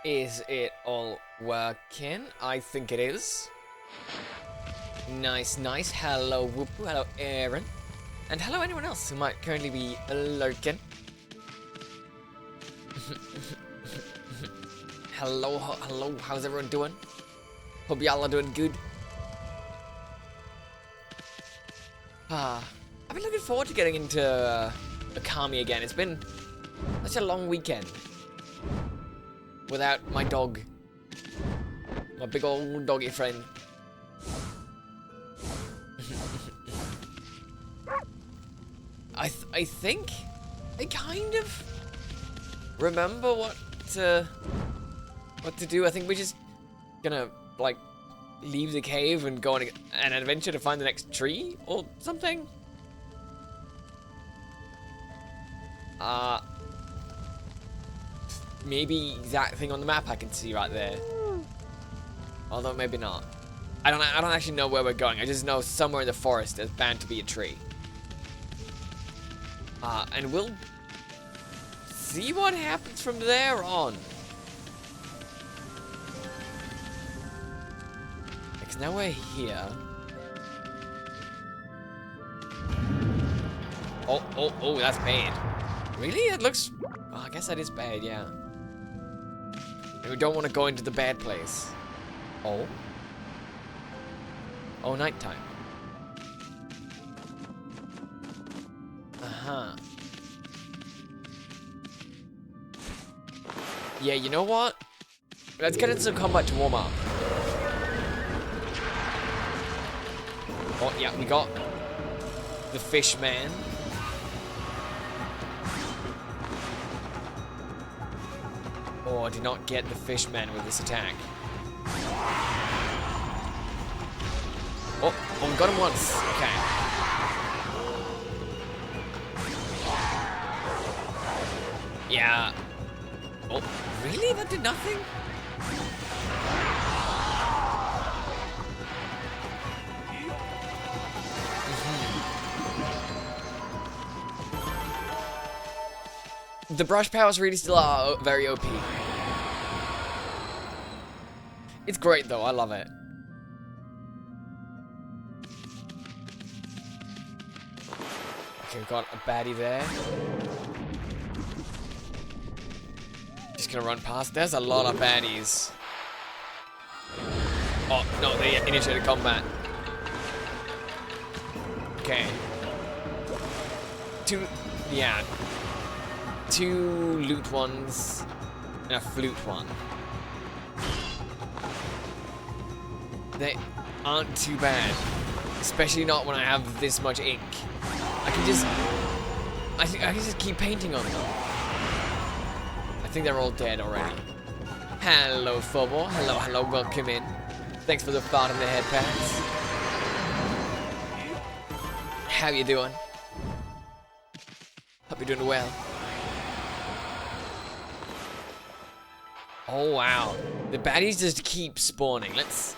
Is it all working? I think it is. Nice, nice. Hello, Whoopoo. Hello, Aaron. And hello, anyone else who might currently be lurking. Hello, hello. How's everyone doing? Hope y'all are doing good. I've been looking forward to getting into Akami again. It's been such a long weekend without my dog, my big old doggy friend. I think I kind of remember what to do. I think we're just gonna like leave the cave and go on an adventure to find the next tree or something. Maybe that thing on the map I can see right there. Although maybe not. I don't actually know where we're going. I just know somewhere in the forest there's bound to be a tree. And we'll see what happens from there on. Because now we're here. Oh, that's bad. Really? It looks... Oh, I guess that is bad, yeah. We don't want to go into the bad place. Oh. Oh, nighttime. Uh-huh. Yeah, you know what? Let's get into some combat to warm up. Oh, yeah, we got the fish man. Oh, I did not get the fish man with this attack. Oh, we got him once. Okay. Yeah. Oh, really? That did nothing? The brush powers really still are very OP. It's great though, I love it. Okay, we've got a baddie there. Just gonna run past. There's a lot of baddies. Oh, no, they initiated combat. Okay. Two loot ones and a flute one. They aren't too bad, especially not when I have this much ink. I can just keep painting on them. I think they're all dead already. Hello, Phobor. Hello, welcome in. Thanks for the thought in the head packs. How you doing? Hope you're doing well. Oh wow, the baddies just keep spawning. Let's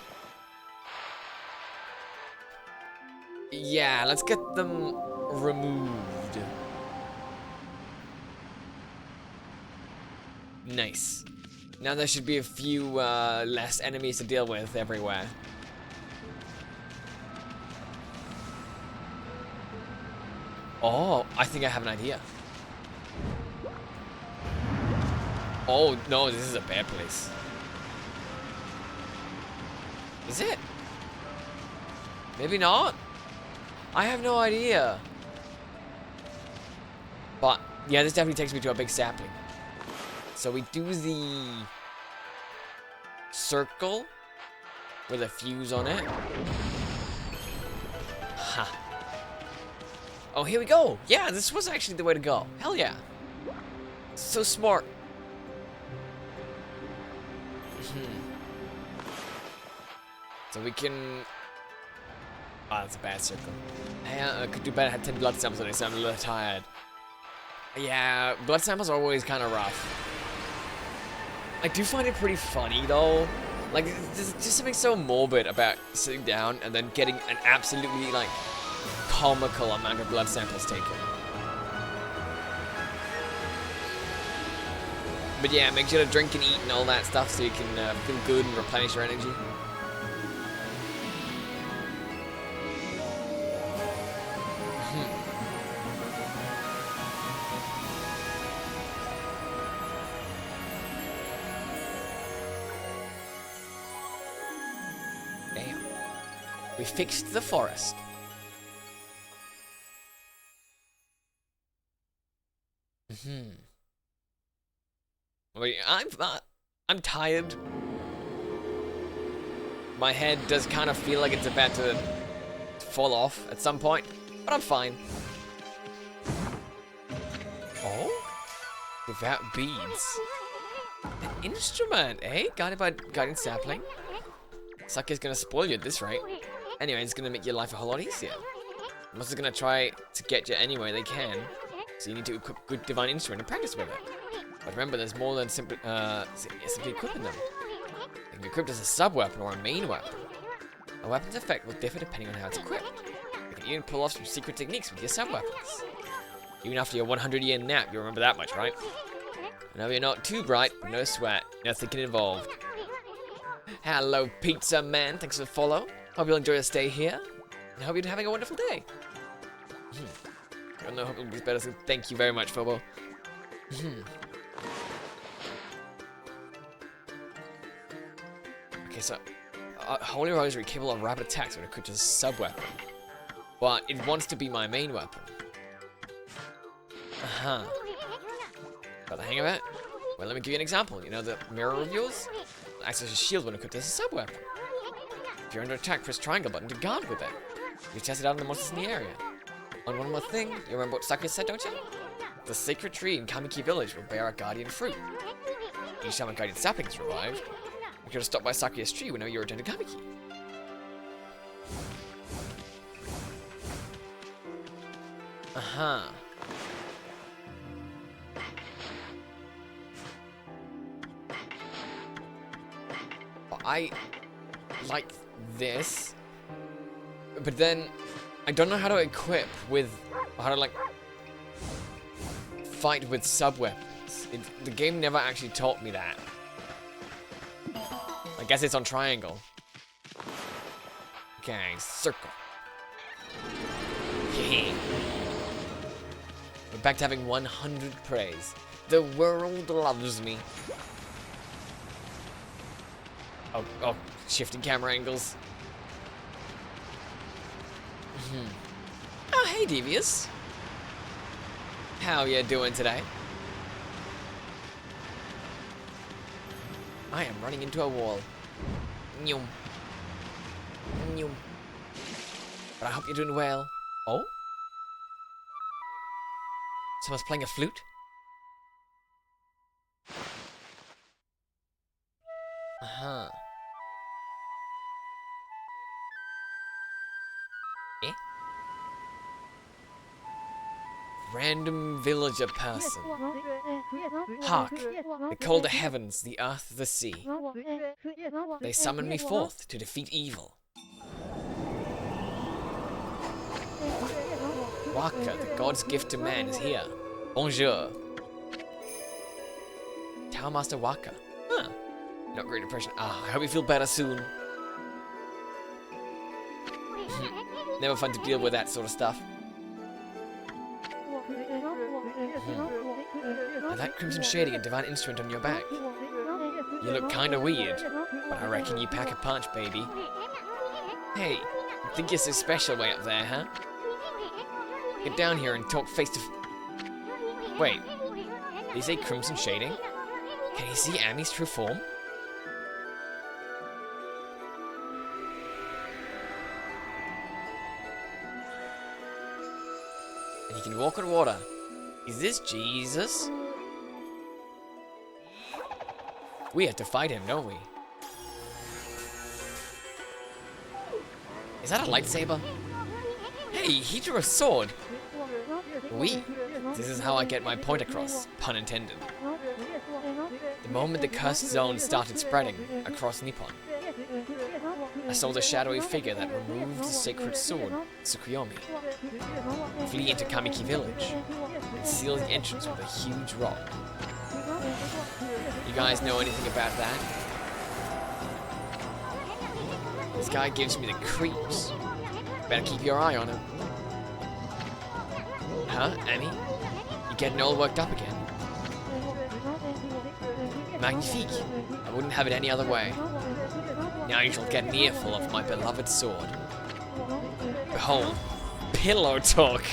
get them removed. Nice. Now there should be a few less enemies to deal with everywhere. Oh, I think I have an idea. Oh no, this is a bad place. Is it? Maybe not? I have no idea. But, yeah, this definitely takes me to a big sapling. So we do the circle with a fuse on it. Ha. Oh, here we go. Yeah, this was actually the way to go. Hell yeah. So smart. So we can... Oh, that's a bad circle. I could do better. I had 10 blood samples today, so I'm a little tired. Yeah, blood samples are always kind of rough. I do find it pretty funny, though. Like, there's just something so morbid about sitting down and then getting an absolutely, like, comical amount of blood samples taken. But yeah, make sure to drink and eat and all that stuff so you can feel good and replenish your energy. Damn. We fixed the forest. Wait, I'm tired. My head does kind of feel like it's about to fall off at some point, but I'm fine. Oh? Devout beads. An instrument, eh? Guided by guiding sapling. Sakuya's gonna spoil you at this rate. Anyway, it's gonna make your life a whole lot easier. Monsters gonna try to get you any way they can, so you need to equip good divine instrument and practice with it. But remember, there's more than simply equipping them. They can be equipped as a sub-weapon or a main weapon. A weapon's effect will differ depending on how it's equipped. You can even pull off some secret techniques with your sub-weapons. Even after your 100-year nap, you'll remember that much, right? I know you're not too bright, but no sweat. No thinking involved. Hello, Pizza Man. Thanks for the follow. Hope you'll enjoy your stay here. And hope you're having a wonderful day. I don't know, hope it'll be better, so thank you very much, Phobo. Okay, so Holy Rosary capable of rapid attacks when equipped as a sub-weapon. But it wants to be my main weapon. Got the hang of it? Well, let me give you an example. You know the mirror of yours? Acts as a shield when equipped as a sub-weapon. If you're under attack, press triangle button to guard with it. You test it out on the monsters in the area. And one more thing, you remember what Sakuya said, don't you? The sacred tree in Kamiki village will bear a guardian fruit. Each time a guardian sapling is revived, you could have stopped by Sakuya's tree whenever you return to Kamiki. I like this, but then I don't know how to equip with, how to like fight with sub-weapons. The game never actually taught me that. I guess it's on triangle. Okay, circle. We're back to having 100 praise. The world loves me. Oh, shifting camera angles. Oh, hey, Devious. How you doing today? I am running into a wall. Nyum. Nyum. But I hope you're doing well. Oh? Someone's playing a flute? Eh? Random villager person. Hark! They call the heavens, the earth, the sea. They summon me forth to defeat evil. Waka, the god's gift to man, is here. Bonjour. Tower Master Waka. Huh. Not great impression. Ah, I hope you feel better soon. Never fun to deal with that sort of stuff. Now that crimson shading and divine instrument on your back. You look kinda weird, but I reckon you pack a punch, baby. Hey, you think you're so special way up there, huh? Get down here and talk face to Wait, did he say crimson shading? Can he see Ami's true form? And he can walk on water. Is this Jesus? We have to fight him, don't we? Is that a lightsaber? Hey, he drew a sword. This is how I get my point across, pun intended. The moment the cursed zone started spreading across Nippon, I saw the shadowy figure that removed the sacred sword, Tsukuyomi, flee into Kamiki village and seal the entrance with a huge rock. You guys know anything about that? This guy gives me the creeps. Better keep your eye on him. Huh, Emmy? You getting all worked up again? Magnifique. I wouldn't have it any other way. Now you shall get an earful of my beloved sword. Behold, pillow talk.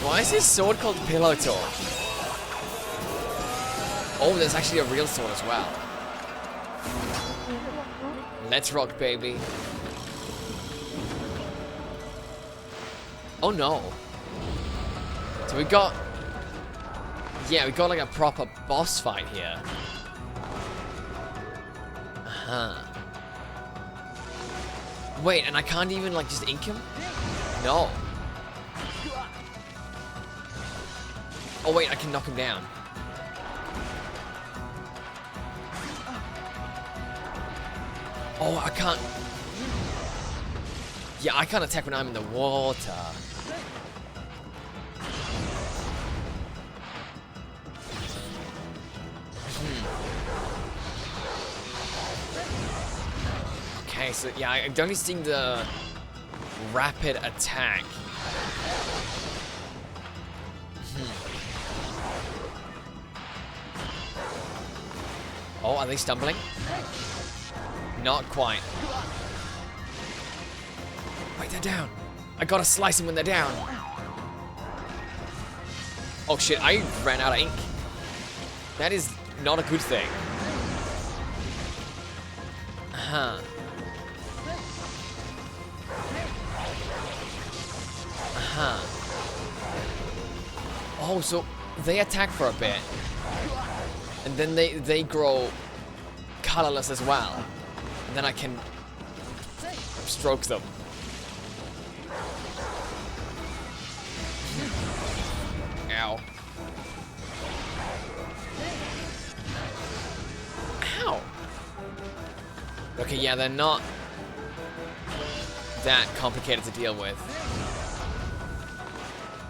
Why is his sword called pillow talk? Oh, there's actually a real sword as well. Let's rock, baby. Oh no. So we got... Yeah, we got like a proper boss fight here. Uh-huh. Wait, and I can't even like just ink him? No. Oh wait, I can knock him down. Oh, I can't... Yeah, I can't attack when I'm in the water. Okay, so yeah, I'm only seeing the rapid attack. Oh, are they stumbling? Not quite. Wait, they're down. I gotta slice them when they're down. Oh shit, I ran out of ink. That is not a good thing. Uh-huh. Uh-huh. Oh, so they attack for a bit. And then they grow colorless as well. And then I can stroke them. Ow. Ow. Okay, yeah, they're not that complicated to deal with.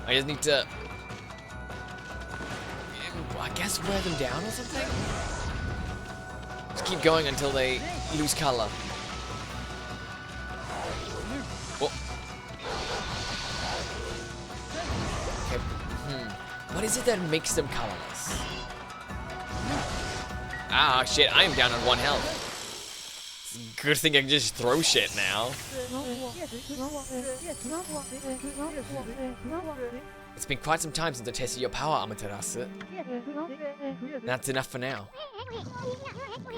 I just need to, I guess, wear them down or something? Just keep going until they lose color. Oh. Okay. What is it that makes them colorless? Ah, shit, I am down on 1 health. Good thing I can just throw shit now. It's been quite some time since I tested your power, Amaterasu. That's enough for now.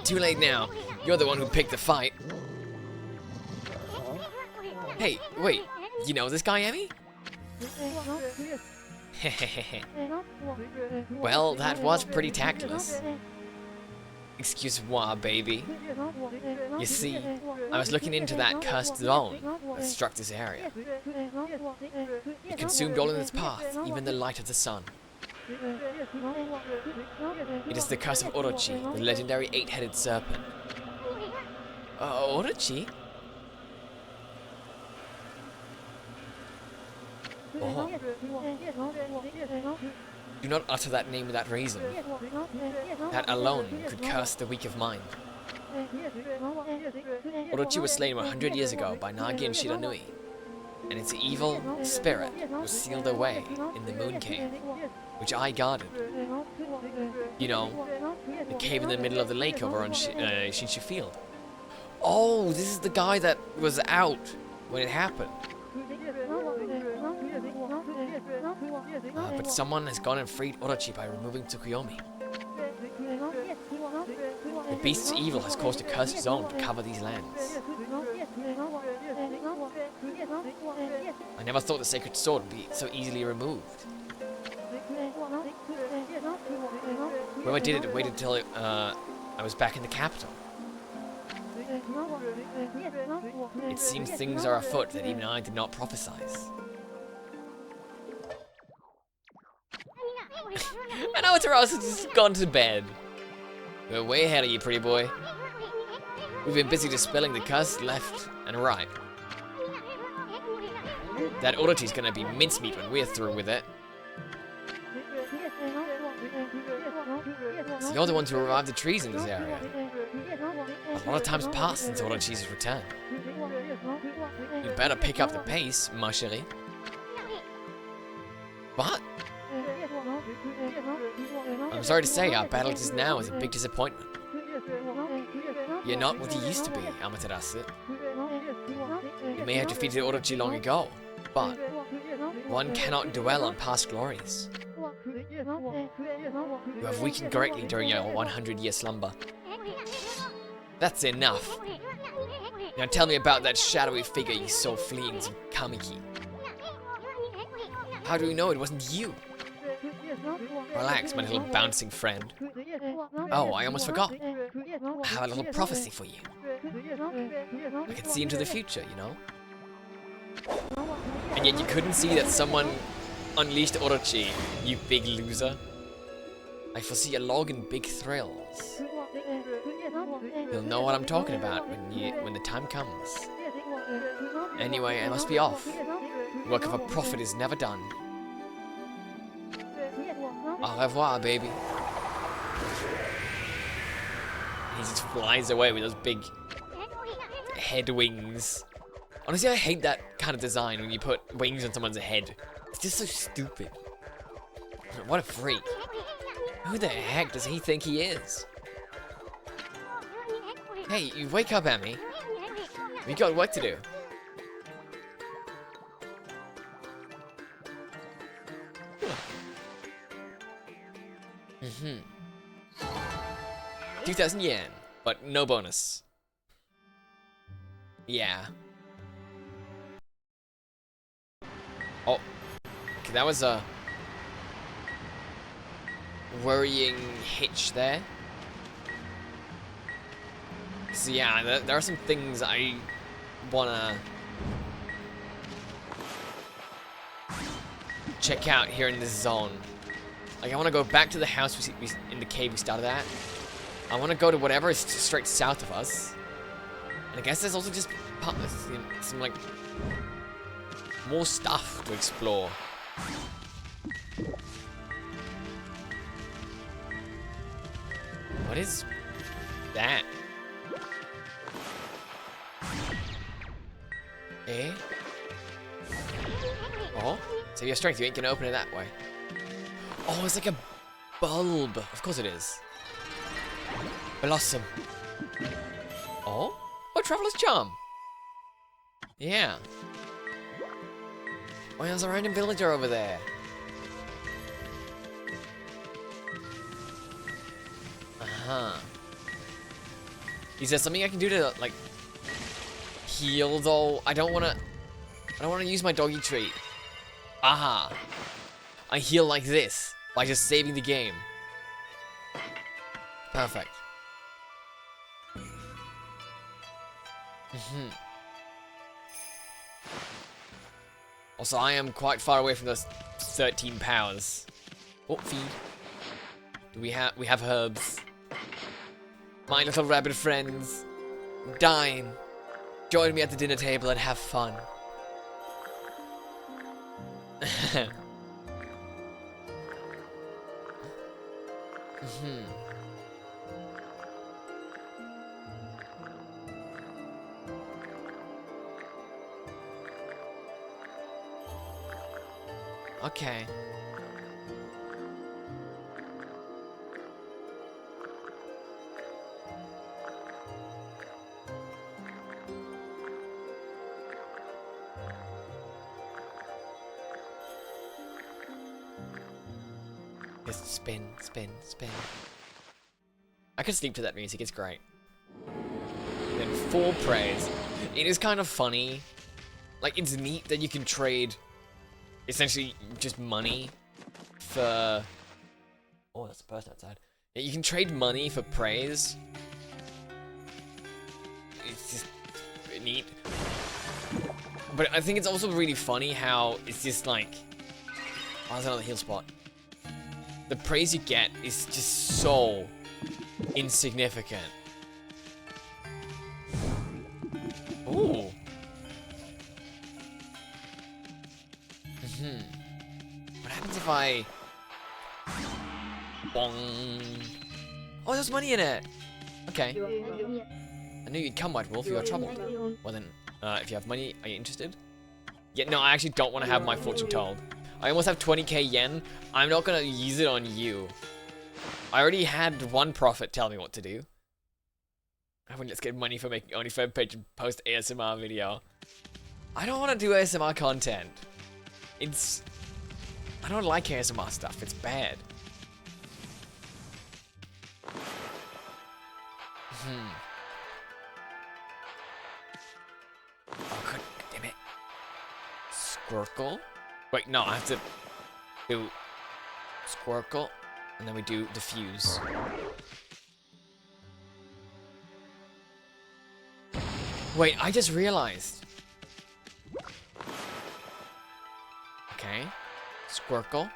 Too late now. You're the one who picked the fight. Hey, wait. You know this guy, Emmy? Well, that was pretty tactless. Excuse-moi, baby. You see, I was looking into that cursed zone that struck this area. It consumed all in its path, even the light of the sun. It is the curse of Orochi, the legendary 8-headed serpent. Orochi? Oh. Do not utter that name without reason. That alone could curse the weak of mind. Orochi was slain 100 years ago by Nagi and Shiranui, and its evil spirit was sealed away in the Moon Cave, which I guarded. You know, the cave in the middle of the lake over on Shinshu Field. Oh, this is the guy that was out when it happened. But someone has gone and freed Orochi by removing Tsukuyomi. The beast's evil has caused a cursed zone to cover these lands. I never thought the sacred sword would be so easily removed. Whoever did it waited till I was back in the capital. It seems things are afoot that even I did not prophesize. And Amaterasu has just gone to bed. We're way ahead of you, pretty boy. We've been busy dispelling the curse left and right. That Orochi's gonna be mincemeat when we're through with it. You're the one who revived the trees in this area. A lot of time's passed since Orochi's return. You'd better pick up the pace, ma chérie. What? I'm sorry to say, our battle just now is a big disappointment. You're not what you used to be, Amaterasu. You may have defeated Orochi long ago, but one cannot dwell on past glories. You have weakened greatly during your 100-year slumber. That's enough. Now tell me about that shadowy figure you saw fleeing to Kamiki. How do we know it wasn't you? Relax, my little bouncing friend. Oh, I almost forgot. I have a little prophecy for you. I can see into the future, you know? And yet you couldn't see that someone unleashed Orochi, you big loser. I foresee a log and big thrills. You'll know what I'm talking about when the time comes. Anyway, I must be off. The work of a prophet is never done. Au revoir, baby. He just flies away with those big head wings. Honestly, I hate that kind of design when you put wings on someone's head. It's just so stupid. What a freak. Who the heck does he think he is? Hey, you wake up, Emmy. We got work to do. Mm-hmm. 2,000 yen, but no bonus. Yeah. Oh. Okay, that was a worrying hitch there. So yeah, there are some things I wanna check out here in this zone. Like, I wanna go back to the house in the cave we started at. I wanna go to whatever is straight south of us. And I guess there's also just some like more stuff to explore. What is that? Eh? Oh? Save your strength, you ain't gonna open it that way. Oh, it's like a bulb. Of course it is. Blossom. Oh? Oh, Traveler's Charm. Yeah. Oh, there's a random villager over there. Uh-huh. Is there something I can do to, like, heal, though? I don't wanna use my doggy treat. Aha. I heal like this, by just saving the game. Perfect. Mm-hmm. Also, I am quite far away from those 13 powers. Oh, feed. We have herbs. My little rabbit friends, dine. Join me at the dinner table and have fun. Okay. Just spin, spin, spin. I could sleep to that music, it's great. Then 4 praise. It is kind of funny. Like, it's neat that you can trade essentially just money for... Oh, that's a person outside. Yeah, you can trade money for praise. It's just neat. But I think it's also really funny how it's just like... Oh, there's another heal spot. The praise you get is just so insignificant. Ooh. What happens if I... Bong. Oh, there's money in it. Okay. I knew you'd come, White Wolf. You are troubled. Well then, if you have money, are you interested? Yeah, no, I actually don't want to have my fortune told. I almost have 20k yen. I'm not gonna use it on you. I already had one prophet tell me what to do. I wouldn't just get money for making OnlyFans page and post ASMR video. I don't want to do ASMR content. I don't like ASMR stuff. It's bad. Oh, god damn it. Squircle? Wait, no, I have to do Squircle, and then we do Diffuse. Wait, I just realized. Okay. Squircle.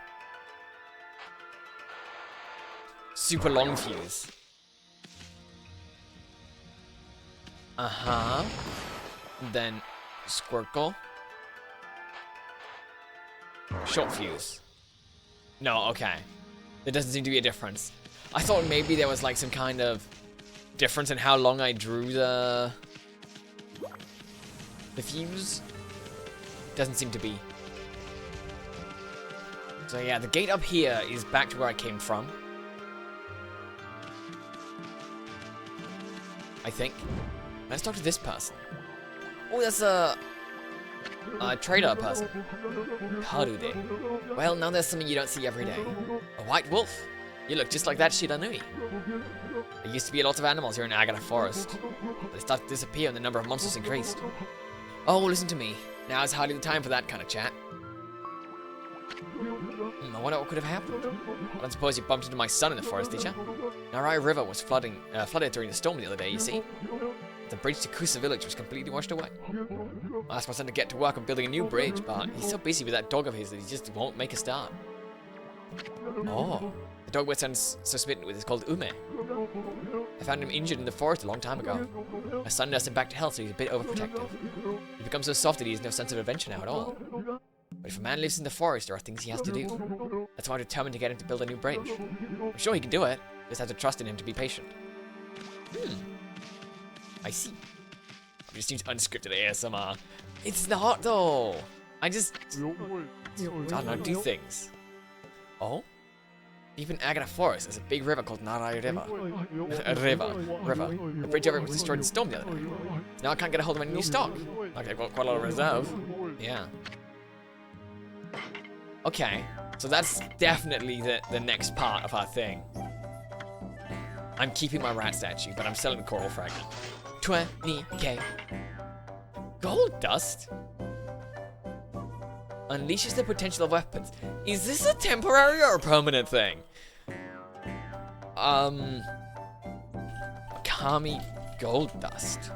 Super long fuse. Uh-huh. Then Squircle. Short fuse. No, okay. There doesn't seem to be a difference. I thought maybe there was like some kind of difference in how long I drew the fuse. Doesn't seem to be. So yeah, the gate up here is back to where I came from. I think. Let's talk to this person. Oh, that's a trader person. How do they? Well, now there's something you don't see every day. A white wolf. You look just like that Shiranui. There used to be a lot of animals here in Agata Forest. They started to disappear and the number of monsters increased. Oh, listen to me. Now is hardly the time for that kind of chat. I wonder what could have happened. I don't suppose you bumped into my son in the forest, did you? Narai River was flooded during the storm the other day, you see. The bridge to Kusa village was completely washed away. I asked my son to get to work on building a new bridge, but he's so busy with that dog of his that he just won't make a start. Oh, the dog we're so smitten with is called Ume. I found him injured in the forest a long time ago. My son nursed him back to health, so he's a bit overprotective. He becomes so soft that he has no sense of adventure now at all. But if a man lives in the forest, there are things he has to do. That's why I'm determined to get him to build a new bridge. I'm sure he can do it. Just have to trust in him to be patient. I see. It just seems unscripted ASMR. It's not though. I don't know, do things. Oh? Deep in Agata Forest, there's a big river called Narai River. A river. The bridge over it was destroyed in the storm the other night. Now I can't get a hold of any new stock. Like I've got quite a lot of reserve. Yeah. Okay, so that's definitely the next part of our thing. I'm keeping my rat statue, but I'm selling the coral fragment. 20k. Gold dust? Unleashes the potential of weapons. Is this a temporary or a permanent thing? Kami gold dust.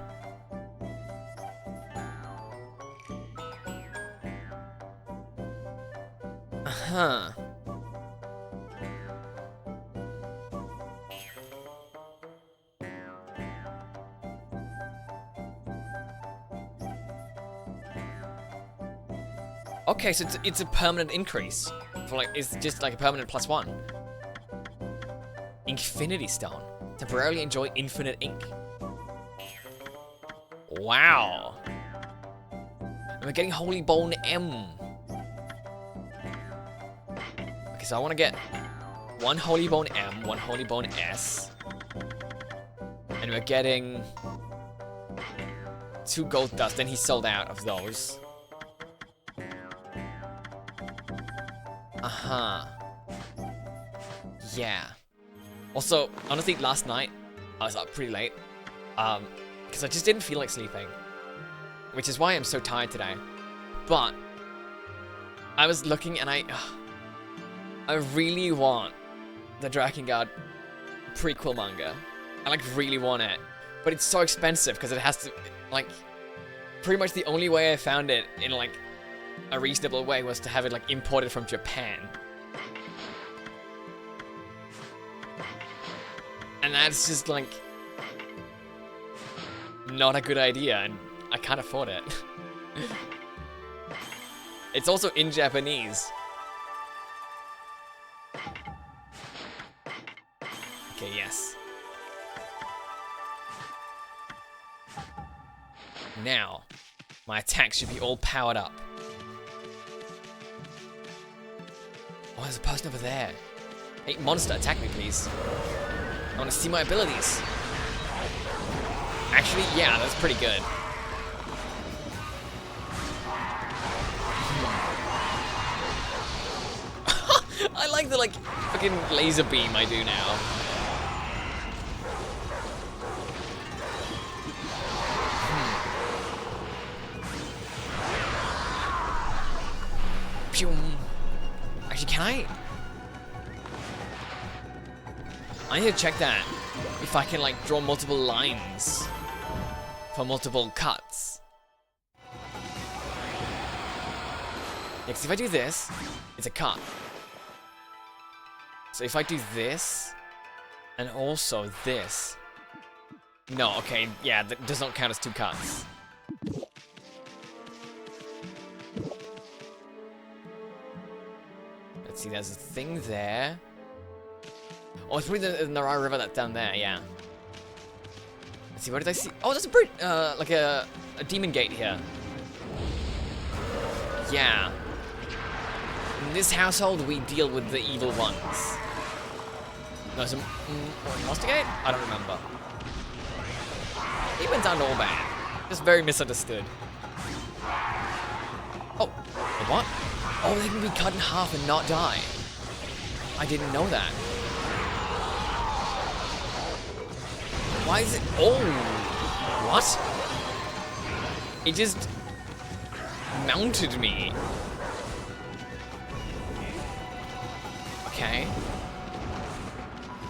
Uh-huh. Okay, so it's a permanent increase. For like, it's just like a permanent +1. Infinity Stone. Temporarily enjoy infinite ink. Wow. And we're getting Holy Bone M. Okay, so I want to get 1 Holy Bone M, 1 Holy Bone S. And we're getting 2 gold dust. Then he sold out of those. Uh-huh. Yeah. Also, honestly, last night, I was up pretty late. Because I just didn't feel like sleeping. Which is why I'm so tired today. But, I was looking and I really want the Drakengard prequel manga. I like really want it. But it's so expensive because it has to, like, pretty much the only way I found it in, like, a reasonable way was to have it like imported from Japan. And that's just like not a good idea and I can't afford it. It's also in Japanese. Okay, yes. Now, my attack should be all powered up. Oh, there's a person over there. Hey, monster, attack me, please. I want to see my abilities. Actually, yeah, that's pretty good. I like the, like, fucking laser beam I do now. Actually, can I need to check that. If I can, like, draw multiple lines for multiple cuts. Yeah, 'cause if I do this, it's a cut. So if I do this, and also this. No, okay, yeah, that does not count as 2 cuts. Let's see, there's a thing there. Oh, it's probably the Nara River that's down there, yeah. Let's see, what did I see? Oh, there's a bridge, like a demon gate here. Yeah. In this household, we deal with the evil ones. No, it's a monster gate? I don't remember. Demons aren't all bad. Just very misunderstood. Oh, what? Oh, they can be cut in half and not die. I didn't know that. Why is it? Oh, what? It just mounted me. Okay.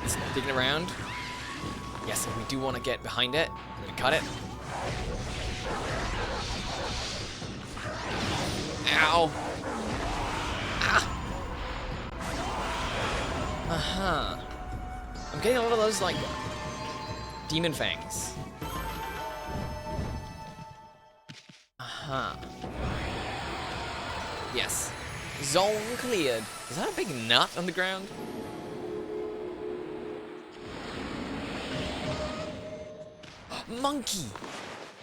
It's digging around. Yes, we do want to get behind it. I'm gonna cut it. Ow. Ah. Uh-huh. I'm getting a lot of those, like, demon fangs. Uh-huh. Yes. Zone cleared. Is that a big nut on the ground? Monkey!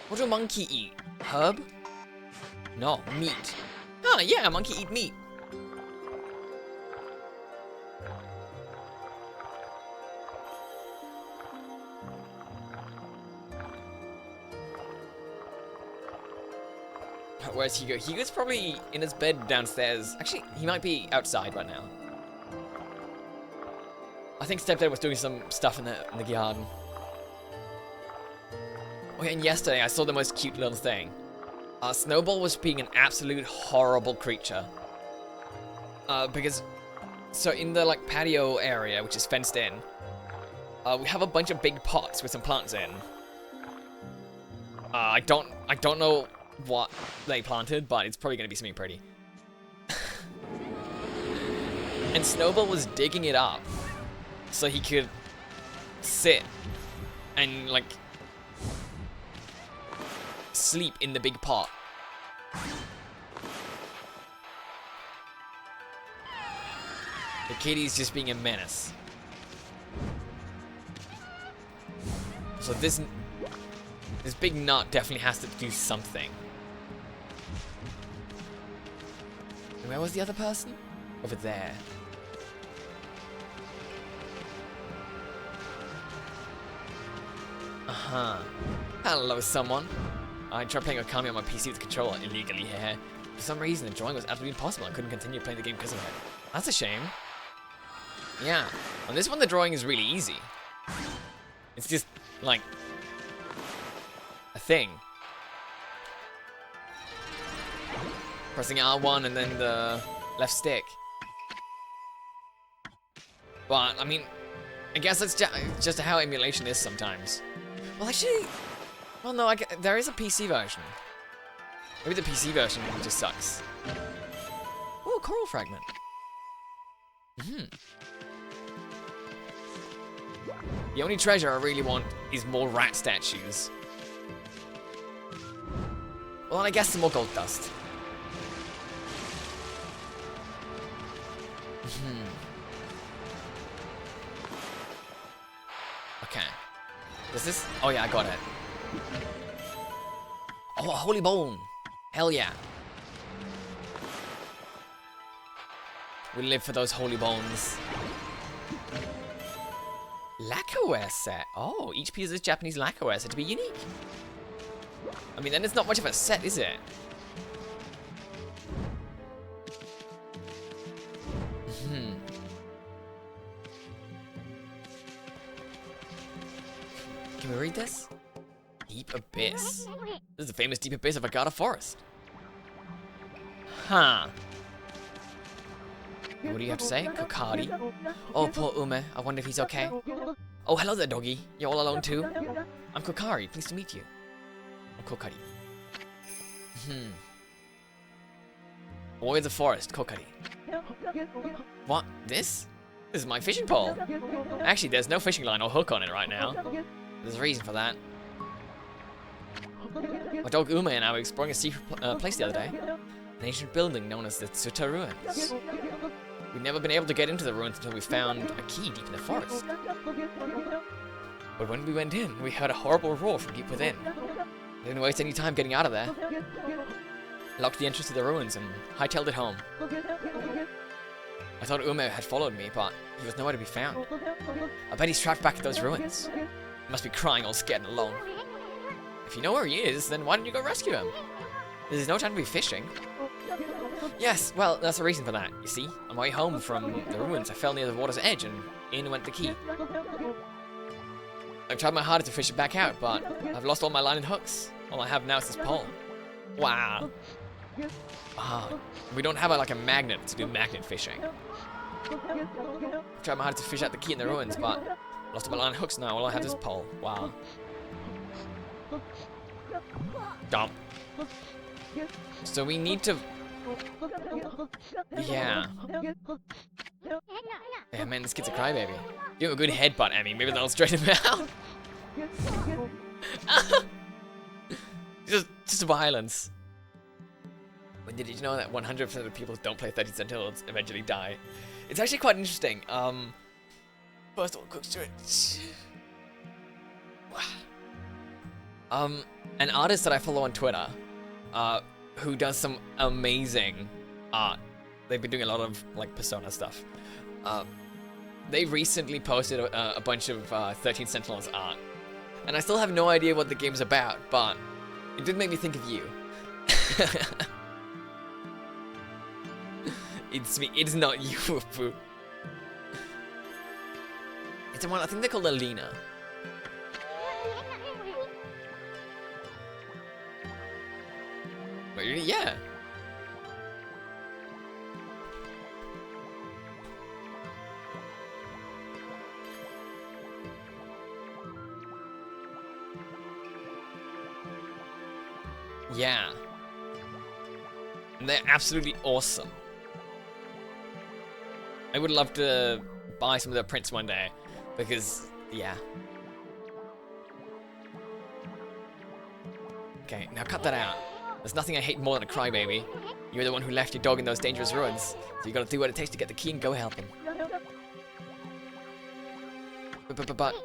What do a monkey eat? Herb? No, meat. Ah, yeah, a monkey eat meat. Where's Hugo? Hugo's probably in his bed downstairs. Actually, he might be outside right now. I think Stepdad was doing some stuff in the garden. Oh, and yesterday I saw the most cute little thing. Snowball was being an absolute horrible creature. Because, so in the like patio area, which is fenced in, we have a bunch of big pots with some plants in. I don't know what they planted, but it's probably gonna be something pretty. And Snowball was digging it up so he could sit and like sleep in the big pot. The kitty's just being a menace. So this big nut definitely has to do something. And where was the other person? Over there. Uh-huh. Hello, someone. I tried playing Okami on my PC with the controller illegally here. For some reason, the drawing was absolutely impossible. I couldn't continue playing the game because of it. That's a shame. Yeah. On this one, the drawing is really easy. It's just, like, a thing. Pressing R1 and then the left stick. But, I mean, I guess that's just how emulation is sometimes. Well, actually, well, no, there is a PC version. Maybe the PC version just sucks. Oh, coral fragment. The only treasure I really want is more rat statues. Well, I guess some more gold dust. Okay. Does this? Oh yeah, I got it. Oh, a holy bone. Hell yeah. We live for those holy bones. Lacquerware set. Oh, each piece of this Japanese lacquerware set to be unique. I mean, then it's not much of a set, is it? Can we read this? Deep Abyss. This is the famous Deep Abyss of Agata Forest. Huh. What do you have to say? Kokari. Oh, poor Ume. I wonder if he's okay. Oh, hello there, doggy. You're all alone too? I'm Kokari. Pleased to meet you. I'm Kokari. Boy of the forest, Kokari. What? This? This is my fishing pole. Actually, there's no fishing line or hook on it right now. There's a reason for that. My dog Ume and I were exploring a secret place the other day. An ancient building known as the Tsuta Ruins. We'd never been able to get into the ruins until we found a key deep in the forest. But when we went in, we heard a horrible roar from deep within. We didn't waste any time getting out of there. I locked the entrance to the ruins and hightailed it home. I thought Ume had followed me, but he was nowhere to be found. I bet he's trapped back at those ruins. He must be crying all scared and alone. If you know where he is, then why don't you go rescue him? There's no time to be fishing. Yes, well, that's the reason for that. You see, on my way home from the ruins, I fell near the water's edge and in went the key. I've tried my hardest to fish it back out, but I've lost all my line and hooks. All I have now is this pole. Wow. We don't have like a magnet to do magnet fishing. I've tried my hardest to fish out the key in the ruins, but lost all my line and hooks now. All I have is this pole. Wow. Dump. So we need to... Yeah. Yeah, man, this kid's a crybaby. Give him a good headbutt, Emmy. Maybe that'll straighten him out. just violence. But did you know that 100% of the people who don't play 30 Sentinels eventually die? It's actually quite interesting. First of all, quick stretch. An artist that I follow on Twitter, who does some amazing art. They've been doing a lot of like Persona stuff. They recently posted a bunch of 13 Sentinels art, and I still have no idea what the game's about, but it did make me think of you. It's me. It's not you, Fu. It's the one. I think they're called Alina. Yeah. Yeah. And they're absolutely awesome. I would love to buy some of their prints one day, because, yeah. Okay, now cut that out. There's nothing I hate more than a crybaby. You're the one who left your dog in those dangerous ruins, so you gotta do what it takes to get the key and go help him. But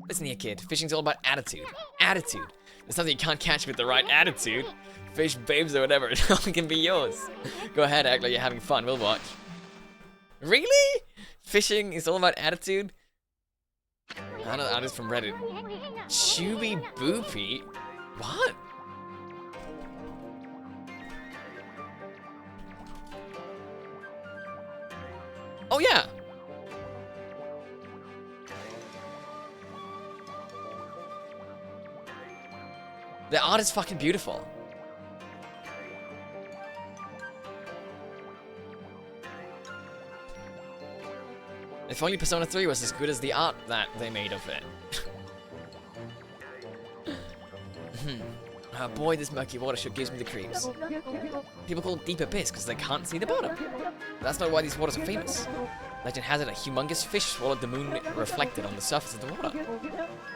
listen here, kid. Fishing's all about attitude. Attitude. There's something you can't catch with the right attitude. Fish, babes, or whatever. It only can be yours. Go ahead, act like you're having fun. We'll watch. Really? Fishing is all about attitude? Another artist from Reddit. Chubby Boopy? What? Oh yeah! The art is fucking beautiful. If only Persona 3 was as good as the art that they made of it. Oh boy, this murky water sure gives me the creeps. People call it Deep Abyss because they can't see the bottom. But that's not why these waters are famous. Legend has it a humongous fish swallowed the moon reflected on the surface of the water.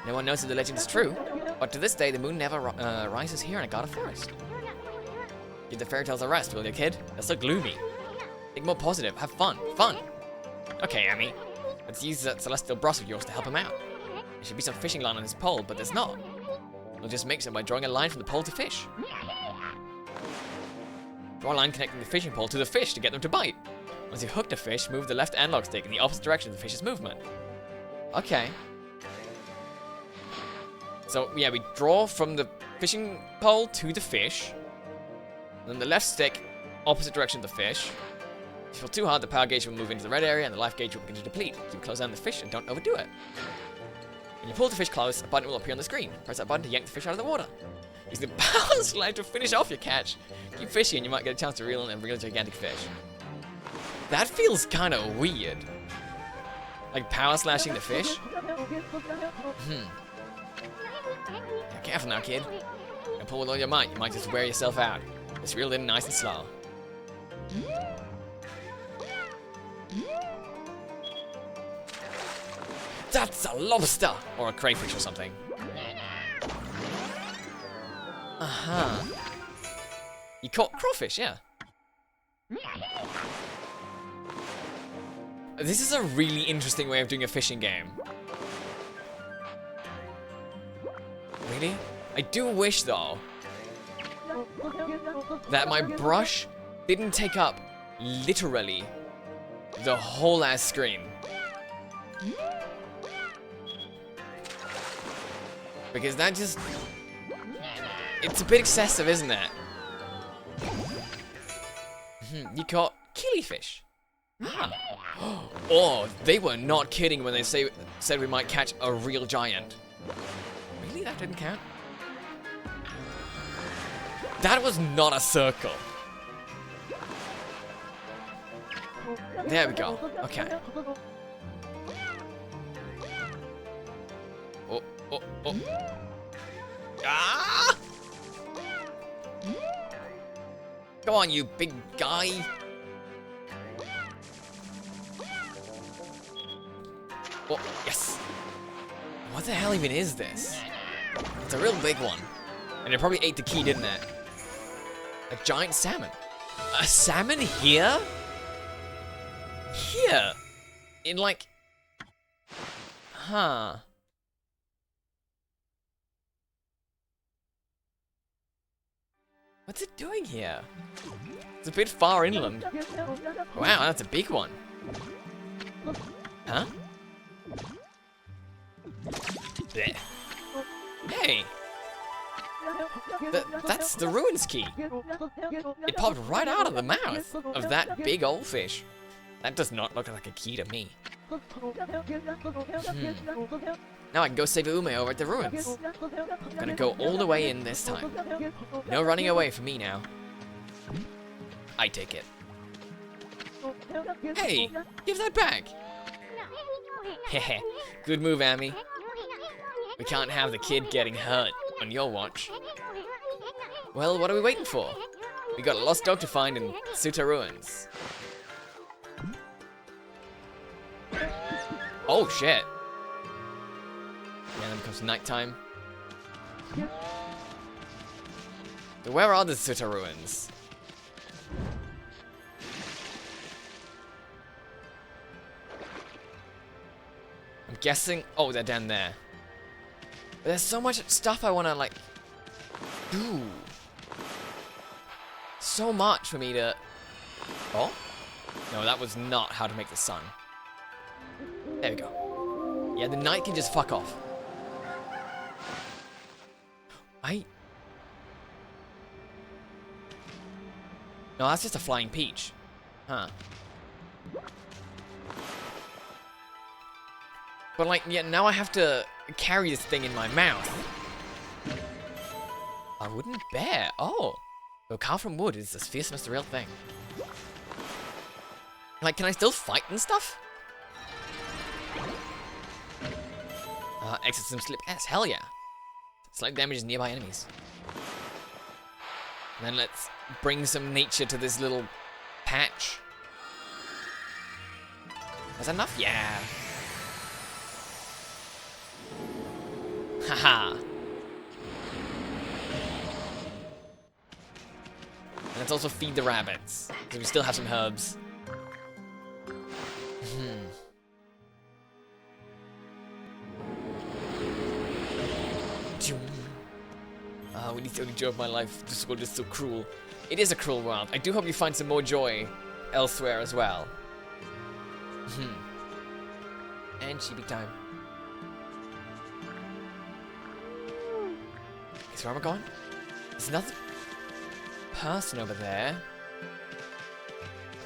No one knows if the legend is true, but to this day the moon never rises here in Agata Forest. Give the fairy tales a rest, will you, kid? They're so gloomy. Think more positive, have fun. Fun! Okay, Amy. Let's use that celestial bros of yours to help him out. There should be some fishing line on his pole, but there's not. We'll just mix them by drawing a line from the pole to fish. Draw a line connecting the fishing pole to the fish to get them to bite. Once you've hooked a fish, move the left analog stick in the opposite direction of the fish's movement. Okay. So, yeah, we draw from the fishing pole to the fish. Then the left stick, opposite direction of the fish. If you pull too hard, the power gauge will move into the red area and the life gauge will begin to deplete. So close down the fish and don't overdo it. When you pull the fish close, a button will appear on the screen. Press that button to yank the fish out of the water. Use the power slide to finish off your catch. Keep fishing and you might get a chance to reel in a real gigantic fish. That feels kind of weird. Like power slashing the fish? Yeah, careful now, kid. Don't pull with all your might, you might just wear yourself out. Just reel in nice and slow. That's a lobster! Or a crayfish or something. Uh-huh. You caught crawfish, yeah. This is a really interesting way of doing a fishing game. Really? I do wish, though, that my brush didn't take up, literally, the whole ass screen. Because that just... It's a bit excessive, isn't it? You caught killifish. Ah. Oh, they were not kidding when they said we might catch a real giant. Really? That didn't count? That was not a circle. There we go. Okay. Oh, oh, oh. Ah! Come on, you big guy. Oh, yes. What the hell even is this? It's a real big one. And it probably ate the key, didn't it? A giant salmon. A salmon here? Here? In like... Huh. What's it doing here? It's a bit far inland. Wow, that's a big one. Huh? Blech. Hey! That's the ruins key. It popped right out of the mouth of that big old fish. That does not look like a key to me. Now I can go save Ume over at the ruins. I'm gonna go all the way in this time. No running away from me now. I take it. Hey, give that back. Hehe, good move, Amy. We can't have the kid getting hurt on your watch. Well, what are we waiting for? We got a lost dog to find in Suta ruins. Oh shit. Yeah, then comes nighttime. So where are the Suta ruins? I'm guessing... Oh, they're down there. But there's so much stuff I want to, like, do. So much for me to... Oh? No, that was not how to make the sun. There we go. Yeah, the night can just fuck off. No, that's just a flying peach. Huh. But like, yeah, now I have to carry this thing in my mouth. A wooden bear. Oh. So carved from wood is as fearsome as the real thing. Like, can I still fight and stuff? Exit some slip S. Hell yeah. Slight damages nearby enemies. And then let's bring some nature to this little patch. Is that enough? Yeah. Haha. And let's also feed the rabbits, because we still have some herbs. when it's the only joy of my life. This world is so cruel. It is a cruel world. I do hope you find some more joy elsewhere as well. And chibi time. So where am I going? There's another person over there.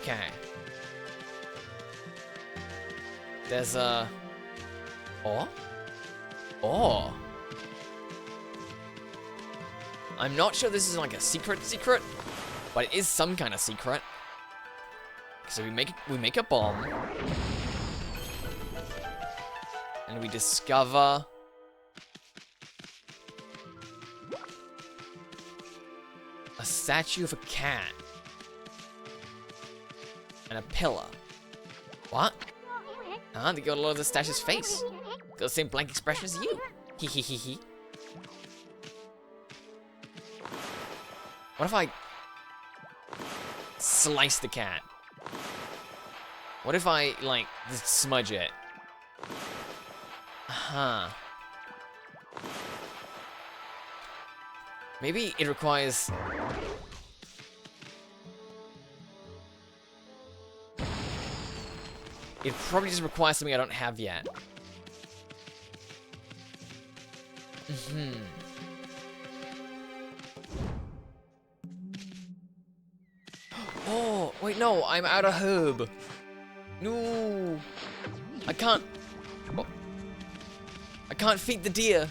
Okay. There's a... Oh. I'm not sure this is like a secret, but it is some kind of secret. So we make a bomb, and we discover a statue of a cat and a pillar. What? They got a lot of the statue's face. Got the same blank expression as you. Hehehehe. What if I slice the cat? What if I, like, just smudge it? Maybe it requires... It probably just requires something I don't have yet. Oh, wait, no, I'm out of herb. No, I can't. Oh. I can't feed the deer.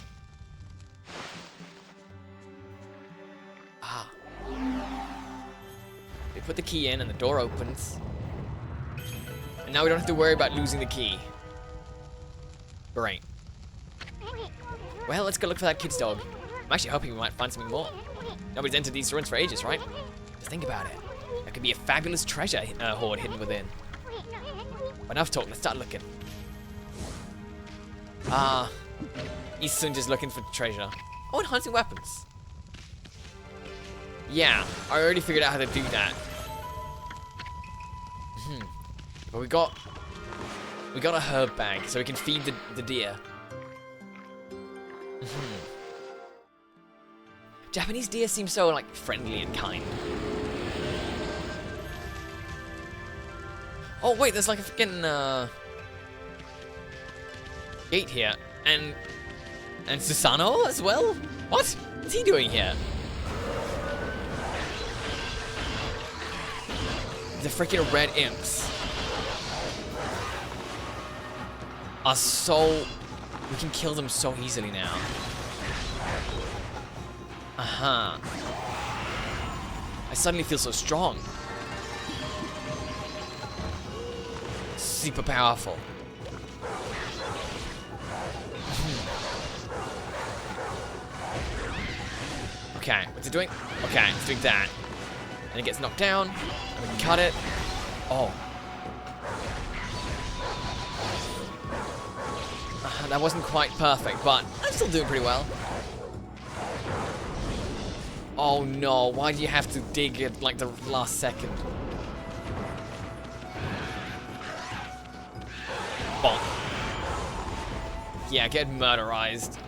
They put the key in and the door opens. And now we don't have to worry about losing the key. Great. Well, let's go look for that kid's dog. I'm actually hoping we might find something more. Nobody's entered these ruins for ages, right? Just think about it. There could be a fabulous treasure hoard hidden within. Enough talk, let's start looking. He's soon just looking for treasure. Oh, and hunting weapons. Yeah, I already figured out how to do that. But we got a herb bag, so we can feed the deer. Japanese deer seem so, like, friendly and kind. Oh, wait, there's like a freaking, gate here. And Susano as well? What's he doing here? The freaking red imps are so... We can kill them so easily now. I suddenly feel so strong. Super powerful. Okay, what's it doing? Okay, it's doing that. And it gets knocked down, and we can cut it. Oh. That wasn't quite perfect, but I'm still doing pretty well. Oh no, why do you have to dig at like the last second? Bonk. Yeah, get murderized.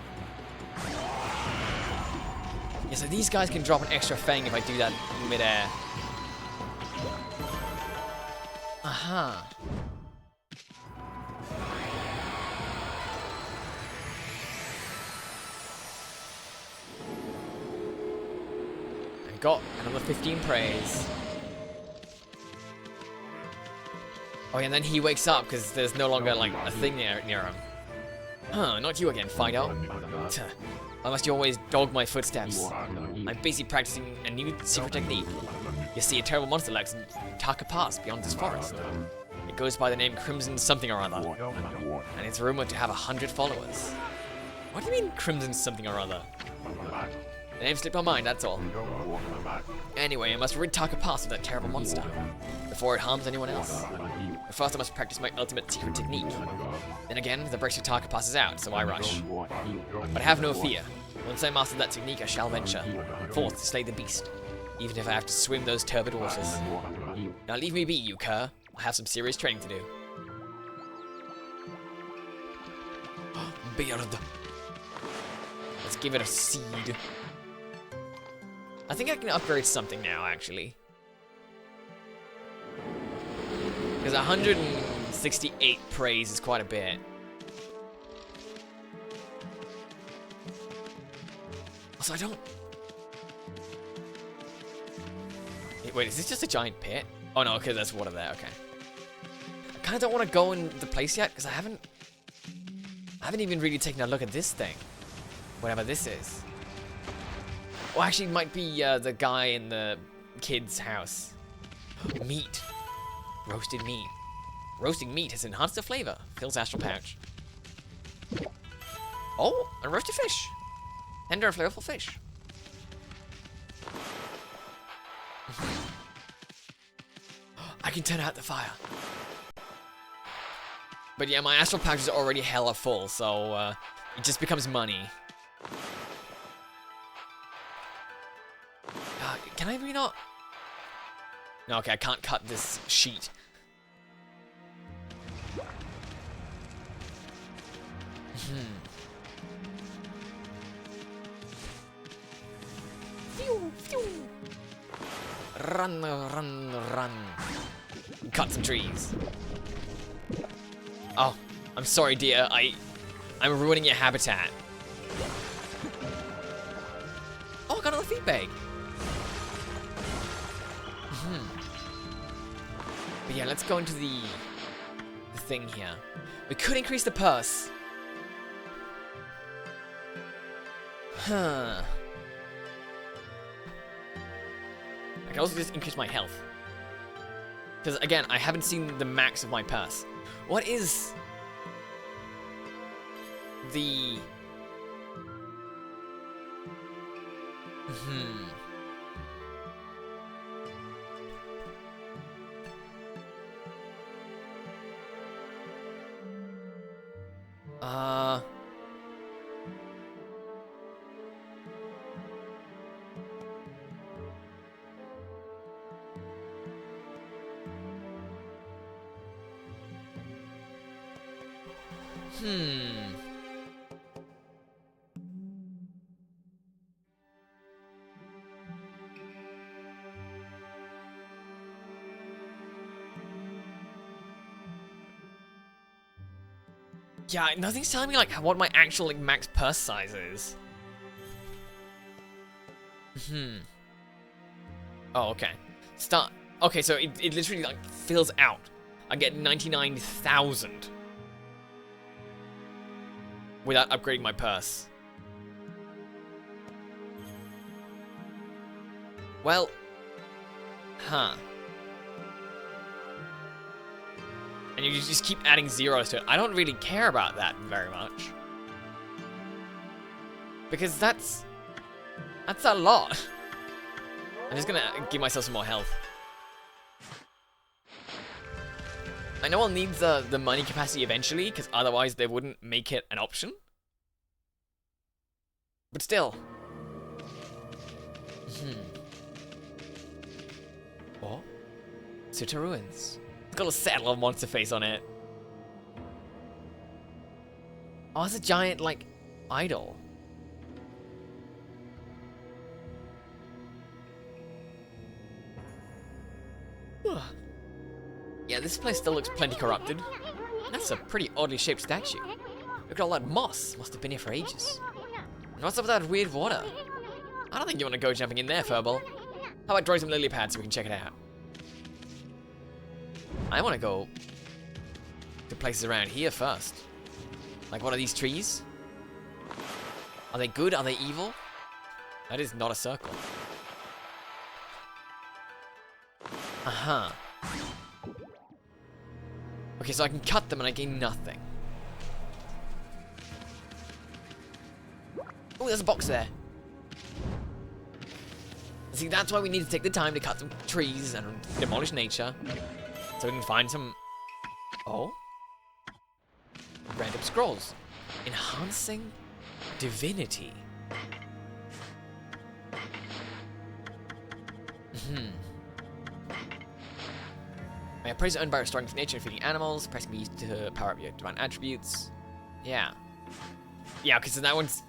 Yeah, so these guys can drop an extra fang if I do that in midair. I got another 15 praise. Oh, yeah, and then he wakes up because there's no longer like a thing near him. Huh, not you again, Fido. Why must you always dog my footsteps? I'm busy practicing a new secret technique. You see, a terrible monster lurks in Taka Pass beyond this forest. It goes by the name Crimson something or other, and it's rumored to have 100 followers. What do you mean Crimson something or other? The name slipped my mind, that's all. Anyway, I must rid Taka Pass of that terrible monster before it harms anyone else. But first I must practice my ultimate secret technique. Then again, the break to Taka Pass is out, so I rush. But have no fear. Once I master that technique, I shall venture forth to slay the beast, even if I have to swim those turbid waters. Now leave me be, you cur. I have some serious training to do. Beard. Let's give it a seed. I think I can upgrade something now, actually. Because 168 praise is quite a bit. Also, I don't... Wait, is this just a giant pit? Oh no, okay, there's water there, okay. I kind of don't want to go in the place yet, because I haven't even really taken a look at this thing. Whatever this is. Well, actually, it might be the guy in the kid's house. Meat. Roasted meat. Roasting meat has enhanced the flavor. Fills astral pouch. Oh, and roasted fish. Tender and flavorful fish. I can turn out the fire. But yeah, my astral pouch is already hella full, so it just becomes money. Can I really not? No, okay, I can't cut this sheet. Run, run, run. Cut some trees. Oh, I'm sorry, dear. I'm ruining your habitat. Oh, I got another feed bag. But yeah, let's go into the thing here. We could increase the purse. Huh. I can also just increase my health. Because again, I haven't seen the max of my purse. What is the... Yeah, nothing's telling me like what my actual like max purse size is. Oh, okay. Start. Okay, so it literally like fills out. I get 99,000 without upgrading my purse. Well, huh. And you just keep adding zeros to it. I don't really care about that very much. Because that's a lot. I'm just gonna give myself some more health. I know I'll need the money capacity eventually, because otherwise they wouldn't make it an option. But still. What? Suta Ruins. It's got a satellite monster face on it. Oh, it's a giant, like, idol. Yeah, this place still looks plenty corrupted. That's a pretty oddly shaped statue. Look at all that moss. Must have been here for ages. And what's up with that weird water? I don't think you want to go jumping in there, Furball. How about drawing some lily pads so we can check it out? I want to go to places around here first. Like one of these trees. Are they good? Are they evil? That is not a circle. Okay, so I can cut them and I gain nothing. Oh, there's a box there. See, that's why we need to take the time to cut some trees and demolish nature. So we can find some... Oh? Random scrolls. Enhancing divinity. Praise is earned by restoring nature and feeding animals. Praise can be used to power up your divine attributes. Yeah. Yeah, because that one's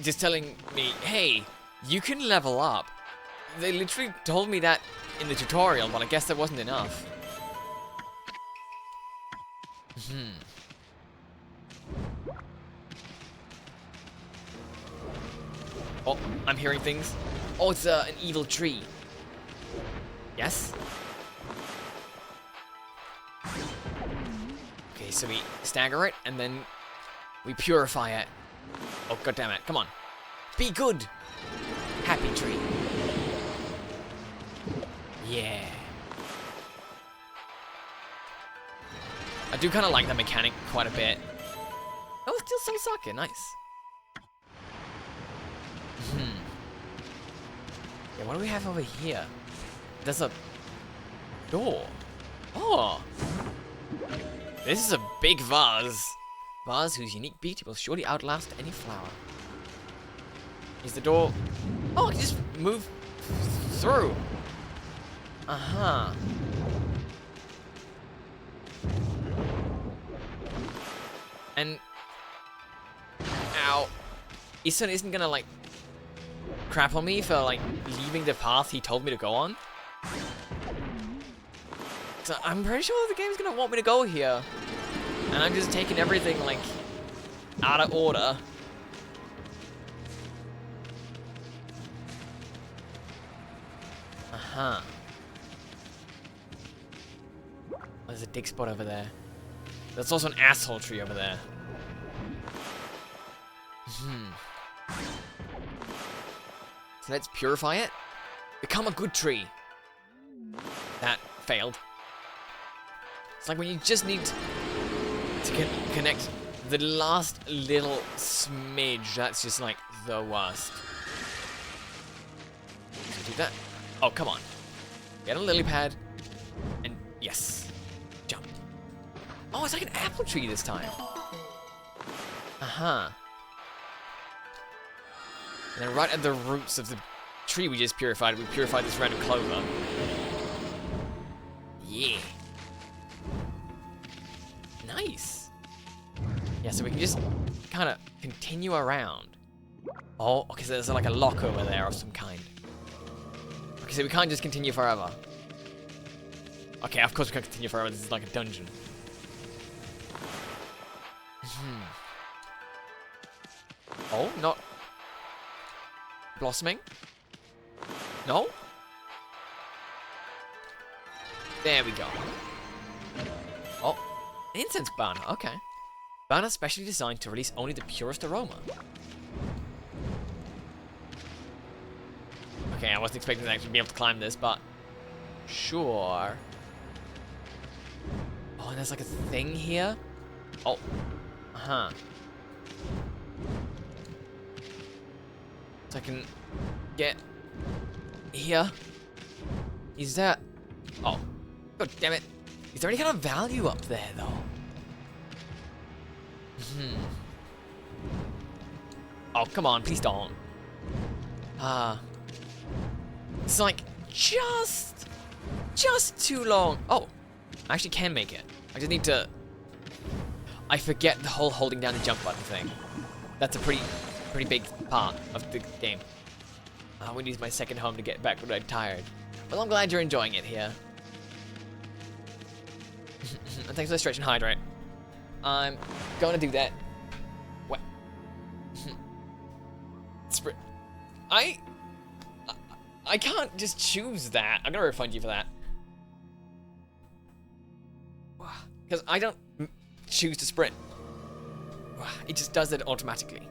just telling me, hey, You can level up. They literally told me that in the tutorial, but I guess that wasn't enough. Oh, I'm hearing things. Oh, it's an evil tree. Yes? Okay, so we stagger it, and then we purify it. Oh, goddammit. Come on. Be good. Happy tree. Yeah. I do kind of like that mechanic quite a bit. Oh, still some sake. Nice. Yeah, what do we have over here? There's a door. Oh. This is a big vase. Vase whose unique beauty will surely outlast any flower. Is the door... Oh, I can just move through. Uh-huh. And... Ow. Isun isn't gonna, like, crap on me for, like, leaving the path he told me to go on. So I'm pretty sure the game's gonna want me to go here. And I'm just taking everything, like, out of order. Uh-huh. There's a dig spot over there. There's also an asshole tree over there. So let's purify it. Become a good tree. That failed. It's like when you just need to connect the last little smidge. That's just like the worst. So do that. Oh, come on. Get a lily pad. And yes. Jump. Oh, it's like an apple tree this time. Uh-huh. And then right at the roots of the tree we just purified, we purified this random clover. Yeah. Nice. Yeah, so we can just kind of continue around. Oh, okay, so there's like a lock over there of some kind. Okay, so we can't just continue forever. Okay, of course we can't continue forever. This is like a dungeon. Oh, not blossoming? No? There we go. Oh, incense burner. Okay. Burner specially designed to release only the purest aroma. Okay, I wasn't expecting to actually be able to climb this, but sure. Oh, and there's like a thing here. Oh, uh-huh. So I can get here. Is that... Oh, god damn it. Is there any kind of value up there, though? Oh, come on, please don't. It's like just too long. Oh, I actually can make it. I just need to... I forget the whole holding down the jump button thing. That's a pretty big part of the game. I would use my second home to get back when I'm tired. Well, I'm glad you're enjoying it here. And thanks for the stretch and hydrate. I'm gonna do that. What? Sprint. I can't just choose that. I'm gonna refund you for that. Because I don't choose to sprint. It just does it automatically.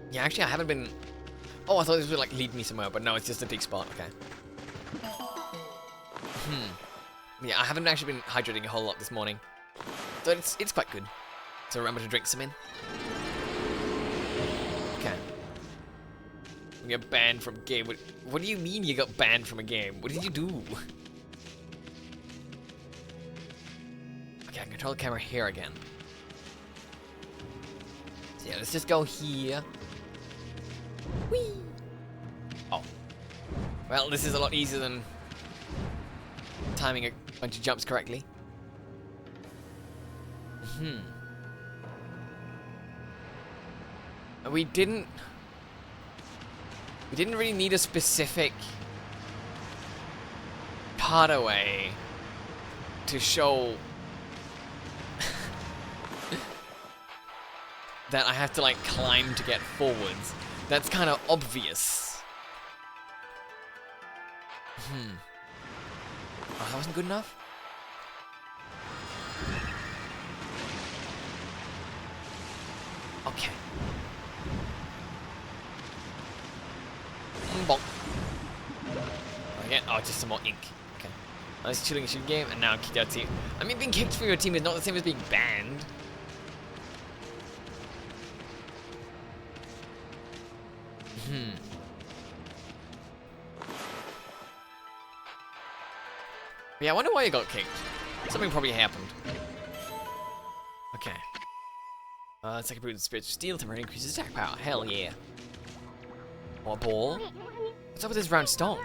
Yeah, actually, I haven't been... Oh, I thought this would, like, lead me somewhere, but no, it's just a dig spot. Okay. Yeah, I haven't actually been hydrating a whole lot this morning. So it's quite good. So remember to drink some in. Okay. We got banned from game. What do you mean you got banned from a game? What did you do? Okay, I can control the camera here again. Yeah, let's just go here. Whee! Oh. Well, this is a lot easier than timing a bunch of jumps correctly. We didn't really need a specific cutaway to show that I have to like climb to get forwards. That's kind of obvious. Oh, that wasn't good enough? Okay. Bonk. Again, oh, just some more ink. Okay. I was chilling a shooting game, and now I'm kicked out of team. I mean, being kicked from your team is not the same as being banned. Yeah, I wonder why you got kicked. Something probably happened. Okay. Second boot of spiritual steel, temporarily increases attack power. Hell yeah. More ball. What's up with this round stone?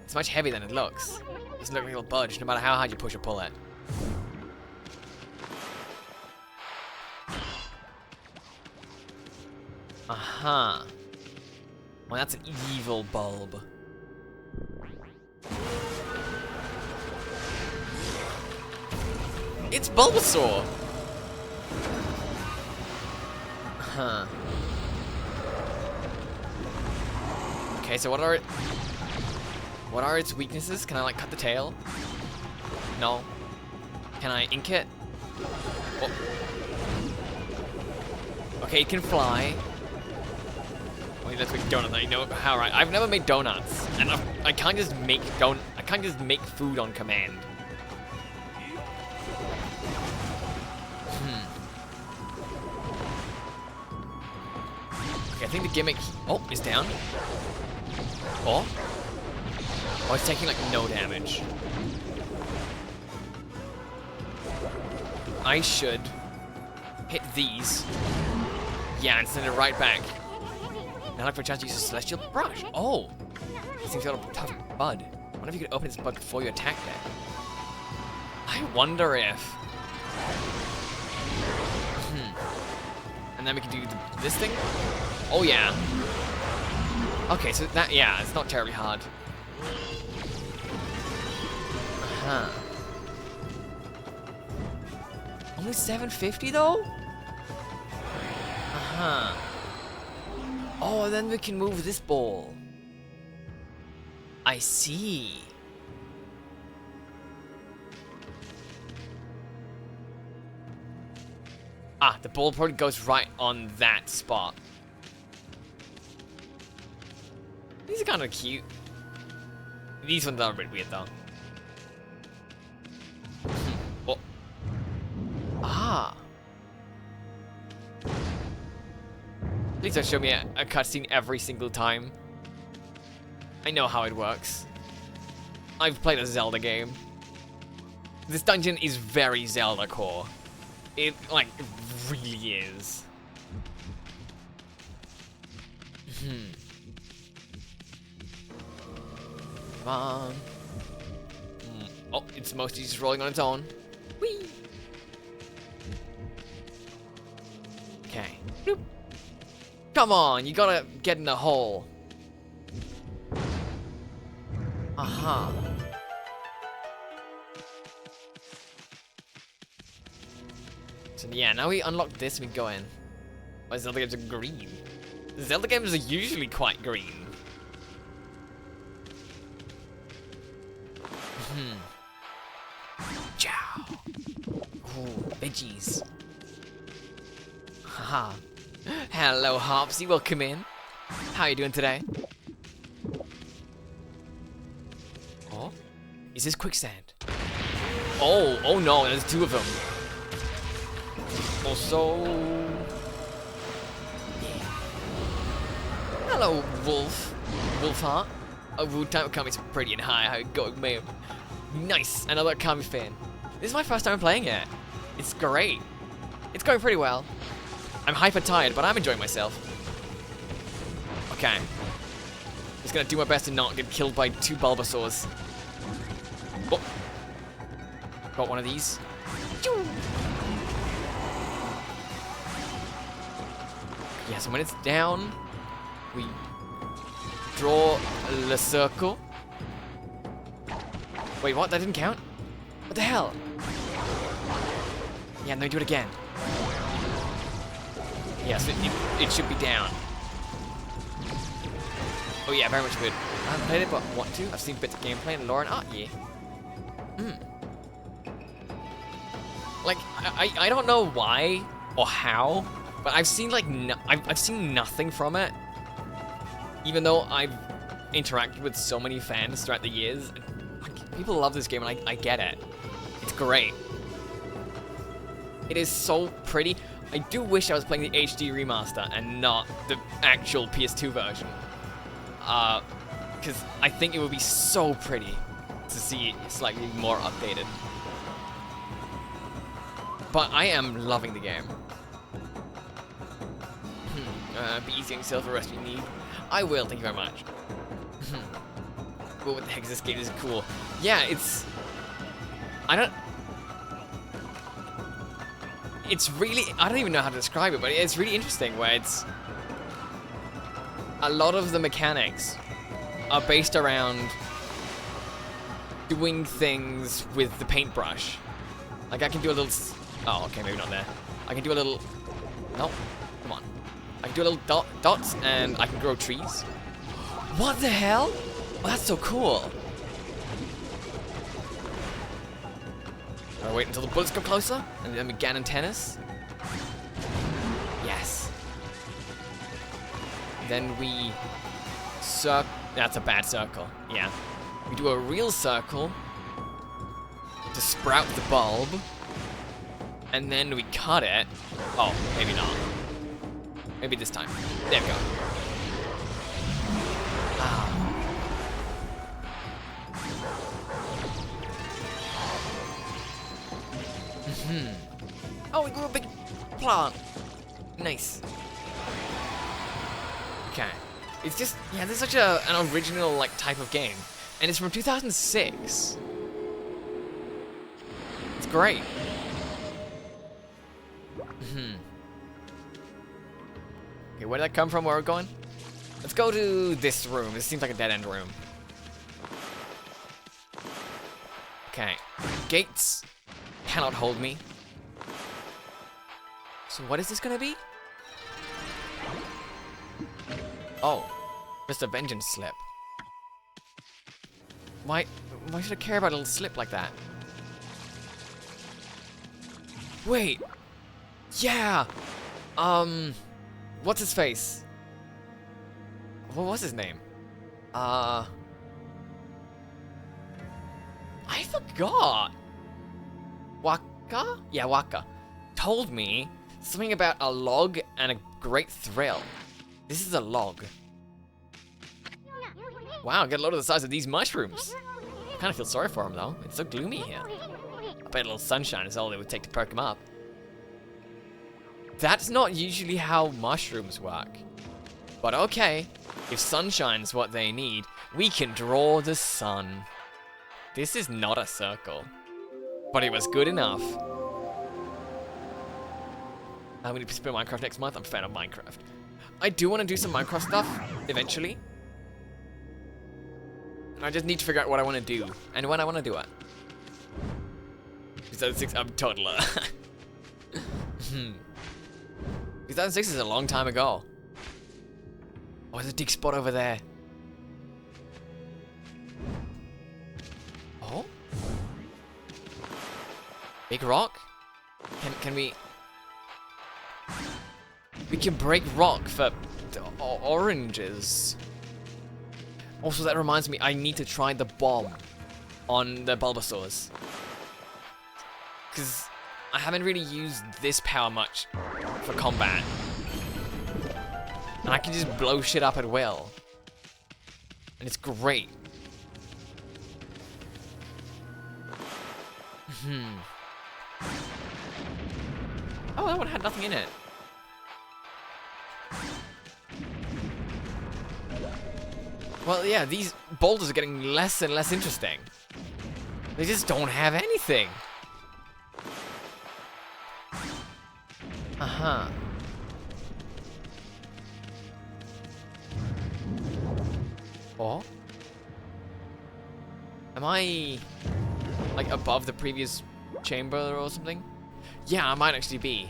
It's much heavier than it looks. It doesn't look like it'll budge, no matter how hard you push or pull it. Well, that's an evil bulb. It's Bulbasaur! Okay, so what are its weaknesses? Can I like cut the tail? No. Can I ink it? Oh. Okay, it can fly. Wait, let's make donuts. I know how right. I've never made donuts, and I can't just make food on command. Okay, I think the gimmick. Oh, is down. Oh, it's taking like no damage. I should hit these. Yeah, and send it right back. Now look for a chance to use a celestial brush. Oh! This thing's got a tough bud. I wonder if you could open its bud before you attack that. I wonder if... And then we can do this thing? Oh yeah. Okay, so that, yeah, it's not terribly hard. Only 750 though? Oh, then we can move this ball. I see. Ah, the ball probably goes right on that spot. These are kind of cute. These ones are a bit weird though. Oh. Ah. Please don't show me a cutscene every single time. I know how it works. I've played a Zelda game. This dungeon is very Zelda core. It, like, really is. Come on. Oh, it's mostly just rolling on its own. Whee! Okay. Bloop. Come on, you gotta get in the hole. So yeah, now we unlock this and we go in. Why Zelda games are green? Zelda games are usually quite green. Ciao. Ooh, veggies. Haha. Hello, Hopsy. Welcome in. How are you doing today? Oh, is this quicksand? Oh no, there's two of them. Also, yeah. Hello, Wolf. Wolfheart. Oh, time coming pretty and high. How you going, man? Nice. Another Kami fan. This is my first time playing it. It's great. It's going pretty well. I'm hyper tired, but I'm enjoying myself. Okay. Just gonna do my best to not get killed by 2 Bulbasaurs. Oh. Got one of these. Yeah, so when it's down, we draw the circle. Wait, what? That didn't count? What the hell? Yeah, no, do it again. Yes, it should be down. Oh yeah, very much good. I haven't played it, but want to. I've seen bits of gameplay and lore and art, yeah. Like, I don't know why or how, but I've seen like I've seen nothing from it. Even though I've interacted with so many fans throughout the years, like, people love this game, and I get it. It's great. It is so pretty. I do wish I was playing the HD remaster and not the actual PS2 version. Because I think it would be so pretty to see it slightly more updated. But I am loving the game. Be easy on yourself, the rest you need. I will, thank you very much. What the heck is this game? This is cool. Yeah, it's... It's really... I don't even know how to describe it, but it's really interesting where it's... A lot of the mechanics are based around doing things with the paintbrush. Like, I can do a little... Oh, okay, maybe not there. I can do a little... No, come on. I can do a little dots, and I can grow trees. What the hell? Oh, that's so cool. I'll wait until the bullets come closer, and then we Ganon tennis. Yes. Then we... That's a bad circle. Yeah. We do a real circle to sprout the bulb. And then we cut it. Oh, maybe not. Maybe this time. There we go. Oh, we grew a big plant. Nice. Okay. It's just, yeah, this is such an original, like, type of game. And it's from 2006. It's great. Okay, where did that come from? Where we're going? Let's go to this room. This seems like a dead-end room. Okay. Gates cannot hold me. So what is this gonna be? Oh, just a vengeance slip. Why should I care about a little slip like that? Wait. Yeah. What's his face? What was his name? I forgot. Waka? Yeah, Waka. Told me something about a log and a great thrill. This is a log. Wow, get a load of the size of these mushrooms. I kind of feel sorry for him though. It's so gloomy here. I bet a little sunshine is all it would take to perk him up. That's not usually how mushrooms work. But okay, if sunshine's what they need, we can draw the sun. This is not a circle, but it was good enough. I'm going to play Minecraft next month. I'm a fan of Minecraft. I do want to do some Minecraft stuff eventually. I just need to figure out what I want to do and when I want to do it. 2006, I'm a toddler. 2006 is a long time ago. Oh, there's a dig spot over there. Oh? Big rock? Can we... We can break rock for oranges. Also, that reminds me, I need to try the bomb on the Bulbasaurs. Because I haven't really used this power much for combat. And I can just blow shit up at will. And it's great. Oh, that one had nothing in it. Well, yeah, these boulders are getting less and less interesting. They just don't have anything. Uh-huh. Oh? Am I, like, above the previous chamber or something? Yeah, I might actually be.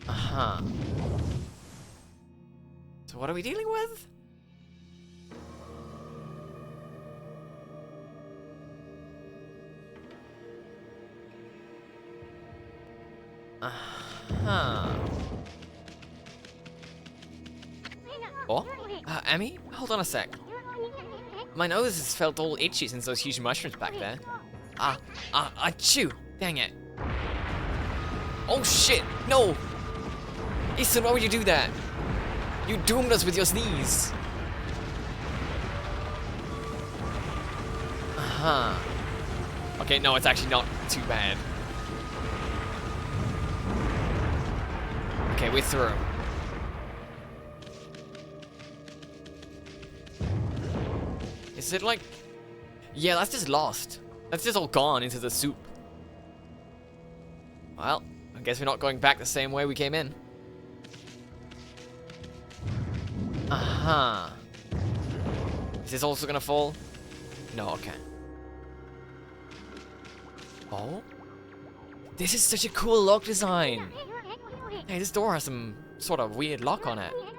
Uh-huh. So what are we dealing with? Uh-huh. Oh? Emmy? Hold on a sec. My nose has felt all itchy since those huge mushrooms back there. Achoo! Dang it. Oh shit! No! Ethan, why would you do that? You doomed us with your sneeze! Uh-huh. Okay, no, it's actually not too bad. Okay, we're through. Is it like... Yeah, that's just lost. That's just all gone into the soup. Well, I guess we're not going back the same way we came in. Uh-huh. Is this also gonna fall? No, okay. Oh? This is such a cool lock design! Hey, this door has some sort of weird lock on it. Oh,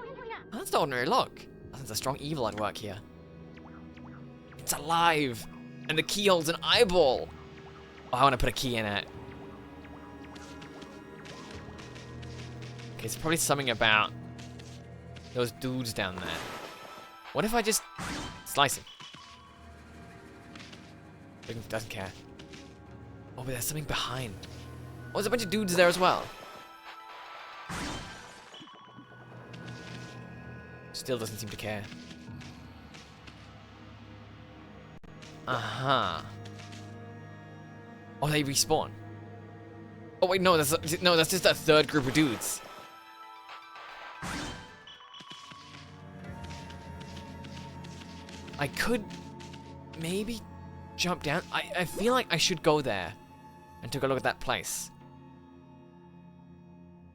that's not ordinary lock. That's a strong evil at work here. It's alive! And the key holds an eyeball! Oh, I want to put a key in it. Okay, it's probably something about those dudes down there. What if I just slice him? He doesn't care. Oh, but there's something behind. Oh, there's a bunch of dudes there as well. Still doesn't seem to care. Uh-huh. Oh, they respawn. Oh wait, no, that's just a third group of dudes. I could maybe jump down. I feel like I should go there and take a look at that place.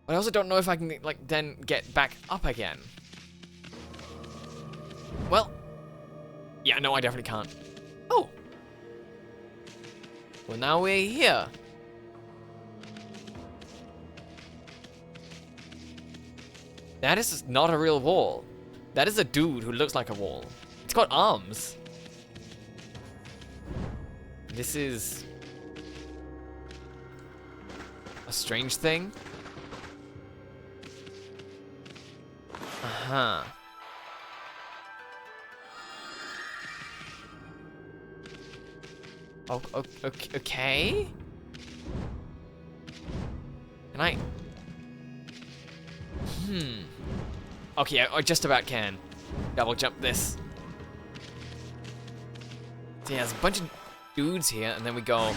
But I also don't know if I can, like, then get back up again. Well, yeah, no, I definitely can't. Oh. Well, now we're here. That is not a real wall. That is a dude who looks like a wall. It's got arms. This is a strange thing. Uh-huh. Oh, okay. Can I? Okay, I just about can. Double jump this. So yeah, there's a bunch of dudes here, and then we go.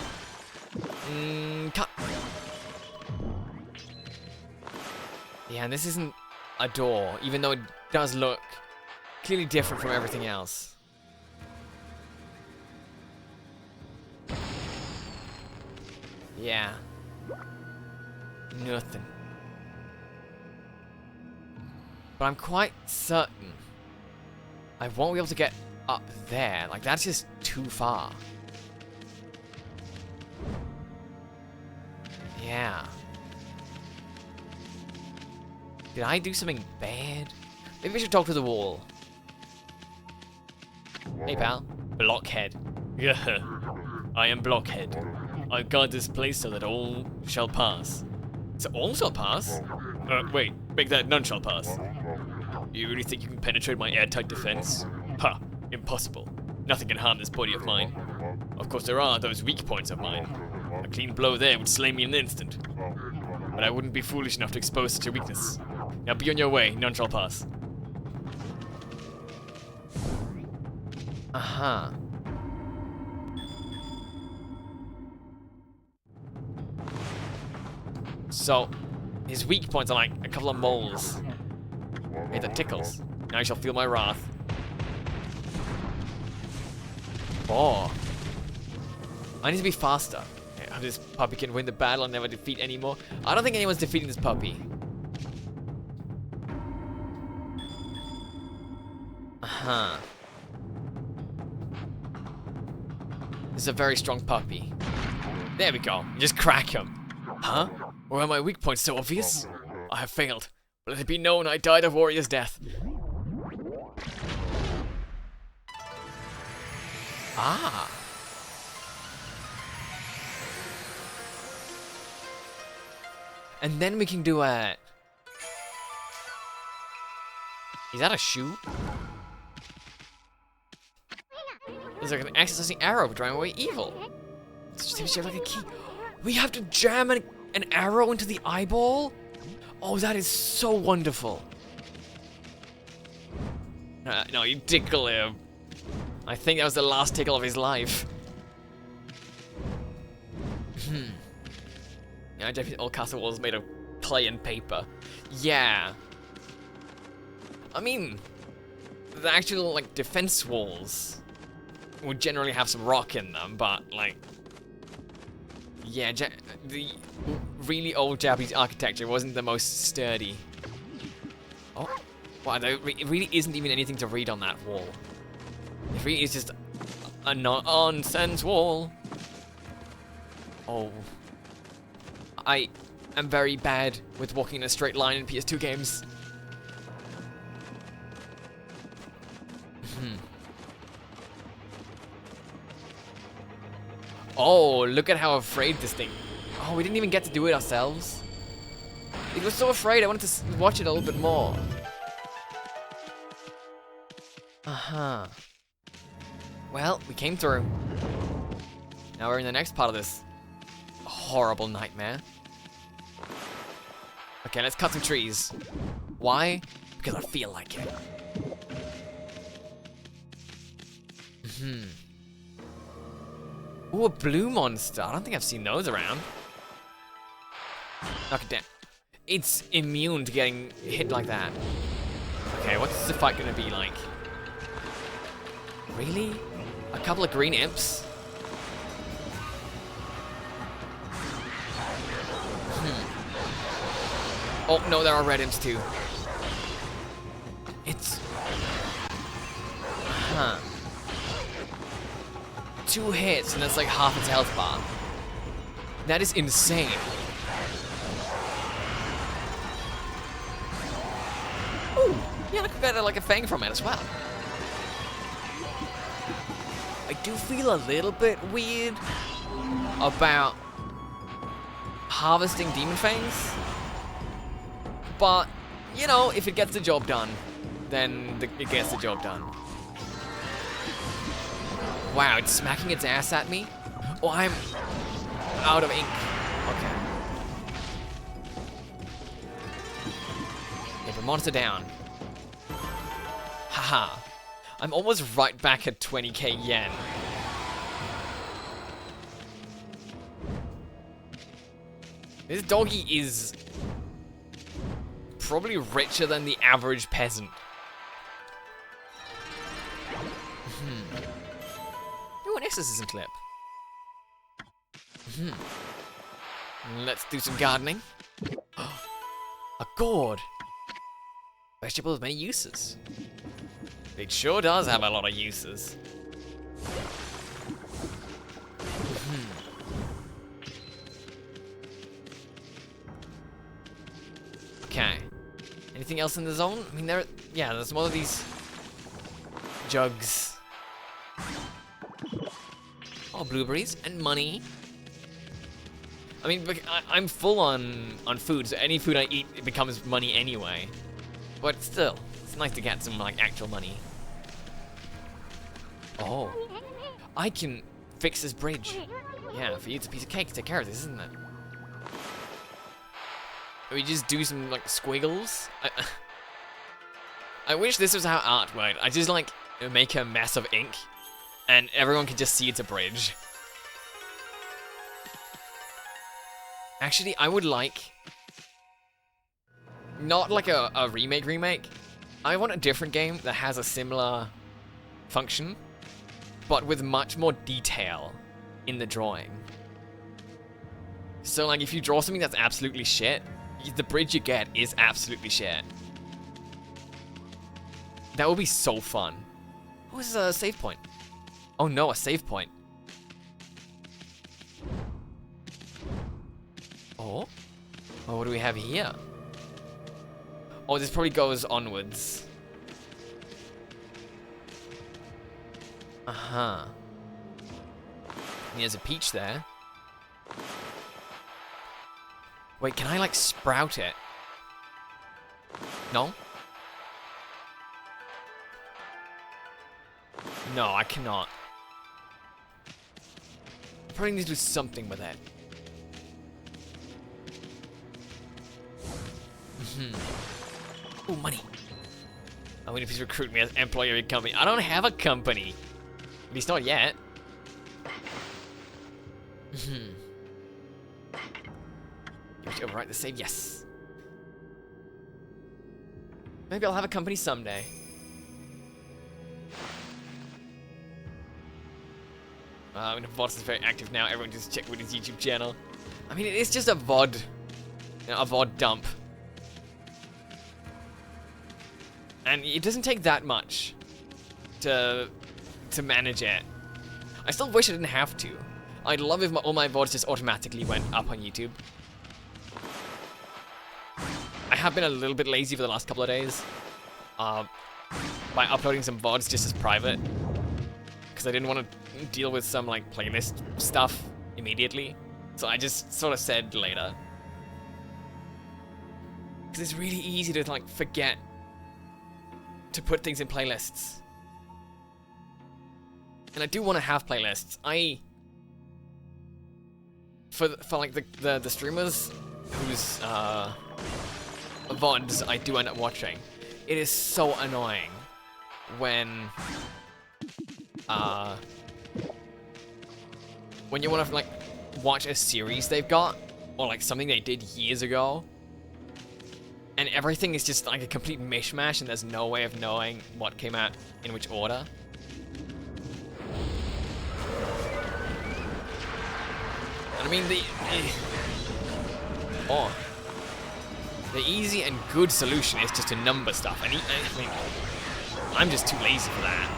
Cut. Yeah, and this isn't a door, even though it does look clearly different from everything else. Yeah. Nothing. But I'm quite certain I won't be able to get up there. Like, that's just too far. Yeah. Did I do something bad? Maybe we should talk to the wall. Hey, pal. Blockhead. Yeah. I am Blockhead. I guard this place so that all shall pass. So all shall pass? Wait, make that none shall pass. You really think you can penetrate my airtight defense? Ha, impossible. Nothing can harm this body of mine. Of course there are those weak points of mine. A clean blow there would slay me in an instant. But I wouldn't be foolish enough to expose such a weakness. Now be on your way, none shall pass. Uh-huh. So, his weak points are like a couple of moles. Hey, that tickles. Now I shall feel my wrath. Oh. I need to be faster. Okay, this puppy can win the battle and never defeat anymore. I don't think anyone's defeating this puppy. Uh-huh. This is a very strong puppy. There we go. Just crack him. Huh? Or are my weak points so obvious? I have failed. But let it be known I died a warrior's death. Ah. And then we can do a... Is that a shoe? There's like an exercising arrow driving away evil. It's just shaped like a key. We have to jam an arrow into the eyeball? Oh, that is so wonderful. No, you tickle him. I think that was the last tickle of his life. Yeah, Japanese old castle walls made of clay and paper. Yeah. I mean, the actual, like, defense walls would generally have some rock in them, but, like... Yeah, the really old Japanese architecture wasn't the most sturdy. Oh, wow, there really isn't even anything to read on that wall. It really is just a nonsense wall. Oh. I am very bad with walking in a straight line in PS2 games. Oh, look at how afraid this thing... Oh, we didn't even get to do it ourselves. It was so afraid, I wanted to watch it a little bit more. Uh-huh. Well, we came through. Now we're in the next part of this horrible nightmare. Okay, let's cut some trees. Why? Because I feel like it. Ooh, a blue monster. I don't think I've seen those around. Knock it down. It's immune to getting hit like that. Okay, what's the fight gonna be like? Really? A couple of green imps? Oh, no, there are red imps too. It's... Huh. 2 hits and that's like half its health bar. That is insane. Ooh, yeah, I could get like a fang from it as well. I do feel a little bit weird about harvesting demon fangs, but you know, if it gets the job done, then it gets the job done. Wow, it's smacking its ass at me? Oh, I'm out of ink. Okay. Get the monster down. Haha. I'm almost right back at 20k yen. This doggy is probably richer than the average peasant. An exorcism clip. Let's do some gardening. A gourd. Vegetable with many uses. It sure does have a lot of uses. Okay. Anything else in the zone? I mean, there's more of these jugs. Oh, blueberries and money. I mean, I'm full on food, so any food I eat, it becomes money anyway. But still, it's nice to get some, like, actual money. Oh. I can fix this bridge. Yeah, for you it's a piece of cake to take care of this, isn't it? We just do some, like, squiggles. I wish this was how art worked. I just, like, make a mess of ink, and everyone can just see it's a bridge. Actually, I would like... Not like a remake, I want a different game that has a similar function, but with much more detail in the drawing. So, like, if you draw something that's absolutely shit, the bridge you get is absolutely shit. That would be so fun. Oh, this is a save point. Oh no, a save point. Oh? Oh, what do we have here? Oh, this probably goes onwards. Uh-huh. There's a peach there. Wait, can I, like, sprout it? No? No, I cannot. I probably need to do something with it. Ooh, money. I wonder if he's recruiting me as employee of your company. I don't have a company. At least not yet. You have to overwrite the save. Yes. Maybe I'll have a company someday. I mean, VOD is very active now. Everyone just check with his YouTube channel. I mean, it is just a VOD. You know, a VOD dump. And it doesn't take that much to manage it. I still wish I didn't have to. I'd love if all my VODs just automatically went up on YouTube. I have been a little bit lazy for the last couple of days. By uploading some VODs just as private. Because I didn't want to deal with some, like, playlist stuff immediately. So I just sort of said later. Because it's really easy to, like, forget to put things in playlists. And I do want to have playlists. For like the streamers whose VODs I do end up watching, it is so annoying when you want to, like, watch a series they've got, or, like, something they did years ago, and everything is just, like, a complete mishmash, and there's no way of knowing what came out in which order. And I mean, the easy and good solution is just to number stuff, and I mean, I'm just too lazy for that.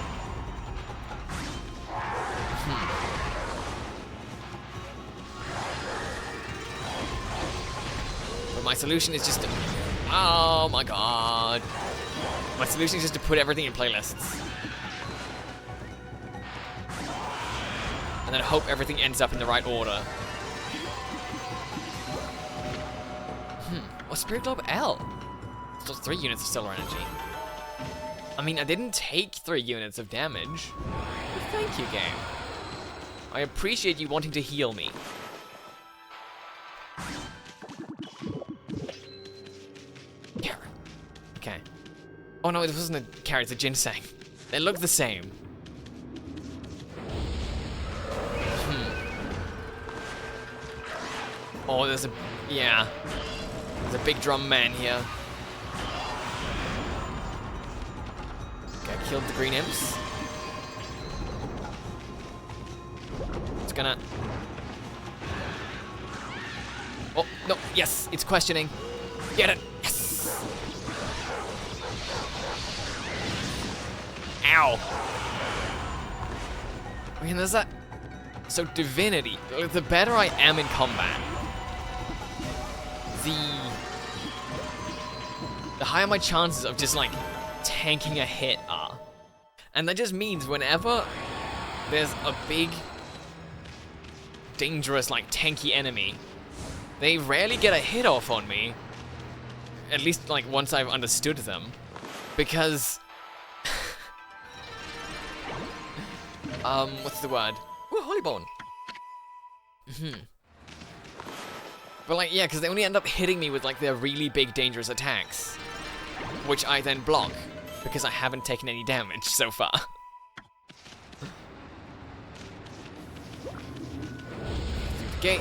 But my solution is just to... Oh my god. My solution is just to put everything in playlists. And then hope everything ends up in the right order. Oh, Spirit Globe L. Still 3 units of solar energy. I mean, I didn't take 3 units of damage. But thank you, game. I appreciate you wanting to heal me. Carrot. Okay. Oh no, this wasn't a carrot, it's a ginseng. They look the same. Oh, there's a... Yeah. There's a big drum man here. Okay, I killed the green imps. It's gonna... Oh, no, yes, it's questioning. Get it, yes! Ow. I mean, there's that... So, divinity, the better I am in combat, the higher my chances of just, like, tanking a hit are. And that just means whenever there's a big, dangerous, like, tanky enemy, they rarely get a hit off on me. At least, like, once I've understood them. Because... what's the word? Ooh, Holy Bone. But, like, yeah, because they only end up hitting me with, like, their really big, dangerous attacks. Which I then block, because I haven't taken any damage so far. Through the gate.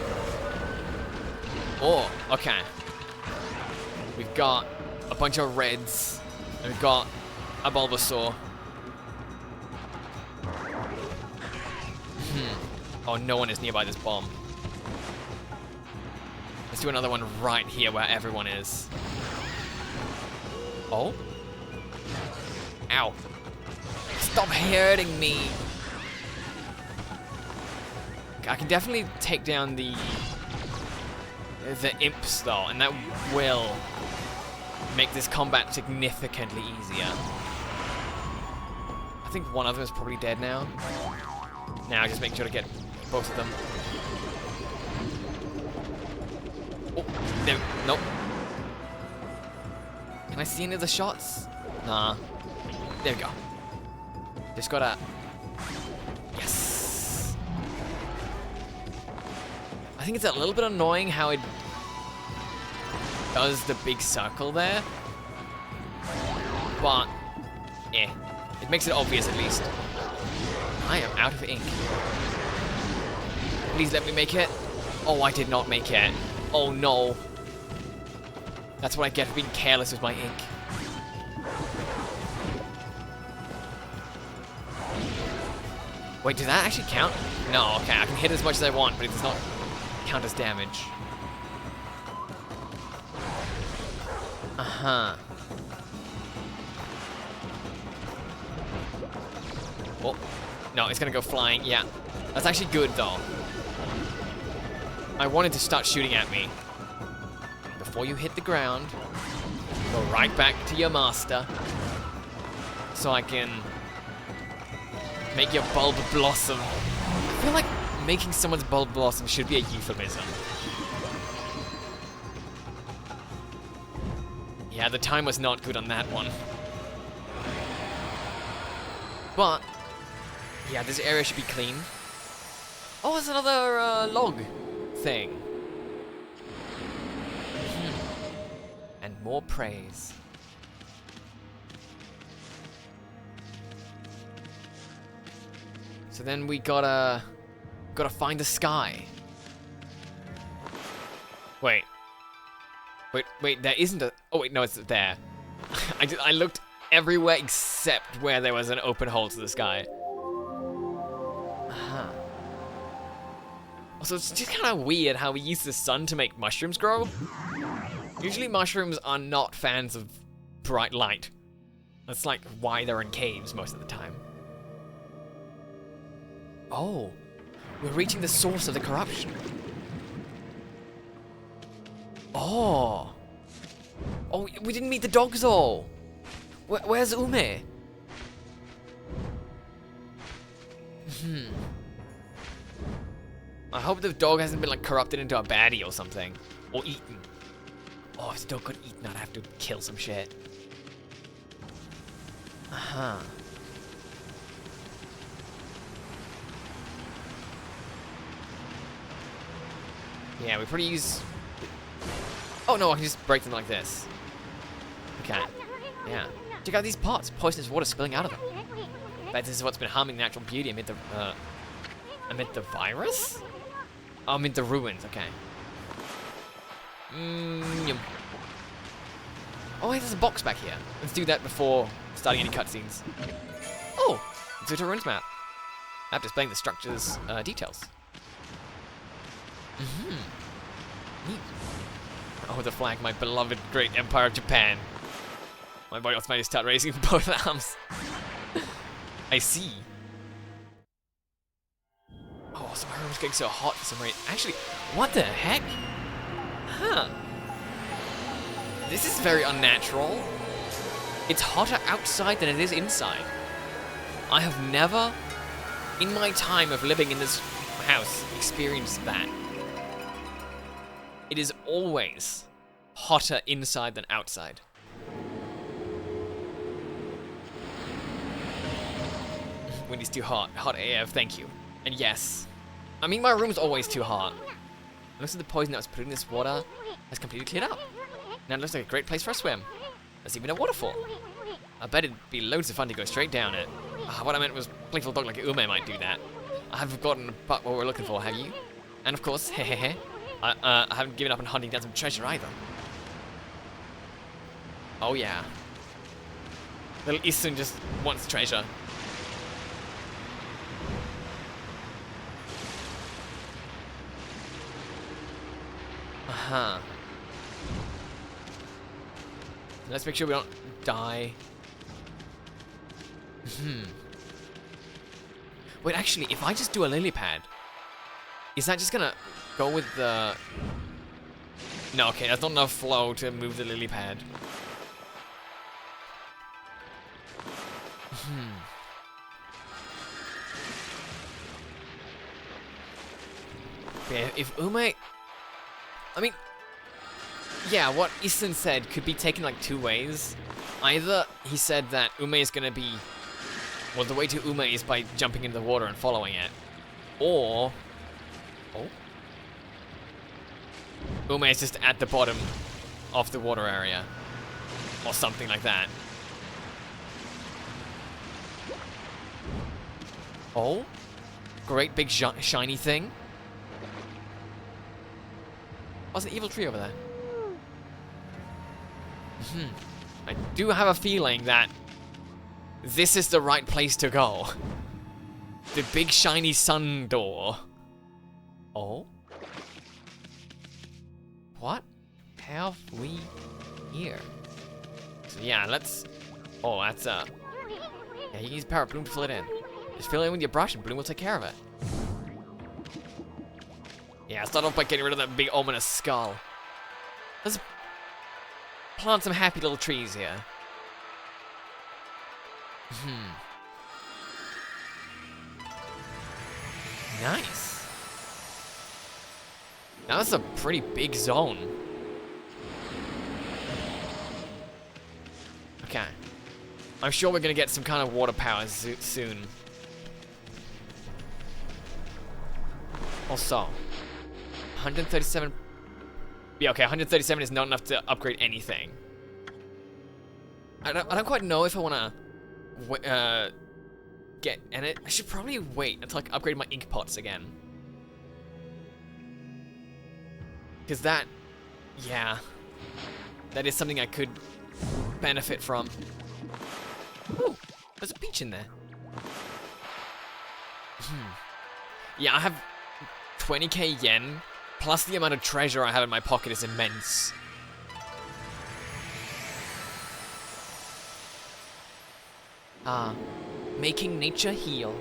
Oh, okay. We've got a bunch of reds And we've got a Bulbasaur. Oh, no one is nearby this bomb. Let's do another one right here where everyone is. Oh? Ow. Stop hurting me. I can definitely take down the imps though, and that will make this combat significantly easier. I think one of them is probably dead now. Now just make sure to get both of them. Oh, there, nope. Can I see any of the shots? Nah. There we go. Just gotta... Yes! I think it's a little bit annoying how it does the big circle there. But, eh. It makes it obvious at least. I am out of ink. Please let me make it. Oh, I did not make it. Oh no. That's what I get for being careless with my ink. Wait, does that actually count? No, okay, I can hit as much as I want, but it does not count as damage. Uh-huh. Oh, no, it's gonna go flying, yeah. That's actually good, though. I wanted to start shooting at me. Before you hit the ground, go right back to your master. So I can make your bulb blossom. I feel like making someone's bulb blossom should be a euphemism. Yeah, the time was not good on that one. But, yeah, this area should be clean. Oh, there's another log thing. And more praise. So then we gotta find the sky. Wait, there isn't a... Oh wait, no, it's there. I looked everywhere except where there was an open hole to the sky. Uh-huh. Also, it's just kind of weird how we use the sun to make mushrooms grow. Usually mushrooms are not fans of bright light. That's like why they're in caves most of the time. Oh, we're reaching the source of the corruption. Oh. Oh, we didn't meet the dogs though. Where's Ume? I hope the dog hasn't been like corrupted into a baddie or something. Or eaten. Oh, if the dog got eaten, I'd have to kill some shit. Uh-huh. Yeah, we probably use... Oh no, I can just break them like this. Okay. Yeah. Check out these pots. Poisonous water spilling out of them. Bet this is what's been harming natural beauty amid the virus? Oh, amid the ruins, okay. Yum. Oh wait, there's a box back here. Let's do that before starting any cutscenes. Oh! It's a ruins map. Map displaying the structure's details. Neat. Oh, the flag, my beloved great empire of Japan. My body might start raising both arms. I see. Oh, so my room's getting so hot for some reason. Actually, what the heck? Huh. This is very unnatural. It's hotter outside than it is inside. I have never, in my time of living in this house, experienced that. It is always hotter inside than outside. Wind is too hot. Hot AF, thank you. And yes. I mean, my room's always too hot. Most of the poison that was put in this water has completely cleared up. Now it looks like a great place for a swim. There's even a waterfall. I bet it'd be loads of fun to go straight down it. What I meant was, playful dog like Ume might do that. I haven't forgotten about what we're looking for, have you? And of course, hehehe. I haven't given up on hunting down some treasure either. Oh yeah. Little Isun just wants treasure. Uh-huh. Let's make sure we don't die. Wait, actually, if I just do a lily pad, is that just gonna go with the... No, okay, that's not enough flow to move the lily pad. Yeah, if Ume... I mean... Yeah, what Isun said could be taken like two ways. Either he said that Ume is gonna be... Well, the way to Ume is by jumping into the water and following it. Or... Oh? Ume is just at the bottom of the water area. Or something like that. Oh? Great big shiny thing? What's an evil tree over there? I do have a feeling that this is the right place to go. The big shiny sun door. Oh? What have we here? So yeah, let's... Oh, that's Yeah, you can use power Bloom to fill it in. Just fill it in with your brush and Bloom will take care of it. Yeah, start off by getting rid of that big ominous skull. Let's plant some happy little trees here. Nice. Now that's a pretty big zone. Okay. I'm sure we're gonna get some kind of water power soon. Also, 137. Yeah, okay, 137 is not enough to upgrade anything. I don't quite know if I wanna get in it. I should probably wait until I can upgrade my ink pots again. Because that, yeah, that is something I could benefit from. Ooh, there's a peach in there. Yeah, I have 20k yen, plus the amount of treasure I have in my pocket is immense. Making nature heal.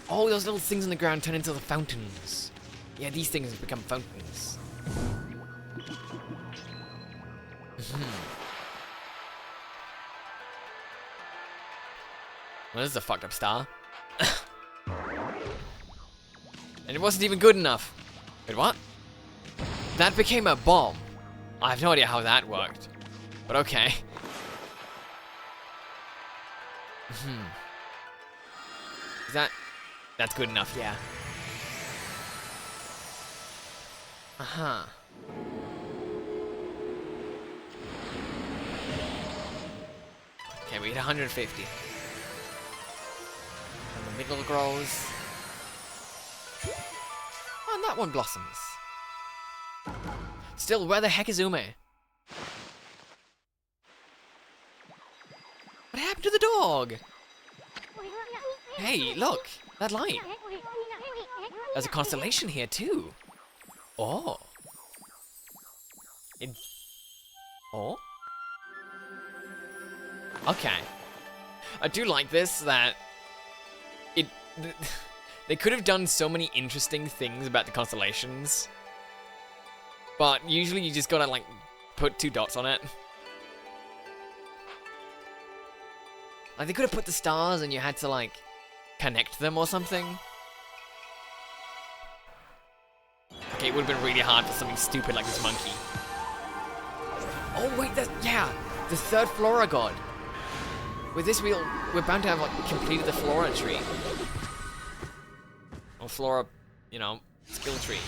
Oh, those little things in the ground turn into the fountains. Yeah, these things become fountains. Well, this is a fucked up star. And it wasn't even good enough. Wait, what? That became a bomb. I have no idea how that worked. But okay. Is that... That's good enough, yeah. Okay, we hit 150. And the middle grows. Oh, and that one blossoms. Still, where the heck is Ume? What happened to the dog? Hey, look! That light! There's a constellation here, too! Oh! Oh? Okay. I do like this, that... They could have done so many interesting things about the constellations. But usually you just gotta, like, put 2 dots on it. Like, they could have put the stars and you had to, like, connect them or something. Okay, it would have been really hard for something stupid like this monkey. Oh, wait, yeah! The 3rd Flora God. With this, we're bound to have, like, completed the Flora tree. Or Flora, you know, skill tree.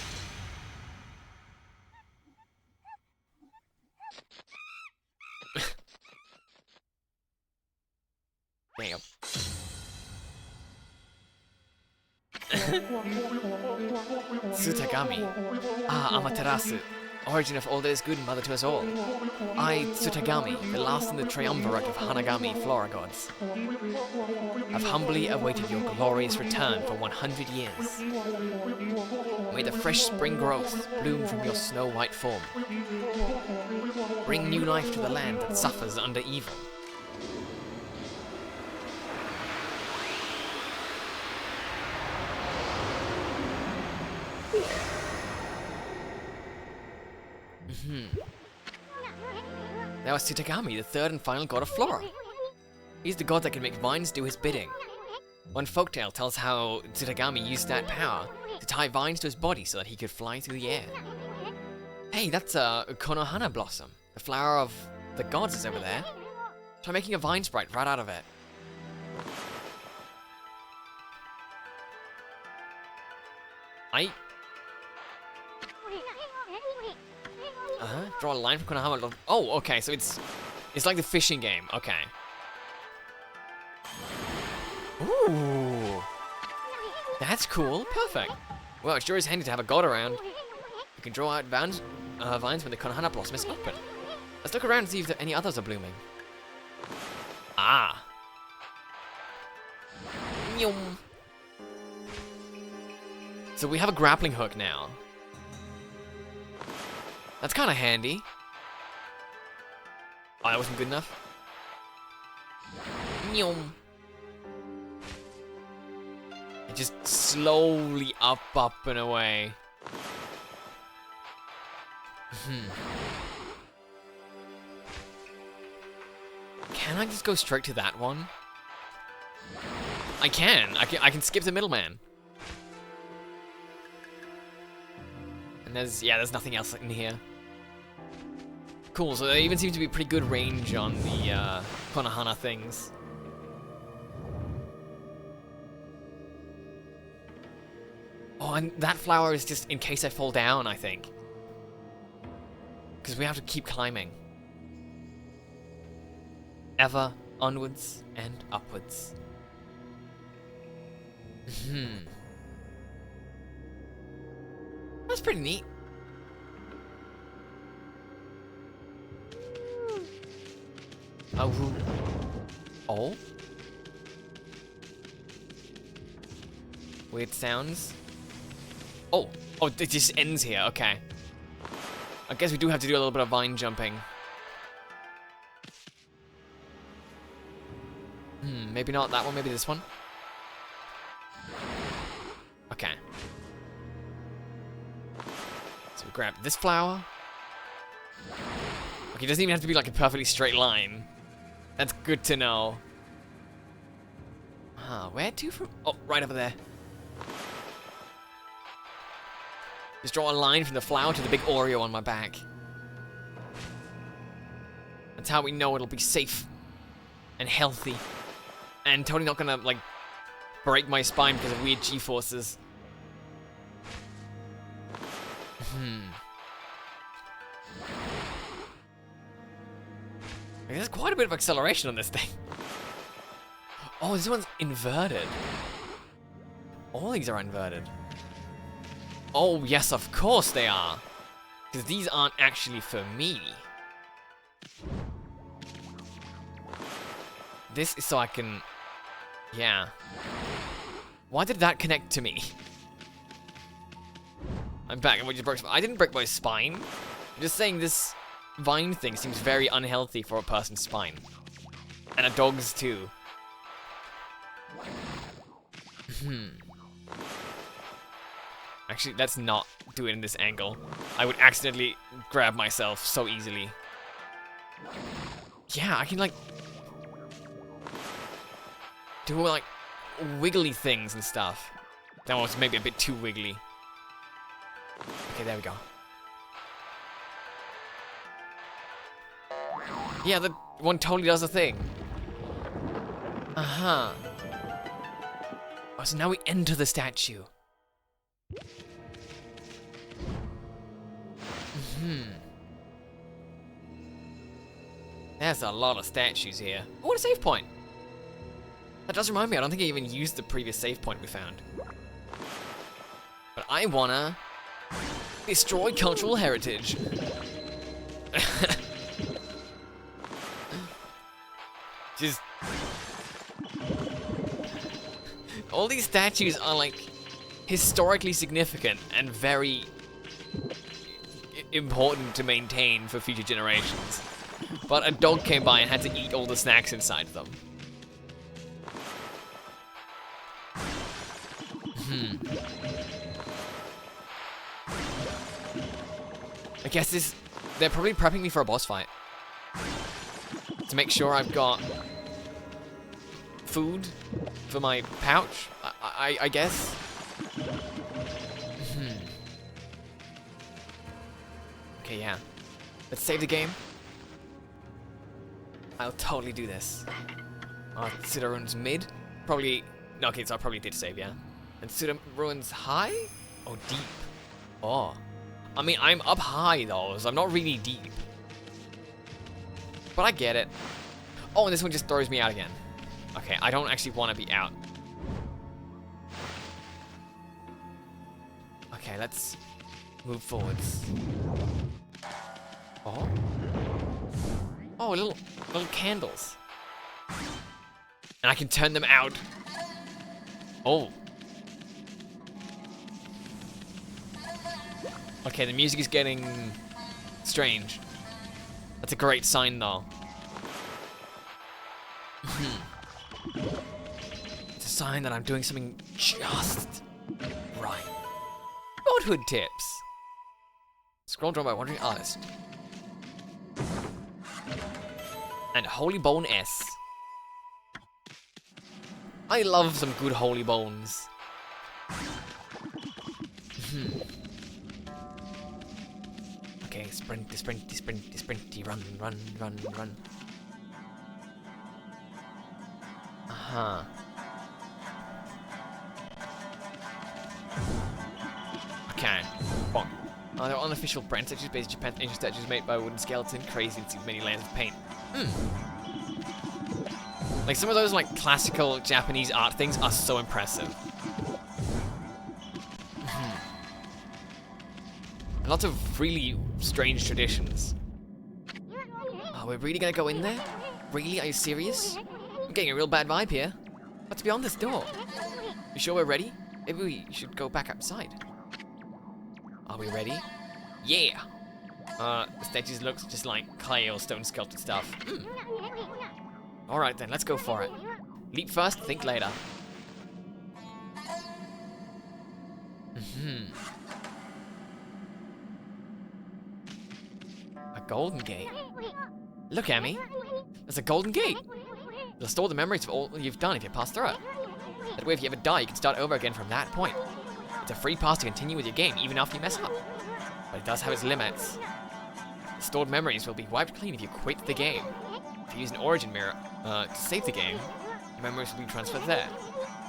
Damn. Tsutagami. Ah, Amaterasu. origin of all that is good, mother to us all. I, Tsutagami, the last in the triumvirate of Hanagami flora gods, have humbly awaited your glorious return for 100 years. May the fresh spring growth bloom from your snow-white form. Bring new life to the land that suffers under evil. That was Tsutagami, the third and final god of Flora. He's the god that can make vines do his bidding. One folktale tells how Tsutagami used that power to tie vines to his body so that he could fly through the air. Hey, that's a Konohana blossom. The flower of the gods is over there. Try making a vine sprite right out of it. Draw a line from Konohama. Oh, okay, so it's like the fishing game. Okay. Ooh. That's cool. Perfect. Well, it sure is handy to have a god around. You can draw out vines when the Konohana blossom is open. Let's look around and see if any others are blooming. Ah. Yum. So we have a grappling hook now. That's kind of handy. Oh, that wasn't good enough. Yum. It just slowly up and away. Can I just go straight to that one? I can. I can skip the middleman. And there's nothing else in here. Cool, so there even seems to be pretty good range on the Konohana things. Oh, and that flower is just in case I fall down, I think. Because we have to keep climbing. Ever onwards and upwards. That's pretty neat. Oh? Weird sounds. Oh, it just ends here. Okay. I guess we do have to do a little bit of vine jumping. Maybe not that one, maybe this one. Okay. So we grab this flower. Okay, it doesn't even have to be like a perfectly straight line. That's good to know. Where to from? Oh, right over there. Just draw a line from the flower to the big Oreo on my back. That's how we know it'll be safe and healthy. And totally not gonna, like, break my spine because of weird G-forces. There's quite a bit of acceleration on this thing. Oh, this one's inverted. All these are inverted. Oh, yes, of course they are. Because these aren't actually for me. This is so I can... Yeah. Why did that connect to me? I'm back. I didn't break my spine. I'm just saying this vine thing seems very unhealthy for a person's spine. And a dog's too. Actually, let's not do it in this angle. I would accidentally grab myself so easily. Yeah, I can like... do like wiggly things and stuff. That one was maybe a bit too wiggly. Okay, there we go. Yeah, the one totally does a thing. Oh, so now we enter the statue. There's a lot of statues here. Oh, what a save point! That does remind me, I don't think I even used the previous save point we found. But I wanna Destroy cultural heritage. Just... all these statues are, like, historically significant and very important to maintain for future generations. But a dog came by and had to eat all the snacks inside them. I guess they're probably prepping me for a boss fight. To make sure I've got food for my pouch, I guess. Okay, yeah. Let's save the game. I'll totally do this. Cedar Ruins mid? Probably... no, okay, so I probably did save, yeah. And Cedar Ruins high? Oh, deep. Oh. I mean, I'm up high, though, so I'm not really deep. But I get it. Oh, and this one just throws me out again. Okay, I don't actually want to be out. Okay, let's move forwards. Oh? Oh, little candles. And I can turn them out. Oh. Okay, the music is getting strange. That's a great sign, though. It's a sign that I'm doing something just right. Godhood tips. Scroll drawn by wandering artist. And Holy Bone S. I love some good Holy Bones. Okay, sprinty, sprinty, sprinty, sprinty, run, run, run, run. Uh-huh. Okay. Bonk. They're unofficial brand statues based on Japan's ancient statues made by a wooden skeleton, crazy and see many layers of paint. Like, some of those, like, classical Japanese art things are so impressive. And lots of really strange traditions. Oh, we're really gonna go in there? Really? Are you serious? I'm getting a real bad vibe here. What's beyond this door? You sure we're ready? Maybe we should go back outside. Are we ready? Yeah! The statues looks just like clay or stone sculpted stuff. Alright then, let's go for it. Leap first, think later. A golden gate. Look, Emmy. There's a golden gate. It'll store the memories of all you've done if you pass through it. That way, if you ever die, you can start over again from that point. It's a free pass to continue with your game, even after you mess up. But it does have its limits. The stored memories will be wiped clean if you quit the game. If you use an origin mirror to save the game, your memories will be transferred there.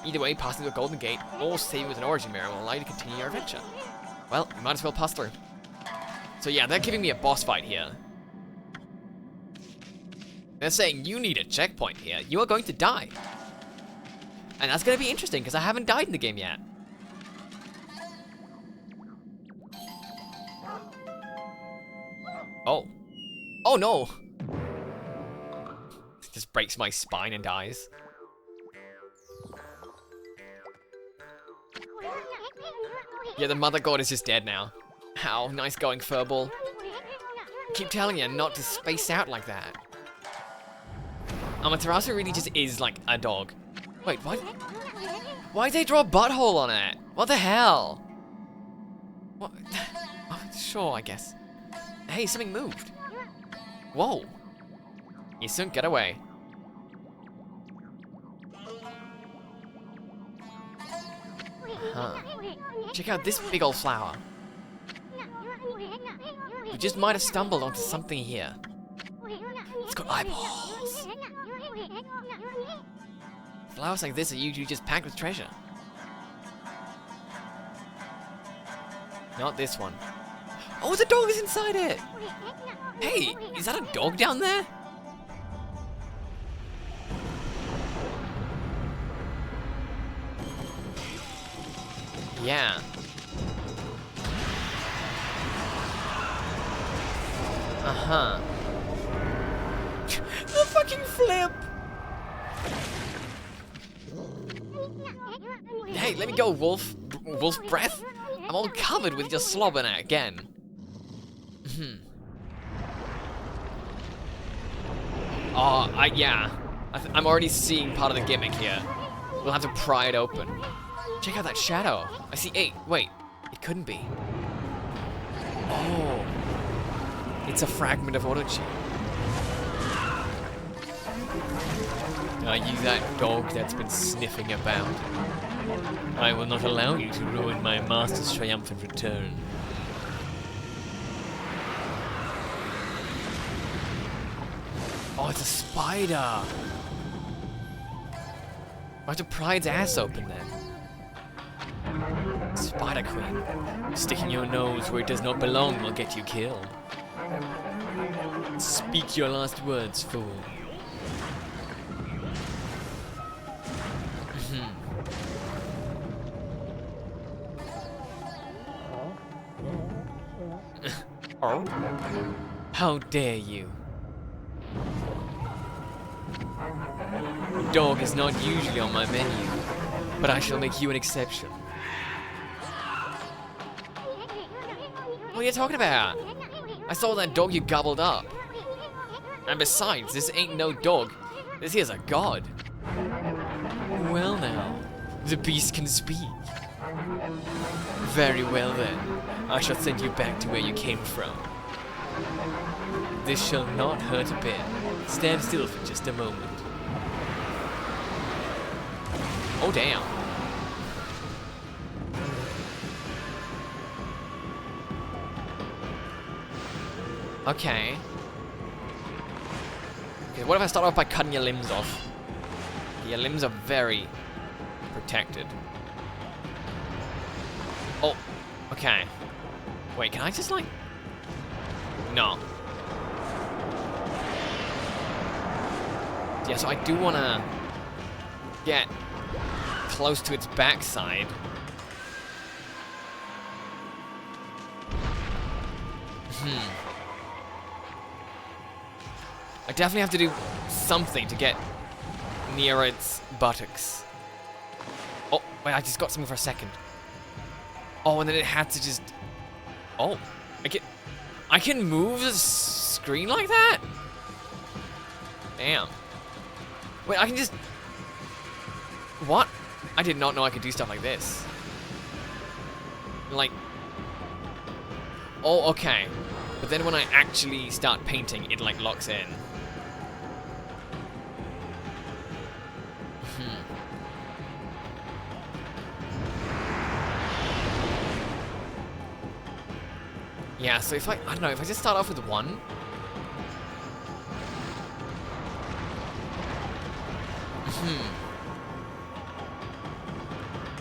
Either way, passing through a golden gate or saving with an origin mirror will allow you to continue your adventure. Well, you might as well pass through. So yeah, they're giving me a boss fight here. They're saying you need a checkpoint here. You are going to die. And that's going to be interesting because I haven't died in the game yet. Oh. Oh no! It just breaks my spine and dies. Yeah, the mother god is just dead now. How nice going, Furball. Keep telling you not to space out like that. Amaterasu really just is like a dog. Wait, what? Why'd they draw a butthole on it? What the hell? What? Oh, sure, I guess. Hey, something moved. Whoa. You soon get away. Huh. Check out this big old flower. You just might have stumbled onto something here. It's got eyeballs. Flowers like this are usually just packed with treasure. Not this one. Oh, the dog is inside it! Hey, is that a dog down there? Yeah. Uh-huh. The fucking flip! Hey, let me go, wolf. Wolf breath? I'm all covered with your slobber now again. Oh, yeah. I'm already seeing part of the gimmick here. We'll have to pry it open. Check out that shadow. I see 8. Wait, it couldn't be. Oh. It's a fragment of Orochi. Are you that dog that's been sniffing about? I will not allow you to ruin my master's triumphant return. Oh, it's a spider! I have to pry its ass open then. Spider Queen. Sticking your nose where it does not belong will get you killed. Speak your last words, fool. Oh? How dare you? Dog is not usually on my menu, but I shall make you an exception. What are you talking about? I saw that dog you gobbled up. And besides, this ain't no dog. This here's a god. Well now, the beast can speak. Very well then, I shall send you back to where you came from. This shall not hurt a bit. Stand still for just a moment. Oh damn. Okay. Okay, what if I start off by cutting your limbs off? Your limbs are very protected. Oh, okay. Wait, can I just like... No. Yeah, so I do want to get close to its backside. I definitely have to do something to get near its buttocks. Oh, wait, I just got something for a second. Oh, and then it had to just... Oh, I can move the screen like that? Damn. Wait, I can just... What? I did not know I could do stuff like this. Like... Oh, okay. But then when I actually start painting, it like locks in. Yeah, so if I don't know, if I just start off with 1.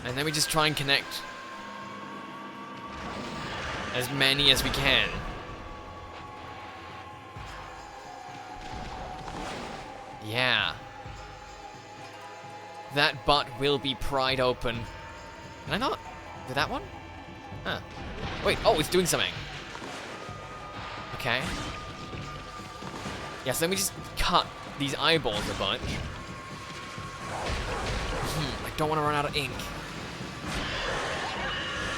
And then we just try and connect as many as we can. Yeah. That butt will be pried open. Can I not? Did that one? Huh. Wait, oh, it's doing something. Okay. Yeah, so then we just cut these eyeballs a bunch. I don't want to run out of ink.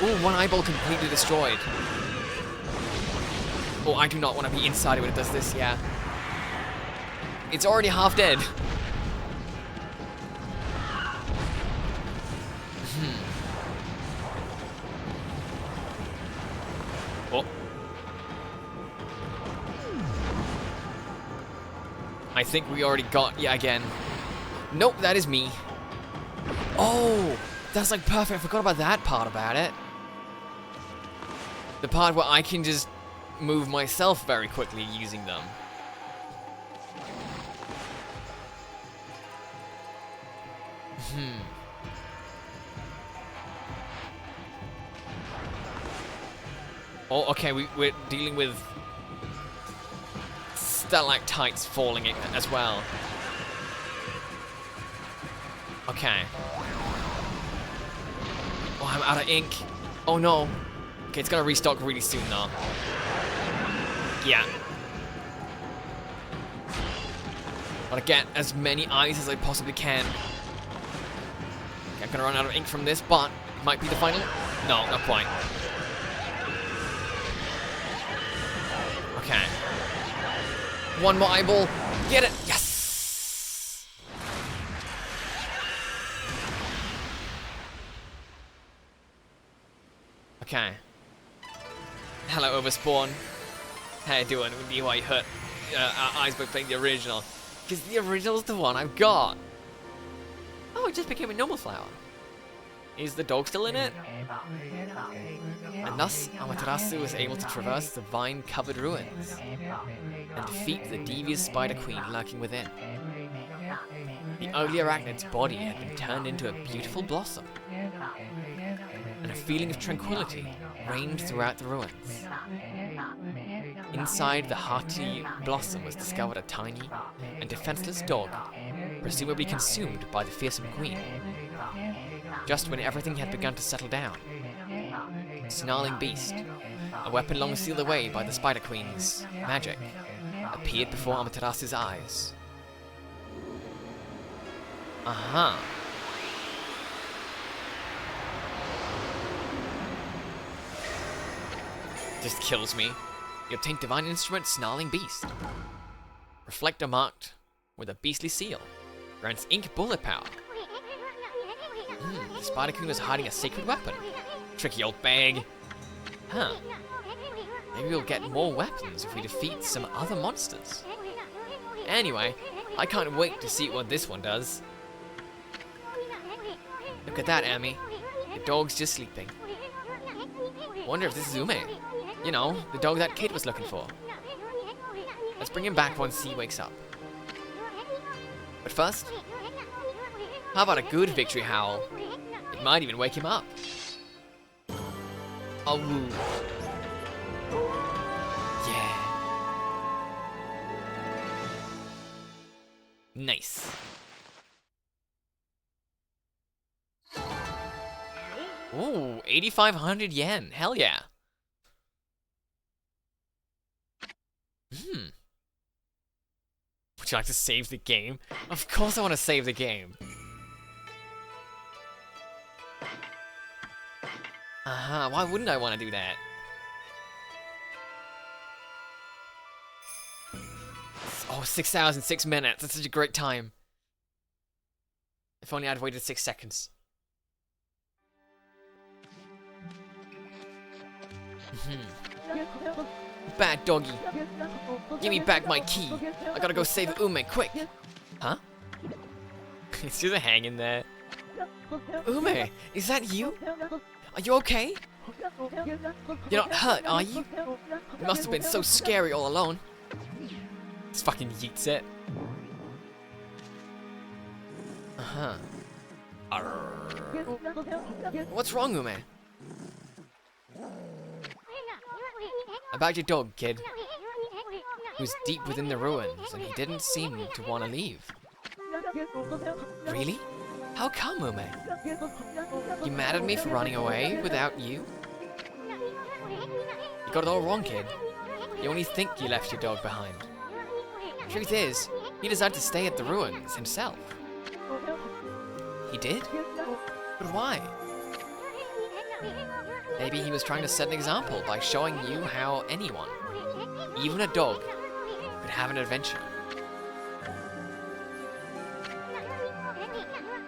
Ooh, 1 eyeball completely destroyed. Oh, I do not want to be inside it when it does this, yeah. It's already half dead. Oh. I think we already got, yeah, again. Nope, that is me. Oh, that's like perfect. I forgot about that part about it. The part where I can just move myself very quickly using them. Oh, okay, we're dealing with stalactites falling in as well. Okay. Oh, I'm out of ink. Oh no. Okay, it's gonna restock really soon though. Yeah. Gotta get as many eyes as I possibly can. Okay, I'm gonna run out of ink from this, but it might be the final. No, not quite. Okay. One more eyeball. Get it. Yes. Okay. Hello, Overspawn. How you doing with you? I hurt our eyes by playing the original. Because the original's the one I've got. Oh, it just became a normal flower. Is the dog still in it? And thus, Amaterasu was able to traverse the vine-covered ruins and defeat the devious Spider Queen lurking within. The ugly arachnid's body had been turned into a beautiful blossom, and a feeling of tranquility reigned throughout the ruins. Inside the hearty blossom was discovered a tiny and defenseless dog, presumably consumed by the fearsome queen. Just when everything had begun to settle down, a snarling beast, a weapon long sealed away by the Spider Queen's magic, appeared before Amaterasu's eyes. Uh-huh. Just kills me. You obtained Divine Instrument Snarling Beast. Reflector marked with a beastly seal. Grants ink bullet power. The Spider Queen was hiding a sacred weapon. Tricky old bag. Huh. Maybe we'll get more weapons if we defeat some other monsters. Anyway, I can't wait to see what this one does. Look at that, Amy. The dog's just sleeping. Wonder if this is Ume. You know, the dog that kid was looking for. Let's bring him back once he wakes up. But first, how about a good victory howl? It might even wake him up. Oh, woo. Yeah. Nice. Ooh, 8,500 yen. Hell yeah. Would you like to save the game? Of course I want to save the game. Why wouldn't I want to do that? Oh, 6 hours and 6 minutes. That's such a great time. If only I'd waited 6 seconds. Bad doggy. Give me back my key. I gotta go save Ume, quick. Huh? It's just hanging there. Ume, is that you? Are you okay? You're not hurt, are you? It must have been so scary all alone. Just fucking yeets it. What's wrong, Ume? About your dog, kid. He was deep within the ruins, and he didn't seem to want to leave. Really? How come, Ume? You mad at me for running away without you? You got it all wrong, kid. You only think you left your dog behind. Truth is, he decided to stay at the ruins himself. He did? But why? Maybe he was trying to set an example by showing you how anyone, even a dog, could have an adventure.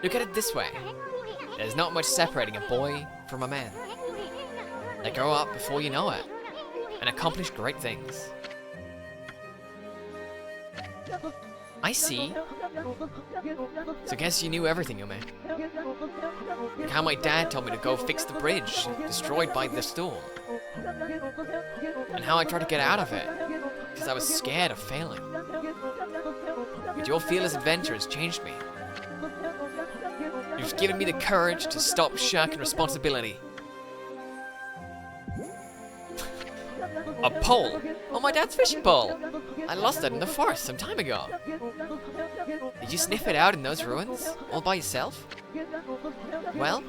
Look at it this way. There's not much separating a boy from a man. They grow up before you know it, and accomplish great things. I see. So guess you knew everything, Yume. Like how my dad told me to go fix the bridge destroyed by the storm. And how I tried to get out of it, because I was scared of failing. But your fearless adventure has changed me. You've given me the courage to stop shirking responsibility. A pole? Oh, my dad's fishing pole! I lost it in the forest some time ago. Did you sniff it out in those ruins? All by yourself? Well,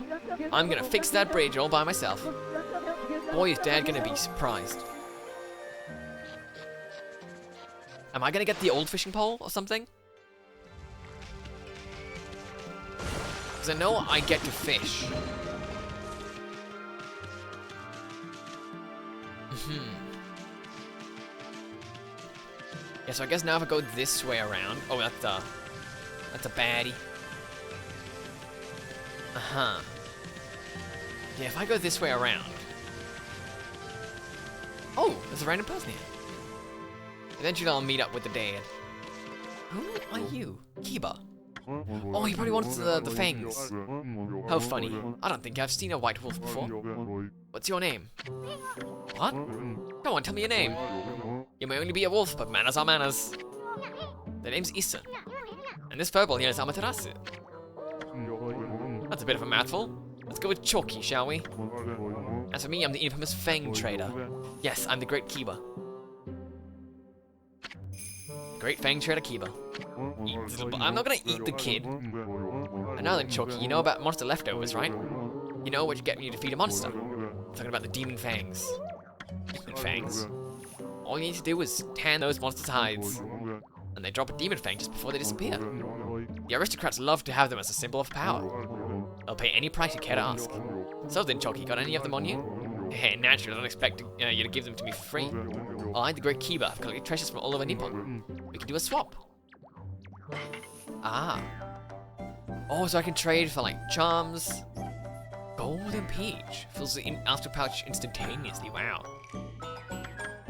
I'm gonna fix that bridge all by myself. Boy, is Dad gonna be surprised. Am I gonna get the old fishing pole or something? Because I know I get to fish. Yeah, so I guess now if I go this way around... Oh, that's a baddie. Uh-huh. Yeah, if I go this way around... Oh, there's a random person here. Eventually I'll meet up with the dad. Who are you? Kiba. Oh, he probably wants the fangs. How funny. I don't think I've seen a white wolf before. What's your name? What? Come on, tell me your name. You may only be a wolf, but manners are manners. The name's Issa. And this purple here is Amaterasu. That's a bit of a mouthful. Let's go with Chalky, shall we? As for me, I'm the infamous Fang Trader. Yes, I'm the Great Kiba. Great Fang Trader Kiba. I'm not gonna eat the kid. And now then, Chalky, you know about monster leftovers, right? You know what you get when you defeat a monster. I'm talking about the demon fangs. Demon fangs? All you need to do is tan those monsters' hides. And they drop a demon fang just before they disappear. The aristocrats love to have them as a symbol of power. They'll pay any price you care to ask. So then, Chalky, got any of them on you? Hey, naturally, I don't expect you to give them to me for free. I, the Great Kiba, have collected treasures from all over Nippon. We can do a swap. Ah. Oh, so I can trade for, like, charms. Golden Peach. Fills the after pouch instantaneously. Wow.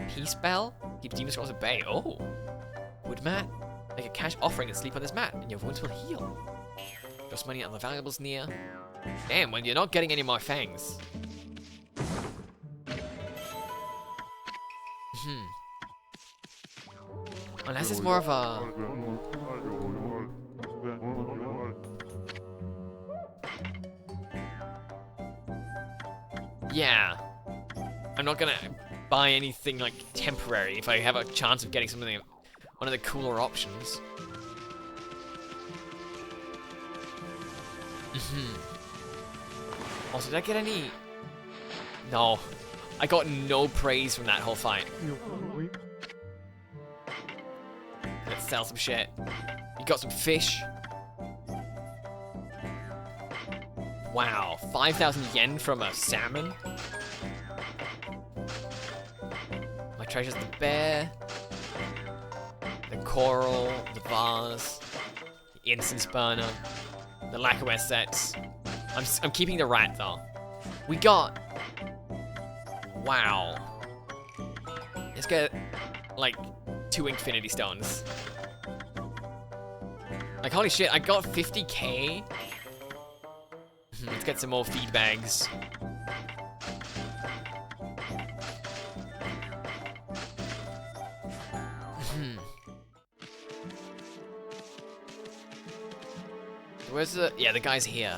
Peace Bell. Keeps demon scrolls at bay. Oh. Wood mat. Make a cash offering and sleep on this mat, and your wounds will heal. Just money and the valuables near. Damn, when you're not getting any more fangs. Unless it's more of a... Yeah. I'm not gonna buy anything, like, temporary if I have a chance of getting something, one of the cooler options. Also, did I get any... No. I got no praise from that whole fight. Let's sell some shit. You got some fish. Wow, 5,000 yen from a salmon? My treasure's the bear, the coral, the vase, the incense burner, the lacquerware sets. I'm keeping the rat though. We got... Wow. Let's get, like, 2 infinity stones. Like, holy shit, I got 50k? Let's get some more feed bags. Where's the... Yeah, the guy's here.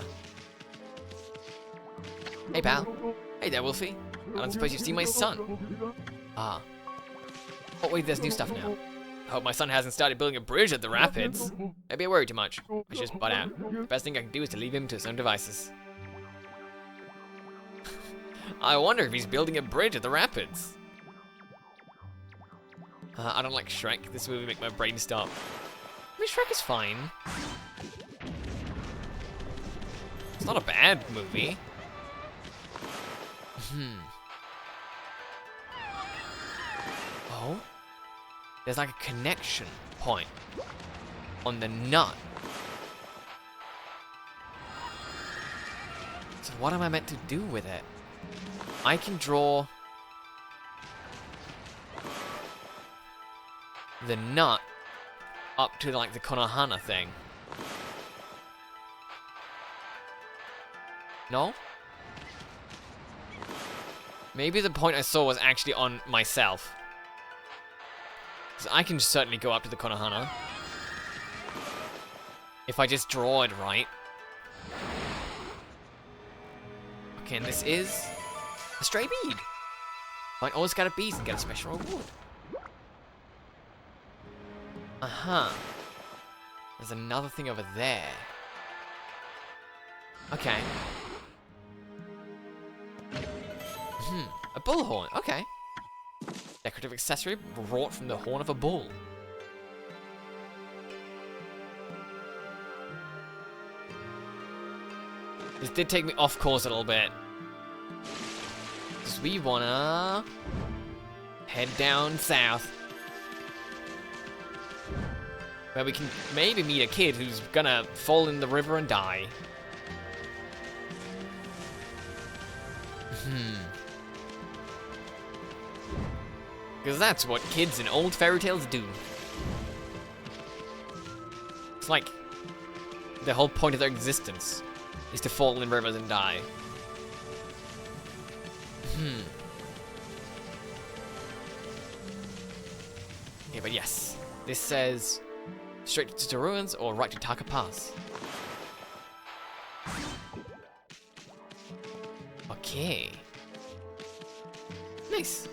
Hey, pal. Hey there, Wolfie. I don't suppose you've seen my son. Ah. Oh, wait, there's new stuff now. I hope my son hasn't started building a bridge at the rapids. Maybe I worry too much. I should just butt out. The best thing I can do is to leave him to his own devices. I wonder if he's building a bridge at the rapids. I don't like Shrek. This movie make my brain stop. I mean, Shrek is fine. It's not a bad movie. Oh? There's like a connection point on the nut. So what am I meant to do with it? I can draw the nut up to like the Konohana thing. No? Maybe the point I saw was actually on myself. So I can certainly go up to the Konohana. If I just draw it right. Okay, and this is a stray bead. Find all scattered beads and get a special reward. Uh-huh. There's another thing over there. Okay. A bullhorn. Okay. Decorative accessory wrought from the horn of a bull. This did take me off course a little bit. Because we wanna head down south. Where we can maybe meet a kid who's gonna fall in the river and die. Because that's what kids in old fairy tales do. It's like the whole point of their existence is to fall in rivers and die. Yeah, but yes. This says straight to the ruins or right to Taka Pass. Okay. Nice.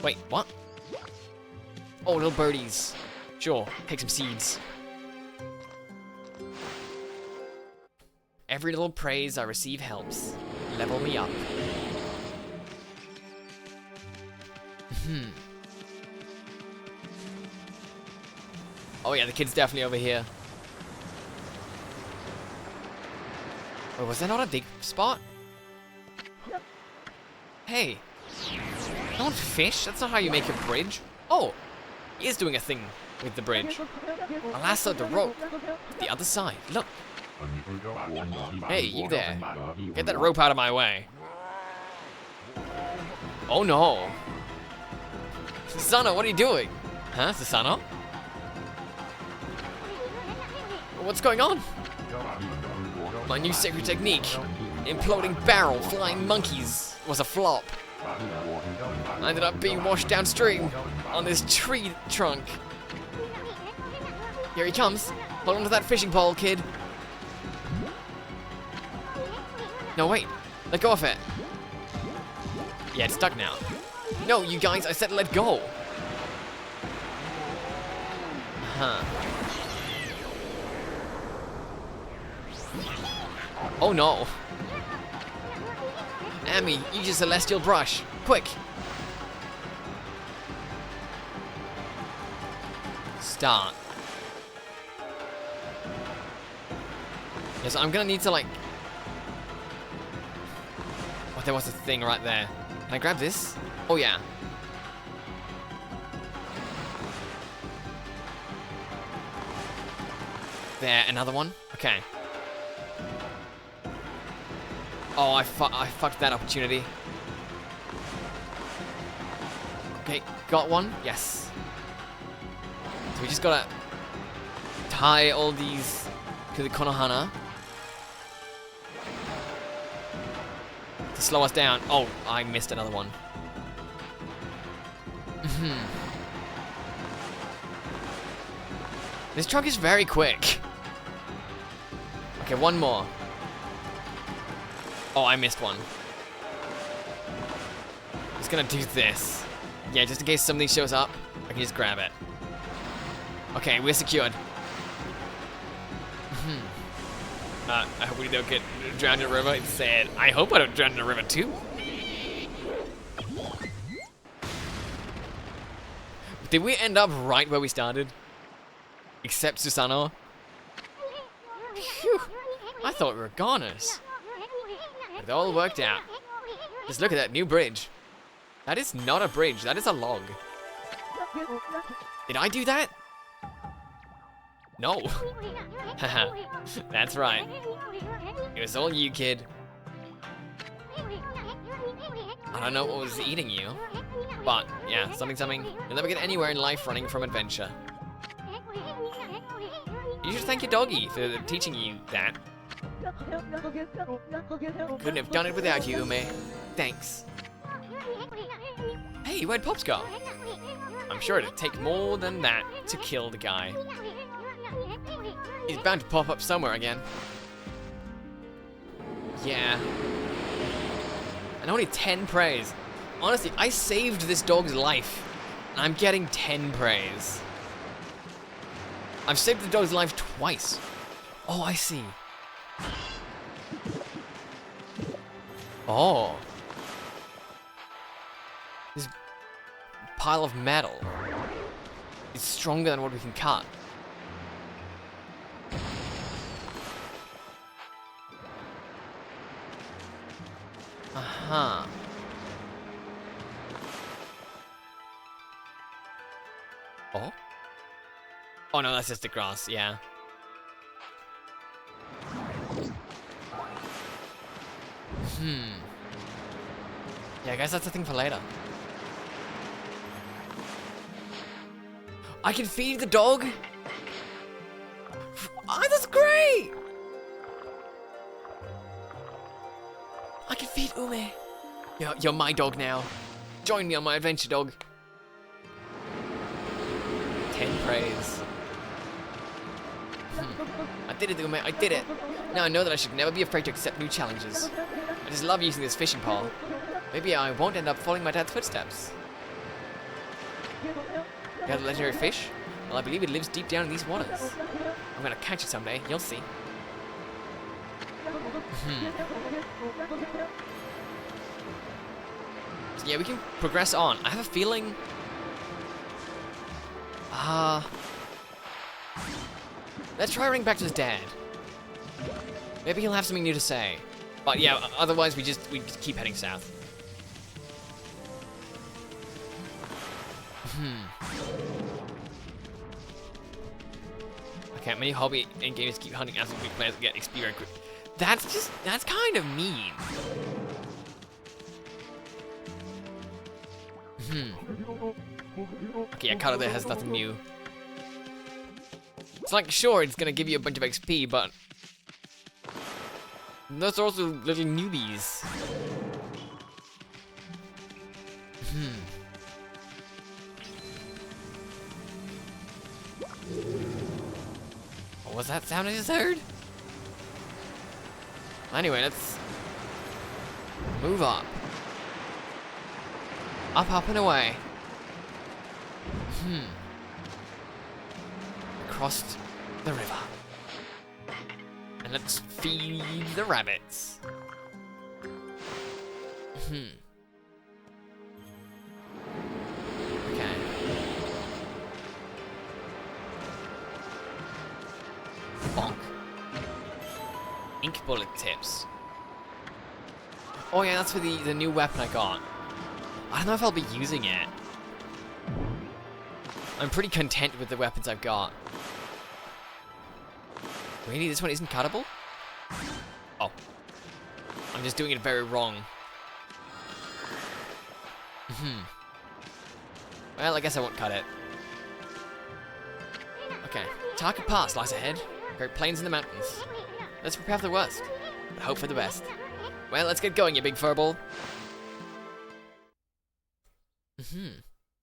Wait, what? Oh, little birdies. Sure, take some seeds. Every little praise I receive helps. Level me up. Oh yeah, the kid's definitely over here. Wait, was there not a dig spot? Hey. Don't fish? That's not how you make a bridge. Oh, he is doing a thing with the bridge. I lassoed the rope to the other side. Look. Hey, you there. Get that rope out of my way. Oh no. Susanoo, what are you doing? Huh, Susanoo? What's going on? My new secret technique, imploding barrel flying monkeys, was a flop. I ended up being washed downstream on this tree trunk. Here he comes. Hold on to that fishing pole, kid. No, wait. Let go of it. Yeah, it's stuck now. No, you guys, I said let go. Huh. Oh no. Amy, use your celestial brush. Quick. Start. Yes, I'm gonna need to like... Oh, there was a thing right there. Can I grab this? Oh yeah. There, another one? Okay. Oh, I fucked that opportunity. Okay, got one. Yes. So we just gotta tie all these to the Konohana to slow us down. Oh, I missed another one. This truck is very quick. Okay, one more. Oh, I missed one. Just gonna do this. Yeah, just in case something shows up, I can just grab it. Okay, we're secured. I hope we don't get drowned in a river. It's sad. I hope I don't drown in a river too. Did we end up right where we started? Except Susanoo? Phew. I thought we were goners. It all worked out. Just look at that new bridge. That is not a bridge, that is a log. Did I do that? No. Haha, that's right. It was all you, kid. I don't know what was eating you, but yeah, something. You'll never get anywhere in life running from adventure. You should thank your doggy for teaching you that. Couldn't have done it without you, Ume. Thanks. Hey, where'd Pops go? I'm sure it'd take more than that to kill the guy. He's bound to pop up somewhere again. Yeah. And only 10 praise. Honestly, I saved this dog's life, and I'm getting 10 praise. I've saved the dog's life twice. Oh, I see. Oh. This pile of metal is stronger than what we can cut. Uh-huh. Oh? Oh no, that's just the grass, yeah. Yeah, I guess that's a thing for later. I can feed the dog? Oh, that's great! I can feed Ume. You're my dog now. Join me on my adventure, dog. 10 praise. I did it, Ume. I did it. Now I know that I should never be afraid to accept new challenges. I just love using this fishing pole. Maybe I won't end up following my dad's footsteps. You have the legendary fish? Well, I believe it lives deep down in these waters. I'm gonna catch it someday. You'll see. So yeah, we can progress on. I have a feeling... let's try running back to his dad. Maybe he'll have something new to say. But yeah, otherwise we just keep heading south. Okay, many hobby and gamers keep hunting after big players to get XP. That's kind of mean. Okay, yeah, Carter there has nothing new. It's like, sure, it's gonna give you a bunch of XP, but those are also little newbies. What was that sound I just heard? Anyway, let's move up. Up and away. Across the river. And let's feed the rabbits. Okay. Bonk. Ink bullet tips. Oh yeah, that's for the new weapon I got. I don't know if I'll be using it. I'm pretty content with the weapons I've got. Really? This one isn't cuttable? Oh. I'm just doing it very wrong. Well, I guess I won't cut it. Okay. Taka Pass lies ahead. Great plains in the mountains. Let's prepare for the worst, but hope for the best. Well, let's get going, you big furball.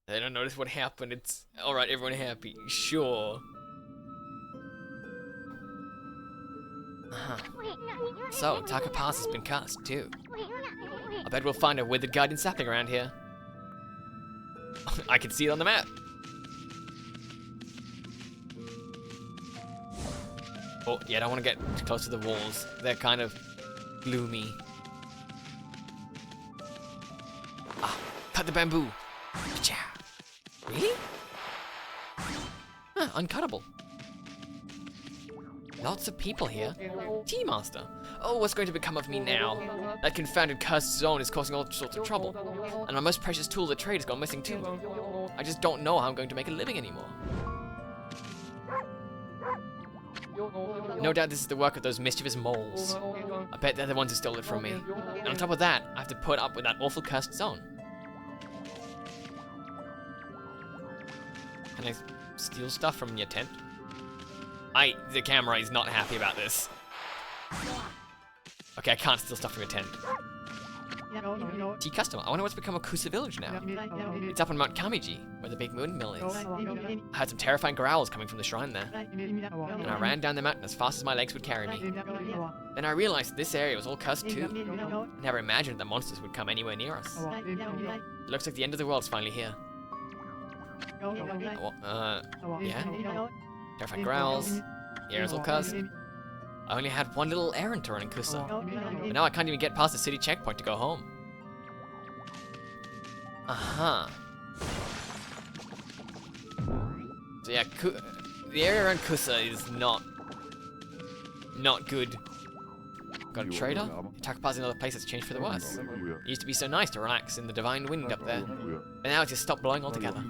They don't notice what happened. It's alright, everyone happy. Sure. So, Taka Pass has been cursed, too. I bet we'll find a withered guardian sapling around here. I can see it on the map. Oh, yeah, I don't want to get too close to the walls. They're kind of gloomy. Ah, cut the bamboo. Ka-chow. Really? Huh, uncuttable. Lots of people here. Tea Master. Oh, what's going to become of me now? That confounded cursed zone is causing all sorts of trouble. And my most precious tool, the trade, has gone missing too. I just don't know how I'm going to make a living anymore. No doubt this is the work of those mischievous moles. I bet they're the ones who stole it from me. And on top of that, I have to put up with that awful cursed zone. Can I steal stuff from your tent? The camera is not happy about this. Okay, I can't steal stuff from your tent. Tea customer, I wonder what's become of Kusa village now. It's up on Mount Kamiji, where the big moon mill is. I heard some terrifying growls coming from the shrine there. And I ran down the mountain as fast as my legs would carry me. Then I realized this area was all cursed too. I never imagined that monsters would come anywhere near us. It looks like the end of the world's finally here. Yeah? Terrifying growls. The area's all cursed. I only had one little errand to run in Kusa. But now I can't even get past the city checkpoint to go home. So yeah, the area around Kusa is not good. Got a trader? Takapa's another place that's changed for the worse. It used to be so nice to relax in the divine wind up there. But now it's just stopped blowing altogether.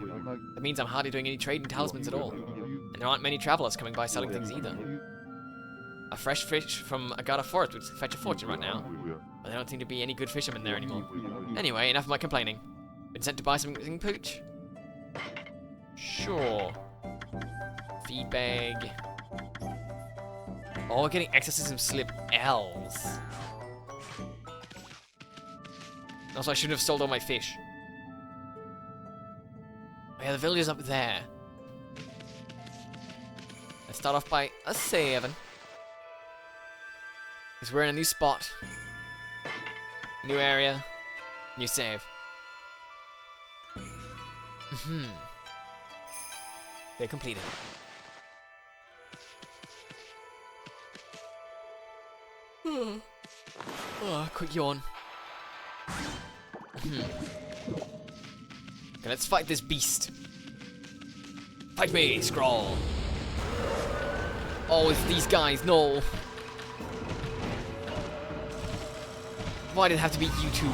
That means I'm hardly doing any trading talismans at all. And there aren't many travelers coming by selling things either. A fresh fish from Agata Forest would fetch a fortune right now. But there don't seem to be any good fishermen there anymore. Anyway, enough of my complaining. Been sent to buy something pooch? Sure. Feed bag. Oh, we're getting exorcism slip L's. Also, I shouldn't have sold all my fish. Oh, yeah, the village is up there. Let's start off by a 7. Because we're in a new spot. New area. New save. They're completed. Oh, quick yawn. Okay, let's fight this beast. Fight me, Scroll. Oh, it's these guys, no. Why did it have to be you two?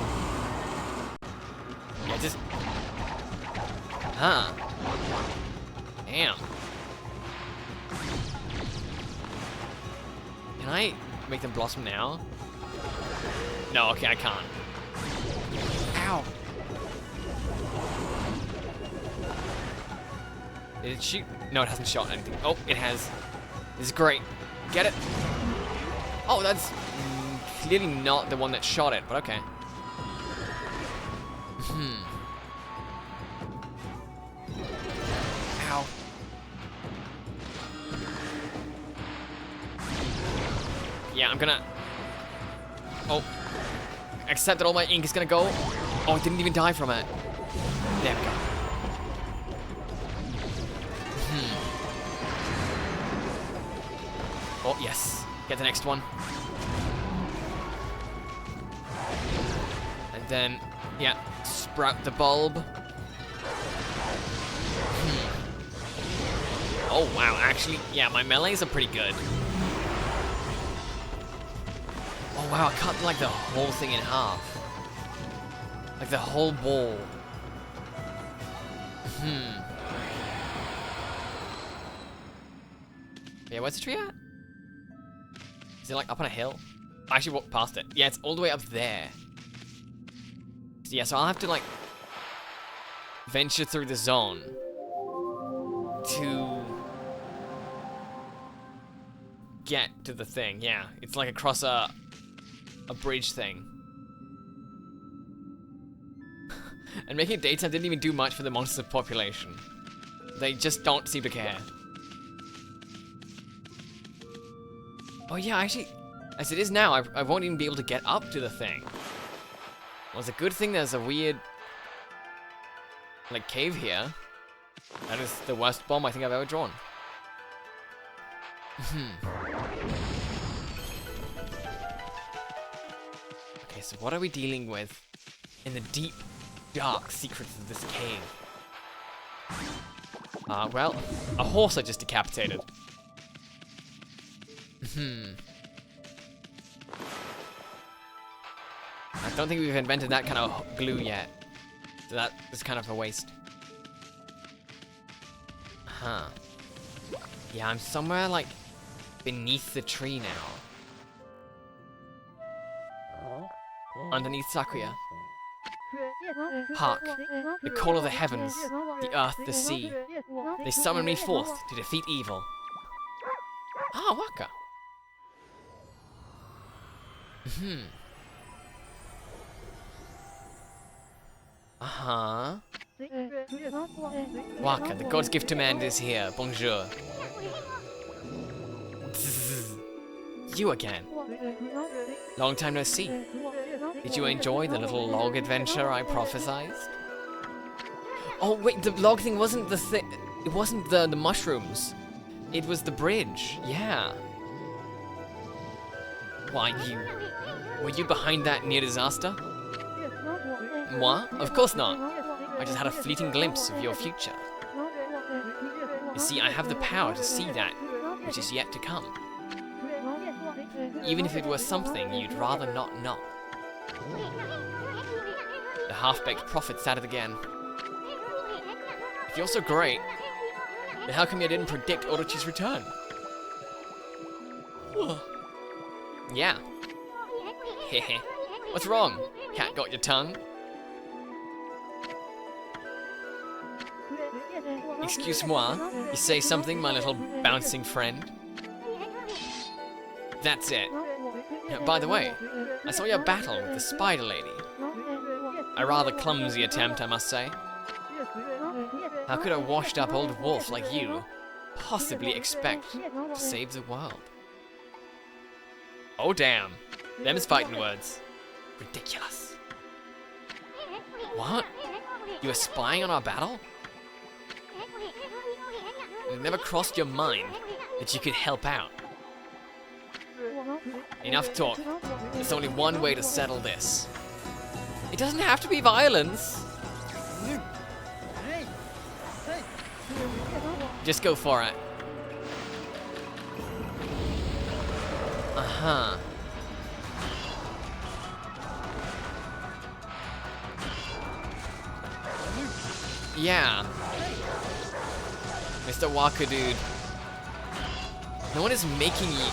Yeah, just... Huh. Damn. Can I make them blossom now? No, okay, I can't. Ow. Did it shoot? No, it hasn't shot anything. Oh, it has. This is great. Get it? Oh, that's clearly not the one that shot it, but okay. Ow. Yeah, I'm gonna... Oh. Accept that all my ink is gonna go. Oh, it didn't even die from it. There we go. Oh, yes. Get the next one. And then, yeah, sprout the bulb. Oh, wow. Actually, yeah, my melees are pretty good. Oh, wow. I cut, like, the whole thing in half. Like, the whole ball. Yeah, where's the tree at? Is it like up on a hill? I actually walked past it. Yeah, it's all the way up there. So yeah, so I'll have to like venture through the zone to get to the thing. Yeah, it's like across a bridge thing. And making it daytime didn't even do much for the monster population. They just don't seem to care. Oh yeah, actually, as it is now, I won't even be able to get up to the thing. Well, it's a good thing there's a weird, like, cave here. That is the worst bomb I think I've ever drawn. Okay, so what are we dealing with in the deep, dark secrets of this cave? Well, a horse I just decapitated. I don't think we've invented that kind of glue yet. So that is kind of a waste. Huh. Yeah, I'm somewhere like beneath the tree now. Underneath Sakuya. Hark, the call of the heavens, the earth, the sea. They summon me forth to defeat evil. Ah, Waka. Uh-huh. Waka, the god's gift to man is here. Bonjour. You again. Long time no see. Did you enjoy the little log adventure I prophesized? Oh, wait, the log thing wasn't the thing. It wasn't the mushrooms. It was the bridge. Yeah. Why, were you behind that near disaster? Moi? Of course not. I just had a fleeting glimpse of your future. You see, I have the power to see that which is yet to come. even if it were something you'd rather not know. The half-baked prophet said it again. If you're so great, then how come you didn't predict Orochi's return? Yeah. Hehe. What's wrong? Cat got your tongue? Excuse-moi, you say something, my little bouncing friend? That's it. By the way, I saw your battle with the spider lady. A rather clumsy attempt, I must say. How could a washed-up old wolf like you possibly expect to save the world? Oh damn, them's fighting words. Ridiculous. What? You were spying on our battle? It never crossed your mind that you could help out. Enough talk. There's only one way to settle this. It doesn't have to be violence. Just go for it. Uh-huh. Yeah. Mr. Walker, dude. No one is making you,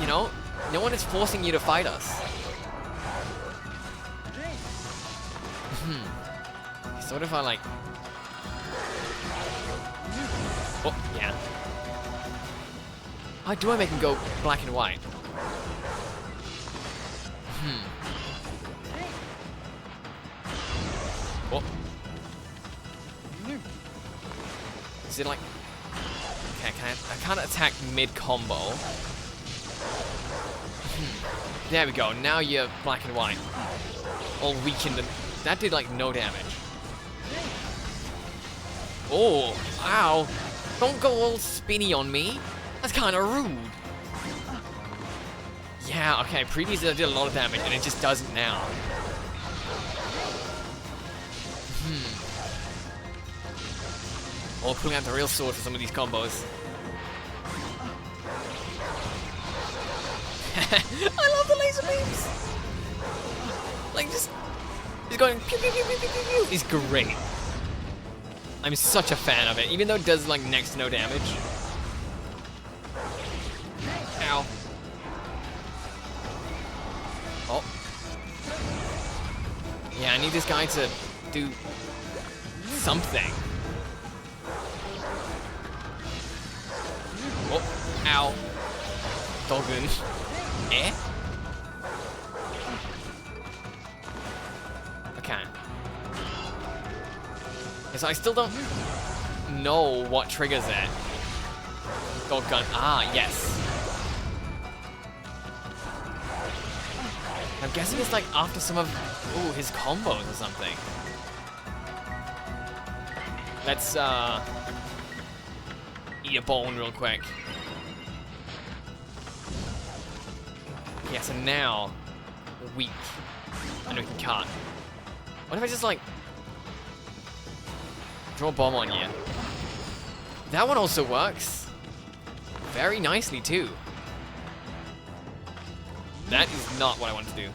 you know? No one is forcing you to fight us. So what if I like... Oh, yeah. How do I make him go black and white? Oh. Is it like... Okay, I can't attack mid-combo. There we go, now you're black and white. All weakened and... That did like no damage. Oh, ow. Don't go all spinny on me. That's kind of rude. Yeah, okay, previously I did a lot of damage and it just doesn't now. Oh, pulling out the real sword for some of these combos. I love the laser beams! Like, just... He's going pew, pew, pew, pew, pew, pew, pew. He's great. I'm such a fan of it, even though it does, like, next to no damage. Ow. Oh. Yeah, I need this guy to do something. Oh, ow. Dogun. Eh? Okay. So I still don't know what triggers it. Dogun. Ah, yes. I'm guessing it's like after some of his combos or something. Let's eat a bone real quick. Yeah, so now weak. I know we can cut. What if I just like draw a bomb on you? That one also works. Very nicely too. That is not what I want to do.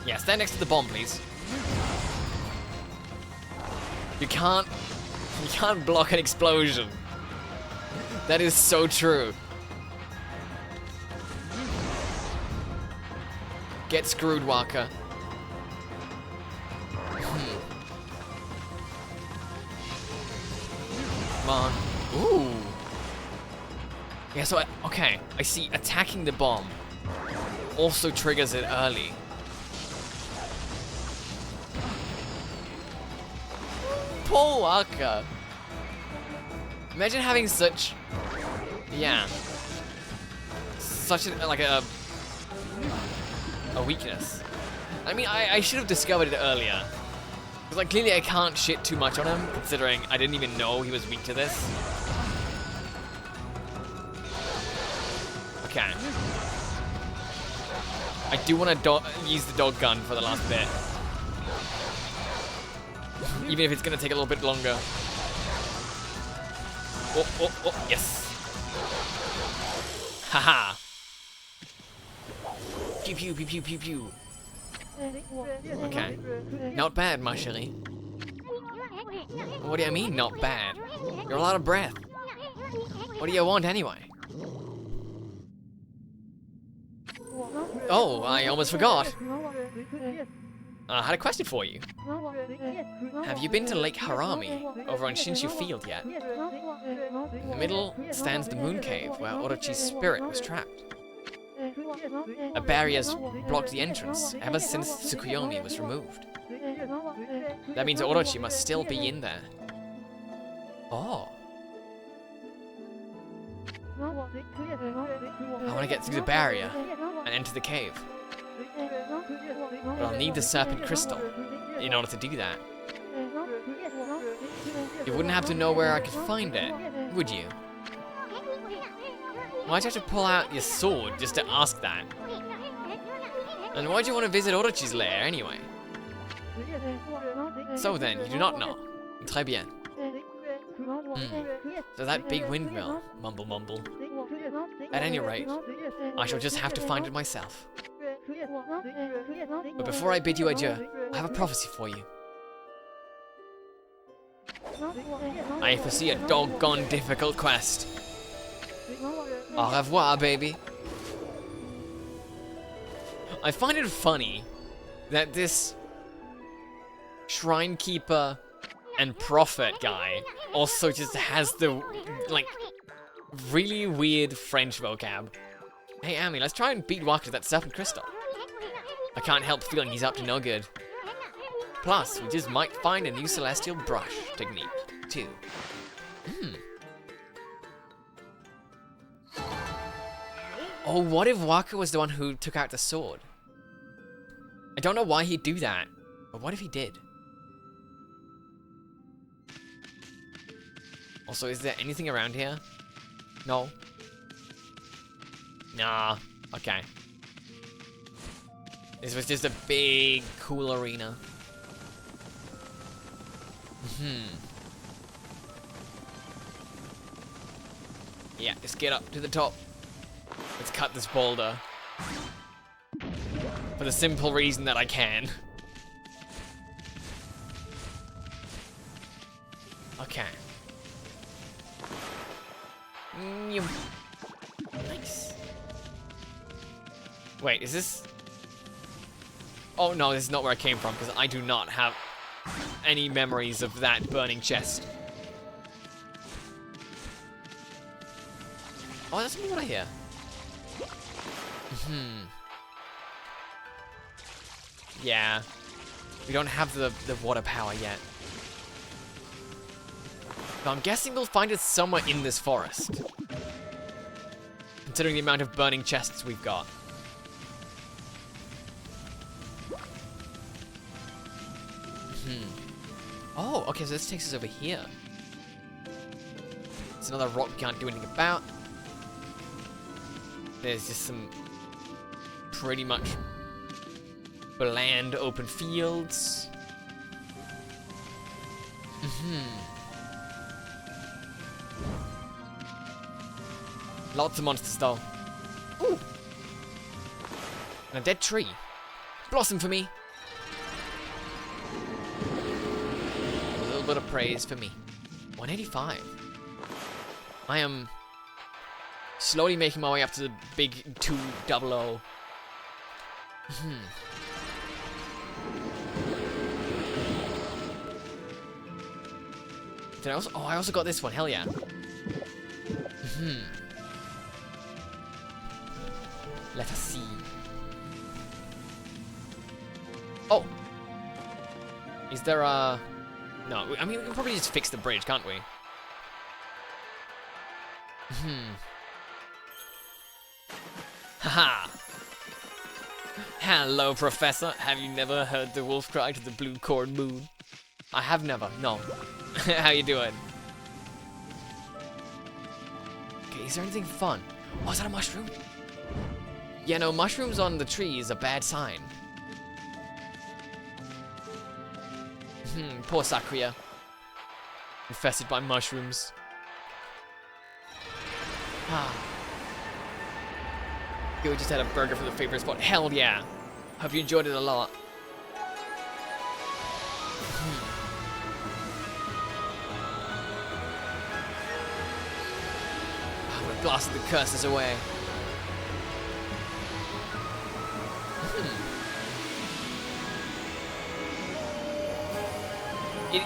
Yeah, stand next to the bomb, please. You can't block an explosion. That is so true. Get screwed, Walker. Come on. Ooh. Yeah, so okay, I see attacking the bomb also triggers it early. Poor Walker. Imagine having such, yeah, such a weakness. I mean, I should have discovered it earlier. Because like clearly I can't shit too much on him, considering I didn't even know he was weak to this. Okay. I do want to use the dog gun for the last bit. Even if it's going to take a little bit longer. Oh, yes. Haha. Pew, pew, pew, pew, pew, pew. Okay. Not bad, my chérie. What do you mean, not bad? You're a lot of breath. What do you want anyway? Oh, I almost forgot. I had a question for you. Have you been to Lake Harami, over on Shinshu Field yet? In the middle stands the moon cave, where Orochi's spirit was trapped. A barrier's blocked the entrance ever since Tsukuyomi was removed. That means Orochi must still be in there. Oh. I want to get through the barrier and enter the cave. But I'll need the serpent crystal in order to do that. You wouldn't have to know where I could find it, would you? Why'd you have to pull out your sword just to ask that? And why'd you want to visit Orochi's lair anyway? So then, you do not know. Très bien. So that big windmill, mumble mumble. At any rate, I shall just have to find it myself. But before I bid you adieu, I have a prophecy for you. I foresee a doggone difficult quest. Au revoir, baby. I find it funny that this shrine keeper and prophet guy also just has the, like, really weird French vocab. Hey, Ami, let's try and beat Waka to that serpent crystal. I can't help feeling he's up to no good. Plus, we just might find a new celestial brush technique, too. Oh, what if Waka was the one who took out the sword? I don't know why he'd do that, but what if he did? Also, is there anything around here? No. Nah. Okay. This was just a big, cool arena. Yeah, let's get up to the top. Let's cut this boulder. For the simple reason that I can. Okay. Nice. Wait, is this... Oh no, this is not where I came from, because I do not have any memories of that burning chest. Oh, that's some water here. Yeah. We don't have the water power yet. So I'm guessing we'll find it somewhere in this forest. Considering the amount of burning chests we've got. Oh, okay, so this takes us over here. It's another rock we can't do anything about. There's just some pretty much bland open fields. Lots of monsters though. Ooh! And a dead tree. Blossom for me. A little bit of praise for me. 185. I am slowly making my way up to the big 200. Did I also? Oh, I also got this one. Hell yeah. Let us see. Oh. Is there a... No, I mean, we can probably just fix the bridge, can't we? Haha. Hello, Professor. Have you never heard the wolf cry to the blue corn moon? I have never, no. How you doing? Okay, is there anything fun? Oh, is that a mushroom? Yeah, no, mushrooms on the tree is a bad sign. Poor Sakuya. Infested by mushrooms. Ah. We just had a burger from the favorite spot. Hell yeah. Hope you enjoyed it a lot. We blasted the curses away.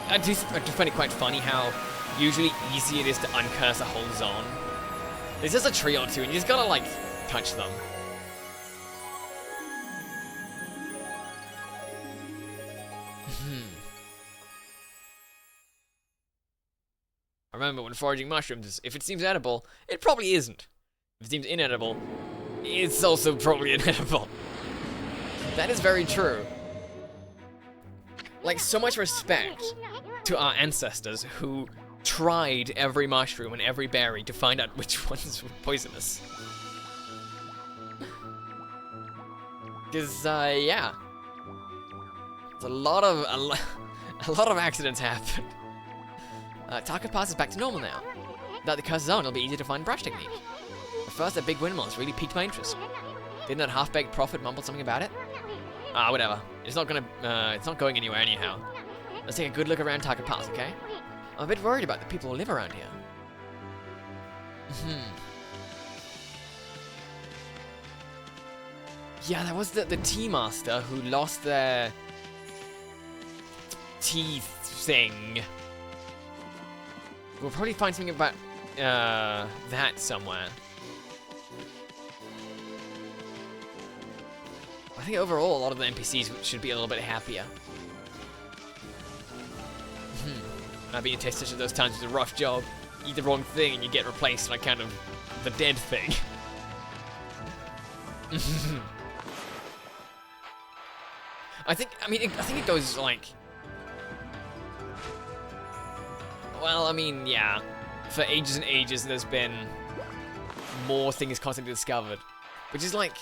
I do find it quite funny how usually easy it is to uncurse a whole zone. There's just a tree or two and you just gotta like touch them. Remember when foraging mushrooms, if it seems edible, it probably isn't. If it seems inedible, it's also probably inedible. That is very true. Like, so much respect to our ancestors who tried every mushroom and every berry to find out which ones were poisonous. Because, yeah. There's a lot of accidents happen. Taco Pass is back to normal now. Without the cursed zone, it'll be easier to find brush technique. But first, that big windmill really piqued my interest. Didn't that half-baked prophet mumble something about it? Ah, whatever. It's not going anywhere anyhow. Let's take a good look around Taco Pass, okay? I'm a bit worried about the people who live around here. Yeah, there was the tea master who lost their teeth thing. We'll probably find something about that somewhere. I think overall a lot of the NPCs should be a little bit happier. Not being a test of those times was a rough job. Eat the wrong thing and you get replaced by kind of the dead thing. I think it goes like, well, I mean, yeah, for ages and ages there's been more things constantly discovered, which is like,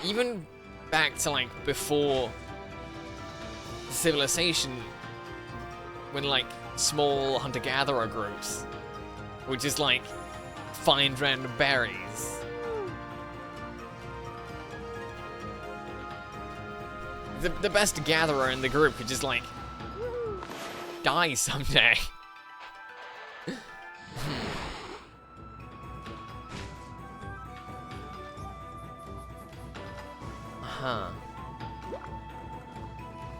even back to like before civilization, when like small hunter-gatherer groups would just like find random berries. The best gatherer in the group could just like die someday.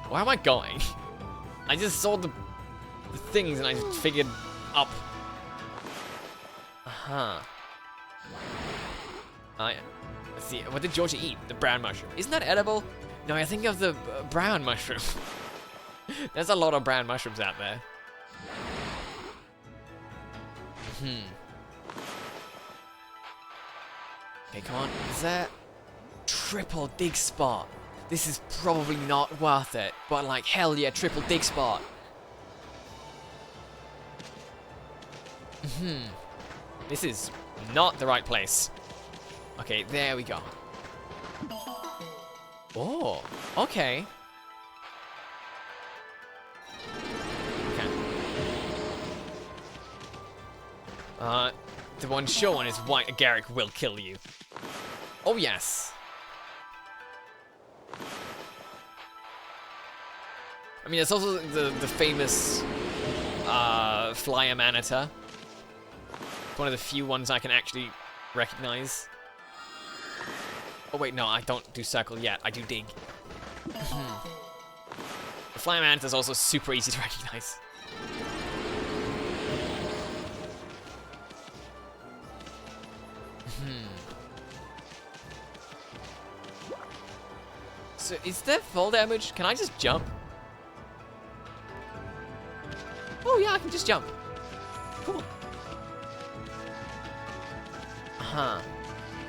Where am I going? I just saw the things and I just figured up. Yeah. Let's see. What did Georgia eat? The brown mushroom. Isn't that edible? No, I think of the brown mushroom. There's a lot of brown mushrooms out there. Okay, come on. Is there triple dig spot? This is probably not worth it, but like hell yeah, triple dig spot. This is not the right place. Okay, there we go. Oh, okay. The one shown is why Garrick will kill you. Oh yes. I mean, it's also the famous Flyer Manita. One of the few ones I can actually recognize. Oh wait, no, I don't do circle yet. I do dig. The Flyer Manita is also super easy to recognize. So is there fall damage? Can I just jump? Oh yeah, I can just jump. Cool.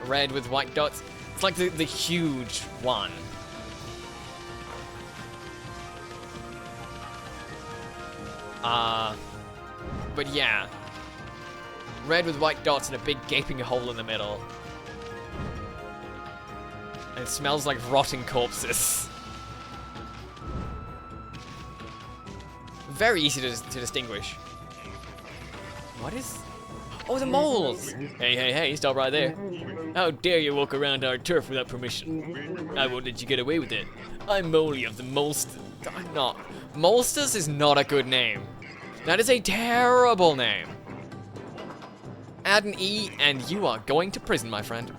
Red with white dots. It's like the huge one. But yeah. Red with white dots and a big gaping hole in the middle. And it smells like rotting corpses. Very easy to distinguish. What is... Oh, the moles! Hey, hey, hey, stop right there. How dare you walk around our turf without permission? I won't let you get away with it. I'm Moley of the Molsters. No, Molsters is not a good name. That is a terrible name. Add an E and you are going to prison, my friend.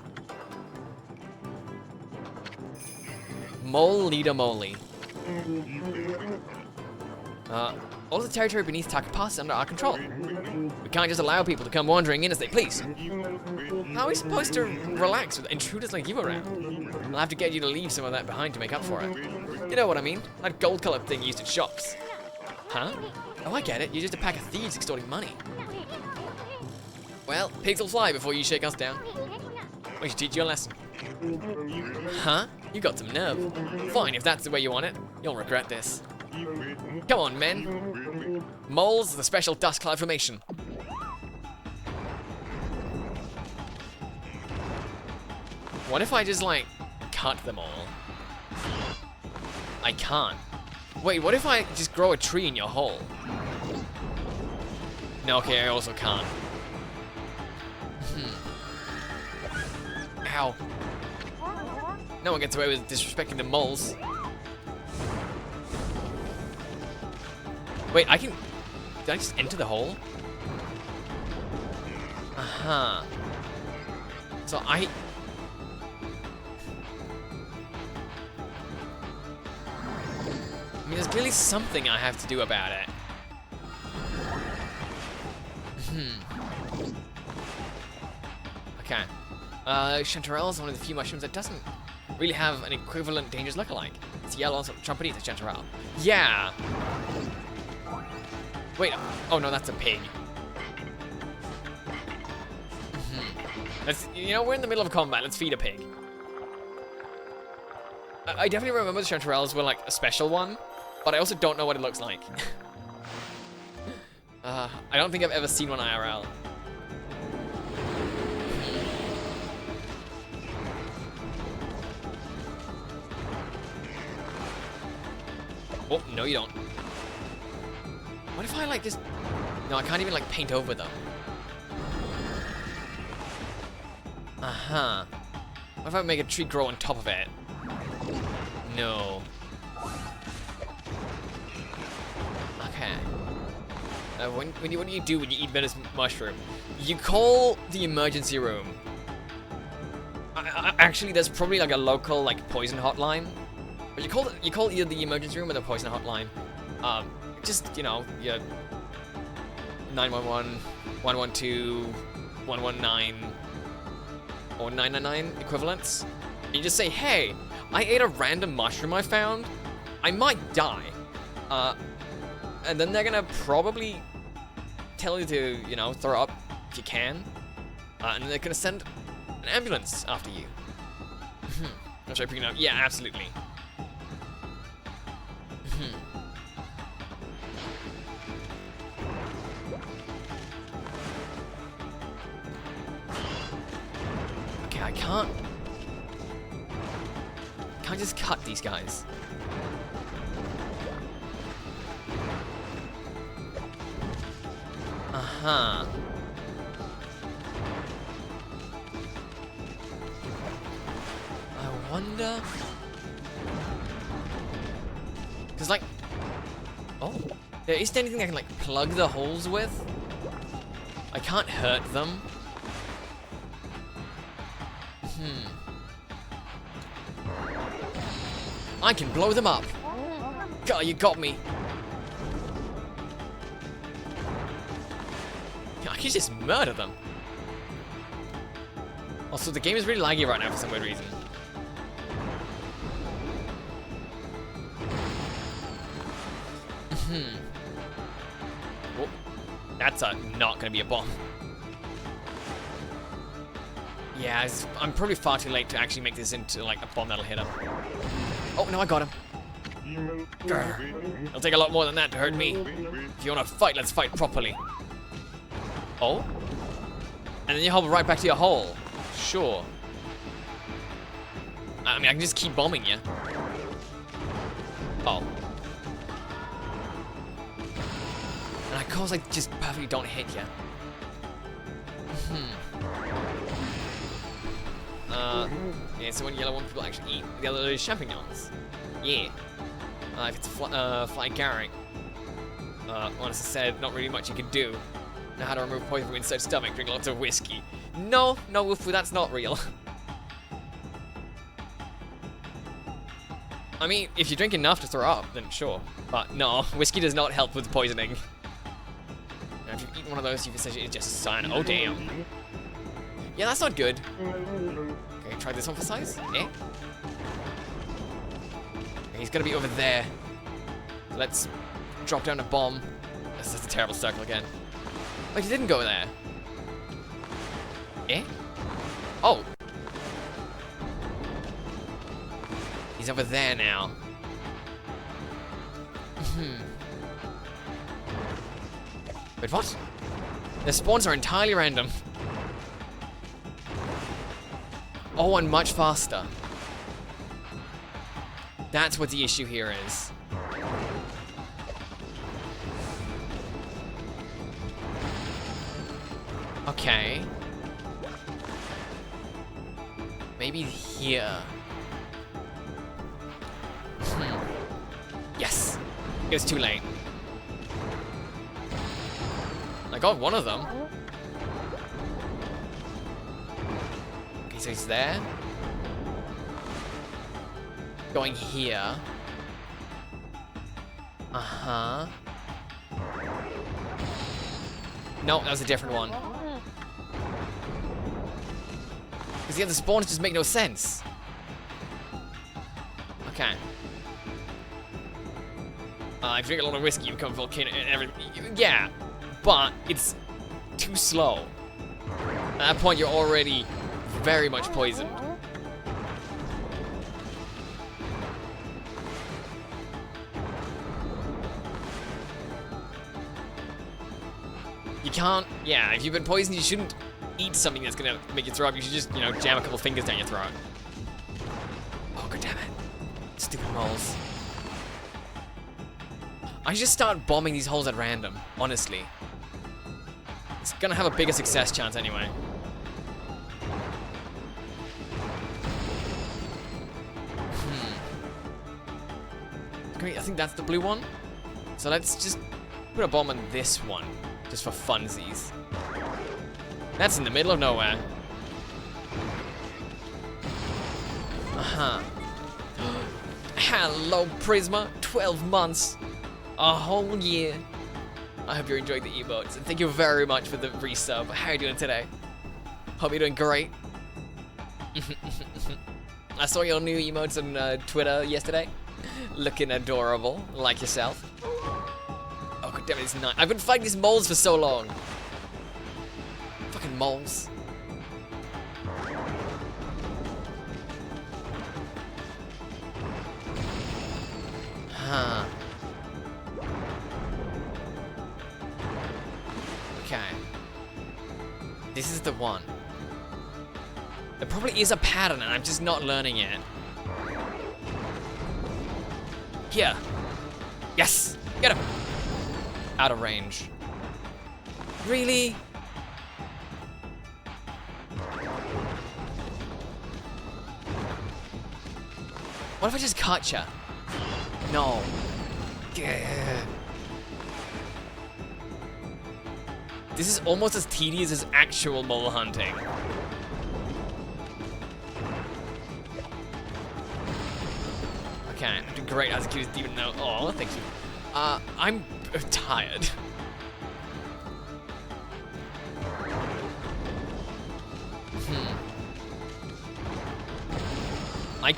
Mole leader Moley. All of the territory beneath Takapass is under our control. We can't just allow people to come wandering in as they please. How are we supposed to relax with intruders like you around? I'll have to get you to leave some of that behind to make up for it. You know what I mean? That gold-colored thing used at shops. Huh? Oh, I get it. You're just a pack of thieves extorting money. Well, pigs will fly before you shake us down. We should teach you a lesson. Huh? You got some nerve. Fine, if that's the way you want it. You'll regret this. Come on, men. Moles, the special dust cloud formation. What if I just, like, cut them all? I can't. Wait, what if I just grow a tree in your hole? No, okay, I also can't. Ow. No one gets away with disrespecting the moles. Wait, I can... Did I just enter the hole? Uh-huh. So I mean, there's clearly something I have to do about it. Okay. Chanterelle is one of the few mushrooms that doesn't really have an equivalent dangerous lookalike. It's yellow, so trumpet eats a Chanterelle. Yeah! Wait, oh no, that's a pig. Let's, you know, we're in the middle of combat, let's feed a pig. I definitely remember the Chanterelles were like a special one, but I also don't know what it looks like. I don't think I've ever seen one IRL. Oh, no you don't. What if I like just... No, I can't even like paint over them. Uh-huh. What if I make a tree grow on top of it? No. Okay. What do you do when you eat Venus mushroom? You call the emergency room. Actually, there's probably like a local like poison hotline. But you call either the emergency room or the poison hotline. Just, you know, your 911, 112, 119, or 999 equivalents. And you just say, hey, I ate a random mushroom I found. I might die. And then they're gonna probably tell you to, you know, throw up if you can. And they're gonna send an ambulance after you. I'm sorry, picking up. Yeah, absolutely. Okay, I can't just cut these guys. Uh-huh. I wonder... Because, like... Oh. There isn't anything I can, like, plug the holes with. I can't hurt them. I can blow them up. God, you got me. I can just murder them. Also, the game is really laggy right now for some weird reason. Oh, that's not gonna be a bomb. Yeah, I'm probably far too late to actually make this into like a bomb that'll hit him. Oh no, I got him. Grr. It'll take a lot more than that to hurt me. If you wanna fight, let's fight properly. Oh? And then you hop right back to your hole. Sure. I mean, I can just keep bombing you. Oh. And of course I just perfectly don't hit you. Yeah, so one yellow one people actually eat. The other is champignons. Yeah. If it's fly Gary. Honestly said, not really much you can do. Know how to remove poison from inside stomach, drink lots of whiskey. No, Wolfoo, that's not real. I mean, if you drink enough to throw up, then sure. But no, whiskey does not help with poisoning. Now, if you've eaten one of those, you've essentially just a sign. Oh, damn. Yeah, that's not good. Okay, try this one for size. Yeah. Okay, he's gonna be over there. Let's drop down a bomb. This is a terrible circle again. Wait, he didn't go there. Eh? Oh. He's over there now. Wait, what? The spawns are entirely random. Oh, and much faster. That's what the issue here is. Okay. Maybe here. Yes! It was too late. I got one of them. Okay, so he's there. Going here. Uh-huh. No, that was a different one. Because the other spawns just make no sense. Okay. If you drink a lot of whiskey, you become a volcano and everything. Yeah, but it's too slow. At that point, you're already very much poisoned. You can't, yeah, if you've been poisoned, you shouldn't eat something that's gonna make you throw up. You should just, you know, jam a couple fingers down your throat. Oh, god damn it. Stupid moles. I should just start bombing these holes at random, honestly. It's gonna have a bigger success chance anyway. I think that's the blue one. So let's just put a bomb on this one, just for funsies. That's in the middle of nowhere. Uh-huh. Hello, Prisma. 12 months. A whole year. I hope you enjoyed the emotes, and thank you very much for the resub. How are you doing today? Hope you're doing great. I saw your new emotes on Twitter yesterday. Looking adorable, like yourself. Oh, god damn it, it's not. I've been fighting these moles for so long. Fucking moles. Huh. Okay. This is the one. There probably is a pattern and I'm just not learning it. Here. Yes! Get him! Out of range. Really? What if I just cut ya? No. Yeah. This is almost as tedious as actual mole hunting. Okay, I'm doing great as a cute demon now. Oh, thank you. I'm tired. I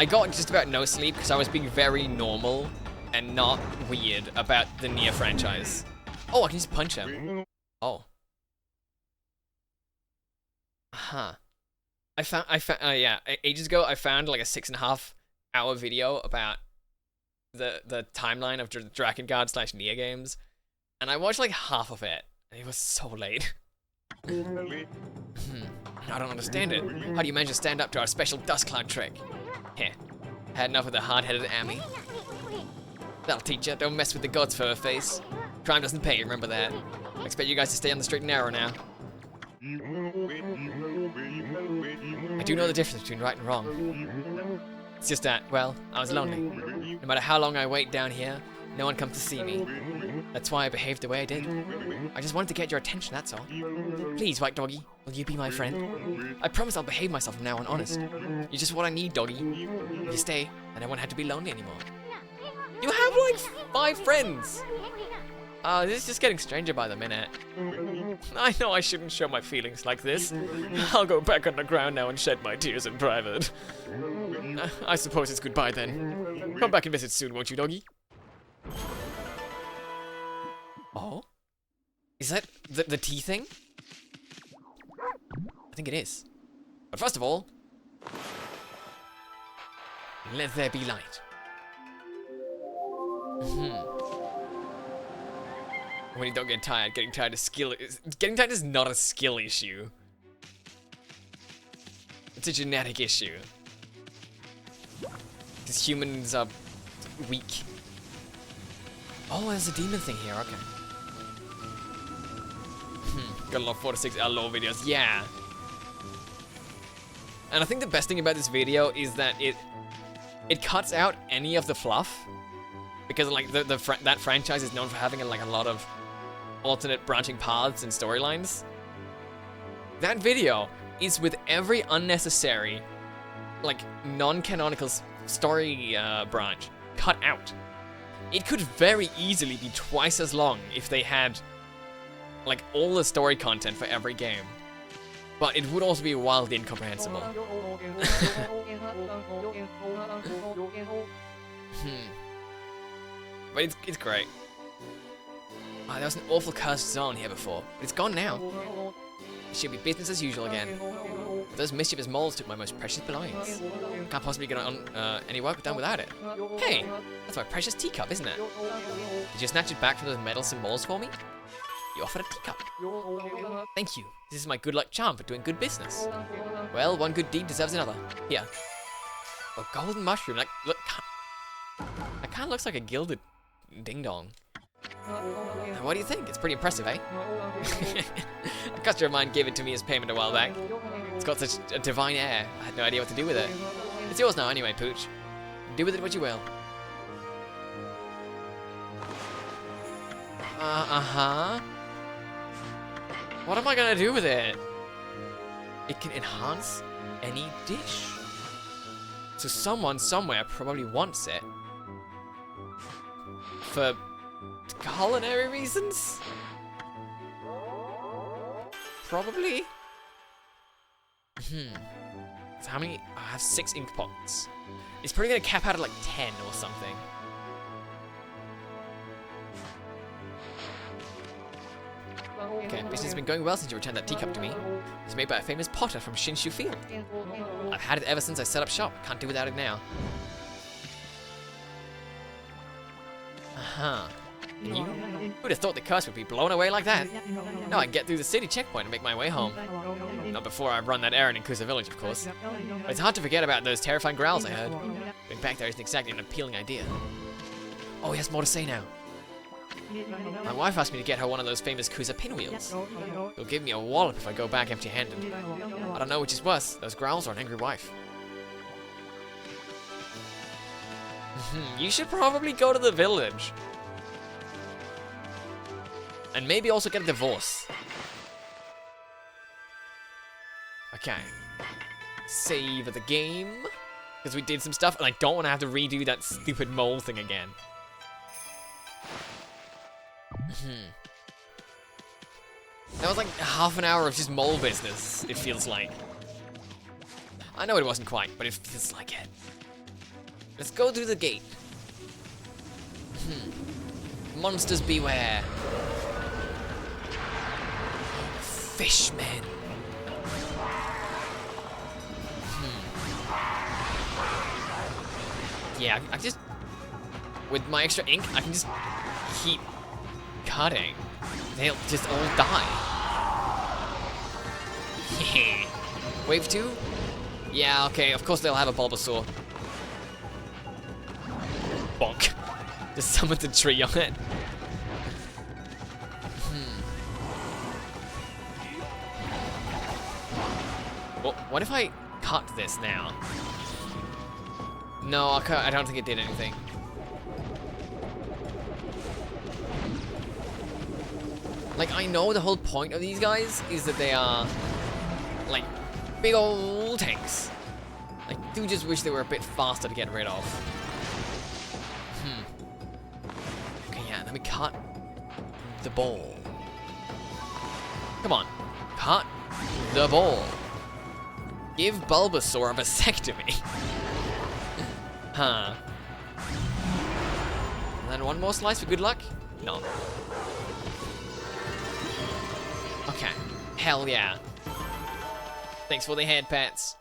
got just about no sleep because I was being very normal and not weird about the Nier franchise. Oh, I can just punch him. Oh. Huh. Yeah, ages ago I found like a 6.5-hour video about the timeline of Drakengard / Nier games, and I watched like half of it, and it was so late. I don't understand it. How do you manage to stand up to our special dust cloud trick? Heh. Had enough of the hard-headed Amy. That'll teach you. Don't mess with the gods for her face. Crime doesn't pay, remember that. I expect you guys to stay on the straight and narrow now. I do know the difference between right and wrong. It's just that, well, I was lonely. No matter how long I wait down here, no one comes to see me. That's why I behaved the way I did. I just wanted to get your attention, that's all. Please, White Doggy, will you be my friend? I promise I'll behave myself from now on, honest. You're just what I need, Doggy. If you stay, then I won't have to be lonely anymore. You have like 5 friends! This is just getting stranger by the minute. I know I shouldn't show my feelings like this. I'll go back underground now and shed my tears in private. I suppose it's goodbye then. Come back and visit soon, won't you, Doggy? Oh? Is that the tea thing? I think it is. But first of all, let there be light. When you don't get tired, getting tired is not a skill issue. It's a genetic issue. Because humans are weak. Oh, there's a demon thing here, okay. Got a lot of 4 to 6 hour lore videos, yeah. And I think the best thing about this video is that it cuts out any of the fluff. Because like that franchise is known for having like a lot of alternate branching paths and storylines. That video is with every unnecessary, like non-canonical story branch cut out. It could very easily be twice as long if they had like all the story content for every game. But it would also be wildly incomprehensible. But it's great. Oh, there was an awful cursed zone here before, but it's gone now. It should be business as usual again. Those mischievous moles took my most precious belongings. Can't possibly get on any work done without it. Hey, that's my precious teacup, isn't it? Did you snatch it back from those meddlesome moles for me? You offered a teacup. Thank you. This is my good luck charm for doing good business. Well, one good deed deserves another. Here. A golden mushroom. Like, look. That kind of looks like a gilded ding-dong. What do you think? It's pretty impressive, eh? A customer of mine gave it to me as payment a while back. It's got such a divine air. I had no idea what to do with it. It's yours now anyway, Pooch. Do with it what you will. Uh-huh. What am I gonna do with it? It can enhance any dish. So someone somewhere probably wants it. For culinary reasons? Probably. So how many? I have 6 ink pots. It's probably gonna cap out at like 10 or something. Okay, business has been going well since you returned that teacup to me. It's made by a famous potter from Shinshu Field. I've had it ever since I set up shop. Can't do without it now. And you? Who'd have thought the curse would be blown away like that? Now I can get through the city checkpoint and make my way home. Not before I run that errand in Kusa Village, of course. But it's hard to forget about those terrifying growls I heard. Going back there isn't exactly an appealing idea. Oh, he has more to say now. My wife asked me to get her one of those famous Kusa pinwheels. He'll give me a wallop if I go back empty-handed. I don't know which is worse, those growls or an angry wife. You should probably go to the village. And maybe also get a divorce. Okay. Save the game. Because we did some stuff, and I don't want to have to redo that stupid mole thing again. That was like half an hour of just mole business, it feels like. I know it wasn't quite, but it feels like it. Let's go through the gate. Monsters beware. Fishmen. Yeah, I just... With my extra ink, I can just keep cutting. They'll just all die. Wave 2? Yeah, okay, of course they'll have a Bulbasaur. Bonk. Just summoned a tree on it. Well, what if I cut this now? No, I don't think it did anything. Like, I know the whole point of these guys is that they are, like, big old tanks. I do just wish they were a bit faster to get rid of. Okay, yeah, let me cut the ball. Come on. Cut the ball. Give Bulbasaur a vasectomy. Huh. And then one more slice for good luck? No. Okay. Hell yeah. Thanks for the head pats.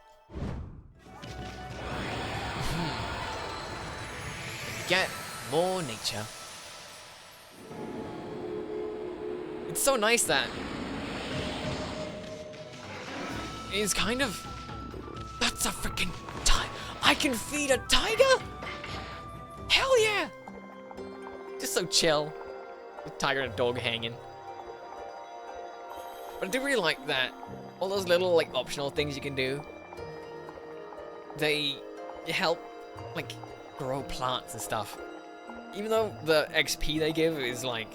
Get more nature. It's so nice that it's kind of... That's a freaking tiger. I can feed a tiger? Hell yeah! Just so chill. A tiger and a dog hanging. But I do really like that. All those little, like, optional things you can do. They help, like, grow plants and stuff. Even though the XP they give is, like,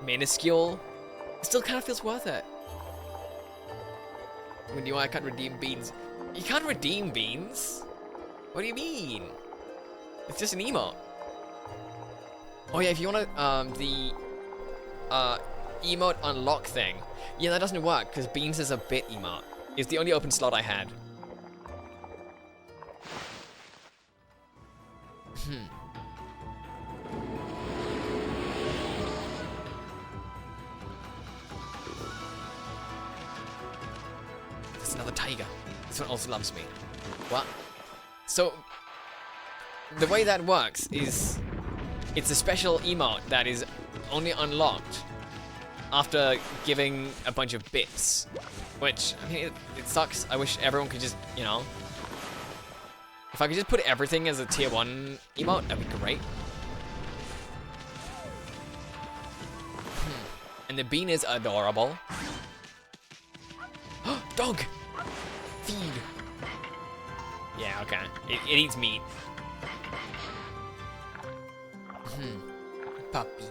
minuscule, it still kind of feels worth it. When you I can't redeem beans. You can't redeem beans? What do you mean? It's just an emote. Oh yeah, if you want to, the emote unlock thing. Yeah, that doesn't work, because beans is a bit emote. It's the only open slot I had. There's another tiger. This one also loves me. What? So, the way that works is, it's a special emote that is only unlocked after giving a bunch of bits. Which, I mean, it sucks. I wish everyone could just, you know... If I could just put everything as a tier 1 emote, that'd be great. And the bean is adorable. Dog! Feed! Yeah, okay. It eats meat. Puppy.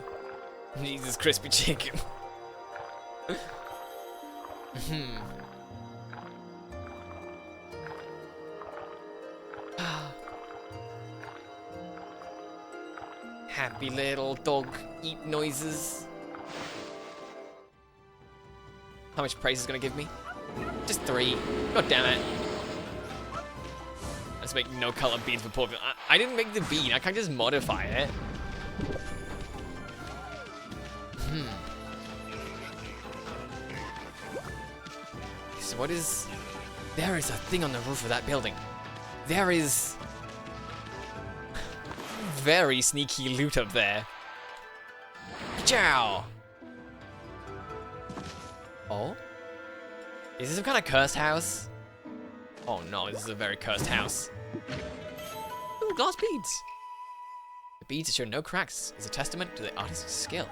Needs this crispy chicken. Happy little dog eat noises. How much praise is gonna give me? Just 3. God damn it. Let's make no color beans for poor people. I didn't make the bean. I can't just modify it. So what is... There is a thing on the roof of that building. There is... very sneaky loot up there. Ciao! Oh? Is this some kind of cursed house? Oh no, this is a very cursed house. Ooh, glass beads! The beads show no cracks is a testament to the artist's skill.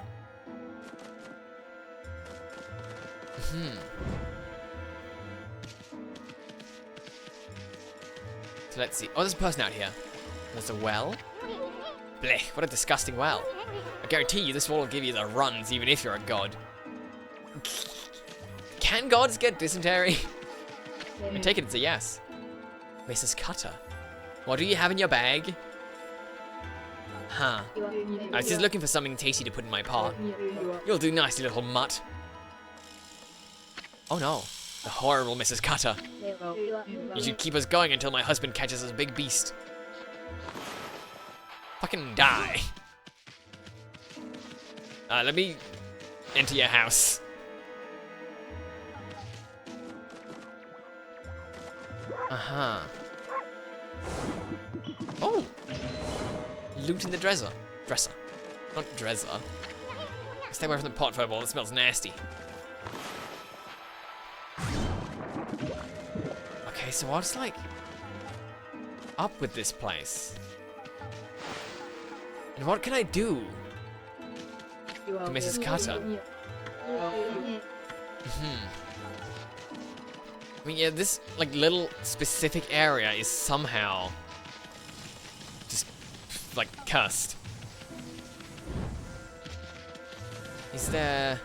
So let's see. Oh, there's a person out here. There's a well. Blech, what a disgusting well. I guarantee you this will give you the runs even if you're a god. Can gods get dysentery? I take it it's a yes. Mrs. Cutter, what do you have in your bag? Huh. I was just looking for something tasty to put in my pot. You'll do nicely, little mutt. Oh no, the horrible Mrs. Cutter. You should keep us going until my husband catches this big beast. Fucking die. Let me enter your house. Uh-huh. Oh! Loot in the dresser. Not dresser. Stay away from the pot fireball, it smells nasty. Okay, so what's like up with this place? And what can I do to Mrs. Cutter? I mean, yeah, this, like, little specific area is somehow just, like, cursed. Is there...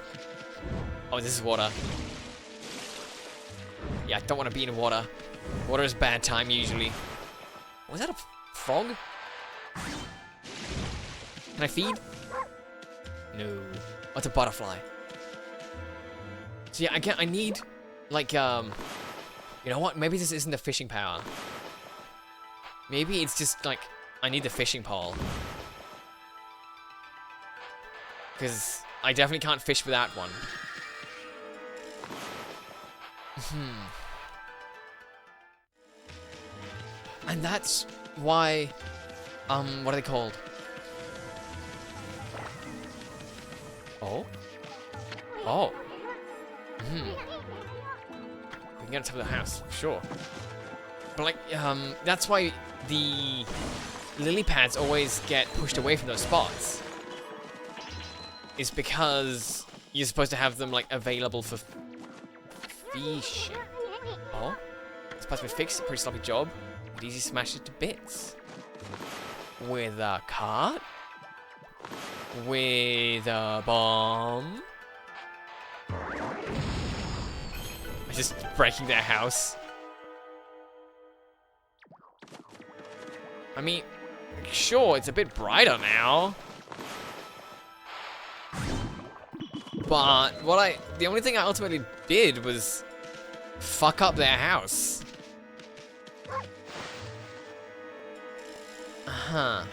Oh, this is water. Yeah, I don't want to be in water. Water is bad time, usually. Was that a frog? Can I feed? No. Oh, it's a butterfly. So yeah, I need, like, you know what? Maybe this isn't the fishing power. Maybe it's just, like, I need the fishing pole. Because I definitely can't fish without one. And that's why, what are they called? Oh? Oh. We can get on top of the house, sure. But like, that's why the lily pads always get pushed away from those spots. Is because you're supposed to have them, like, available for fishing. Oh? It's supposed to be fixed, a pretty sloppy job. But easy smash it to bits. With a cart? With a bomb? Just breaking their house. I mean, sure, it's a bit brighter now. But the only thing I ultimately did was fuck up their house. Uh-huh.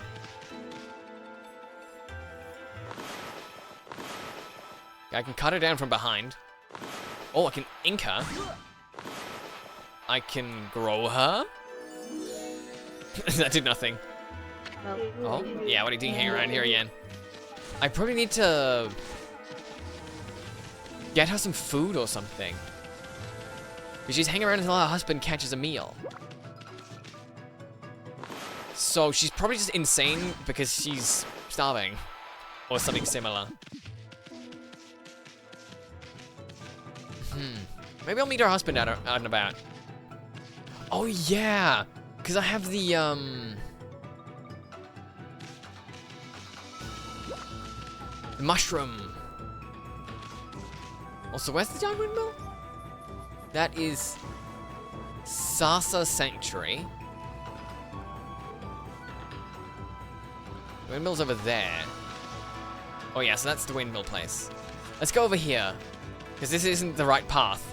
I can cut her down from behind. Oh, I can ink her. I can grow her. That did nothing. Oh, yeah, what are you doing hanging around here again? I probably need to get her some food or something. Because she's hanging around until her husband catches a meal. So she's probably just insane because she's starving. Or something similar. Maybe I'll meet her husband out and about. Oh yeah! Because I have the, the mushroom. Also, where's the giant windmill? That is Sasa Sanctuary. The windmill's over there. Oh yeah, so that's the windmill place. Let's go over here. Because this isn't the right path.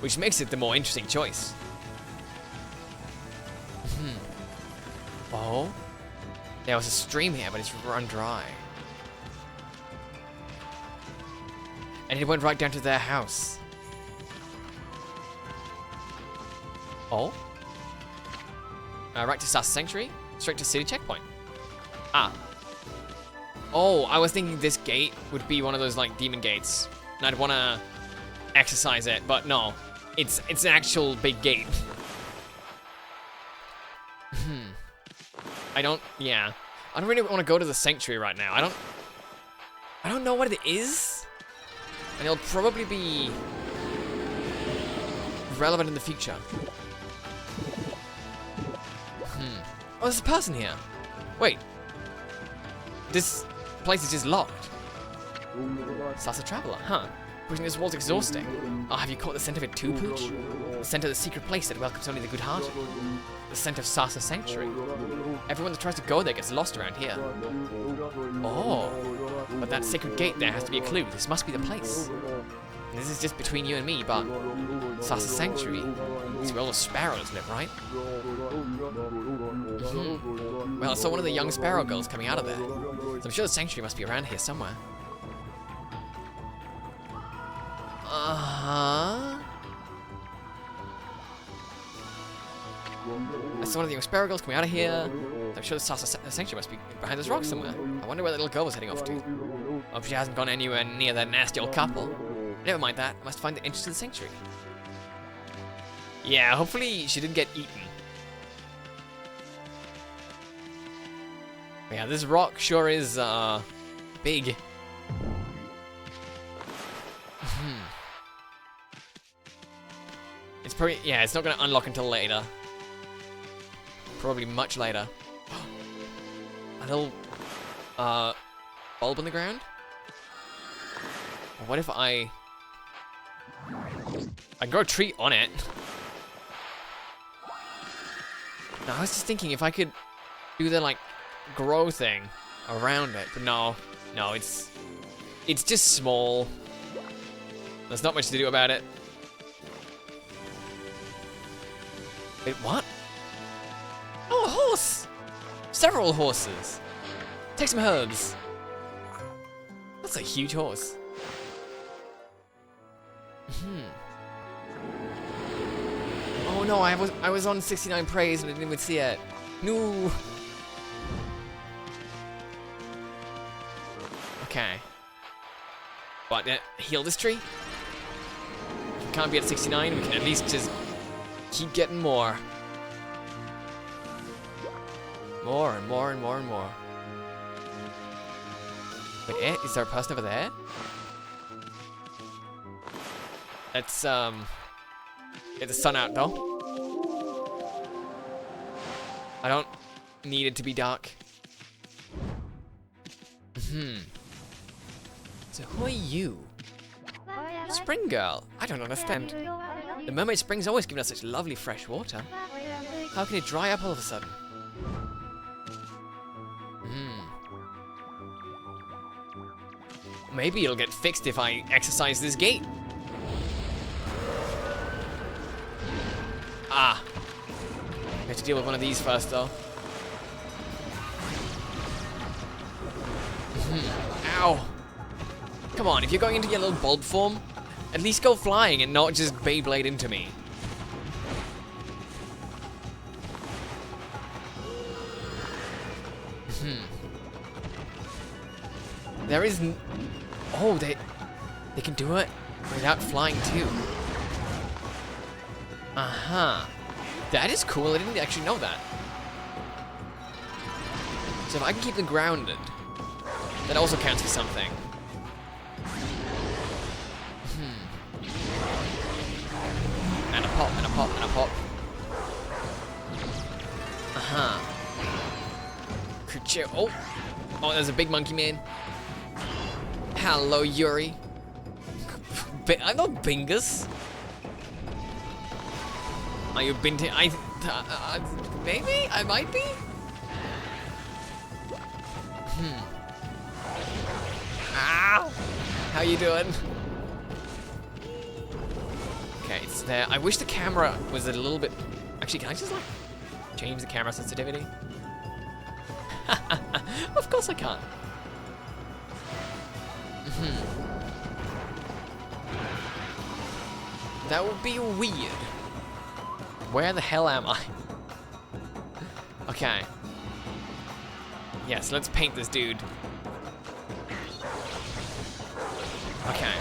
Which makes it the more interesting choice. Oh? There was a stream here, but it's run dry. And it went right down to their house. Oh? Right to Sasa Sanctuary? Straight to City Checkpoint. Ah. Oh, I was thinking this gate would be one of those, like, demon gates. And I'd want to exercise it, but no. It's an actual big gate. I don't really want to go to the sanctuary right now. I don't know what it is. And it'll probably be relevant in the future. Oh, there's a person here. Wait. This place is just locked. Sasa Traveler, huh? Pushing this wall's exhausting. Oh, have you caught the scent of it too, Pooch? The scent of the secret place that welcomes only the good-hearted. The scent of Sasa Sanctuary. Everyone that tries to go there gets lost around here. Oh, but that secret gate there has to be a clue. This must be the place. And this is just between you and me, but Sasa Sanctuary is where all the sparrows live, right? Well, I saw one of the young sparrow girls coming out of there. So I'm sure the sanctuary must be around here somewhere. Uh-huh. I saw one of the young sparrow girls coming out of here. I'm sure the Sasa Sanctuary must be behind this rock somewhere. I wonder where that little girl was heading off to. Hope she hasn't gone anywhere near that nasty old couple. Never mind that. I must find the entrance to the sanctuary. Yeah, hopefully she didn't get eaten. Yeah, this rock sure is, big. It's probably, yeah, it's not gonna unlock until later. Probably much later. A little, bulb on the ground? What if I can grow a tree on it? No, I was just thinking if I could do the, like, grow thing around it, but no, it's just small. There's not much to do about it. Wait, what? Oh, a horse! Several horses. Take some herbs. That's a huge horse. Oh no, I was on 69 praise and I didn't even see it. No. Okay. But heal this tree. If we can't be at 69, we can at least just keep getting more. More and more and more and more. Wait, is there a person over there? Let's get the sun out though. I don't need it to be dark. So who are you? Spring girl? I don't understand. The mermaid spring's always given us such lovely fresh water. How can it dry up all of a sudden? Maybe it'll get fixed if I exercise this gate. Ah. I have to deal with one of these first though. Ow. Come on, if you're going into your little bulb form, at least go flying and not just Beyblade into me. There is oh, they can do it without flying too. That is cool. I didn't actually know that. So if I can keep them grounded, that also counts for something. And a pop, and a pop, and a pop. Oh, there's a big monkey man. Hello, Yuri. I'm not Bingus. Are you Binti? Maybe? I might be? Ow! How you doing? Okay, it's there. I wish the camera was a little bit... Actually, can I just, like, change the camera sensitivity? Of course I can't. That would be weird. Where the hell am I? Okay. Yes, let's paint this dude. Okay.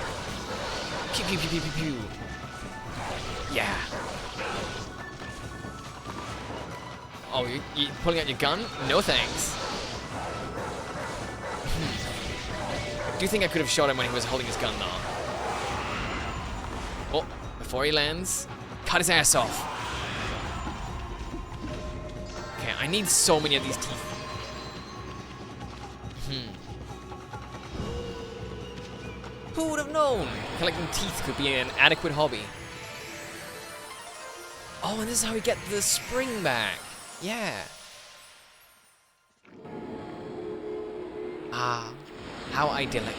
Pew pew pew pew pew pew. Yeah. Oh, you pulling out your gun? No thanks. I do think I could have shot him when he was holding his gun though. Oh, before he lands, cut his ass off. Okay, I need so many of these teeth. Who would have known? Collecting teeth could be an adequate hobby. Oh, and this is how we get the spring back. Yeah. Ah, how idyllic.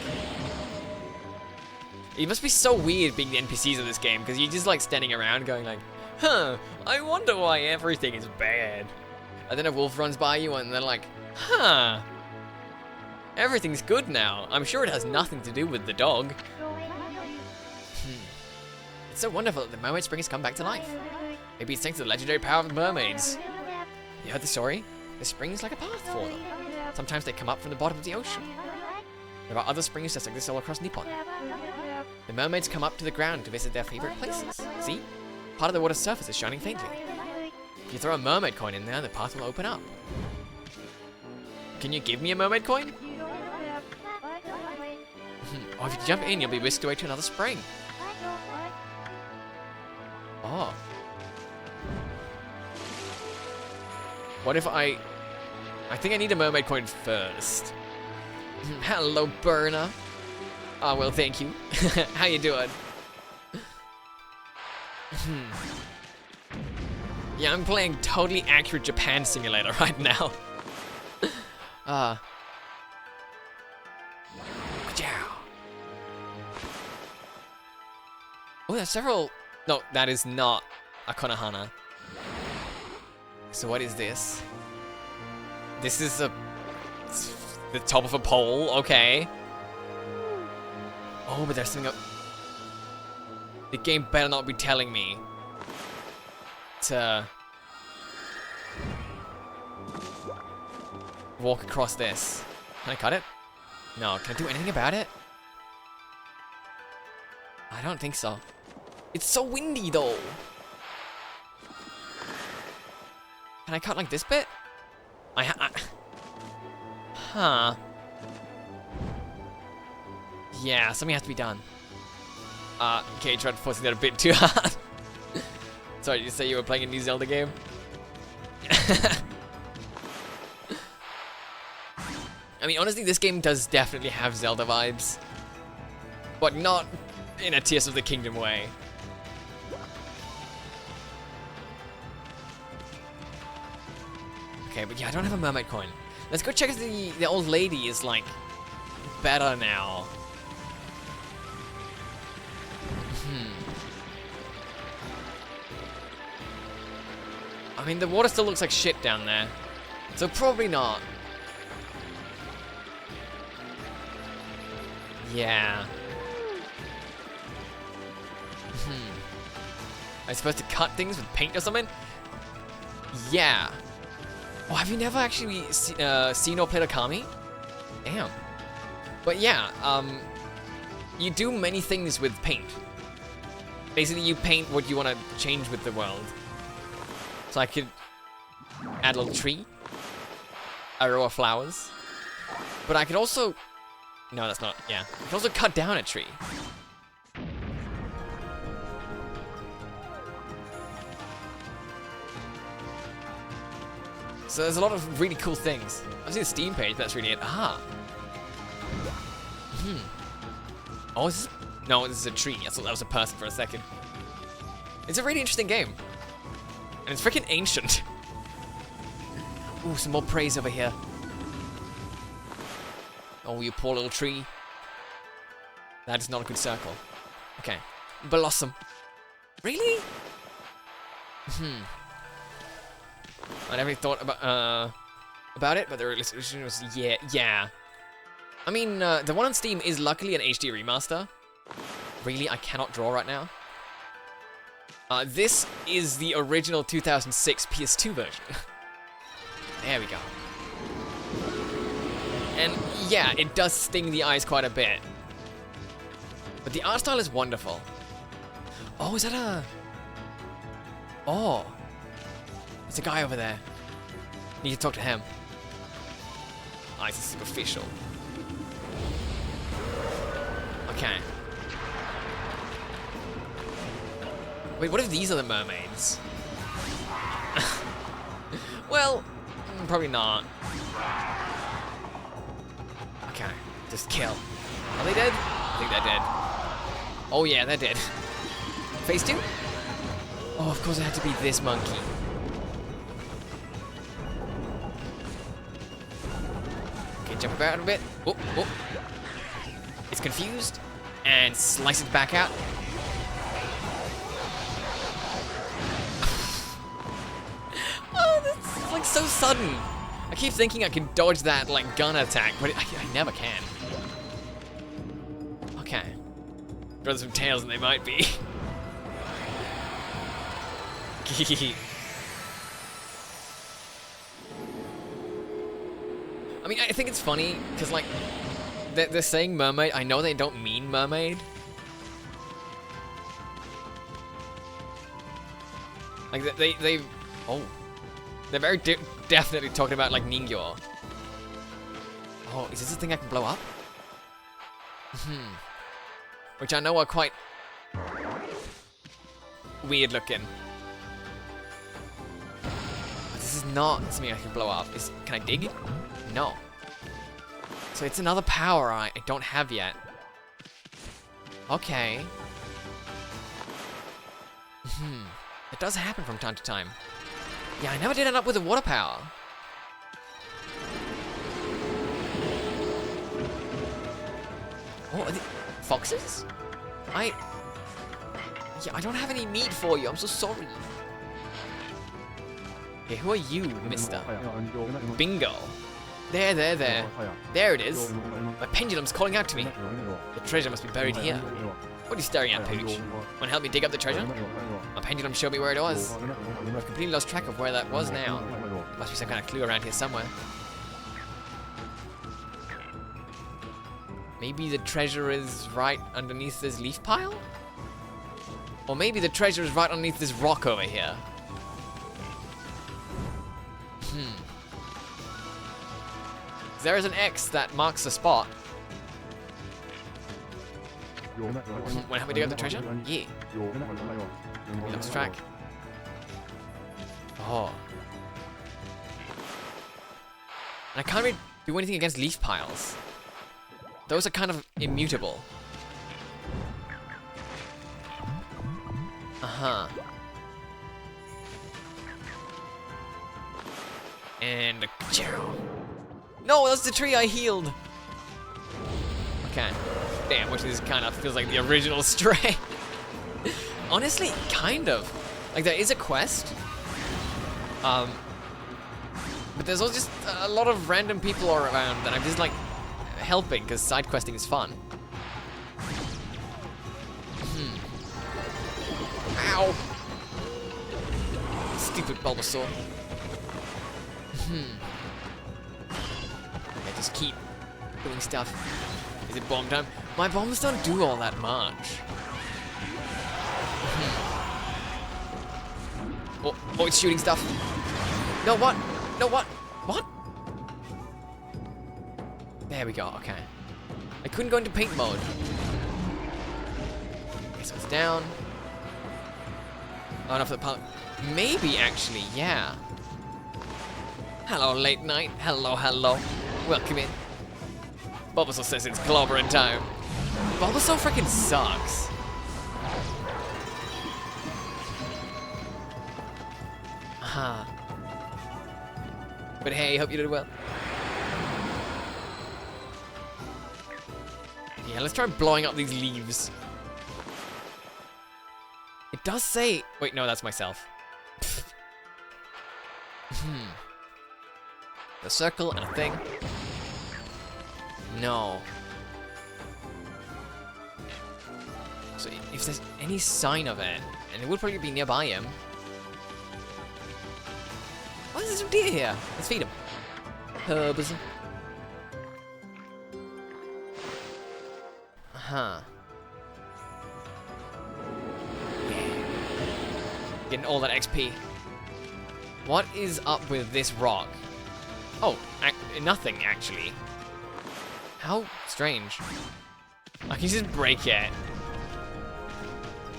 It must be so weird being the NPCs of this game, because you're just like standing around going like, huh, I wonder why everything is bad. And then a wolf runs by you and they're like, huh, everything's good now. I'm sure it has nothing to do with the dog. It's so wonderful that the mermaid spring has come back to life. Maybe it's thanks to the legendary power of the mermaids. You heard the story? The spring is like a path for them. Sometimes they come up from the bottom of the ocean. There are other springs just like this all across Nippon. The mermaids come up to the ground to visit their favorite places. See? Part of the water's surface is shining faintly. If you throw a mermaid coin in there, the path will open up. Can you give me a mermaid coin? Or if you jump in, you'll be whisked away to another spring. Oh. What if I think I need a mermaid coin first. Hello, burner. Oh, well, thank you. How you doing? Yeah, I'm playing totally accurate Japan Simulator right now. Oh, there's several... No, that is not a Konohana. So what is this? This is the top of a pole, okay. Oh, but there's something up... The game better not be telling me to walk across this. Can I cut it? No, can I do anything about it? I don't think so. It's so windy though. Can I cut like this bit? Huh. Yeah, something has to be done. Okay, you tried forcing that a bit too hard. Sorry, did you say you were playing a new Zelda game? I mean, honestly, this game does definitely have Zelda vibes. But not in a Tears of the Kingdom way. Okay, but yeah, I don't have a mermaid coin. Let's go check if the old lady is, like, better now. I mean, the water still looks like shit down there. So probably not. Yeah. Am I supposed to cut things with paint or something? Yeah. Oh, have you never actually seen or played Okami? Damn. But yeah, you do many things with paint. Basically, you paint what you want to change with the world. So I could add a little tree, a row of flowers, but I could also... No, that's not... Yeah. I could also cut down a tree. So there's a lot of really cool things. I've seen the Steam page, but that's really it. Ah. Oh, is this... No, this is a tree. I thought that was a person for a second. It's a really interesting game. And it's freaking ancient. Ooh, some more praise over here. Oh, you poor little tree. That is not a good circle. Okay. Blossom. Really? I never thought about it, but the resolution was yeah. I mean, the one on Steam is luckily an HD remaster. Really, I cannot draw right now. This is the original 2006 PS2 version. There we go. And yeah, it does sting the eyes quite a bit. But the art style is wonderful. Oh, is that a... Oh. There's a guy over there. Need to talk to him. Ah, it's superficial. Okay. Wait, what if these are the mermaids? Well, probably not. Okay, just kill. Are they dead? I think they're dead. Oh yeah, they're dead. Phase 2? Oh, of course it had to be this monkey. Okay, jump about a bit. Oh. It's confused. And slice it back out. Oh, that's like so sudden. I keep thinking I can dodge that like gun attack, but I never can. Okay. Brothers with tails, and they might be. I mean, I think it's funny because like they're saying mermaid. I know they don't mean mermaid. Like they oh, they're very definitely talking about like Ningyo. Oh, is this a thing I can blow up? Which I know are quite... weird looking. This is not something I can blow up. Can I dig? No. So it's another power I don't have yet. Okay. It does happen from time to time. Yeah, I never did end up with a water power. Oh, are they foxes? Yeah, I don't have any meat for you. I'm so sorry. Okay, who are you, mister? Bingo. There. There it is. My pendulum's calling out to me. The treasure must be buried here. What are you staring at, Pooch? Want to help me dig up the treasure? My pendulum showed me where it was. I've completely lost track of where that was now. Must be some kind of clue around here somewhere. Maybe the treasure is right underneath this leaf pile? Or maybe the treasure is right underneath this rock over here. There is an X that marks the spot. Want to help me dig up the treasure? Yeah. We lost track. Oh. And I can't really do anything against leaf piles. Those are kind of immutable. Uh-huh. And a chow. No, that's the tree I healed. Okay. Damn, which is kind of feels like the original Stray. Honestly, kind of. Like, there is a quest. But there's also just a lot of random people around that I'm just like helping because side questing is fun. Ow! Stupid Bulbasaur. Okay, just keep doing stuff. Is it bomb time? My bombs don't do all that much. Oh, it's shooting stuff. No, what? No, what? What? There we go, okay. I couldn't go into paint mode. Okay, so it's down. Oh, enough for the part. Maybe, actually, yeah. Hello, late night. Hello. Welcome in. Bulbasaur says it's clobbering time. Bulbasaur freaking sucks. Aha. But hey, hope you did well. Yeah, let's try blowing up these leaves. It does say... Wait, no, that's myself. A circle and a thing. No. So if there's any sign of it, and it would probably be nearby him. Why is there some deer here? Let's feed him. Herbs. Uh-huh. Yeah. Getting all that XP. What is up with this rock? Oh, nothing, actually. How strange. I can just break it.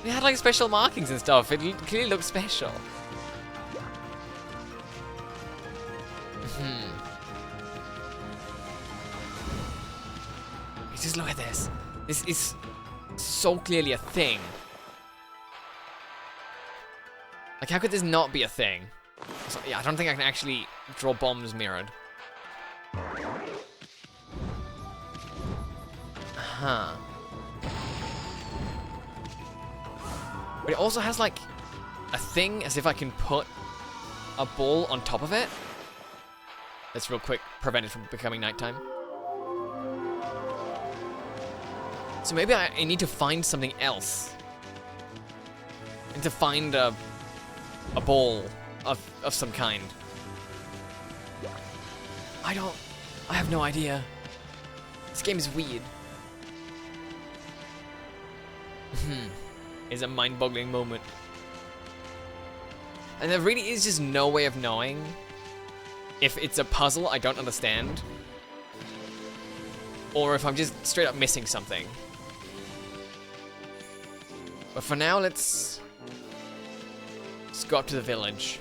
It had, like, special markings and stuff. It clearly looked special. Just look at this. This is so clearly a thing. Like, how could this not be a thing? So, yeah, I don't think I can actually draw bombs mirrored. Huh. But it also has, like, a thing as if I can put a ball on top of it. Let's real quick prevent it from becoming nighttime. So maybe I need to find something else. I need to find a ball of some kind. I have no idea. This game is weird. It's a mind-boggling moment. And there really is just no way of knowing if it's a puzzle I don't understand, or if I'm just straight up missing something. But for now, let's Let's go up to the village.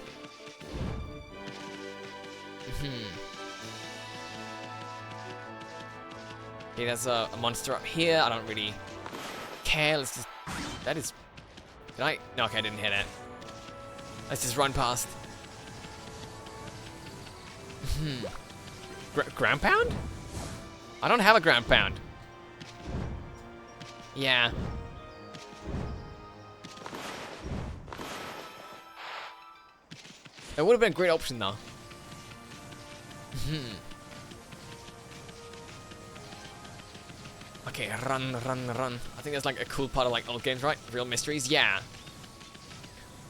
Okay, there's a monster up here. I don't really care. Let's just... That is... Did I... No, okay, I didn't hit it. Let's just run past. Ground pound? I don't have a ground pound. Yeah. It would have been a great option, though. Okay, run. I think that's like a cool part of like old games, right? Real mysteries, yeah.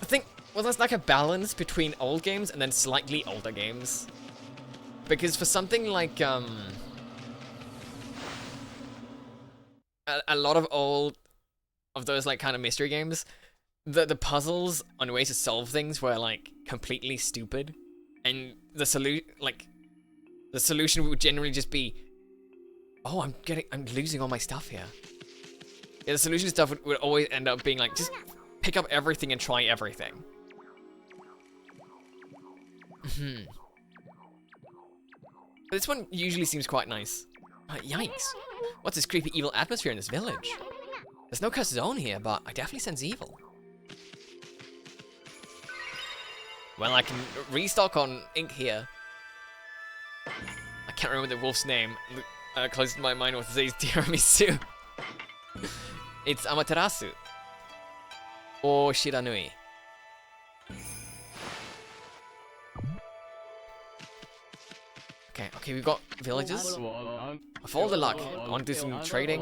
I think, well, there's like a balance between old games and then slightly older games. Because for something like, a lot of those like kind of mystery games, the puzzles on ways to solve things were like completely stupid. And the solution would generally just be, oh, I'm losing all my stuff here. Yeah, the solution stuff would always end up being like, just pick up everything and try everything. But this one usually seems quite nice. Yikes. What's this creepy evil atmosphere in this village? There's no cursed zone here, but I definitely sense evil. Well, I can restock on ink here. I can't remember the wolf's name. Close to my mind was to say tiramisu. It's Amaterasu. Or Shiranui. Okay, we've got villages. For all the luck, I want to do some trading.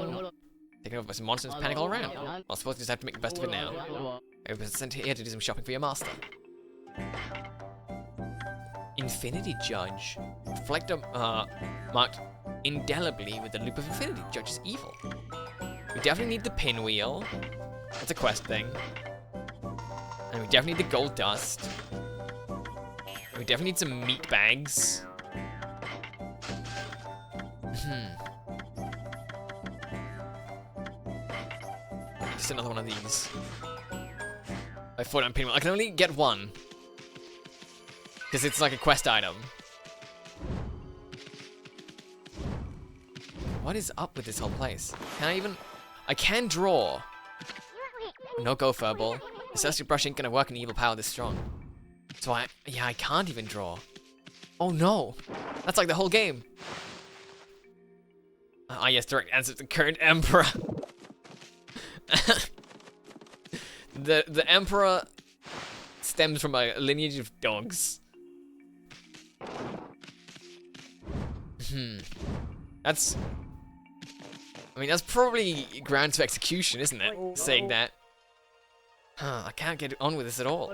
Taking over by some monsters, panic all around. Well, I suppose you just have to make the best of it now. I was sent here to do some shopping for your master. Infinity Judge. Reflector marked indelibly with the loop of Infinity Judge is evil. We definitely need the pinwheel. That's a quest thing. And we definitely need the gold dust. And we definitely need some meat bags. Just another one of these. I thought I'm pinwheel. I can only get one. Because it's like a quest item. What is up with this whole place? Can I even... I can draw. No go, Furball. The Celestial Brush ain't gonna work in evil power this strong. So I can't even draw. Oh no. That's like the whole game. Ah yes, direct answer to the current Emperor. The Emperor stems from a lineage of dogs. That's... I mean, that's probably grounds for execution, isn't it? Saying that. I can't get on with this at all.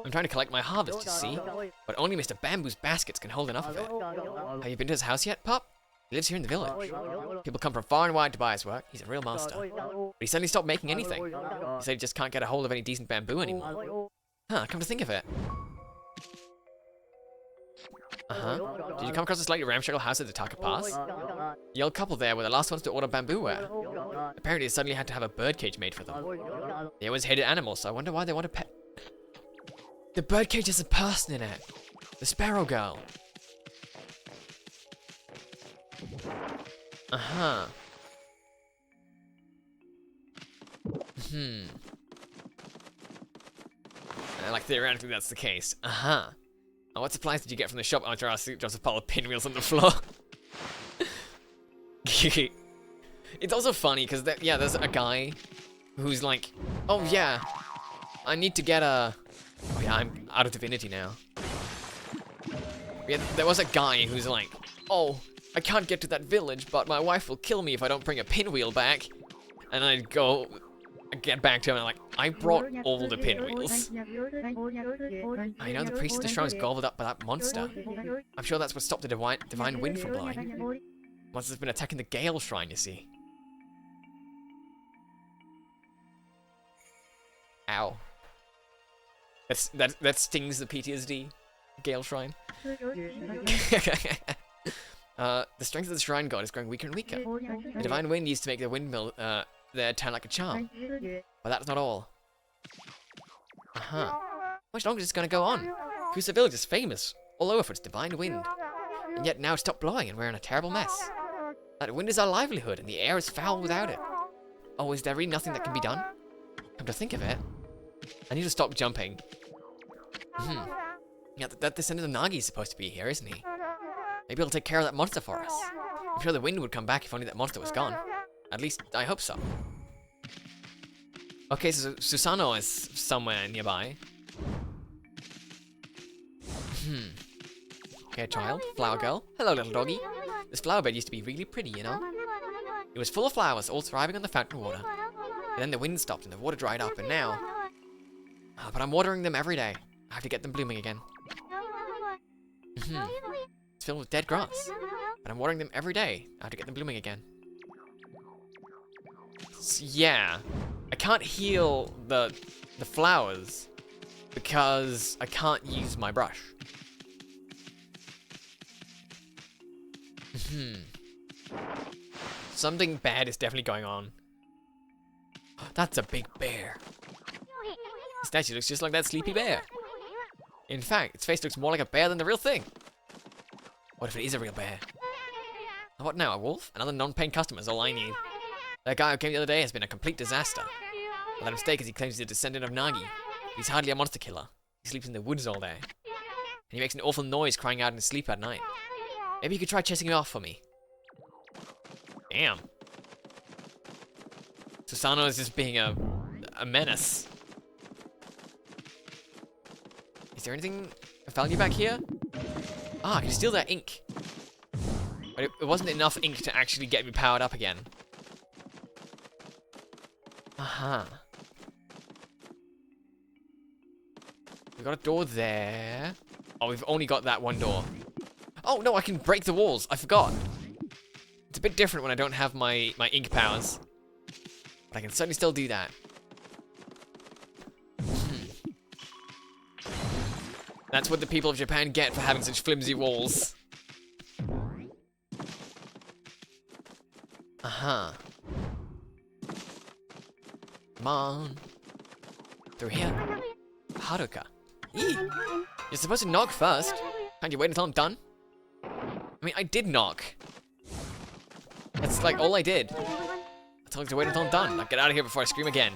I'm trying to collect my harvest, you see. But only Mr. Bamboo's baskets can hold enough of it. Have you been to his house yet, pup? He lives here in the village. People come from far and wide to buy his work. He's a real master. But he suddenly stopped making anything. He said he just can't get a hold of any decent bamboo anymore. Come to think of it. Did you come across a slightly ramshackle house at the Taka Pass? The old couple there were the last ones to order bamboo ware. Apparently they suddenly had to have a birdcage made for them. They always hated animals, so I wonder why they want a pet. The birdcage has a person in it. The Sparrow Girl. Like, theoretically that's the case. Oh, what supplies did you get from the shop after our suit drops a pile of pinwheels on the floor? It's also funny because there's a guy who's like, oh yeah, I need to get a... Oh yeah, I'm out of divinity now. Yeah, there was a guy who's like, oh, I can't get to that village, but my wife will kill me if I don't bring a pinwheel back. And I'd go, get back to him and I'm like, I brought all the pinwheels. I know the priest of the shrine was gobbled up by that monster. I'm sure that's what stopped the divine wind from blowing. Monster's been attacking the Gale Shrine, you see. Ow. That stings the PTSD. Gale Shrine. The strength of the shrine god is growing weaker and weaker. The divine wind used to make the windmill there turn like a charm. But that's not all. much longer is this going to go on? Kusa Village is famous all over for its divine wind. And yet now it's stopped blowing and we're in a terrible mess. That wind is our livelihood and the air is foul without it. Oh, is there really nothing that can be done? Come to think of it, I need to stop jumping. Yeah, that descendant of Nagi is supposed to be here, isn't he? Maybe he'll take care of that monster for us. I'm sure the wind would come back if only that monster was gone. At least, I hope so. Okay, so Susano is somewhere nearby. Okay, child. Flower girl. Hello, little doggy. This flower bed used to be really pretty, you know? It was full of flowers, all thriving on the fountain water. And then the wind stopped and the water dried up, and now... but I'm watering them every day. I have to get them blooming again. It's filled with dead grass. But I'm watering them every day. I have to get them blooming again. So, yeah. I can't heal the flowers because I can't use my brush. Something bad is definitely going on. That's a big bear. The statue looks just like that sleepy bear. In fact, its face looks more like a bear than the real thing. What if it is a real bear? What now, a wolf? Another non-paying customer is all I need. That guy who came the other day has been a complete disaster. Well, that mistake is he claims he's a descendant of Nagi. He's hardly a monster killer. He sleeps in the woods all day. And he makes an awful noise crying out in his sleep at night. Maybe you could try chasing him off for me. Damn. Susano is just being a menace. Is there anything of value back here? Ah, I can steal that ink. But it wasn't enough ink to actually get me powered up again. Aha. We got a door there. Oh, we've only got that one door. Oh, no, I can break the walls. I forgot. It's a bit different when I don't have my ink powers. But I can certainly still do that. That's what the people of Japan get for having such flimsy walls. Come on. Through here. Haruka. Eee. You're supposed to knock first. Can't you wait until I'm done? I mean, I did knock. That's like all I did. I told you to wait until I'm done. Now get out of here before I scream again.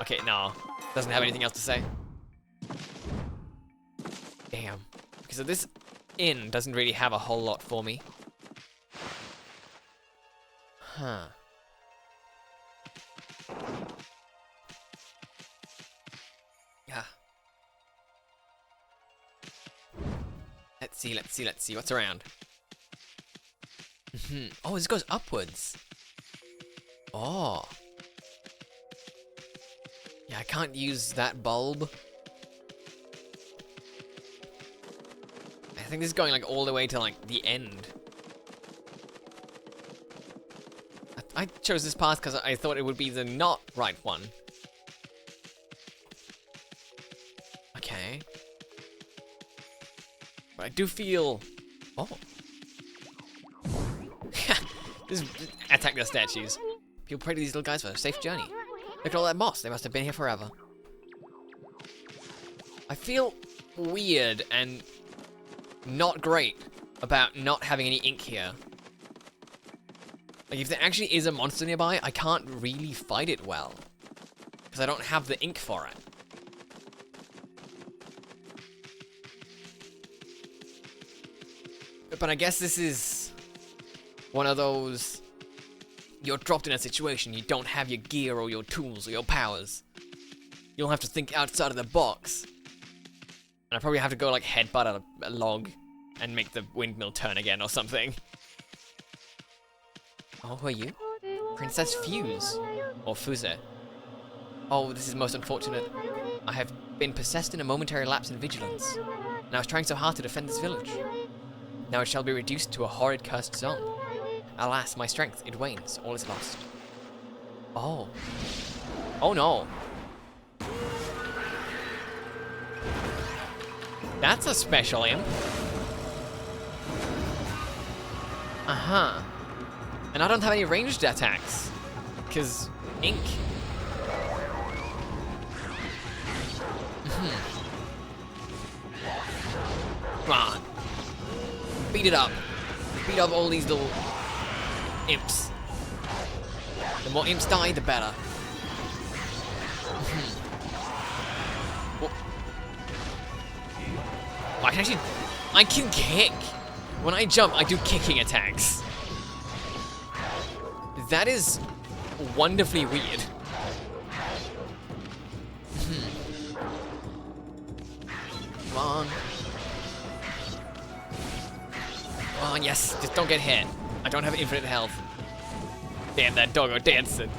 Okay, no. Doesn't have anything else to say. Damn. Okay, so this inn doesn't really have a whole lot for me. Huh. Yeah. Let's see. What's around? Oh, this goes upwards. Oh. Yeah, I can't use that bulb. I think this is going like all the way to like the end. I chose this path because I thought it would be the not right one. Okay. But I do feel... Oh. Just attack the statues. People pray to these little guys for a safe journey. Look at all that moss. They must have been here forever. I feel weird and not great about not having any ink here. Like, if there actually is a monster nearby, I can't really fight it well. Because I don't have the ink for it. But I guess this is one of those... You're dropped in a situation, you don't have your gear or your tools or your powers. You'll have to think outside of the box. And I probably have to go like headbutt a log and make the windmill turn again or something. Oh, who are you? Princess Fuse. Or Fuze. Oh, this is most unfortunate. I have been possessed in a momentary lapse in vigilance. And I was trying so hard to defend this village. Now it shall be reduced to a horrid cursed zone. Alas, my strength, it wanes. All is lost. Oh. Oh no. That's a special imp. Uh-huh. And I don't have any ranged attacks. Because ink. Come on. Beat it up. Beat up all these little imps. The more imps die, the better. I can kick. When I jump, I do kicking attacks. That is wonderfully weird. Come on. Come on, yes. Just don't get hit. I don't have infinite health. Damn, that doggo dancing.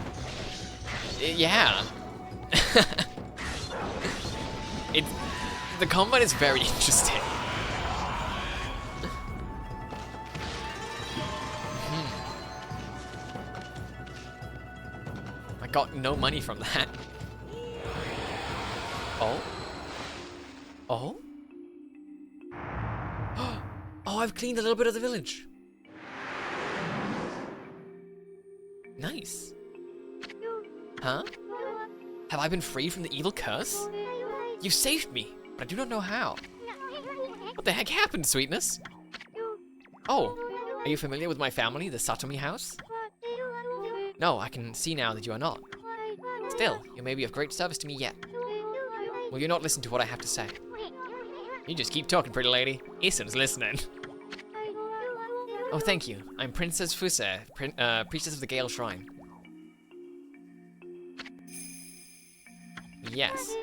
Yeah. The combat is very interesting. I got no money from that. Oh? Oh? Oh, I've cleaned a little bit of the village. Nice. Huh? Have I been freed from the evil curse? You saved me, but I do not know how. What the heck happened, sweetness? Oh, are you familiar with my family, the Satomi house? No, I can see now that you are not. Still, you may be of great service to me yet. Will you not listen to what I have to say? You just keep talking, pretty lady. Isen's listening. Oh, thank you. I'm Princess Fuse, priestess of the Gale Shrine. Yes.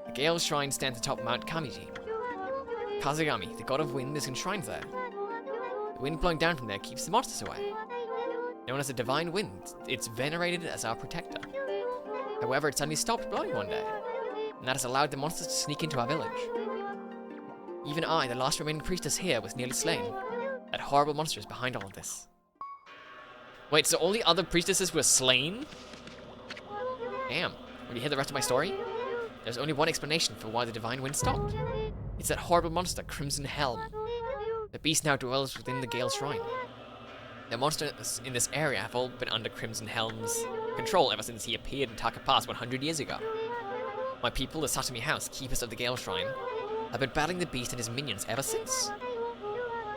The Gale Shrine stands atop Mount Kamiji. Kazagami, the god of wind, is enshrined there. The wind blowing down from there keeps the monsters away. Known as the divine wind, it's venerated as our protector. However, it suddenly stopped blowing one day, and that has allowed the monsters to sneak into our village. Even I, the last remaining priestess here, was nearly slain. That horrible monster is behind all of this. Wait, so all the other priestesses were slain? Damn. Will you hear the rest of my story? There's only one explanation for why the divine wind stopped. It's that horrible monster, Crimson Helm. The beast now dwells within the Gale Shrine. The monsters in this area have all been under Crimson Helm's control ever since he appeared in Taka Pass 100 years ago. My people, the Satomi House, keepers of the Gale Shrine, have been battling the beast and his minions ever since.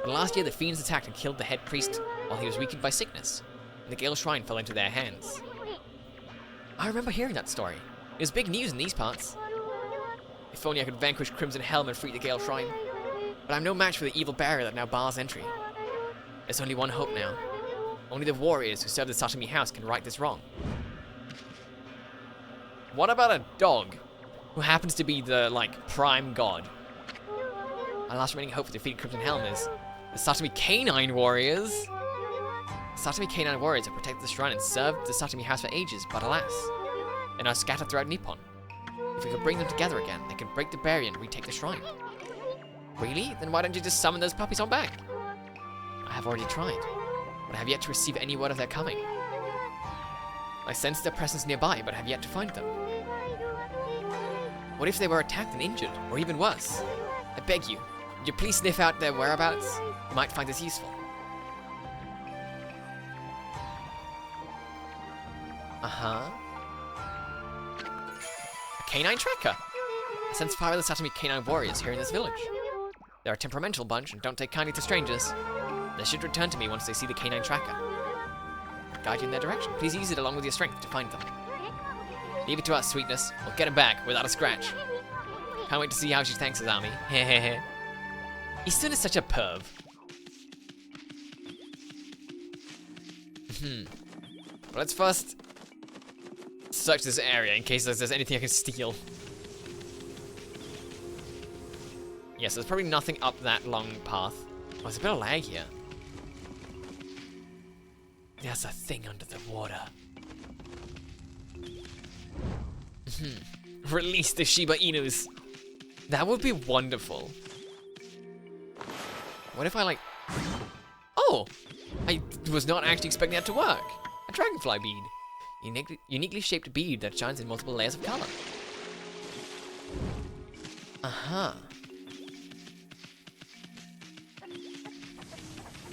But last year, the fiends attacked and killed the head priest while he was weakened by sickness, and the Gale Shrine fell into their hands. I remember hearing that story. It was big news in these parts. If only I could vanquish Crimson Helm and free the Gale Shrine. But I'm no match for the evil barrier that now bars entry. There's only one hope now. Only the warriors who serve the Satomi House can right this wrong. What about a dog who happens to be the, prime god? Our last remaining hope for defeating Crimson Helm is the Satomi Canine Warriors. The Satomi Canine Warriors have protected the shrine and served the Satomi House for ages, but alas, they're now scattered throughout Nippon. If we could bring them together again, they could break the barrier and retake the shrine. Really? Then why don't you just summon those puppies on back? I have already tried, but I have yet to receive any word of their coming. I sense their presence nearby, but have yet to find them. What if they were attacked and injured, or even worse? I beg you, would you please sniff out their whereabouts? You might find this useful. Uh-huh. A canine tracker! I sense 5 of the Satomi Canine Warriors here in this village. They're a temperamental bunch and don't take kindly to strangers. They should return to me once they see the canine tracker. Guide you in their direction. Please use it along with your strength to find them. Leave it to us, sweetness. We'll get him back without a scratch. Can't wait to see how she thanks us, Ami. Hehehe. Isun is such a perv. But let's first search this area in case there's anything I can steal. Yes, there's probably nothing up that long path. Oh, there's a bit of lag here. There's a thing under the water. Release the Shiba Inus. That would be wonderful. What if I Oh! I was not actually expecting that to work. A dragonfly bead. Uniquely shaped bead that shines in multiple layers of color. Uh-huh.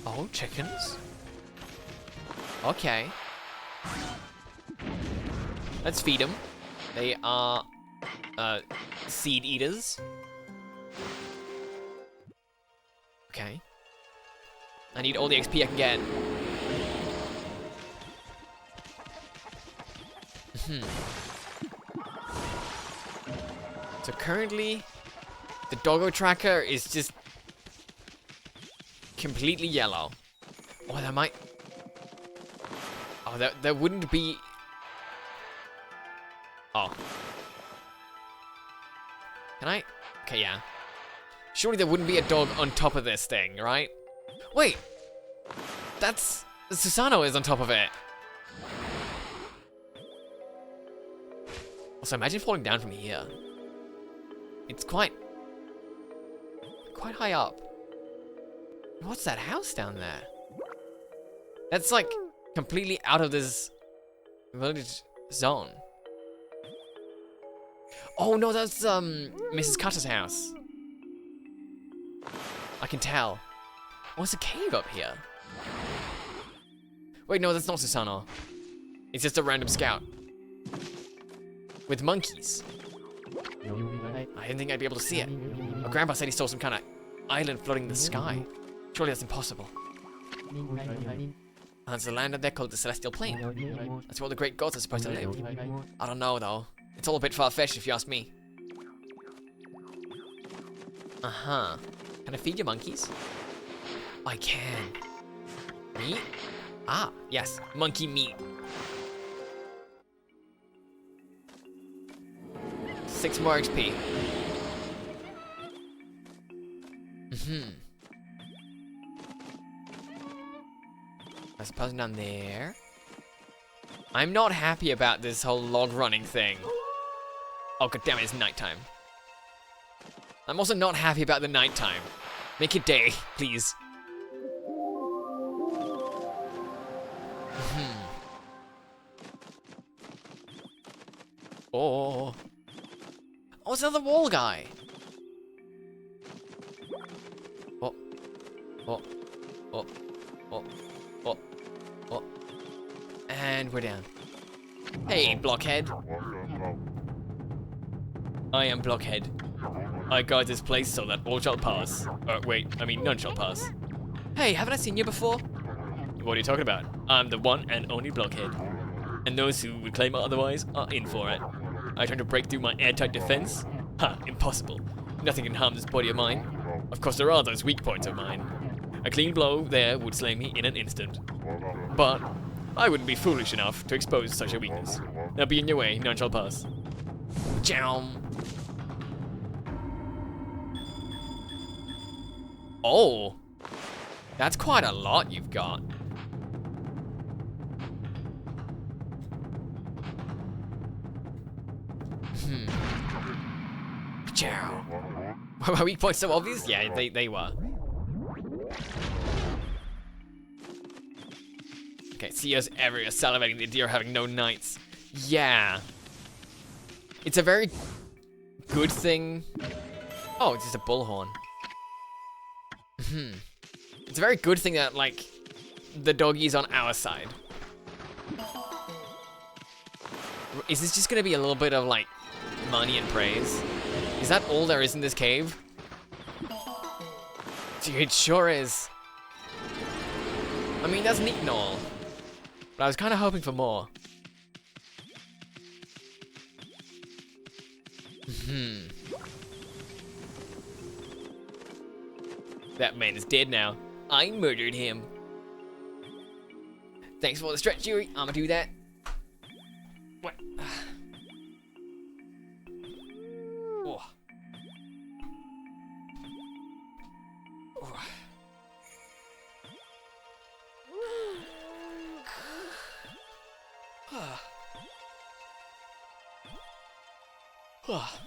Oh, chickens? Okay. Let's feed them. They are, seed eaters. Okay. I need all the XP I can get. So currently, the doggo tracker is just completely yellow. Oh, that might... Oh, there wouldn't be... Oh. Can I? Okay, yeah. Surely there wouldn't be a dog on top of this thing, right? Wait. That's... Susano is on top of it. Also, imagine falling down from here. It's quite high up. What's that house down there? That's like completely out of this village zone. Oh no, that's Mrs. Cutter's house. I can tell. Oh, it's a cave up here. Wait, no, that's not Susano. It's just a random scout. With monkeys. I didn't think I'd be able to see it. My grandpa said he saw some kind of island floating in the sky. Surely that's impossible. There's a land up there called the Celestial Plain. That's where all the great gods are supposed to live. I don't know, though. It's all a bit far-fetched if you ask me. Uh-huh. Can I feed your monkeys? I can. Meat? Ah, yes. Monkey meat. 6 more XP. I suppose down there. I'm not happy about this whole log running thing. Oh, god damn it, it's nighttime. I'm also not happy about the nighttime. Make it day, please. Oh. Oh, it's another wall guy. Oh. Oh. Oh. Oh. Oh. Oh. And we're down. Hey, Blockhead. I am Blockhead. I guard this place so that all shall pass. Wait, I mean none shall pass. Hey, haven't I seen you before? What are you talking about? I'm the one and only Blockhead. And those who would claim otherwise are in for it. I tried to break through my airtight defense? Ha, impossible. Nothing can harm this body of mine. Of course there are those weak points of mine. A clean blow there would slay me in an instant. But I wouldn't be foolish enough to expose such a weakness. Now be in your way, none shall pass. Jam. Oh, that's quite a lot you've got. Chow. Were weak points so obvious? Yeah, they were. Okay, see us everywhere salivating the deer having no nights. Yeah. It's a very good thing. Oh, it's just a bullhorn. It's a very good thing that, like, the doggy's on our side. Is this just gonna be a little bit of, like, money and praise? Is that all there is in this cave? Dude, it sure is. I mean, that's neat and all. But I was kind of hoping for more. That man is dead now. I murdered him. Thanks for the stretch, Yuri. I'ma do that. What? Oh. Oh.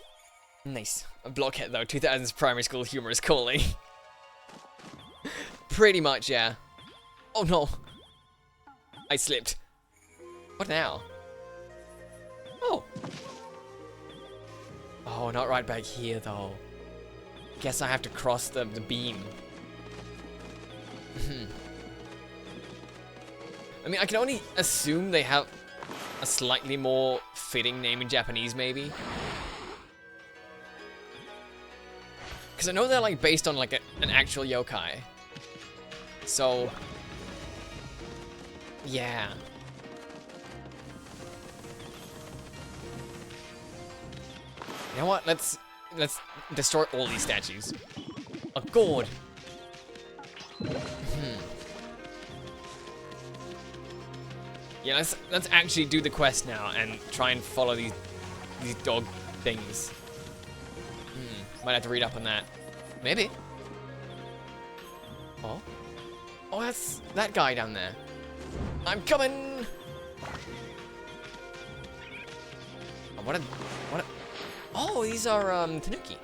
Nice. A Blockhead though. 2000s primary school humor is calling. Pretty much, yeah. Oh no. I slipped. What now? Oh. Oh, not right back here though. Guess I have to cross the beam. I mean, I can only assume they have a slightly more fitting name in Japanese, maybe. Because I know they're like based on like an actual yokai. So, yeah. You know what? Let's destroy all these statues. A gourd. Yeah, let's actually do the quest now and try and follow these dog things. Might have to read up on that. Maybe. Oh. Oh, that's that guy down there. I'm coming. Oh, what a. Oh, these are tanuki.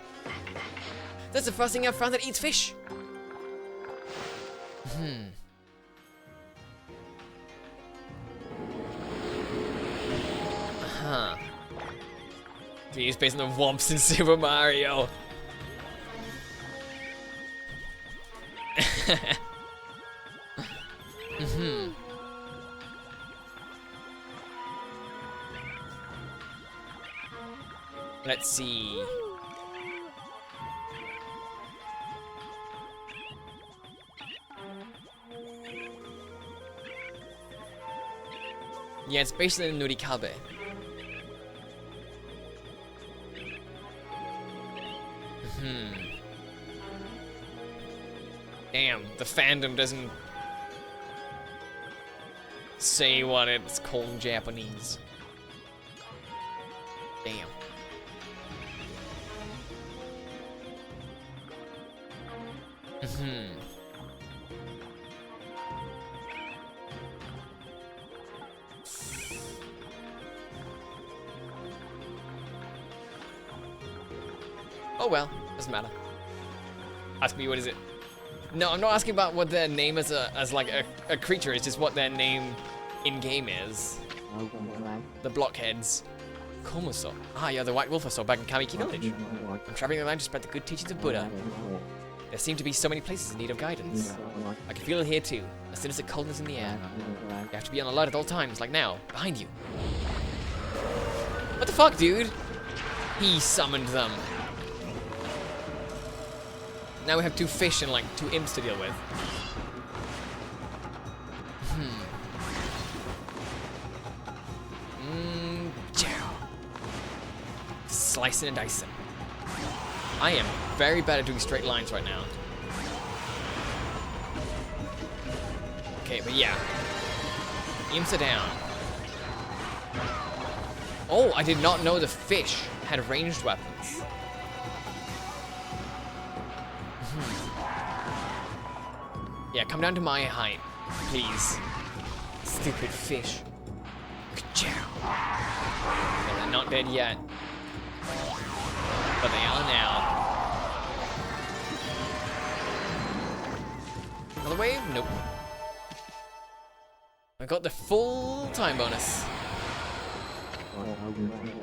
That's the first thing I've found that eats fish. Huh. He's based on the Womps in Super Mario. Let's see. Yeah, it's basically in Nurikabe. Damn, the fandom doesn't say what it's called in Japanese. Damn. Oh well, doesn't matter. Ask me what is it? No, I'm not asking about what their name as like a creature is, just what their name in game is. The blockheads. Komuso. Ah, yeah, the White Wolf I saw back in Kamiki Village. I'm traveling the land to spread the good teachings of Buddha. There seem to be so many places in need of guidance. I can feel it here too, a sinister coldness in the air. You have to be on alert at all times, like now, behind you. What the fuck, dude? He summoned them. Now we have 2 fish and like 2 imps to deal with. Chow. Slicing and dicing. I am very bad at doing straight lines right now. Okay, but yeah. Imps are down. Oh, I did not know the fish had ranged weapons. Yeah, come down to my height, please. Stupid fish. Ka-chow. Well, they're not dead yet. But they are now. Another wave? Nope. I got the full time bonus.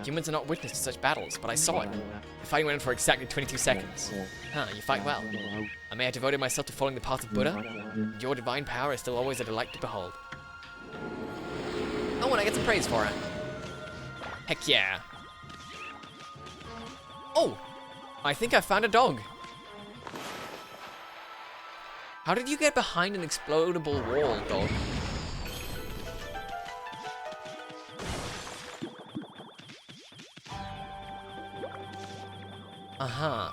Humans are not witness to such battles, but I saw it. The fighting went on for exactly 22 seconds. Huh, you fight well. I may have devoted myself to following the path of Buddha. Your divine power is still always a delight to behold. Oh, and I get some praise for it. Heck yeah. Oh! I think I found a dog. How did you get behind an explodable wall, dog? Uh-huh.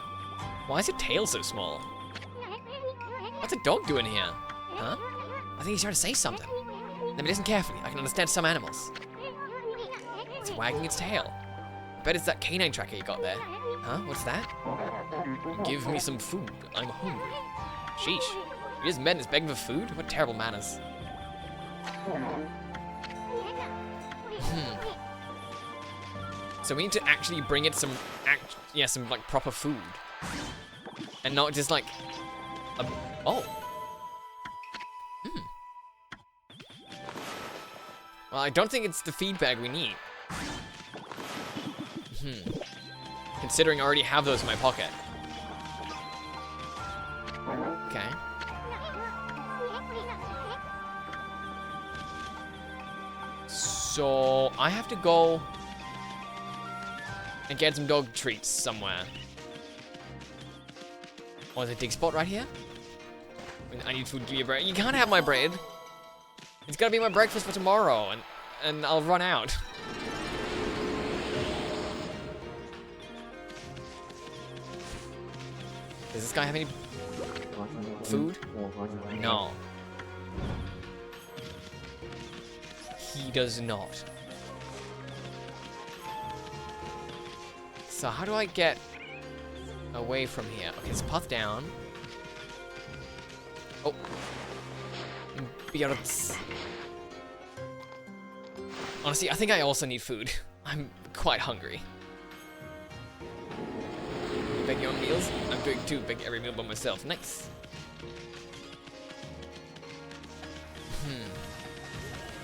Why is your tail so small? What's a dog doing here? Huh? I think he's trying to say something. Let me listen carefully. I can understand some animals. It's wagging its tail. I bet it's that canine tracker you got there. Huh? What's that? Give me some food. I'm hungry. Sheesh. You just met and is begging for food? What terrible manners. So we need to actually bring it some like proper food. And not just like oh. Well, I don't think it's the feed bag we need. Considering I already have those in my pocket. Okay. So I have to go and get some dog treats somewhere. Oh, there's a dig spot right here? I need food to be a bread. You can't have my bread. It's gotta be my breakfast for tomorrow, and I'll run out. Does this guy have any food? No. He does not. So how do I get away from here? Okay, it's path down. Oh. Beards. Honestly, I think I also need food. I'm quite hungry. You bake your own meals? I'm doing too. Bake every meal by myself. Nice.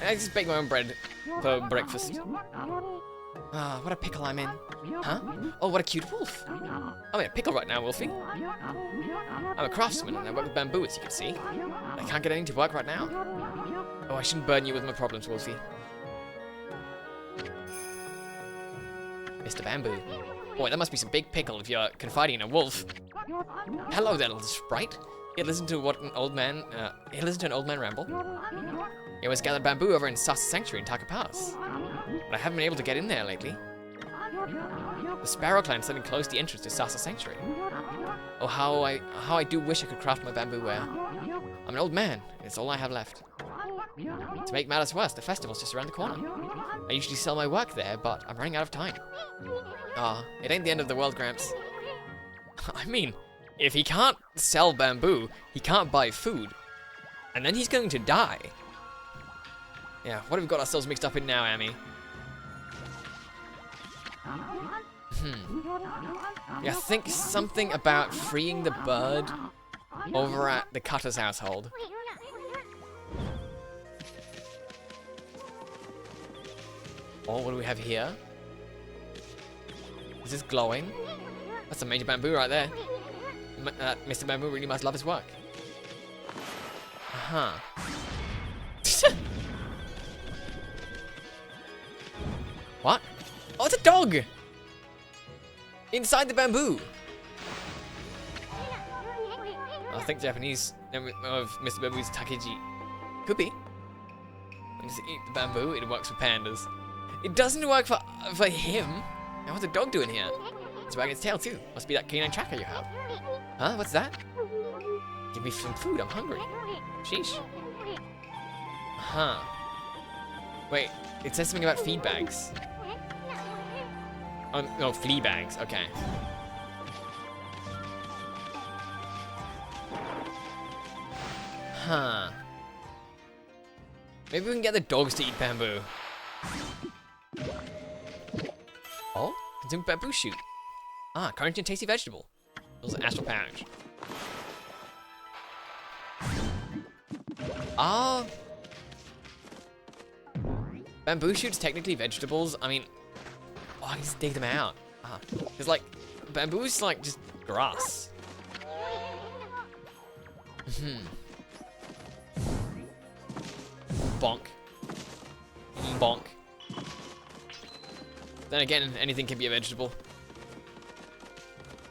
I just bake my own bread for breakfast. Ah, what a pickle I'm in. Huh? Oh, what a cute wolf. I'm in a pickle right now, Wolfie. I'm a craftsman and I work with bamboo, as you can see. I can't get anything to work right now. Oh, I shouldn't burden you with my problems, Wolfie. Mr. Bamboo. Boy, that must be some big pickle if you're confiding in a wolf. Hello there, little sprite. He listened to an old man ramble. He always gathered bamboo over in Sasa Sanctuary in Taka Pass. But I haven't been able to get in there lately. The Sparrow Clan suddenly closed the entrance to Sasa Sanctuary. Oh, how I do wish I could craft my bamboo ware. I'm an old man, and it's all I have left. To make matters worse, the festival's just around the corner. I usually sell my work there, but I'm running out of time. It ain't the end of the world, Gramps. I mean, if he can't sell bamboo, he can't buy food. And then he's going to die. Yeah, what have we got ourselves mixed up in now, Amy? Yeah, I think something about freeing the bird over at the Cutter's household. Oh, what do we have here? Is this glowing? That's a major bamboo right there. Mr. Bamboo really must love his work. Uh-huh. What? Oh, it's a dog! Inside the bamboo! I think Japanese of Mr. Bamboo's Takeji. Could be. When you eat the bamboo, it works for pandas. It doesn't work for him. Now what's the dog doing here? It's wagging its tail too. Must be that canine tracker you have. Huh? What's that? Give me some food. I'm hungry. Sheesh. Huh. Wait. It says something about feed bags. Oh, no, flea bags. Okay. Huh. Maybe we can get the dogs to eat bamboo. Oh, consume bamboo shoot. Ah, current and tasty vegetable. Also astral pouch. Ah. Bamboo shoots technically vegetables. I mean, oh, I can just dig them out. Ah, because like, bamboo is like just grass. Bonk. Bonk. Then again, anything can be a vegetable.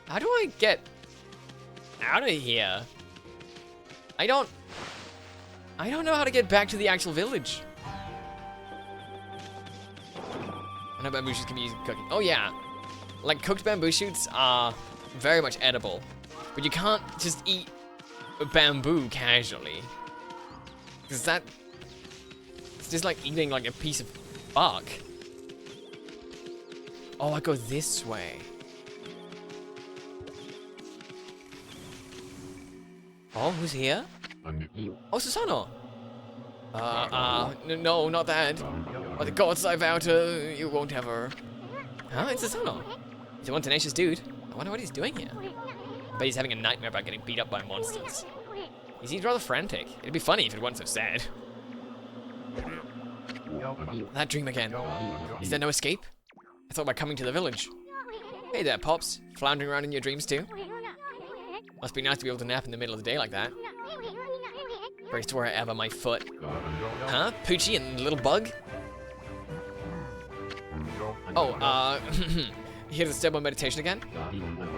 How do I get out of here? I don't know how to get back to the actual village. I know bamboo shoots can be used in cooking. Oh yeah. Like cooked bamboo shoots are very much edible. But you can't just eat bamboo casually. Because it's just like eating like a piece of bark. Oh, I go this way. Oh, who's here? Oh, Susano. No, not that. By the gods I vow to, you won't ever. Huh? It's Susano. He's a one tenacious dude. I wonder what he's doing here. I bet he's having a nightmare about getting beat up by monsters. He seems rather frantic. It'd be funny if it wasn't so sad. That dream again. Is there no escape? I thought about coming to the village. Hey there, Pops. Floundering around in your dreams too? Must be nice to be able to nap in the middle of the day like that. Braced wherever my foot. Huh? Poochie and little bug? Oh, Here to disturb my meditation again?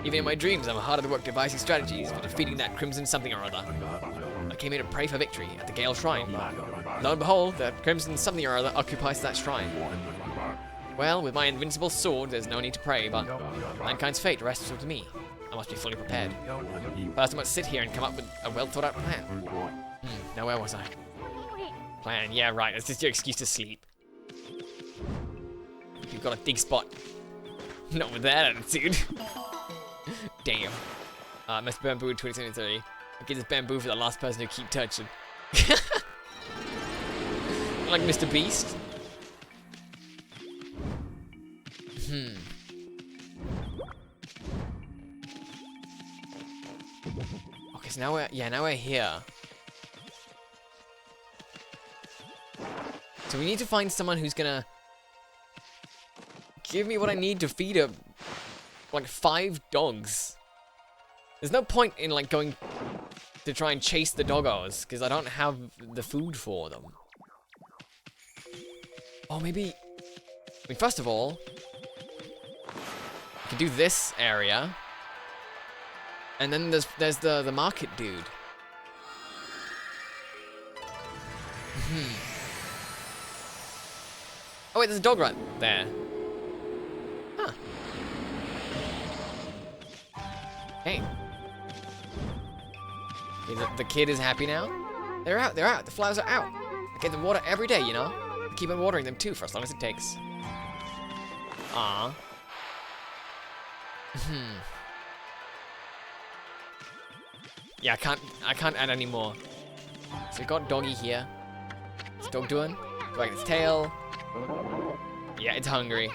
Even in my dreams, I'm hard at work devising strategies for defeating that crimson something or other. I came here to pray for victory at the Gale Shrine. Lo and behold, that crimson something or other occupies that shrine. Well, with my invincible sword, there's no need to pray, but mankind's fate rests with me. I must be fully prepared. First, I must sit here and come up with a well-thought-out plan. Now where was I? Plan, yeah, right. That's just your excuse to sleep. You've got a dig spot. Not with that attitude. Damn. Mr. Bamboo 2023. I give this bamboo for the last person who keep touching. Like Mr. Beast. Okay, so now we're here. So we need to find someone who's gonna give me what I need to feed like 5 dogs. There's no point in like going to try and chase the doggos because I don't have the food for them. Oh, maybe. I mean, first of all, I can do this area, and then there's the market dude. Oh wait, there's a dog right there. Huh. Hey. The kid is happy now. They're out. The flowers are out. I get them water every day, you know. I keep on watering them too for as long as it takes. Aww. Yeah, I can't add any more. So we've got doggy here. What's the dog doing? Wagging its tail. Yeah, it's hungry.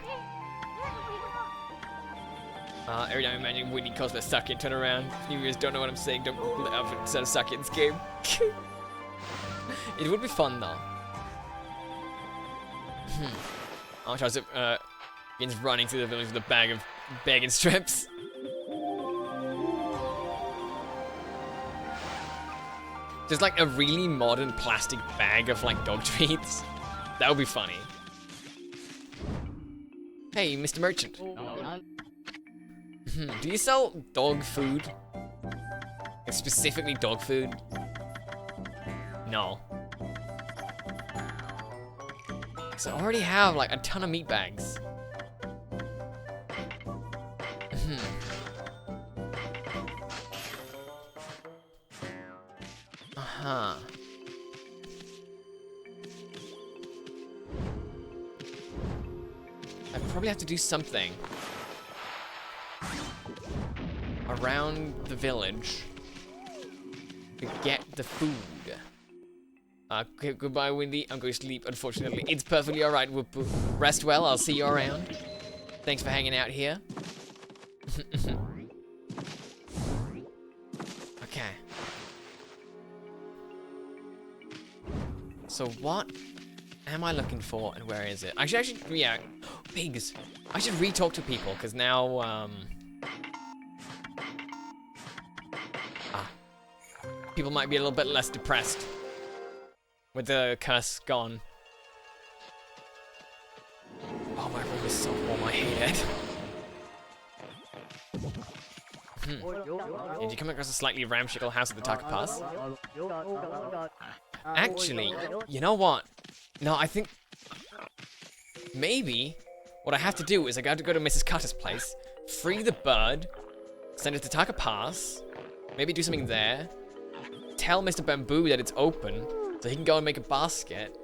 Every time I imagine Whitney calls the suck it, turn around. If you guys don't know what I'm saying, don't instead of suck it in this game. It would be fun though. I'll try to begins running through the village with a bag of bacon strips. Just like a really modern plastic bag of like dog treats. That would be funny. Hey, Mr. Merchant. Do you sell dog food? Like specifically dog food? No. So I already have like a ton of meat bags. Uh-huh. I probably have to do something around the village to get the food. Okay, goodbye, Windy. I'm going to sleep, unfortunately. It's perfectly alright. Rest well. I'll see you around. Thanks for hanging out here. Okay. So what am I looking for and where is it? Actually, yeah. Pigs. I should re-talk to people because now, people might be a little bit less depressed with the curse gone. Oh, my room is so warm, I hate it. Did you come across a slightly ramshackle house at the Taka Pass? Actually, you know what? No, I think maybe what I have to do is I got to go to Mrs. Cutter's place, free the bird, send it to Taka Pass, maybe do something there, tell Mr. Bamboo that it's open, so he can go and make a basket,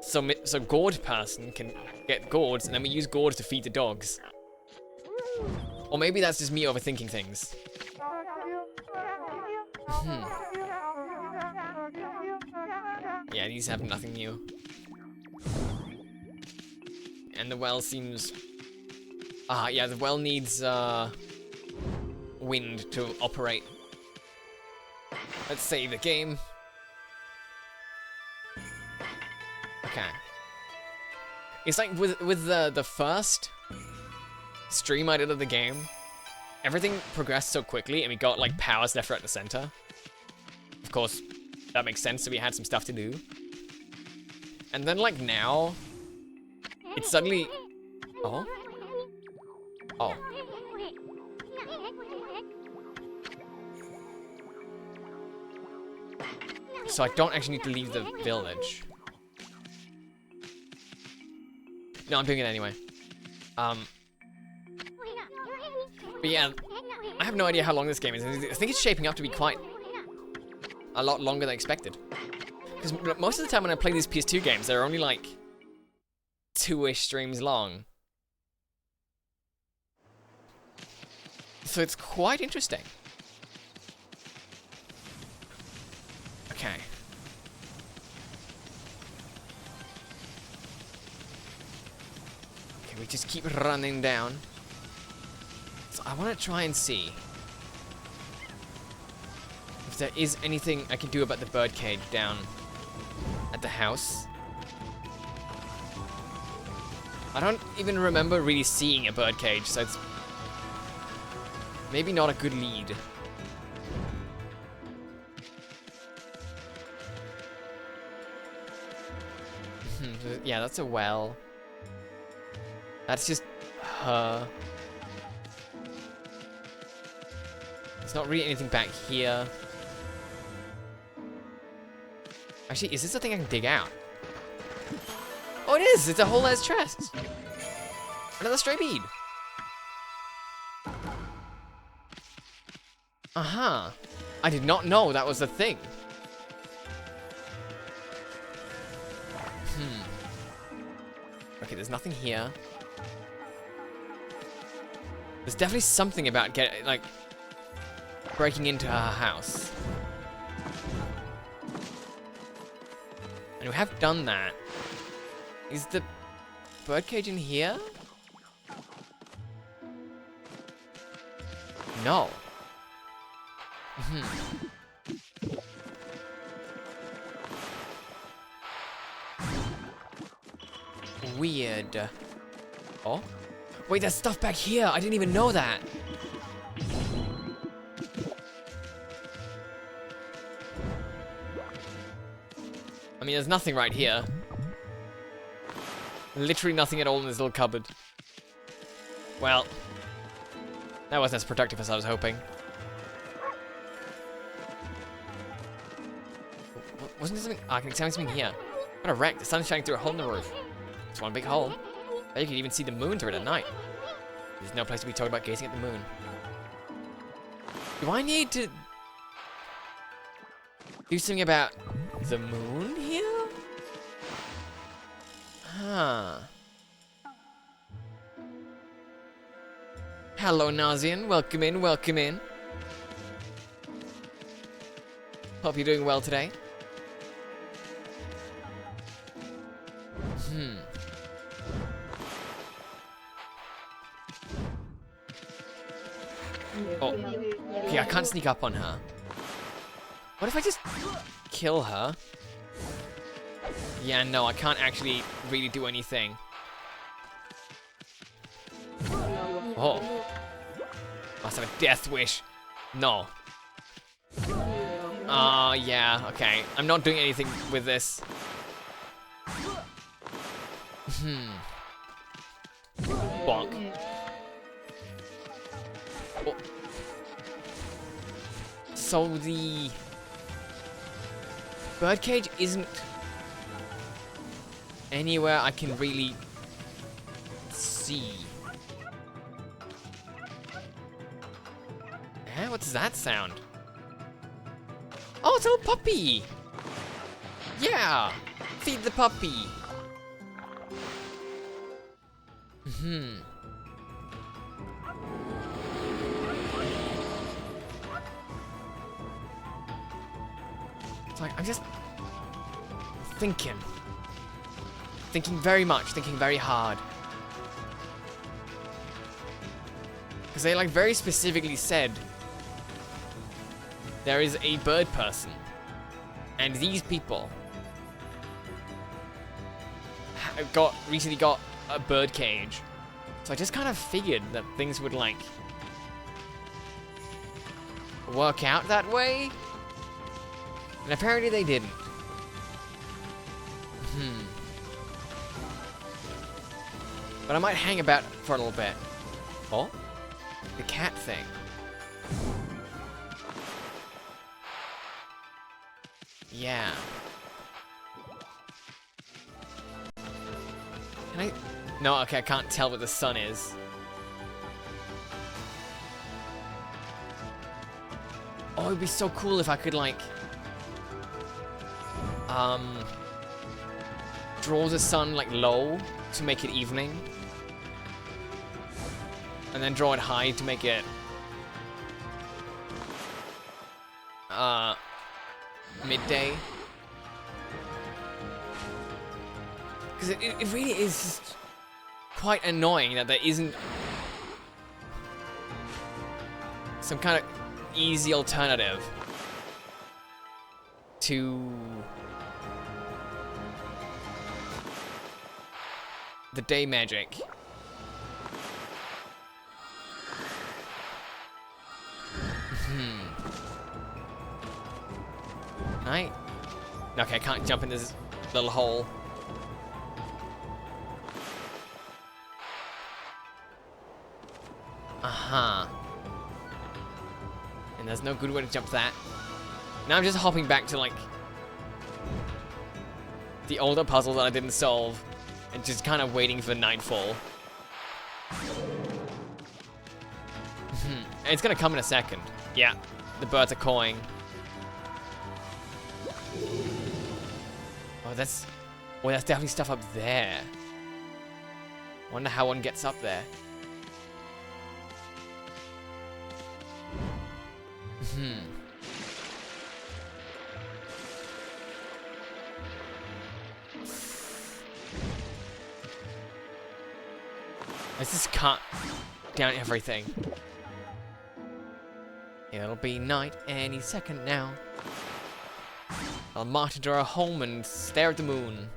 so Gourd person can get gourds, and then we use gourds to feed the dogs. Or maybe that's just me overthinking things. Yeah, these have nothing new. And the well seems... yeah, the well needs, wind to operate. Let's save the game. Okay. It's like with the first stream I did of the game, everything progressed so quickly and we got like powers left, right, and center. Of course, that makes sense, so we had some stuff to do. And then like now, it's suddenly... Oh. so I don't actually need to leave the village. No, I'm doing it anyway. But yeah, I have no idea how long this game is. I think it's shaping up to be quite a lot longer than expected. Because most of the time when I play these PS2 games, they're only like 2-ish streams long. So it's quite interesting. Okay. Okay, we just keep running down. So I want to try and see if there is anything I can do about the birdcage down at the house. I don't even remember really seeing a birdcage, so it's maybe not a good lead. Yeah, that's a well. That's just her. There's not really anything back here. Actually, is this a thing I can dig out? Oh, it is! It's a whole ass chest! Another stray bead! Uh-huh. I did not know that was a thing. Okay, there's nothing here. There's definitely something about breaking into her house. And we have done that. Is the birdcage in here? No. Weird. Oh? Wait, there's stuff back here. I didn't even know that. I mean, there's nothing right here. Literally nothing at all in this little cupboard. Well, that wasn't as productive as I was hoping. Wasn't there something? Oh, I can examine something here. What a wreck. The sun's shining through a hole in the roof. It's one big hole. But you can even see the moon through it at night. There's no place to be talking about gazing at the moon. Do I need to do something about the moon here? Huh. Hello, Nazian. Welcome in, welcome in. Hope you're doing well today. Oh. Okay, I can't sneak up on her. What if I just kill her? Yeah, no, I can't actually really do anything. Oh. Must have a death wish. No. Yeah, okay. I'm not doing anything with this. Bonk. Oh. So the birdcage isn't anywhere I can really see. Eh, what does that sound? Oh, it's a little puppy! Yeah! Feed the puppy! It's like, I'm just thinking. Thinking very much, thinking very hard. Because they very specifically said there is a bird person. And these people recently got a bird cage. So I just kind of figured that things would work out that way. And apparently they didn't. But I might hang about for a little bit. Oh? The cat thing. Yeah. Can I? No, okay, I can't tell what the sun is. Oh, it'd be so cool if I could, like, draw the sun, like, low to make it evening. And then draw it high to make it, midday. Because it really is just quite annoying that there isn't some kind of easy alternative to the day magic. Right? Okay, I can't jump in this little hole. Uh-huh. And there's no good way to jump that. Now I'm just hopping back to, like, the older puzzle that I didn't solve and just kind of waiting for nightfall. And it's gonna come in a second. Yeah, the birds are cawing. Oh, that's definitely stuff up there. Wonder how one gets up there. Let's just cut down everything. It'll be night any second now. I'll march into our home and stare at the moon.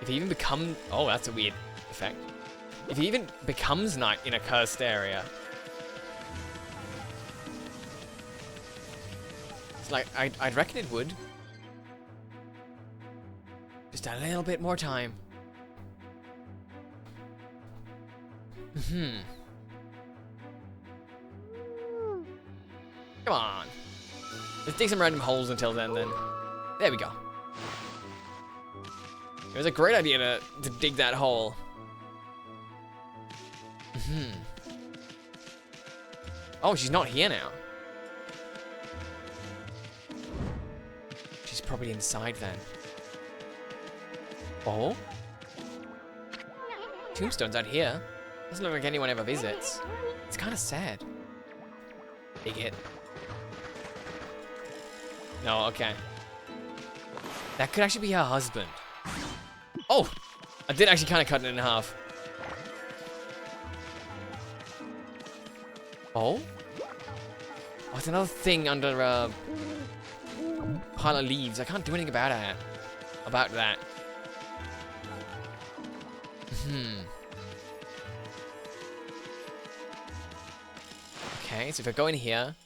If it even becomes... Oh, that's a weird effect. If it even becomes night in a cursed area... It's like, I'd reckon it would. Just a little bit more time. Come on. Let's dig some random holes until then. There we go. It was a great idea to dig that hole. Oh, she's not here now. She's probably inside then. Oh? Tombstone's out here. Doesn't look like anyone ever visits. It's kind of sad. Big hit. No, okay. That could actually be her husband. Oh! I did actually kind of cut it in half. Oh? Oh, it's another thing under a pile of leaves. I can't do anything about it. About that. Okay, so if I go in here...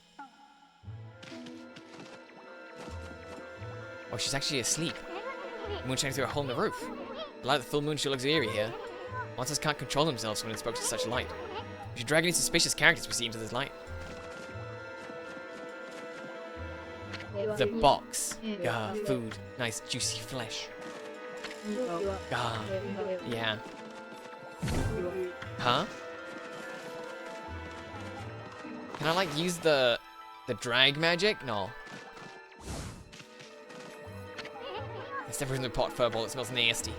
Oh, she's actually asleep. The moon shining through a hole in the roof. The light of the full moon sure looks eerie here. Monsters can't control themselves when exposed to such light. We should drag any suspicious characters we see into this light. The box. Gah, food. Nice juicy flesh. Gah. Yeah. Huh? Can I, like, use the drag magic? No. Step in the pot furball, it smells nasty.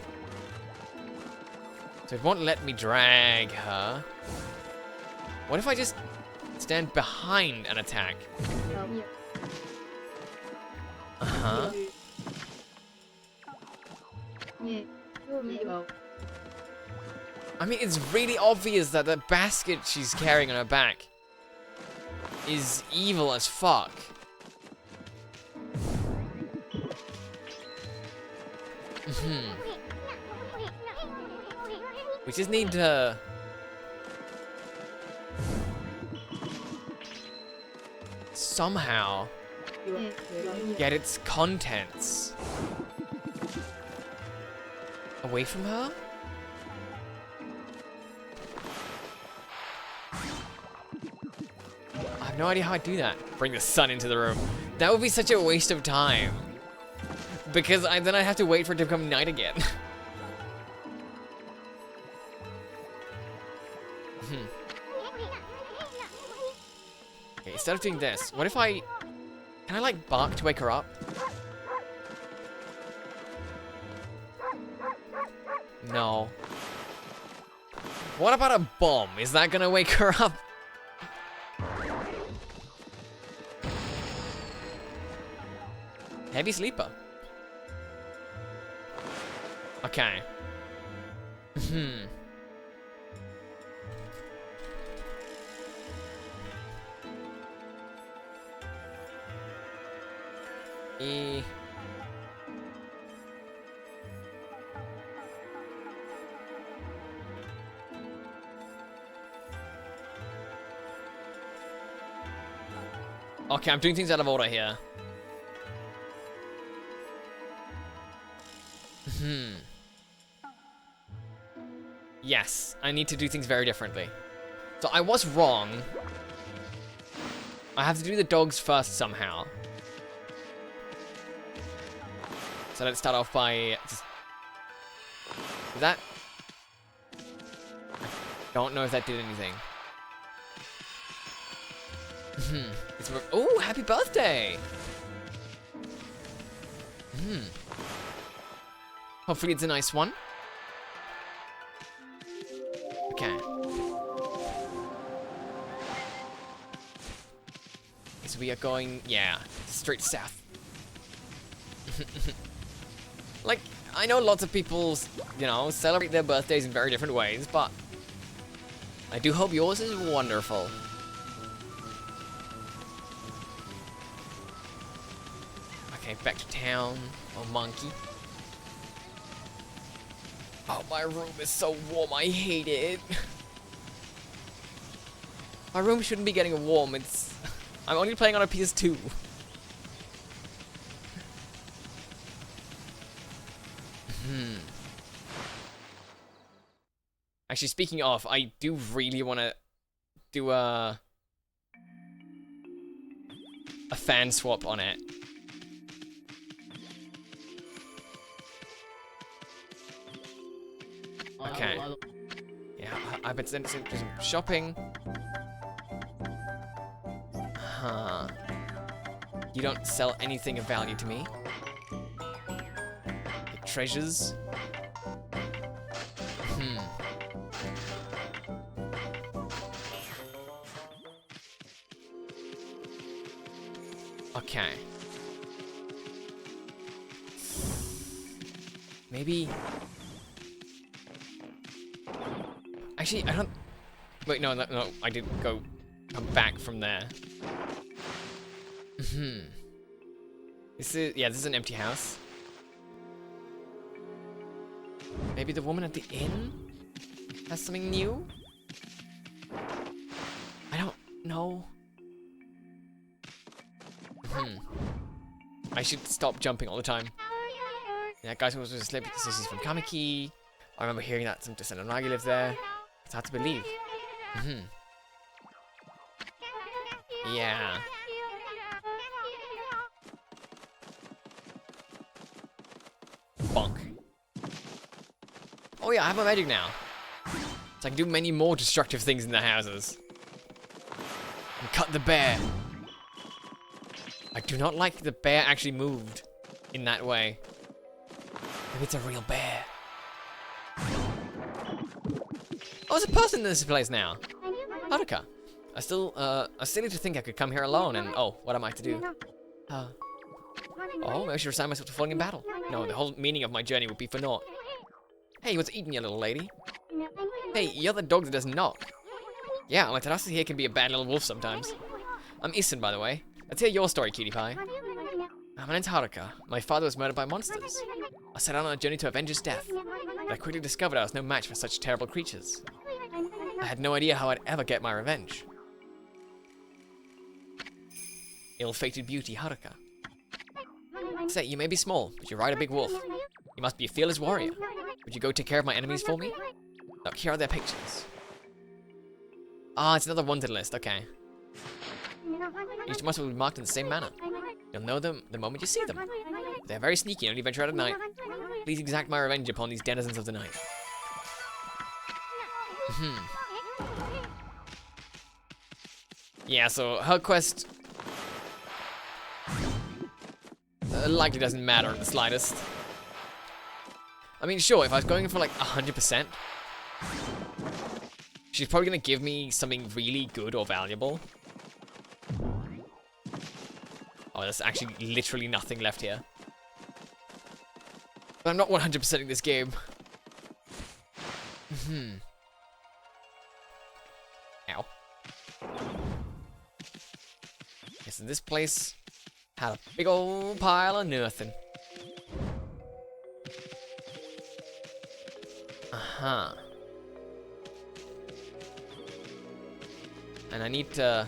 So it won't let me drag her. What if I just stand behind an attack? Uh-huh. I mean, it's really obvious that the basket she's carrying on her back is evil as fuck. We just need to somehow get its contents away from her. I have no idea how I'd do that. Bring the sun into the room. That would be such a waste of time. Because then I'd have to wait for it to become night again. Okay, instead of doing this, what if can I like bark to wake her up? No. What about a bomb? Is that gonna wake her up? Heavy sleeper. Okay. Okay, I'm doing things out of order here. Yes, I need to do things very differently. So I was wrong. I have to do the dogs first somehow. So let's start off by just... That... I don't know if that did anything. Oh, happy birthday! Hopefully it's a nice one. Okay. So we are going, yeah, straight south. Like, I know lots of people, you know, celebrate their birthdays in very different ways, but I do hope yours is wonderful. Okay, back to town. Oh, monkey. Oh, my room is so warm. I hate it. My room shouldn't be getting warm. I'm only playing on a PS2. Actually, speaking of, I do really want to do a fan swap on it. Okay. Yeah, I've been doing some shopping. Huh. You don't sell anything of value to me. The treasures. Okay. Maybe... Actually, I don't... Wait, no, I didn't come back from there. This is an empty house. Maybe the woman at the inn has something new? I don't know. I should stop jumping all the time. Yeah, guys was a slip. This is from Kamiki. I remember hearing that some descendant Nagi lives there. It's hard to believe. Yeah. Bonk. Oh yeah, I have my magic now. So I can do many more destructive things in the houses. And cut the bear. I do not like the bear actually moved in that way. Maybe it's a real bear. Oh, there's a person in this place now. Haruka. I still need to think I could come here alone and, oh, what am I to do? Oh, maybe I should resign myself to falling in battle. No, the whole meaning of my journey would be for naught. Hey, what's eating you, little lady? Hey, you're the dog that doesn't knock. Yeah, my Tarasa here can be a bad little wolf sometimes. I'm Issen, by the way. Let's hear your story, cutie pie. My name's Haruka. My father was murdered by monsters. I set out on a journey to avenge his death, but I quickly discovered I was no match for such terrible creatures. I had no idea how I'd ever get my revenge. Ill-fated beauty, Haruka. Say, you may be small, but you ride a big wolf. You must be a fearless warrior. Would you go take care of my enemies for me? Look, here are their pictures. Ah, it's another wanted list, okay. Each muscle will be marked in the same manner. You'll know them the moment you see them. They're very sneaky and only venture out at night. Please exact my revenge upon these denizens of the night. Yeah, so her quest likely doesn't matter in the slightest. I mean, sure, if I was going for like 100%, she's probably gonna give me something really good or valuable. Oh, there's actually literally nothing left here. But I'm not 100%ing this game. Ow. Yes, and this place had a big old pile of nothing. And I need to...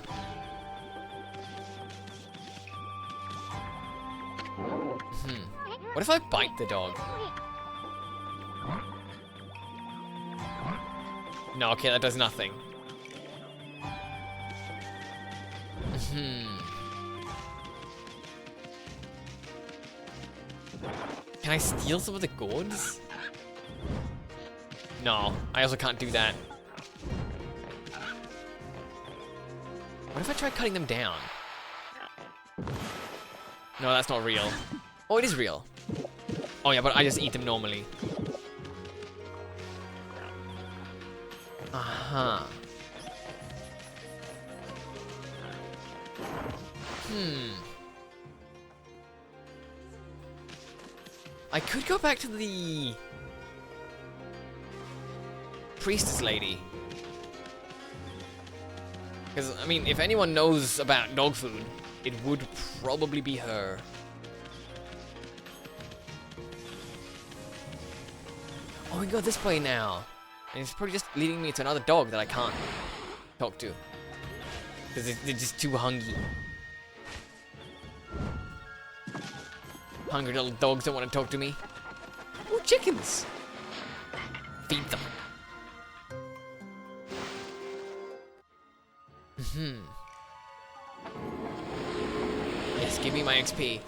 What if I bite the dog? No, okay, that does nothing. Can I steal some of the gourds? No, I also can't do that. What if I try cutting them down? No, that's not real. Oh, it is real. Oh yeah, but I just eat them normally. I could go back to the priestess lady. Because, I mean, if anyone knows about dog food, it would probably be her. Oh, we can go this way now. And it's probably just leading me to another dog that I can't talk to. Because they're just too hungry. Hungry little dogs don't want to talk to me. Oh, chickens! Feed them. Yes, give me my XP.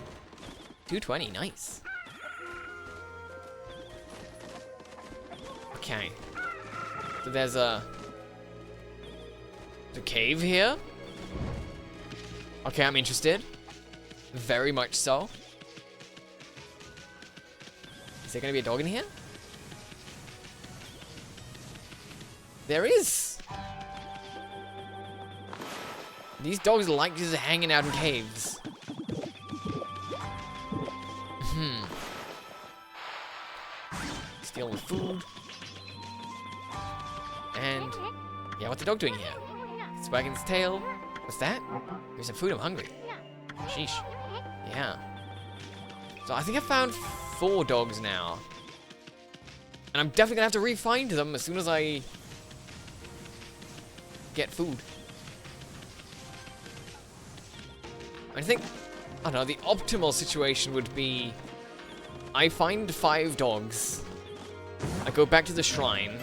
220, nice. Okay. So there's a cave here. Okay, I'm interested. Very much so. Is there gonna be a dog in here? There is! These dogs like just hanging out in caves. Steal the food. And yeah, what's the dog doing here? It's wagging its tail. What's that? Here's some food, I'm hungry. Sheesh. Yeah. So I think I found 4 dogs now. And I'm definitely gonna have to re-find them as soon as I get food. I think, I don't know, the optimal situation would be I find 5 dogs. I go back to the shrine.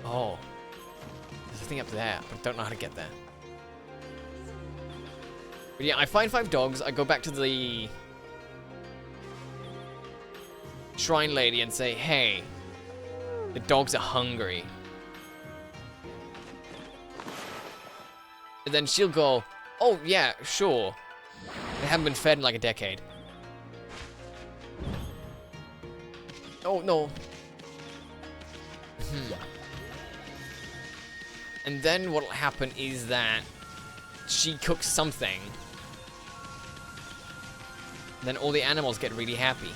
Oh. There's a thing up there, but I don't know how to get there. But yeah, I find 5 dogs, I go back to the shrine lady and say, hey, the dogs are hungry. And then she'll go, oh yeah, sure. They haven't been fed in like a decade. Oh, no. And then what'll happen is that she cooks something. Then all the animals get really happy.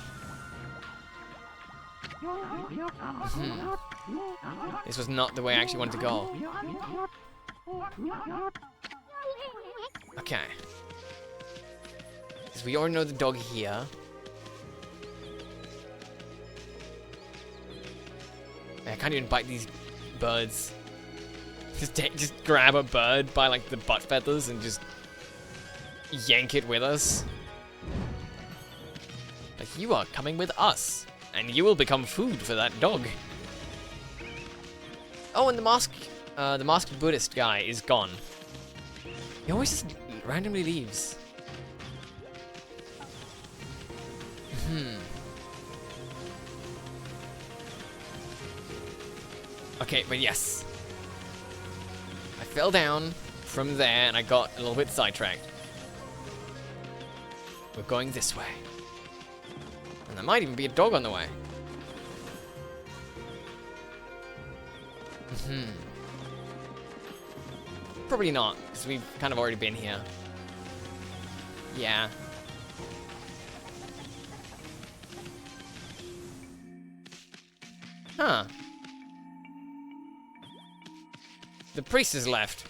This was not the way I actually wanted to go. Okay. Because we already know the dog here. I can't even bite these birds. Just grab a bird by like the butt feathers and just yank it with us. Like, you are coming with us. and you will become food for that dog. Oh, and the masked Buddhist guy is gone. He always just randomly leaves. Okay, but yes. I fell down from there and I got a little bit sidetracked. We're going this way. And there might even be a dog on the way. Probably not, because we've kind of already been here. Yeah. Huh. The priest has left.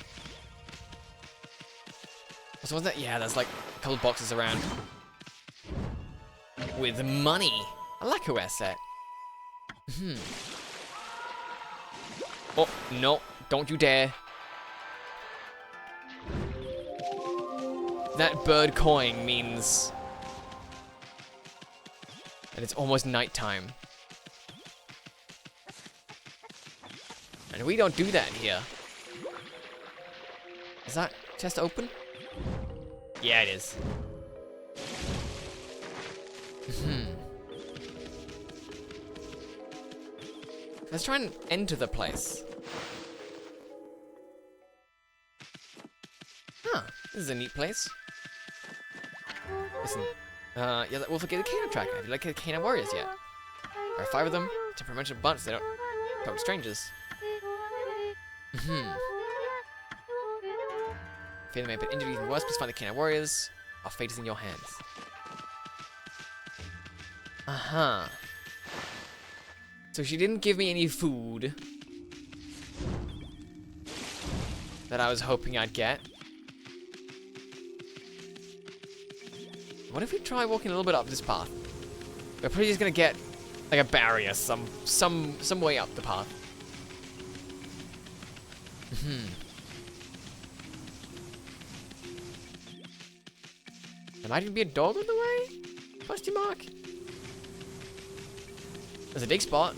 So was that? Yeah, there's like a couple boxes around. With money. I like a wear set. Oh, no. Don't you dare. That bird cawing means that it's almost nighttime. And we don't do that here. Is that chest open? Yeah, it is. Let's try and enter the place. Huh, this is a neat place. Listen, yeah, we'll forget the canine tracker. Have you like the canine warriors yet? There are 5 of them, temperamental bunch. They don't talk to strangers. Fear they may have been injured even worse. Please find the canine warriors. Our fate is in your hands. So she didn't give me any food that I was hoping I'd get. What if we try walking a little bit up this path? We're probably just gonna get like a barrier some way up the path. There might even be a dog on the way? Question mark? There's a dig spot.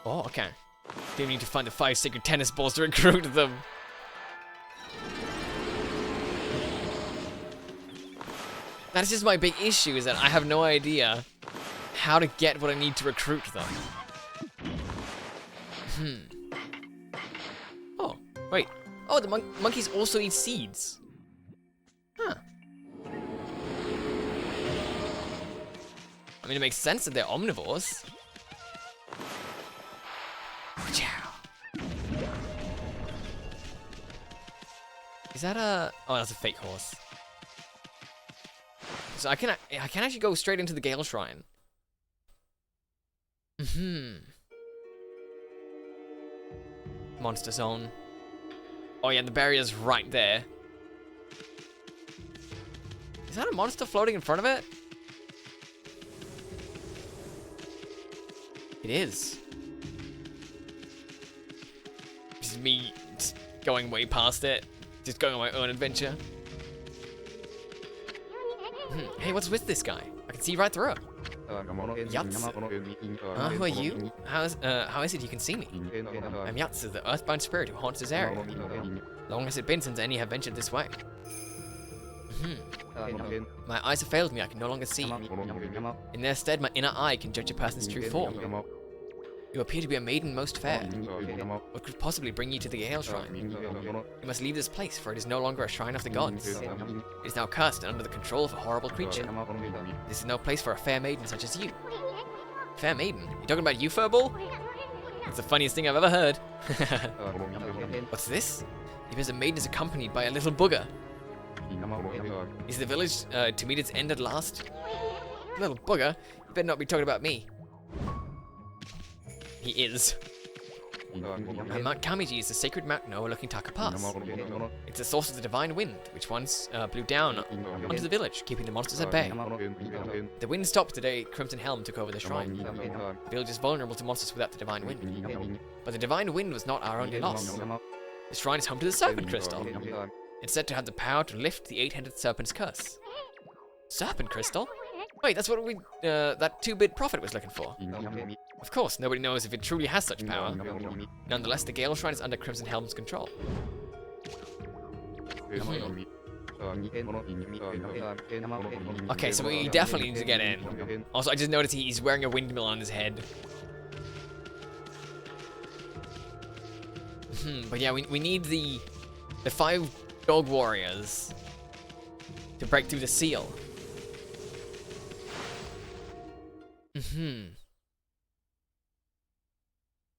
Oh, okay. Didn't need to find the 5 sacred tennis balls to recruit them. That's just my big issue, is that I have no idea how to get what I need to recruit them. Oh, wait. Oh, the monkeys also eat seeds. Huh. I mean, it makes sense that they're omnivores. Is that a... Oh, that's a fake horse. So I can actually go straight into the Gale Shrine. Monster Zone. Oh yeah, the barrier's right there. Is that a monster floating in front of it? It is. This is me just going way past it. Just going on my own adventure. Hey, what's with this guy? I can see right through him. Yatsu. Who are you? How is it you can see me? I'm Yatsu, the earthbound spirit who haunts this area. Long has it been since any have ventured this way? My eyes have failed me, I can no longer see. In their stead, my inner eye can judge a person's true form. You appear to be a maiden most fair. What could possibly bring you to the Gale Shrine? You must leave this place, for it is no longer a shrine of the gods. It is now cursed and under the control of a horrible creature. This is no place for a fair maiden such as you. Fair maiden? You talking about you, Furball? It's the funniest thing I've ever heard. What's this? It appears a maiden is accompanied by a little booger. Is the village to meet its end at last? Little booger? You better not be talking about me. He is. Mount Kamiji is the sacred mountain overlooking Taka Pass. It's the source of the divine wind, which once blew down onto the village, keeping the monsters at bay. The wind stopped the day Crimson Helm took over the shrine. The village is vulnerable to monsters without the divine wind. But the divine wind was not our only loss. The shrine is home to the Serpent Crystal. It's said to have the power to lift the 8-headed serpent's curse. Serpent crystal? Wait, that's what that 2-bit prophet was looking for. Of course, nobody knows if it truly has such power. Nonetheless, the Gale Shrine is under Crimson Helm's control. Okay, so we definitely need to get in. Also, I just noticed he's wearing a windmill on his head. But yeah, we need the 5 dog warriors to break through the seal.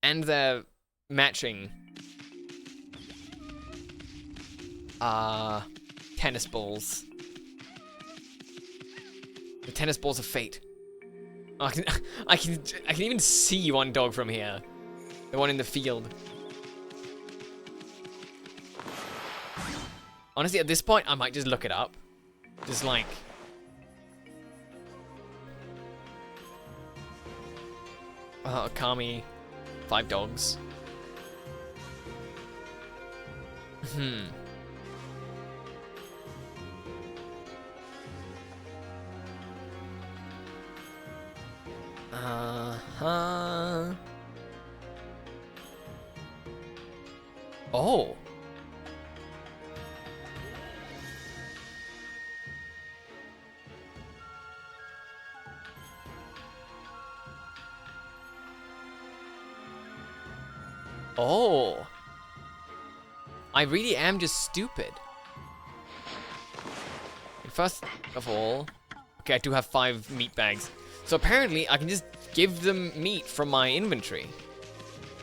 And the matching tennis balls. The tennis balls of fate. Oh, I can even see one dog from here. The one in the field. Honestly, at this point, I might just look it up. Just like... Kami, 5 dogs. Oh. Oh. I really am just stupid. First of all, okay, I do have 5 meat bags. So apparently I can just give them meat from my inventory.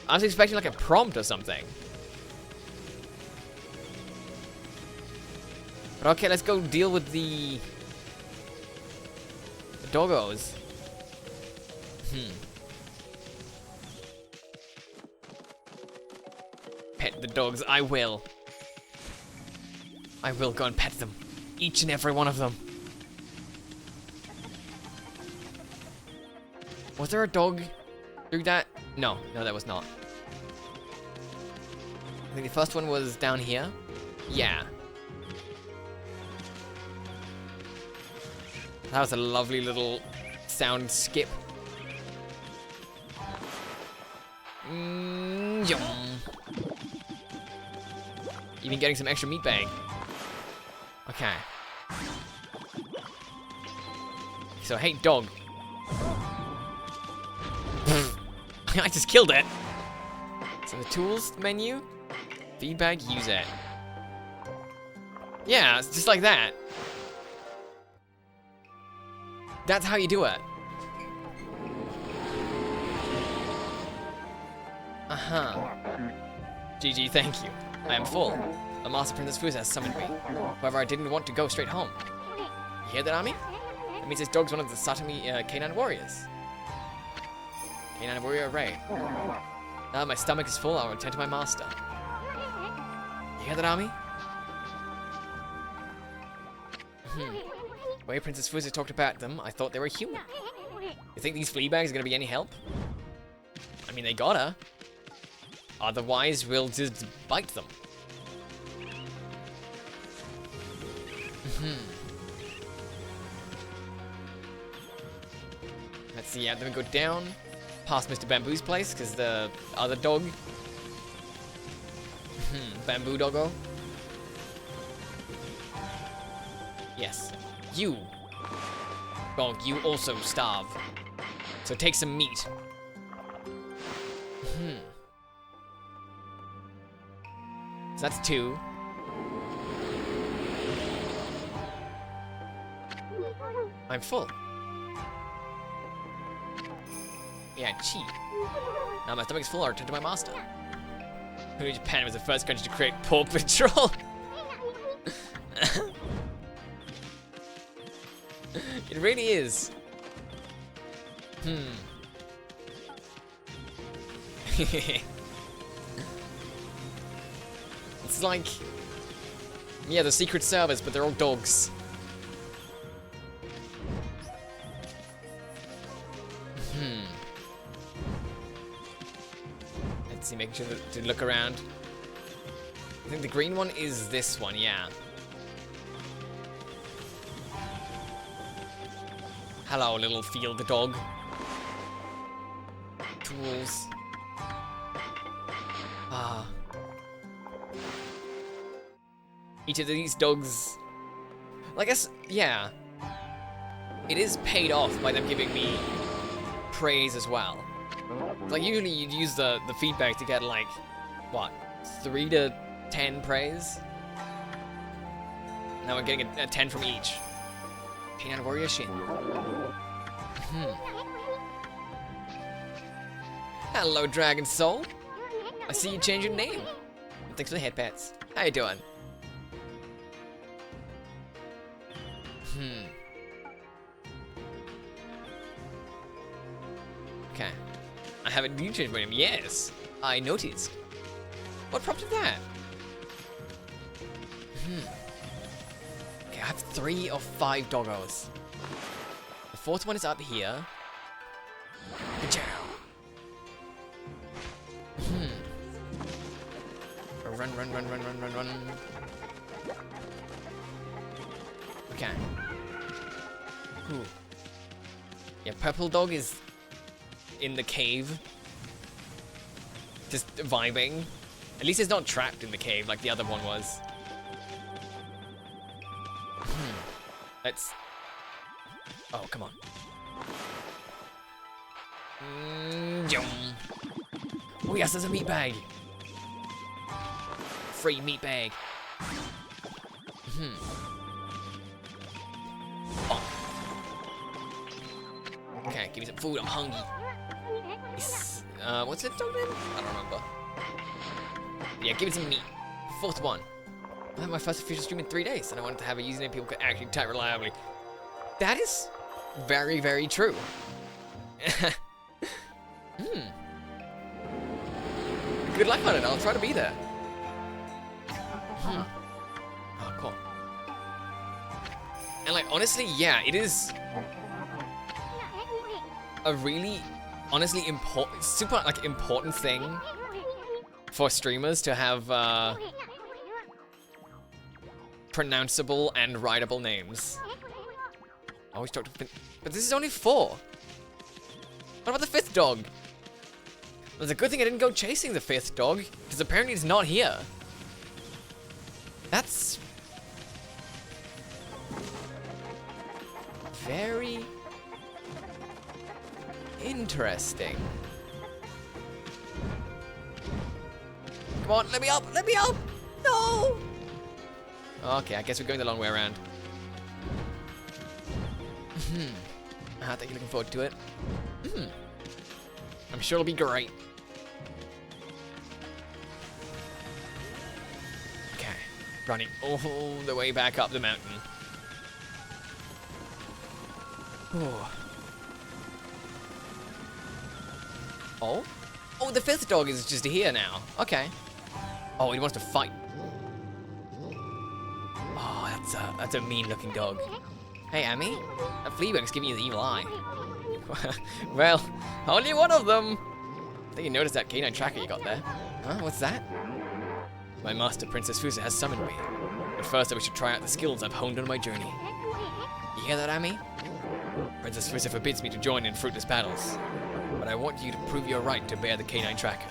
I was expecting like a prompt or something. But okay, let's go deal with the doggos. Pet the dogs, I will. I will go and pet them. Each and every one of them. Was there a dog through that? No, that was not. I think the first one was down here. Yeah. That was a lovely little sound skip. Even getting some extra meat bag. Okay. So, hey, dog. I just killed it. So the tools menu, feedback, use it. Yeah, it's just like that. That's how you do it. GG, thank you. I am full. The Master Princess Fuz has summoned me. However, I didn't want to go straight home. You hear that, Ami? That means this dog's one of the Satami canine warriors. Canine warrior Ray. Now that my stomach is full, I'll return to my master. You hear that, Ami? The way Princess Fuz has talked about them, I thought they were human. You think these flea bags are gonna be any help? I mean, they gotta. Otherwise, we'll just bite them. Let's see, yeah, then we go down past Mr. Bamboo's place, because the other dog, Bamboo Doggo. Yes, you, dog, you also starve. So take some meat. So that's 2. I'm full. Yeah, cheap. Now my stomach's full, I'll return to my master. Japan was the first country to create Paw Patrol. It really is. It's like, yeah, the Secret Service, but they're all dogs. Let's see, making sure to look around. I think the green one is this one, yeah. Hello, little field dog. Tools. Ah. Each of these dogs... Well, I guess, yeah. It is paid off by them giving me praise as well. Like, usually you'd use the feedback to get, like, what? 3 to 10 praise? Now I'm getting a 10 from each. Peanut Warrior Shin. Hello, Dragon Soul. I see you change your name. And thanks for the head pats. How you doing? Okay. I haven't changed my name. Yes, I noticed. What prompted that? Okay, I have 3 of 5 doggos. The 4th one is up here. Run, run, run, run, run, run, run. Okay. Ooh. Yeah, purple dog is in the cave. Just vibing. At least it's not trapped in the cave like the other one was. Let's... Oh, come on. Oh yes, there's a meat bag. Free meat bag. Oh. Okay, give me some food, I'm hungry. What's it dog name? I don't remember. Yeah, give me some meat. 4th one. I had my first official stream in 3 days, and I wanted to have a username people could actually type reliably. That is very, very true. Good luck on it, I'll try to be there. Oh, cool. And like, honestly, yeah, it is a really, honestly, super, like, important thing for streamers to have, pronounceable and writable names. I always talk to, but this is only 4. What about the 5th dog? Well, it's a good thing I didn't go chasing the 5th dog, because apparently it's not here. That's very interesting. Come on, let me up! Let me up! No! Okay, I guess we're going the long way around. I think you're looking forward to it. I'm sure it'll be great. Okay, running all the way back up the mountain. Oh? Oh, the 5th dog is just here now. Okay. Oh, he wants to fight. Oh, that's a mean-looking dog. Hey, Amy. That Fleabag's giving you the evil eye. Well, only one of them. I think you noticed that canine tracker you got there. Huh? What's that? My master, Princess Fusa, has summoned me. But first, I wish to try out the skills I've honed on my journey. You hear that, Amy? Princess Fusa forbids me to join in fruitless battles. But I want you to prove your right to bear the canine tracker.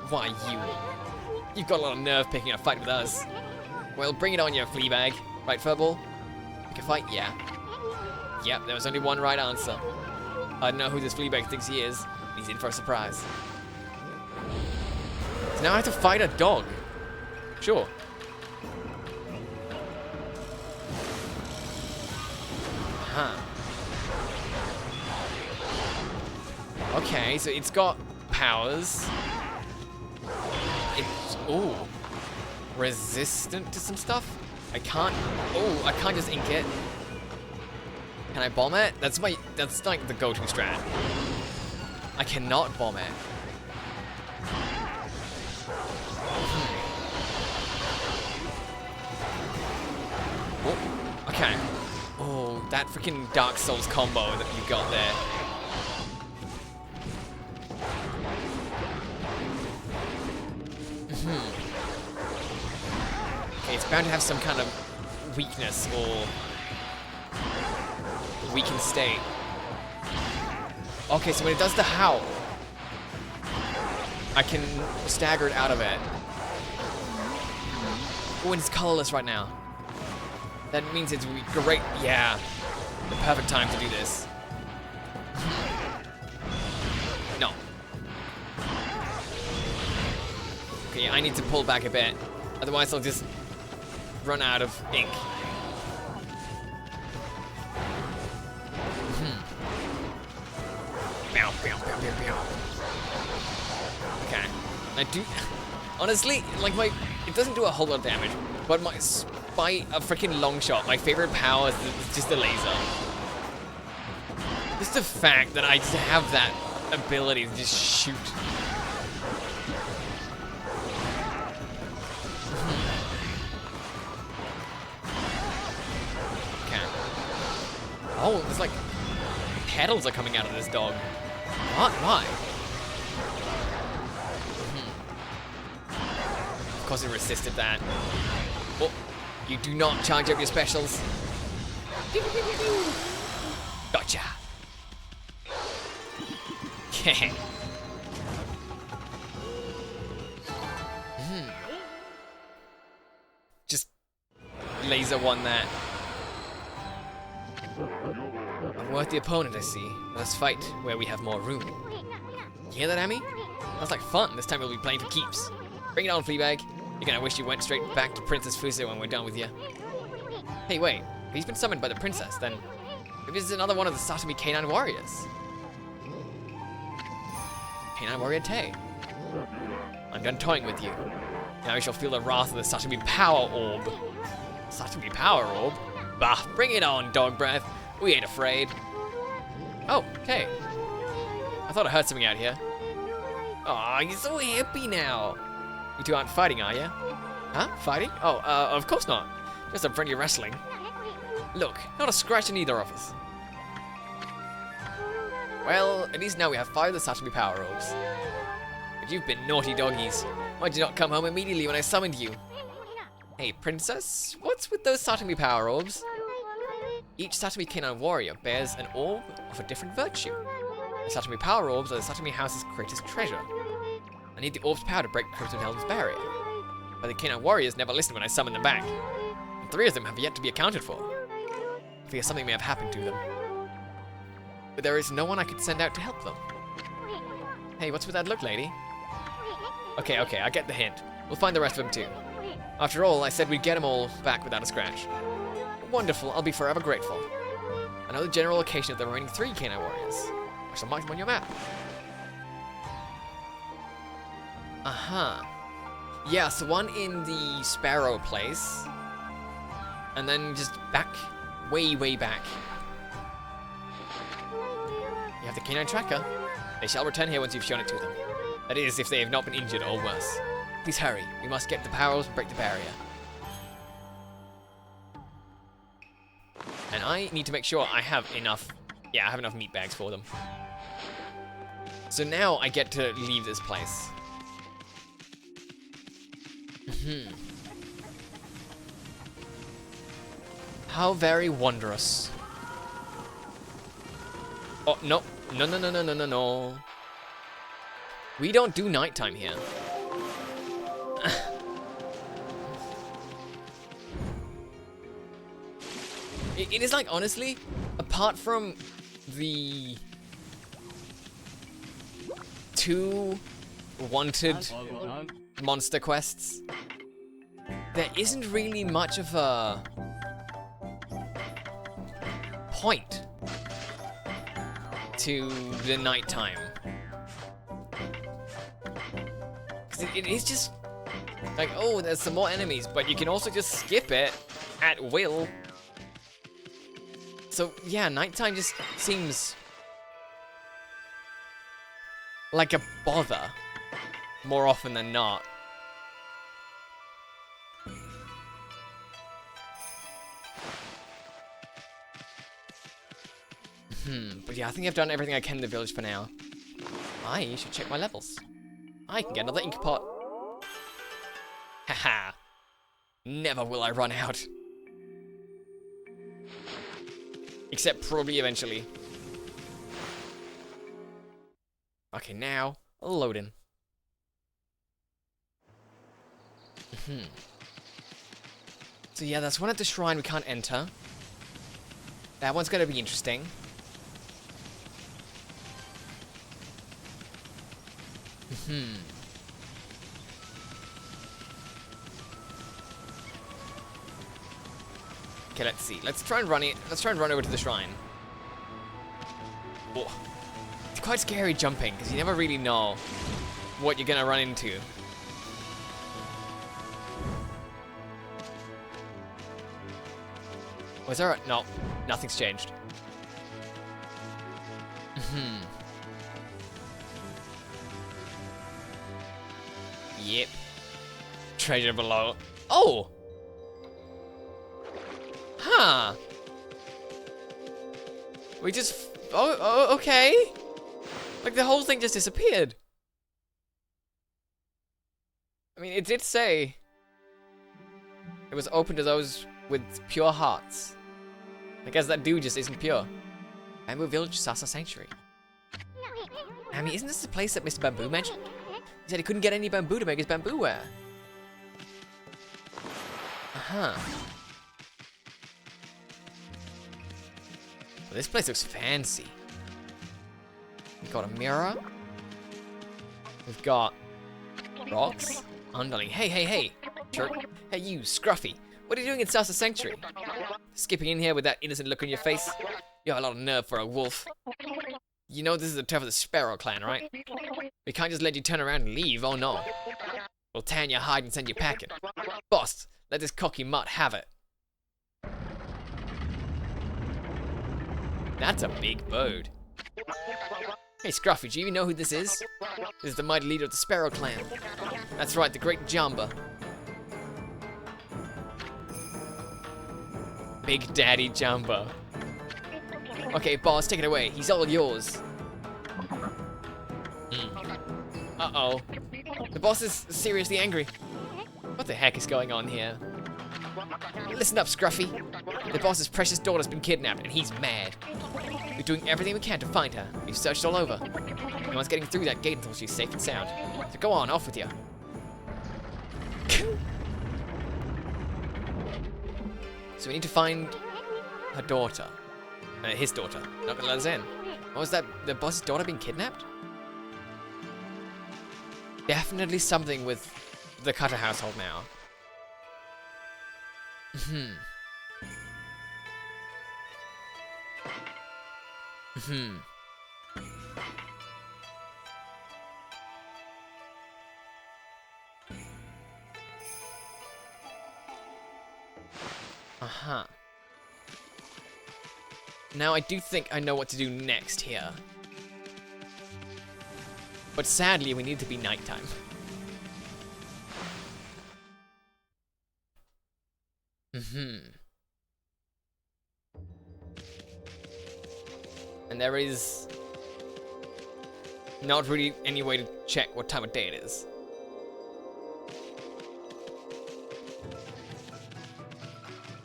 Why, you've got a lot of nerve picking a fight with us. Well, bring it on, you Fleabag. Right, Furball? Pick a fight? Yeah. Yep, there was only one right answer. I don't know who this Fleabag thinks he is. He's in for a surprise. So now I have to fight a dog. Sure. Huh. Okay, so it's got powers. It's, ooh, resistant to some stuff. I can't just ink it. Can I bomb it? That's like the go-to strat. I cannot bomb it. Oh, okay. Oh, that freaking Dark Souls combo that you got there. Okay, it's bound to have some kind of weakness or... weakened state. Okay, so when it does the howl, I can stagger it out of it. Oh, and it's colorless right now. That means it's great. Yeah, the perfect time to do this. No. Okay, I need to pull back a bit. Otherwise, I'll just run out of ink. Okay. I do... Honestly, like it doesn't do a whole lot of damage, but by a freaking long shot, my favorite power is just the laser. Just the fact that I just have that ability to just shoot. Okay. Oh, there's like petals are coming out of this dog. What? Why? Of course it resisted that. Oh, you do not charge up your specials. Gotcha. Okay. Just laser one that. I'm worth the opponent, I see. Let's fight where we have more room. You hear that, Amy? That's like fun. This time we'll be playing for keeps. Bring it on, Fleabag. You're gonna wish you went straight back to Princess Fuso when we're done with you. Hey, wait. If he's been summoned by the princess, then maybe this is another one of the Satomi Canine Warriors. Canine Warrior Tay. I'm done toying with you. Now you shall feel the wrath of the Satomi Power Orb. Satomi Power Orb? Bah, bring it on, dog breath. We ain't afraid. Oh, okay. I thought I heard something out here. Aw, you're so happy now. You two aren't fighting, are you? Huh? Fighting? Oh, of course not. Just some friendly wrestling. Look, not a scratch in either of us. Well, at least now we have 5 of the Satomi Power Orbs. But you've been naughty doggies. Why'd you not come home immediately when I summoned you? Hey, princess, what's with those Satomi Power Orbs? Each Satomi Canine Warrior bears an orb of a different virtue. The Satomi Power Orbs are the Satomi House's greatest treasure. I need the orb's power to break Crimson Helm's barrier. But the Canine Warriors never listened when I summoned them back. And 3 of them have yet to be accounted for. I fear something may have happened to them. But there is no one I could send out to help them. Hey, what's with that look, lady? Okay, I get the hint. We'll find the rest of them too. After all, I said we'd get them all back without a scratch. Wonderful, I'll be forever grateful. I know the general location of the remaining 3 Canine Warriors. I shall mark them on your map. Uh-huh. Yeah, so one in the Sparrow place. And then just back, way back. You have the Canine Tracker. They shall return here once you've shown it to them. That is, if they have not been injured or worse. Please hurry. We must get the power orbs and break the barrier. And I need to make sure I have enough... Yeah, I have enough meat bags for them. So now I get to leave this place. How very wondrous. Oh, no. No. We don't do nighttime here. It is like, honestly, apart from the 2 wanted monster quests, there isn't really much of a point to the nighttime. 'Cause it is just like, oh, there's some more enemies, but you can also just skip it at will. So yeah, nighttime just seems like a bother more often than not. But yeah, I think I've done everything I can in the village for now. I should check my levels. I can get another ink pot. Haha. Never will I run out. Except probably eventually. Okay, now, loading. So yeah, that's one at the shrine we can't enter. That one's gonna be interesting. Okay, let's see. Let's try and run it. Let's try and run over to the shrine. Oh. It's quite scary jumping, because you never really know what you're gonna run into. Was there a... No, nothing's changed. Yep. Treasure below. Oh! Huh. We just... Oh, okay. Like, the whole thing just disappeared. I mean, it did say it was open to those with pure hearts. I guess that dude just isn't pure. Bamboo Village, Sasa Sanctuary. I mean, isn't this the place that Mr. Bamboo mentioned? He said he couldn't get any bamboo to make his bamboo ware. Uh-huh. Well, this place looks fancy. We've got a mirror. We've got rocks. Underling. Hey. Jerk. Hey, you, Scruffy. What are you doing in Sasa Sanctuary? Skipping in here with that innocent look on your face? You have a lot of nerve for a wolf. You know this is the turf of the Sparrow clan, right? We can't just let you turn around and leave, oh no. We'll tan your hide and send you packing. Boss, let this cocky mutt have it. That's a big bird. Hey Scruffy, do you even know who this is? This is the mighty leader of the Sparrow clan. That's right, the great Jamba. Big Daddy Jamba. Okay, boss, take it away. He's all yours. Uh-oh. The boss is seriously angry. What the heck is going on here? Listen up, Scruffy. The boss's precious daughter's been kidnapped, and he's mad. We're doing everything we can to find her. We've searched all over. No one's getting through that gate until she's safe and sound. So go on, off with you. So we need to find her daughter. His daughter. Not gonna let us in. What was that? The boss's daughter being kidnapped? Definitely something with the Cutter household now. Uh-huh. Now I do think I know what to do next here. But sadly, we need to be nighttime. And there is not really any way to check what time of day it is.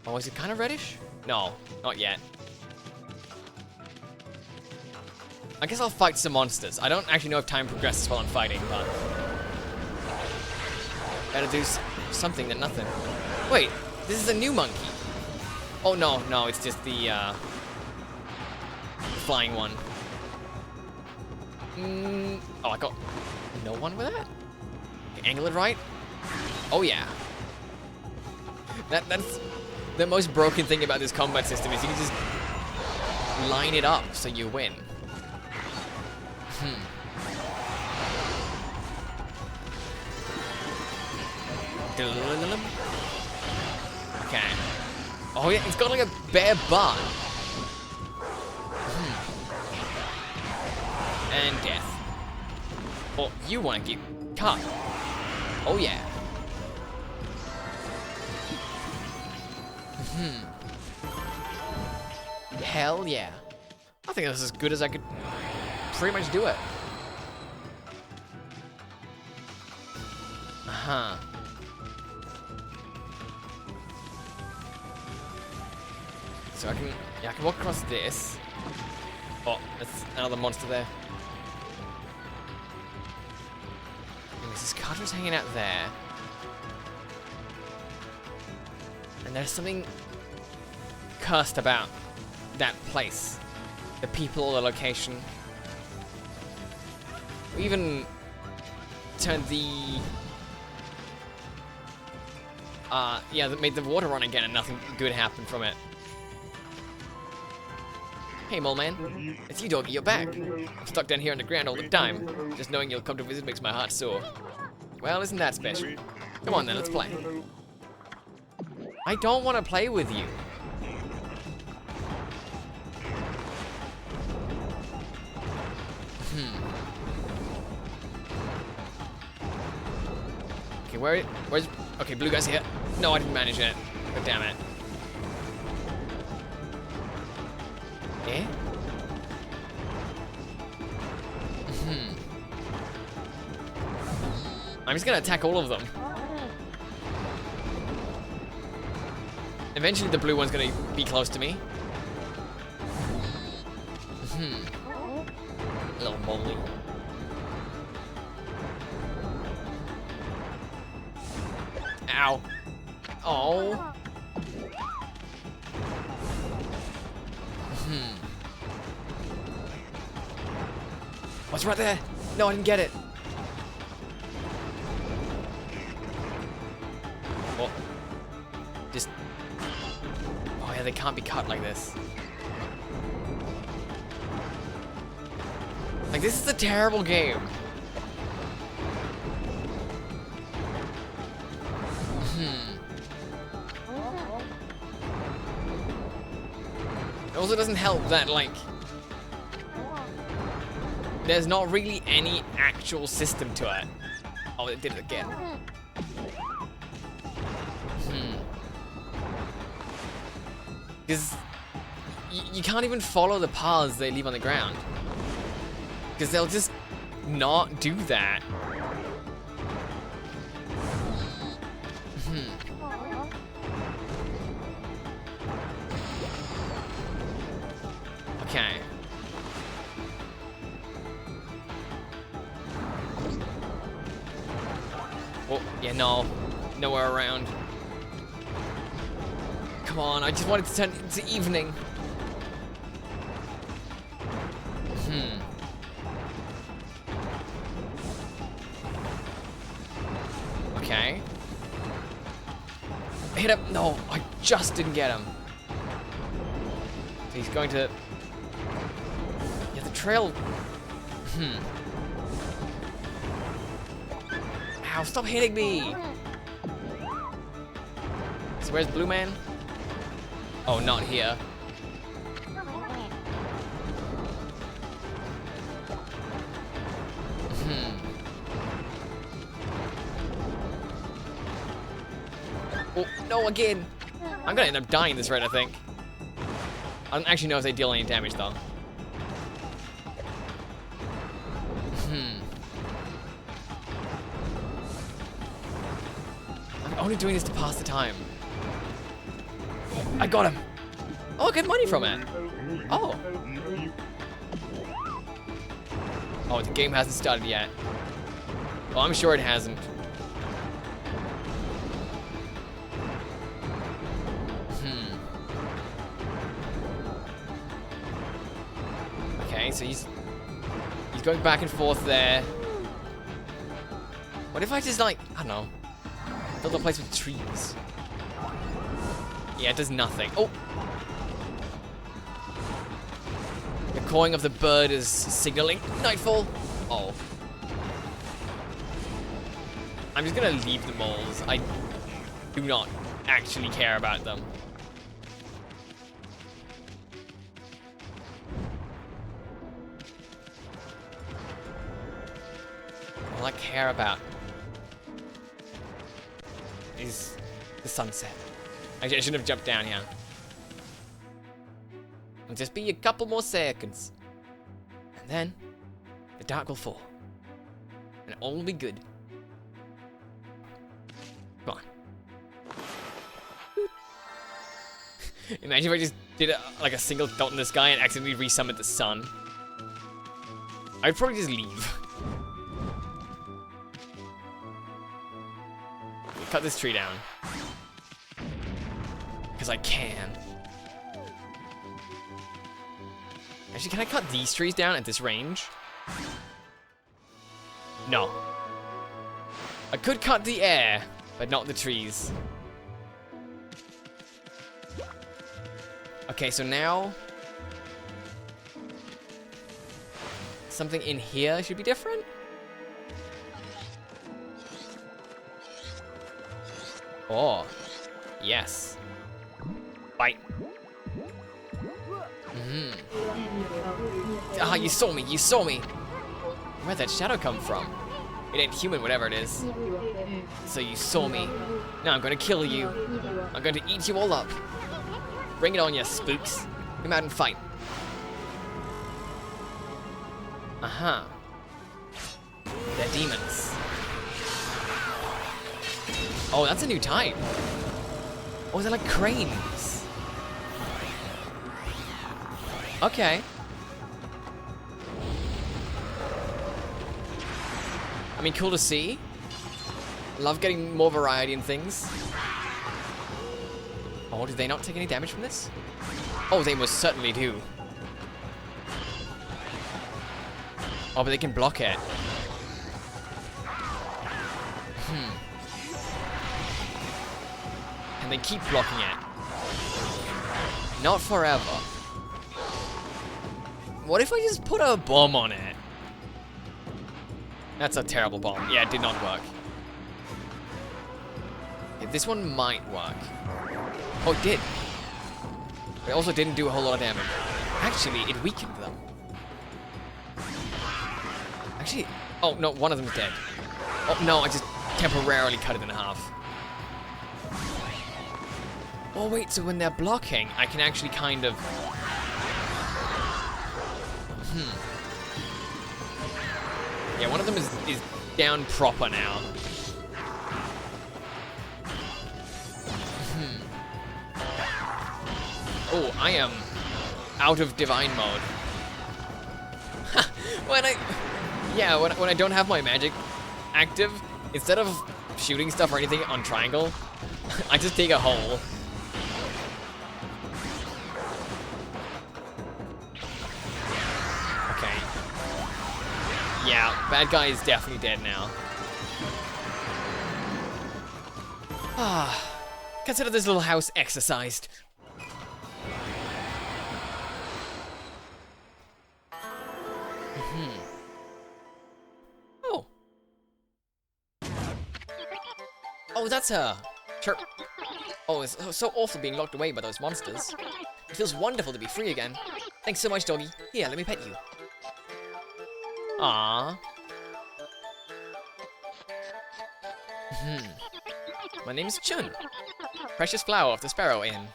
Oh, is it kind of reddish? No, not yet. I guess I'll fight some monsters. I don't actually know if time progresses while I'm fighting, but... Better do something than nothing. Wait, this is a new monkey. Oh, no, it's just the flying one. Oh, I got no one with that? Angle it right? Oh, yeah. That's the most broken thing about this combat system is you can just line it up so you win. Okay. Oh yeah, it's got like a bare bun. And death. Oh, you want to get cut. Oh yeah. Hell yeah. I think that's as good as I could pretty much do it. Uh-huh. So I can walk across this. Oh, that's another monster there. Anyways, this carter's hanging out there. And there's something cursed about that place. The people, the location. We even turned the... yeah, that made the water run again and nothing good happened from it. Hey, mole man. It's you, doggy. You're back. I'm stuck down here on the ground all the time. Just knowing you'll come to visit makes my heart sore. Well, isn't that special? Come on then, let's play. I don't want to play with you. Okay, where's... Okay, blue guy's here. No, I didn't manage it. God damn it. Eh? I'm just gonna attack all of them. Eventually the blue one's gonna be close to me. Little moly. Ow. Oh. What's right there? No, I didn't get it. Oh. Just... Oh yeah, they can't be cut like this. Like, this is a terrible game. It also doesn't help that, like, there's not really any actual system to it. Oh, it did it again. Because you can't even follow the paths they leave on the ground. Because they'll just not do that. Okay. Oh, yeah, no. Nowhere around. Come on, I just wanted to turn it into evening. Okay. Hit him. No, I just didn't get him. So he's going to... Yeah, the trail... Ow, stop hitting me! So where's Blue Man? Oh, not here. Oh, no, again! I'm gonna end up dying this rate, I think. I don't actually know if they deal any damage, though. I'm only doing this to pass the time. I got him! Oh, I get money from it! Oh! Oh, the game hasn't started yet. Well, I'm sure it hasn't. Okay, so he's going back and forth there. What if I just, like, I don't know, build a place with trees? Yeah, it does nothing. Oh! The cawing of the bird is signaling nightfall. Oh. I'm just gonna leave the moles. I do not actually care about them. All I care about is the sunset. Actually, I shouldn't have jumped down here. It'll just be a couple more seconds. And then, the dark will fall. And all will be good. Come on. Imagine if I just did like a single dot in the sky and accidentally resummoned the sun. I'd probably just leave. Cut this tree down. Because I can. Actually, can I cut these trees down at this range? No. I could cut the air, but not the trees. Okay, so now... something in here should be different? Oh. Yes. Bite. Ah, you saw me, you saw me! Where'd that shadow come from? It ain't human, whatever it is. So you saw me. Now I'm gonna kill you. I'm going to eat you all up. Bring it on, you spooks. Come out and fight. Uh-huh. They're demons. Oh, that's a new type. Oh, they're like cranes. Okay. I mean, cool to see. Love getting more variety in things. Oh, did they not take any damage from this? Oh, they most certainly do. Oh, but they can block it. And they keep blocking it. Not forever. What if I just put a bomb on it? That's a terrible bomb. Yeah, it did not work. Yeah, this one might work. Oh, it did. It also didn't do a whole lot of damage. Actually, it weakened them. Actually, oh no, one of them is dead. Oh no, I just temporarily cut it in half. Oh wait, so when they're blocking, I can actually kind of... Yeah, one of them is down proper now. Oh, I am out of divine mode. when I don't have my magic active, instead of shooting stuff or anything on triangle, I just dig a hole. Okay. Yeah, bad guy is definitely dead now. Ah, consider this little house exercised. Oh. Oh, that's her. Sure. Oh, it's so awful being locked away by those monsters. It feels wonderful to be free again. Thanks so much, doggy. Here, let me pet you. Aww. My name's Chun. Precious flower of the Sparrow Inn.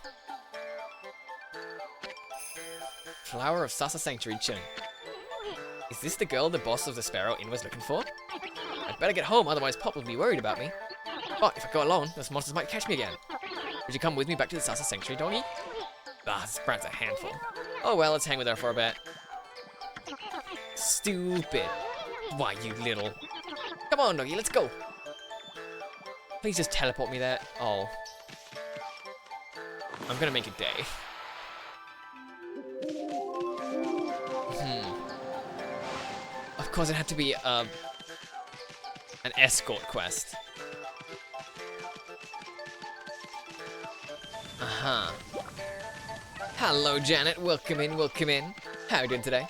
Flower of Sasa Sanctuary, Chun. Is this the girl the boss of the Sparrow Inn was looking for? I'd better get home, otherwise Pop will be worried about me. But if I go alone, those monsters might catch me again. Would you come with me back to the Sasa Sanctuary, doggy? Ah, this brat's a handful. Oh well, let's hang with her for a bit. Stupid. Why, you little... Come on, doggy, let's go. Please just teleport me there. Oh. I'm gonna make a day. Of course, it had to be an escort quest. Uh-huh. Hello, Janet. Welcome in, welcome in. How are you doing today?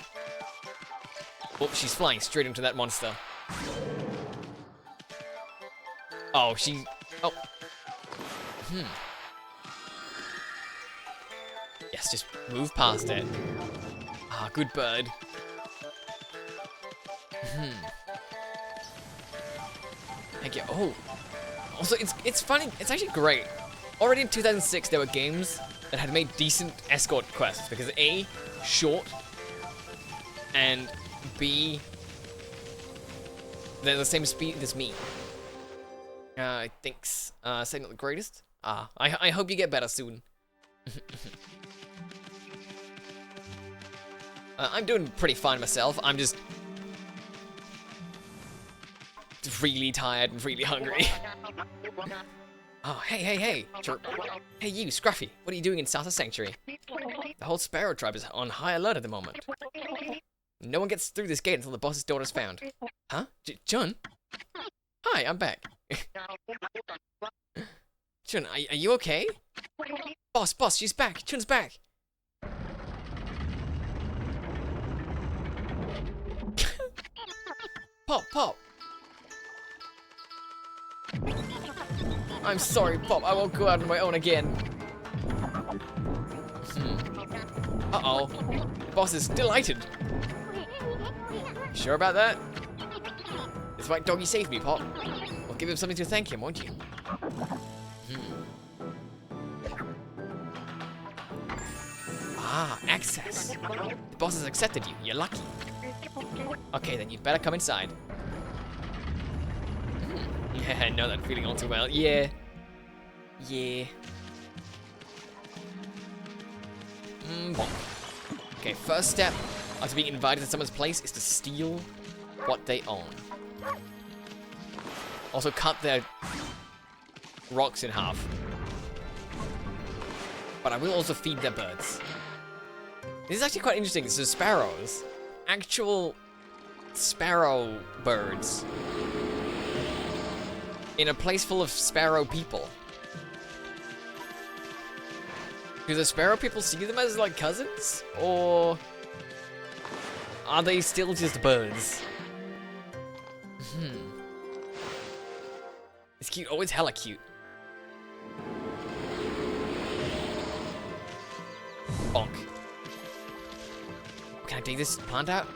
Oh, she's flying straight into that monster. Oh, she... Oh. Yes, just move past it. Ah, good bird. Thank you. Oh. Also, it's funny. It's actually great. Already in 2006, there were games that had made decent escort quests because A, short, and B, they're the same speed as me. Thanks. Say not the greatest. I hope you get better soon. I'm doing pretty fine myself. I'm just really tired and really hungry. Oh, hey. Hey, you, Scruffy. What are you doing in Salsa Sanctuary? The whole Sparrow tribe is on high alert at the moment. No one gets through this gate until the boss's daughter's found. Huh? Chun? Hi, I'm back. Chun, are you okay? Boss, she's back. Chun's back. Pop. I'm sorry, Pop. I won't go out on my own again. Uh-oh. The boss is delighted. Sure about that? This white doggy saved me, Pop. Well, give him something to thank him, won't you? Ah, access. The boss has accepted you. You're lucky. Okay, then you'd better come inside. Yeah, I know that feeling all too well. Yeah. Bonk. Okay, first step after being invited to someone's place is to steal what they own. Also cut their rocks in half. But I will also feed their birds. This is actually quite interesting. This is sparrows. Actual sparrow birds. In a place full of sparrow people. Do the sparrow people see them as like cousins? Or are they still just birds? It's cute. Oh, it's hella cute. Bonk. Can I dig this plant out?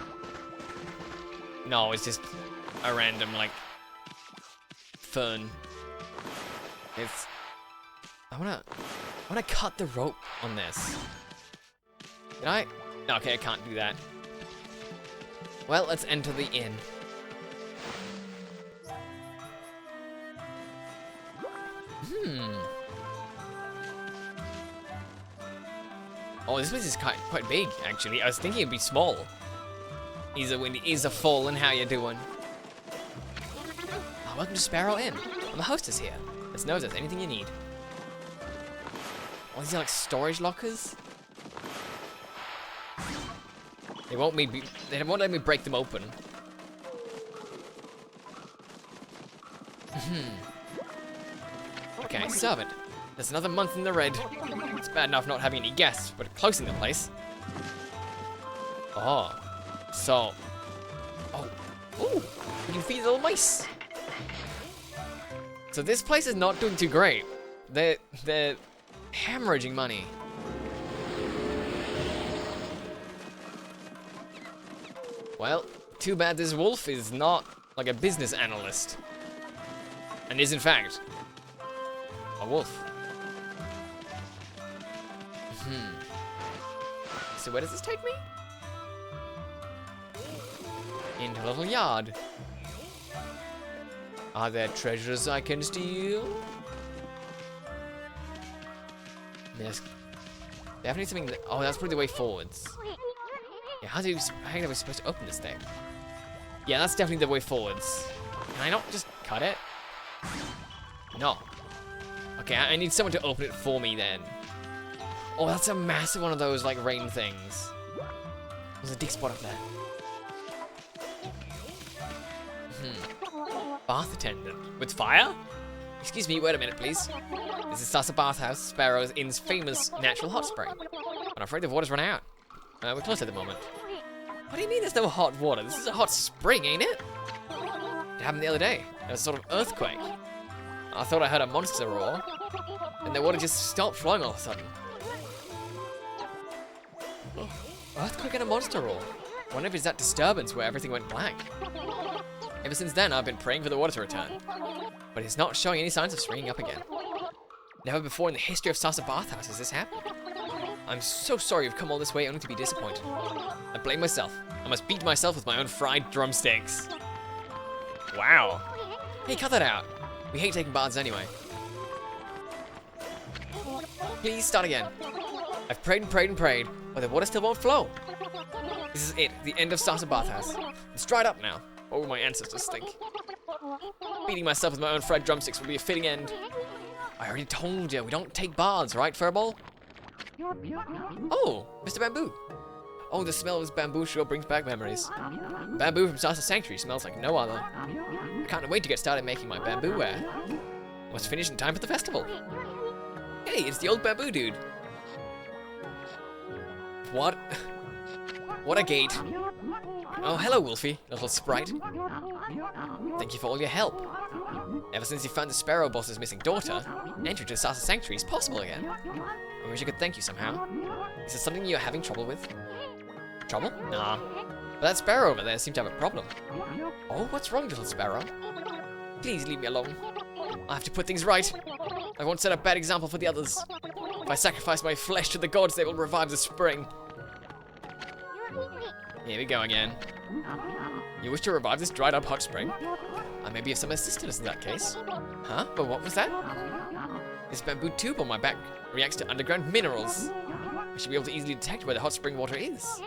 No, it's just a random, like, fern. It's... I wanna cut the rope on this. Can I? No, okay, I can't do that. Well, let's enter the inn. Oh, this place is quite big, actually. I was thinking it'd be small. Easy when it is a fallen, how you doing? Oh, welcome to Sparrow Inn. I'm the hostess here. Let's know if there's anything you need. Oh, these are like storage lockers? They won't let me break them open. Okay, servant. There's another month in the red. It's bad enough not having any guests, but close in the place. Oh. So. Oh. Ooh. We can feed little mice. So this place is not doing too great. They're hemorrhaging money. Well, too bad this wolf is not like a business analyst. And is in fact a wolf. So where does this take me? Into a little yard. Are there treasures I can steal? There's definitely something that, oh, that's probably the way forwards. Yeah, how are we supposed to open this thing? Yeah, that's definitely the way forwards. Can I not just cut it? No. Okay, I need someone to open it for me then. Oh, that's a massive one of those, like, rain things. There's a dig spot up there. Bath attendant. With fire? Excuse me, wait a minute, please. This is Sasa Bathhouse, Sparrow's Inn's famous natural hot spring. But I'm afraid the water's run out. We're closed at the moment. What do you mean there's no hot water? This is a hot spring, ain't it? It happened the other day. There was a sort of earthquake. I thought I heard a monster roar, and the water just stopped flowing all of a sudden. Oh, earthquake and a monster roar. I wonder if it's that disturbance where everything went blank. Ever since then, I've been praying for the water to return. But it's not showing any signs of springing up again. Never before in the history of Sasa Bathhouse has this happened. I'm so sorry you've come all this way only to be disappointed. I blame myself. I must beat myself with my own fried drumsticks. Wow. Hey, cut that out. We hate taking baths anyway. Please start again. I've prayed and prayed and prayed, but the water still won't flow. This is it, the end of starter bathhouse. It's dried up now. What will my ancestors think? Beating myself with my own fried drumsticks will be a fitting end. I already told you, we don't take baths, right, Furball? Oh, Mr. Bamboo. Oh, the smell of this bamboo sure brings back memories. Bamboo from Sasa Sanctuary smells like no other. I can't wait to get started making my bamboo ware. I must finish in time for the festival. Hey, it's the old bamboo dude. What? What a gate. Oh, hello, Wolfie, little sprite. Thank you for all your help. Ever since you found the Sparrow Boss's missing daughter, entry to Sasa Sanctuary is possible again. I wish I could thank you somehow. Is there something you're having trouble with? Trouble? Nah. But that sparrow over there seemed to have a problem. Oh, what's wrong, little sparrow? Please leave me alone. I have to put things right. I won't set a bad example for the others. If I sacrifice my flesh to the gods, they will revive the spring. Here we go again. You wish to revive this dried up hot spring? I may be of some assistance in that case. Huh? But what was that? This bamboo tube on my back reacts to underground minerals. I should be able to easily detect where the hot spring water is.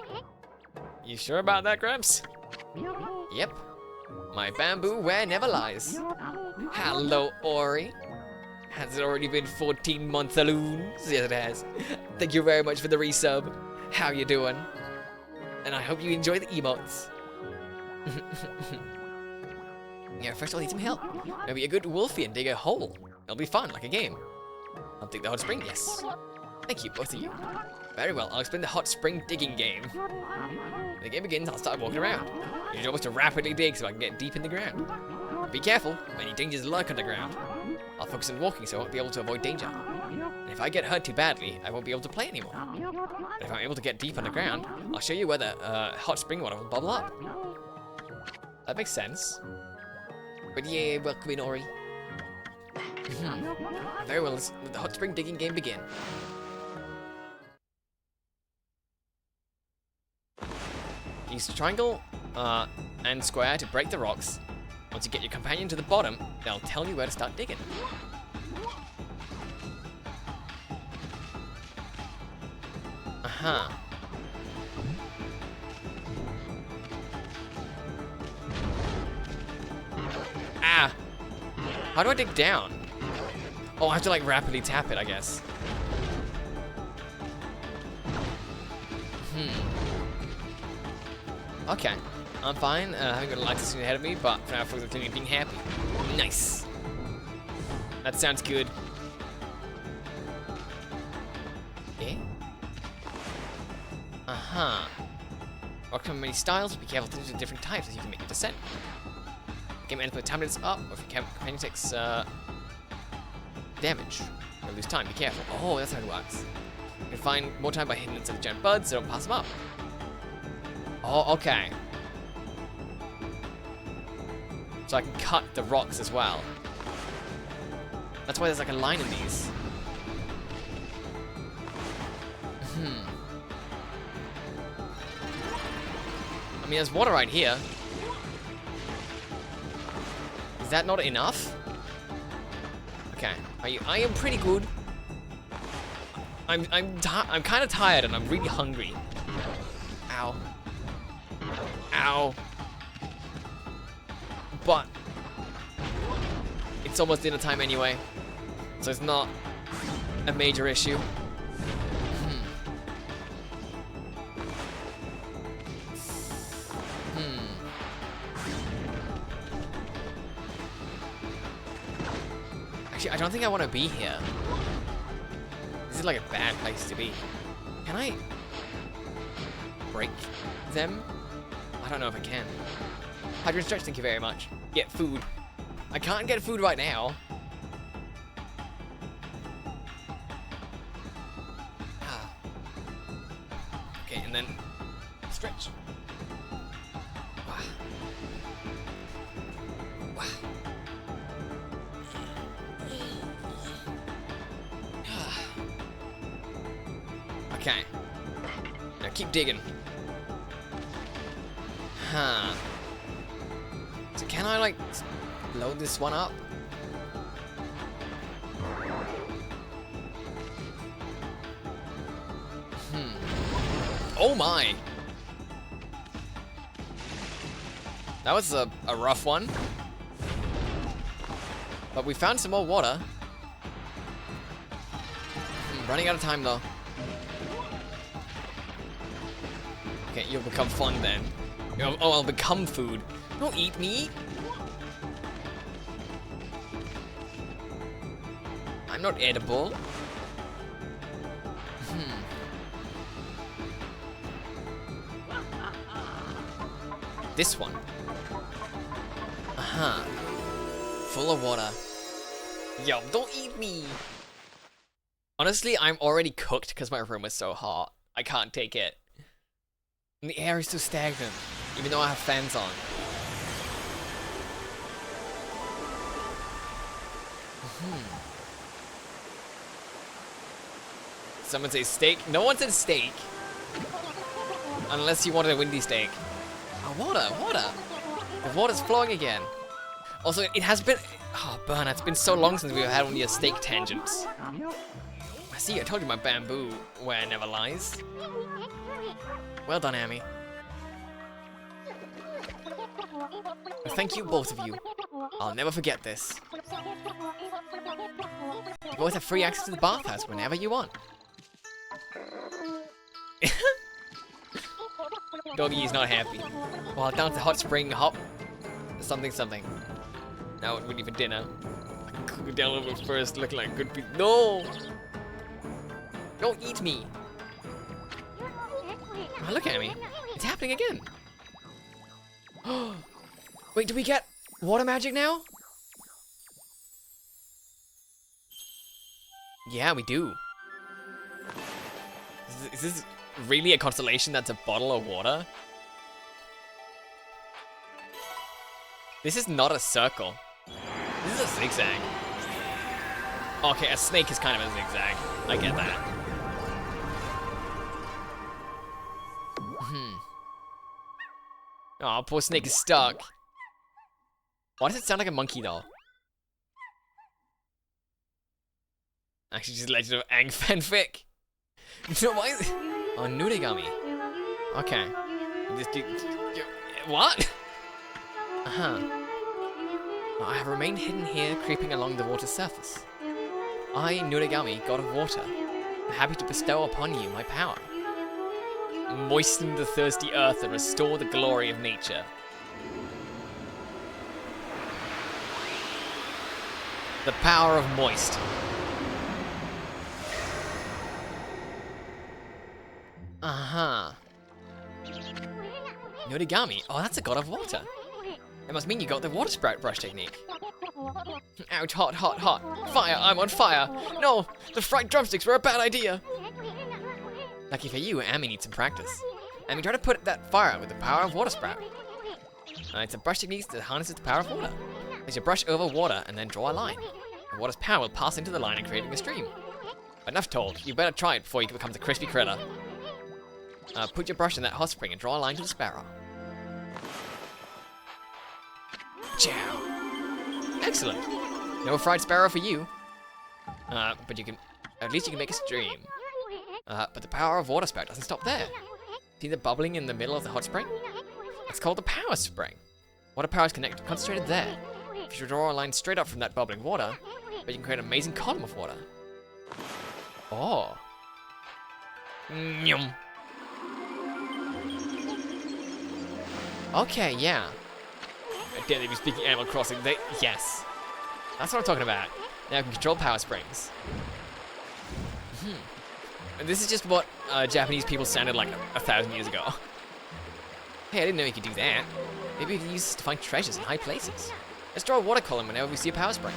You sure about that, Gramps? Yep. My bamboo ware never lies. Hello, Ori. Has it already been 14 monthaloons? Yes, it has. Thank you very much for the resub. How you doing? And I hope you enjoy the emotes. Yeah, first I'll need some help. Maybe a good Wolfie and dig a hole. It'll be fun, like a game. I'll dig the hot spring, yes. Thank you, both of you. Very well, I'll explain the hot spring digging game. When the game begins, I'll start walking around. You should almost rapidly dig so I can get deep in the ground. Be careful, many dangers lurk underground. I'll focus on walking so I won't be able to avoid danger. And if I get hurt too badly, I won't be able to play anymore. But if I'm able to get deep underground, I'll show you where the hot spring water will bubble up. That makes sense. But yeah, welcome in, Ori. Very well, let's let the hot spring digging game begin. Use triangle and square to break the rocks. Once you get your companion to the bottom, they'll tell you where to start digging. Aha. Ah! How do I dig down? Oh, I have to like rapidly tap it, I guess. Okay, I'm fine. I haven't got a light scene ahead of me, but for now, I'm focused on being happy. Nice. That sounds good. Okay. Rock come in many styles. Be careful to use different types as you can make your descent. Game ends with time minutes up, or if your companion takes damage. Or lose time. Be careful. Oh, that's how it works. You can find more time by hitting inside the giant buds, so don't pass them up. Oh, okay. So I can cut the rocks as well. That's why there's like a line in these. I mean, there's water right here. Is that not enough? Okay. I am pretty good. I'm kind of tired and I'm really hungry. Ow. Ow. But it's almost dinner time anyway, so it's not a major issue. Actually, I don't think I want to be here. This is like a bad place to be. Can I break them? I don't know if I can. Hydrogen stretch, thank you very much. Get food. I can't get food right now. Okay, and then stretch. Wow. Wow. Okay. Now keep digging. So can I like load this one up? Oh my! That was a rough one. But we found some more water. Running out of time though. Okay, you'll become fun then. Oh, I'll become food. Don't eat me. I'm not edible. This one. Full of water. Yo, don't eat me. Honestly, I'm already cooked because my room is so hot. I can't take it. And the air is so stagnant, even though I have fans on. Someone says steak. No one said steak. Unless you wanted a windy steak. Oh, water. The water's flowing again. Also, it has been... Oh, burn, it's been so long since we've had one of your steak tangents. I see, I told you my bamboo where never lies. Well done, Amy. Thank you, both of you. I'll never forget this. You both have free access to the bathhouse whenever you want. Doggy is not happy. While down to the hot spring hop something. Now it wouldn't even dinner. Cook it down a little bit first, looking like good people. No! Don't eat me! Oh, look at me. It's happening again. Wait, do we get water magic now? Yeah, we do. Is this really a constellation that's a bottle of water? This is not a circle. This is a zigzag. Okay, a snake is kind of a zigzag. I get that. Oh, poor snake is stuck. Why does it sound like a monkey though? Actually, just Legend of Aang fanfic. So why is it? Oh, Nurigami. Okay. What? I have remained hidden here, creeping along the water's surface. I, Nurigami, god of water, am happy to bestow upon you my power. Moisten the thirsty earth and restore the glory of nature. The power of moist. Nurigami. Oh, that's a god of water. That must mean you got the water sprout brush technique. Ouch, hot. Fire, I'm on fire. No, the fried drumsticks were a bad idea. Lucky for you, Amy needs some practice. Amy, try to put that fire out with the power of water sprout. It's a brush technique that harnesses the power of water. Place your brush over water and then draw a line. The water's power will pass into the line and creating a stream. Enough told, you better try it before you become a crispy critter. Put your brush in that hot spring and draw a line to the sparrow. Chow. Excellent. No fried sparrow for you. But you can, at least you can make a stream. But the power of water spout doesn't stop there. See the bubbling in the middle of the hot spring? It's called the power spring. Water power is concentrated there. If you draw a line straight up from that bubbling water, but you can create an amazing column of water. Oh. Nyum. Okay, yeah. I dare they be speaking Animal Crossing. Yes. That's what I'm talking about. Now I can control power springs. And this is just what Japanese people sounded like 1,000 years ago. Hey, I didn't know you could do that. Maybe we could use this to find treasures in high places. Let's draw a water column whenever we see a power spring.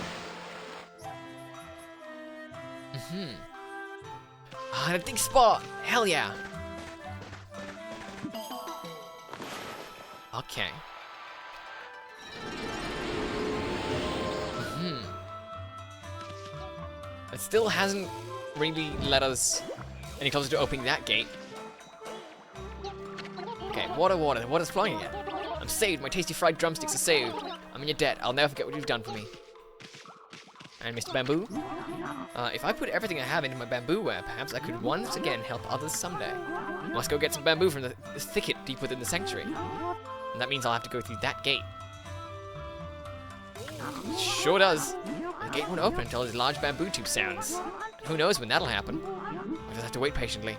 Ah, a big spot! Hell yeah! Okay. It still hasn't really let us any closer to opening that gate. Okay, water, water's flowing again. I'm saved, my tasty fried drumsticks are saved. I'm in your debt, I'll never forget what you've done for me. And Mr. Bamboo? If I put everything I have into my bamboo ware, perhaps I could once again help others someday. I must go get some bamboo from the thicket deep within the sanctuary. And that means I'll have to go through that gate. It sure does. The gate won't open until his large bamboo tube sounds. And who knows when that'll happen. I'll just have to wait patiently.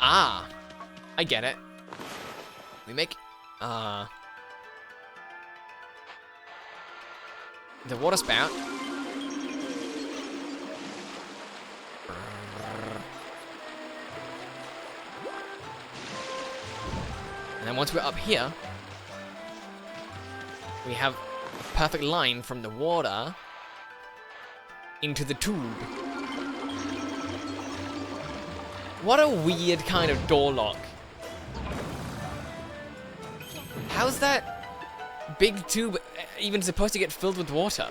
Ah, I get it. We make, the water spout. And then once we're up here, we have a perfect line from the water into the tube. What a weird kind of door lock. How's that big tube even supposed to get filled with water?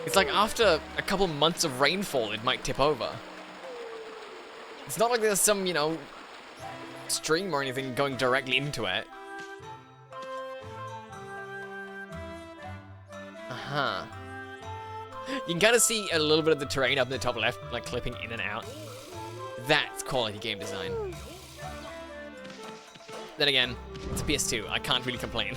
It's like after a couple months of rainfall, it might tip over. It's not like there's some, you know, stream or anything going directly into it. Uh-huh. You can kind of see a little bit of the terrain up in the top left, like clipping in and out. That's quality game design. Then again, it's a PS2. I can't really complain.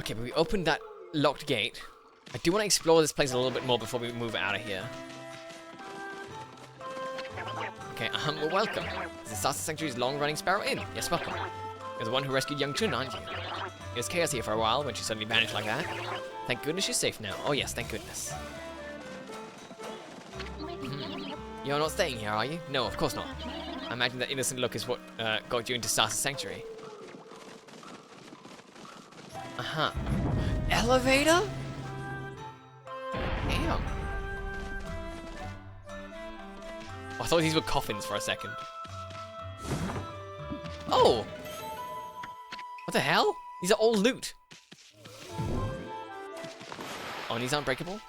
Okay, but we opened that locked gate. I do want to explore this place a little bit more before we move out of here. Okay, well, welcome. This is Sasa Sanctuary's long-running Sparrow Inn. Yes, welcome. You're the one who rescued young Chun, aren't you? It was chaos here for a while when she suddenly vanished like that. Thank goodness she's safe now. Oh yes, thank goodness. You're not staying here, are you? No, of course not. I imagine that innocent look is what got you into Sasa Sanctuary. Uh-huh. Elevator? Damn. I thought these were coffins for a second. Oh! What the hell? These are all loot. Oh, and these aren't breakable?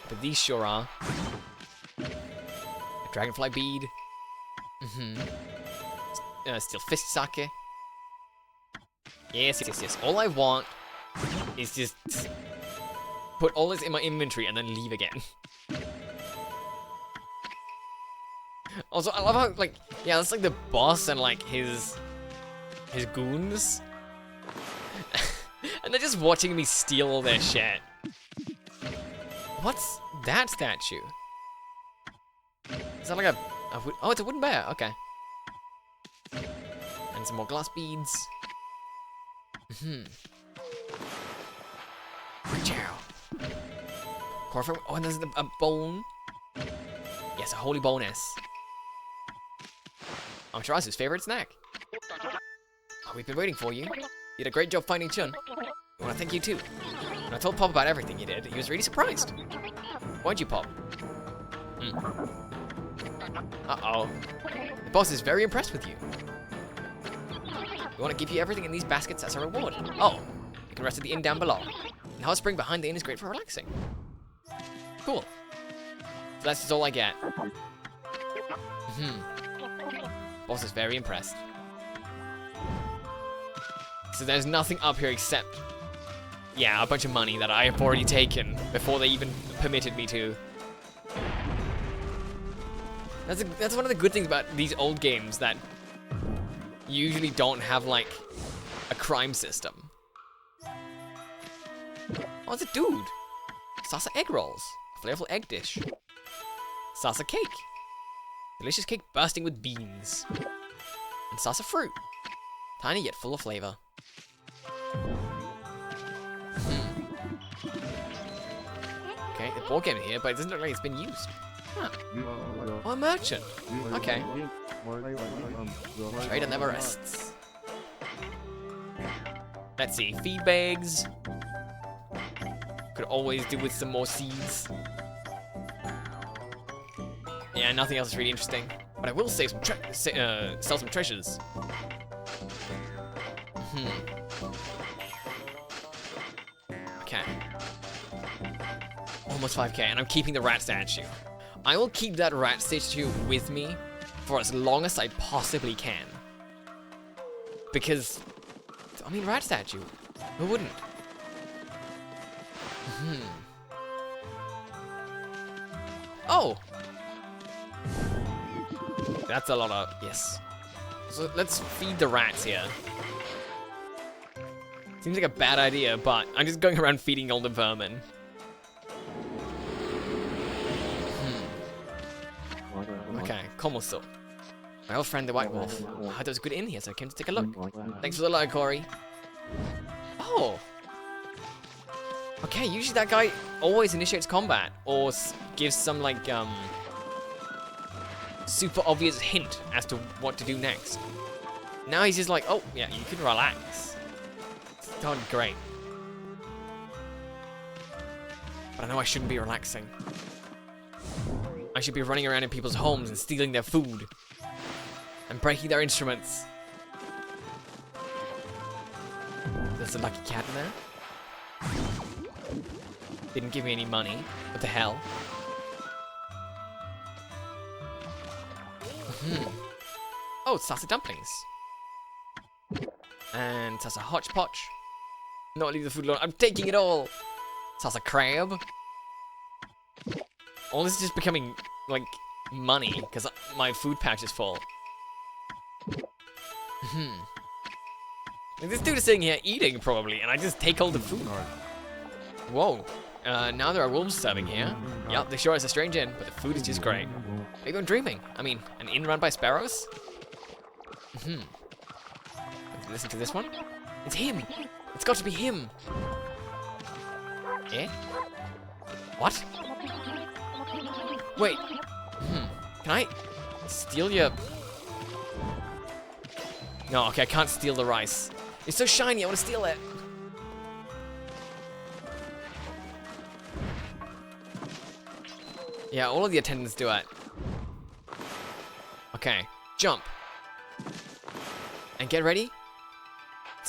But these sure are. A dragonfly bead. Steel fist sake. Yes, yes, yes. All I want is just put all this in my inventory and then leave again. Also, I love how, like, yeah, that's like the boss and like his goons. And they're just watching me steal all their shit. What's that statue? Is that like oh, it's a wooden bear, okay. And some more glass beads. Chow. Oh, and there's a bone. Yes, a holy bonus. I'm Shiraz's favorite snack. Oh, we've been waiting for you. You did a great job finding Chun. I want to thank you too. When I told Pop about everything you did, he was really surprised. Why'd you, Pop? Uh-oh. The boss is very impressed with you. We want to give you everything in these baskets as a reward. Oh, you can rest at the inn down below. The hot spring behind the inn is great for relaxing. Cool. So that's just all I get. Boss is very impressed. So there's nothing up here except, yeah, a bunch of money that I have already taken before they even permitted me to. That's one of the good things about these old games that usually don't have like a crime system. Oh, it's a dude. Sasa egg rolls. A flavorful egg dish. Sasa cake. Delicious cake bursting with beans. And Sasa fruit. Tiny yet full of flavor. Okay, the board game is here, but it doesn't look like it's been used. Huh. Oh, a merchant. Okay. Trader never rests. Let's see, feed bags. Could always do with some more seeds. Yeah, nothing else is really interesting. But I will save some sell some treasures. Okay. Almost 5k, and I'm keeping the rat statue. I will keep that rat statue with me for as long as I possibly can. Because, I mean, rat statue. Who wouldn't? Oh! That's a lot of... Yes. So let's feed the rats here. Seems like a bad idea, but I'm just going around feeding all the vermin. Okay, Komoso. My old friend the White Wolf. I heard there was a good inn here, so I came to take a look. Thanks for the light, Corey. Oh! Okay, usually that guy always initiates combat, or gives some, like, super obvious hint as to what to do next. Now he's just like, oh, yeah, you can relax. It's not great. But I know I shouldn't be relaxing. I should be running around in people's homes and stealing their food. And breaking their instruments. There's a lucky cat in there. Didn't give me any money. What the hell? Oh, it's salsa dumplings. And salsa hodgepodge. Not leave the food alone. I'm taking it all. Salsa crab. All this is just becoming, like, money, because my food pouch is full. Like, this dude is sitting here eating, probably, and I just take all the food. Whoa. Now there are wolves serving here. Yup, they sure is a strange inn, but the food is just great. Maybe I'm dreaming. I mean, an inn run by sparrows? Listen to this one. It's him! It's got to be him! Eh? What? Wait. Can I steal your... No, okay, I can't steal the rice. It's so shiny, I want to steal it. Yeah, all of the attendants do it. Okay, jump. And get ready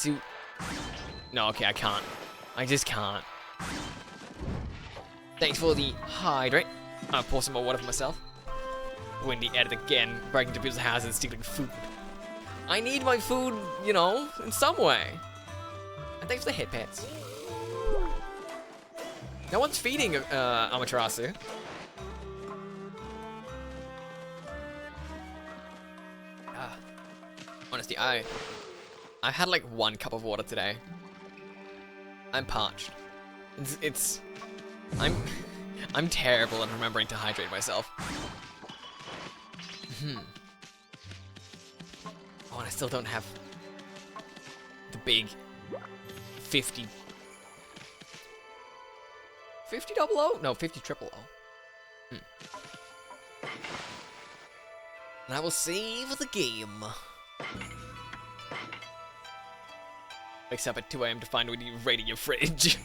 to... No, okay, I can't. I just can't. Thanks for the hydrate. I'll pour some more water for myself. Windy at it again, breaking into people's houses and stealing food. I need my food, you know, in some way. And thanks for the hit pets. No one's feeding Amaterasu. Honestly, I had like 1 cup of water today. I'm parched. I'm terrible at remembering to hydrate myself. Oh, and I still don't have the big 50 double O? No, 50 triple O. And I will save the game. Wakes up at 2 AM to find when you've raided your fridge.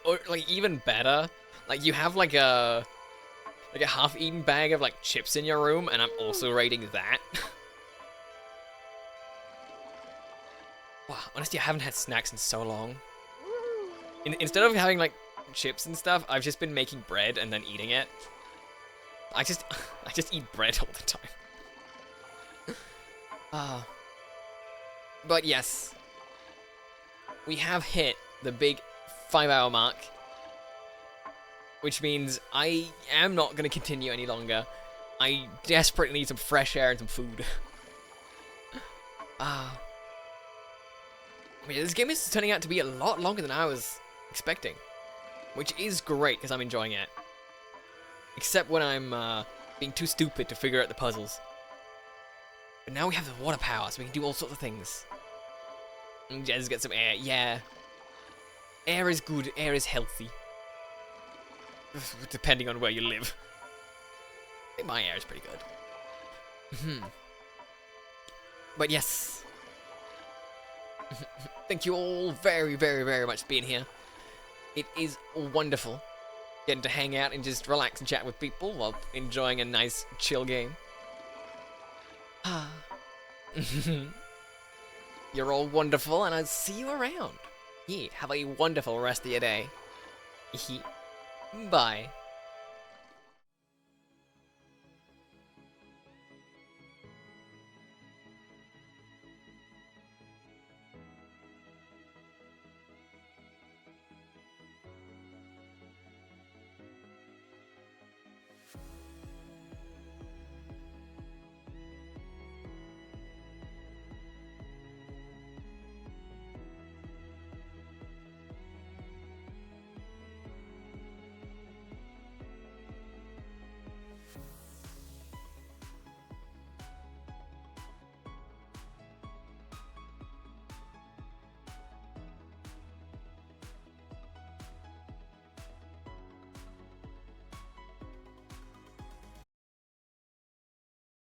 or like even better, like you have like a half-eaten bag of like chips in your room, and I'm also raiding that. Wow, honestly, I haven't had snacks in so long. Instead of having like chips and stuff, I've just been making bread and then eating it. I just eat bread all the time. But yes, we have hit the big 5-hour mark, which means I am not going to continue any longer. I desperately need some fresh air and some food. I mean, this game is turning out to be a lot longer than I was expecting, which is great because I'm enjoying it. Except when I'm being too stupid to figure out the puzzles. But now we have the water power, so we can do all sorts of things. And just get some air. Yeah. Air is good. Air is healthy. Depending on where you live. I think my air is pretty good. But yes. Thank you all very, very, very much for being here. It is wonderful getting to hang out and just relax and chat with people while enjoying a nice, chill game. You're all wonderful, and I'll see you around. Yeah, have a wonderful rest of your day. Bye.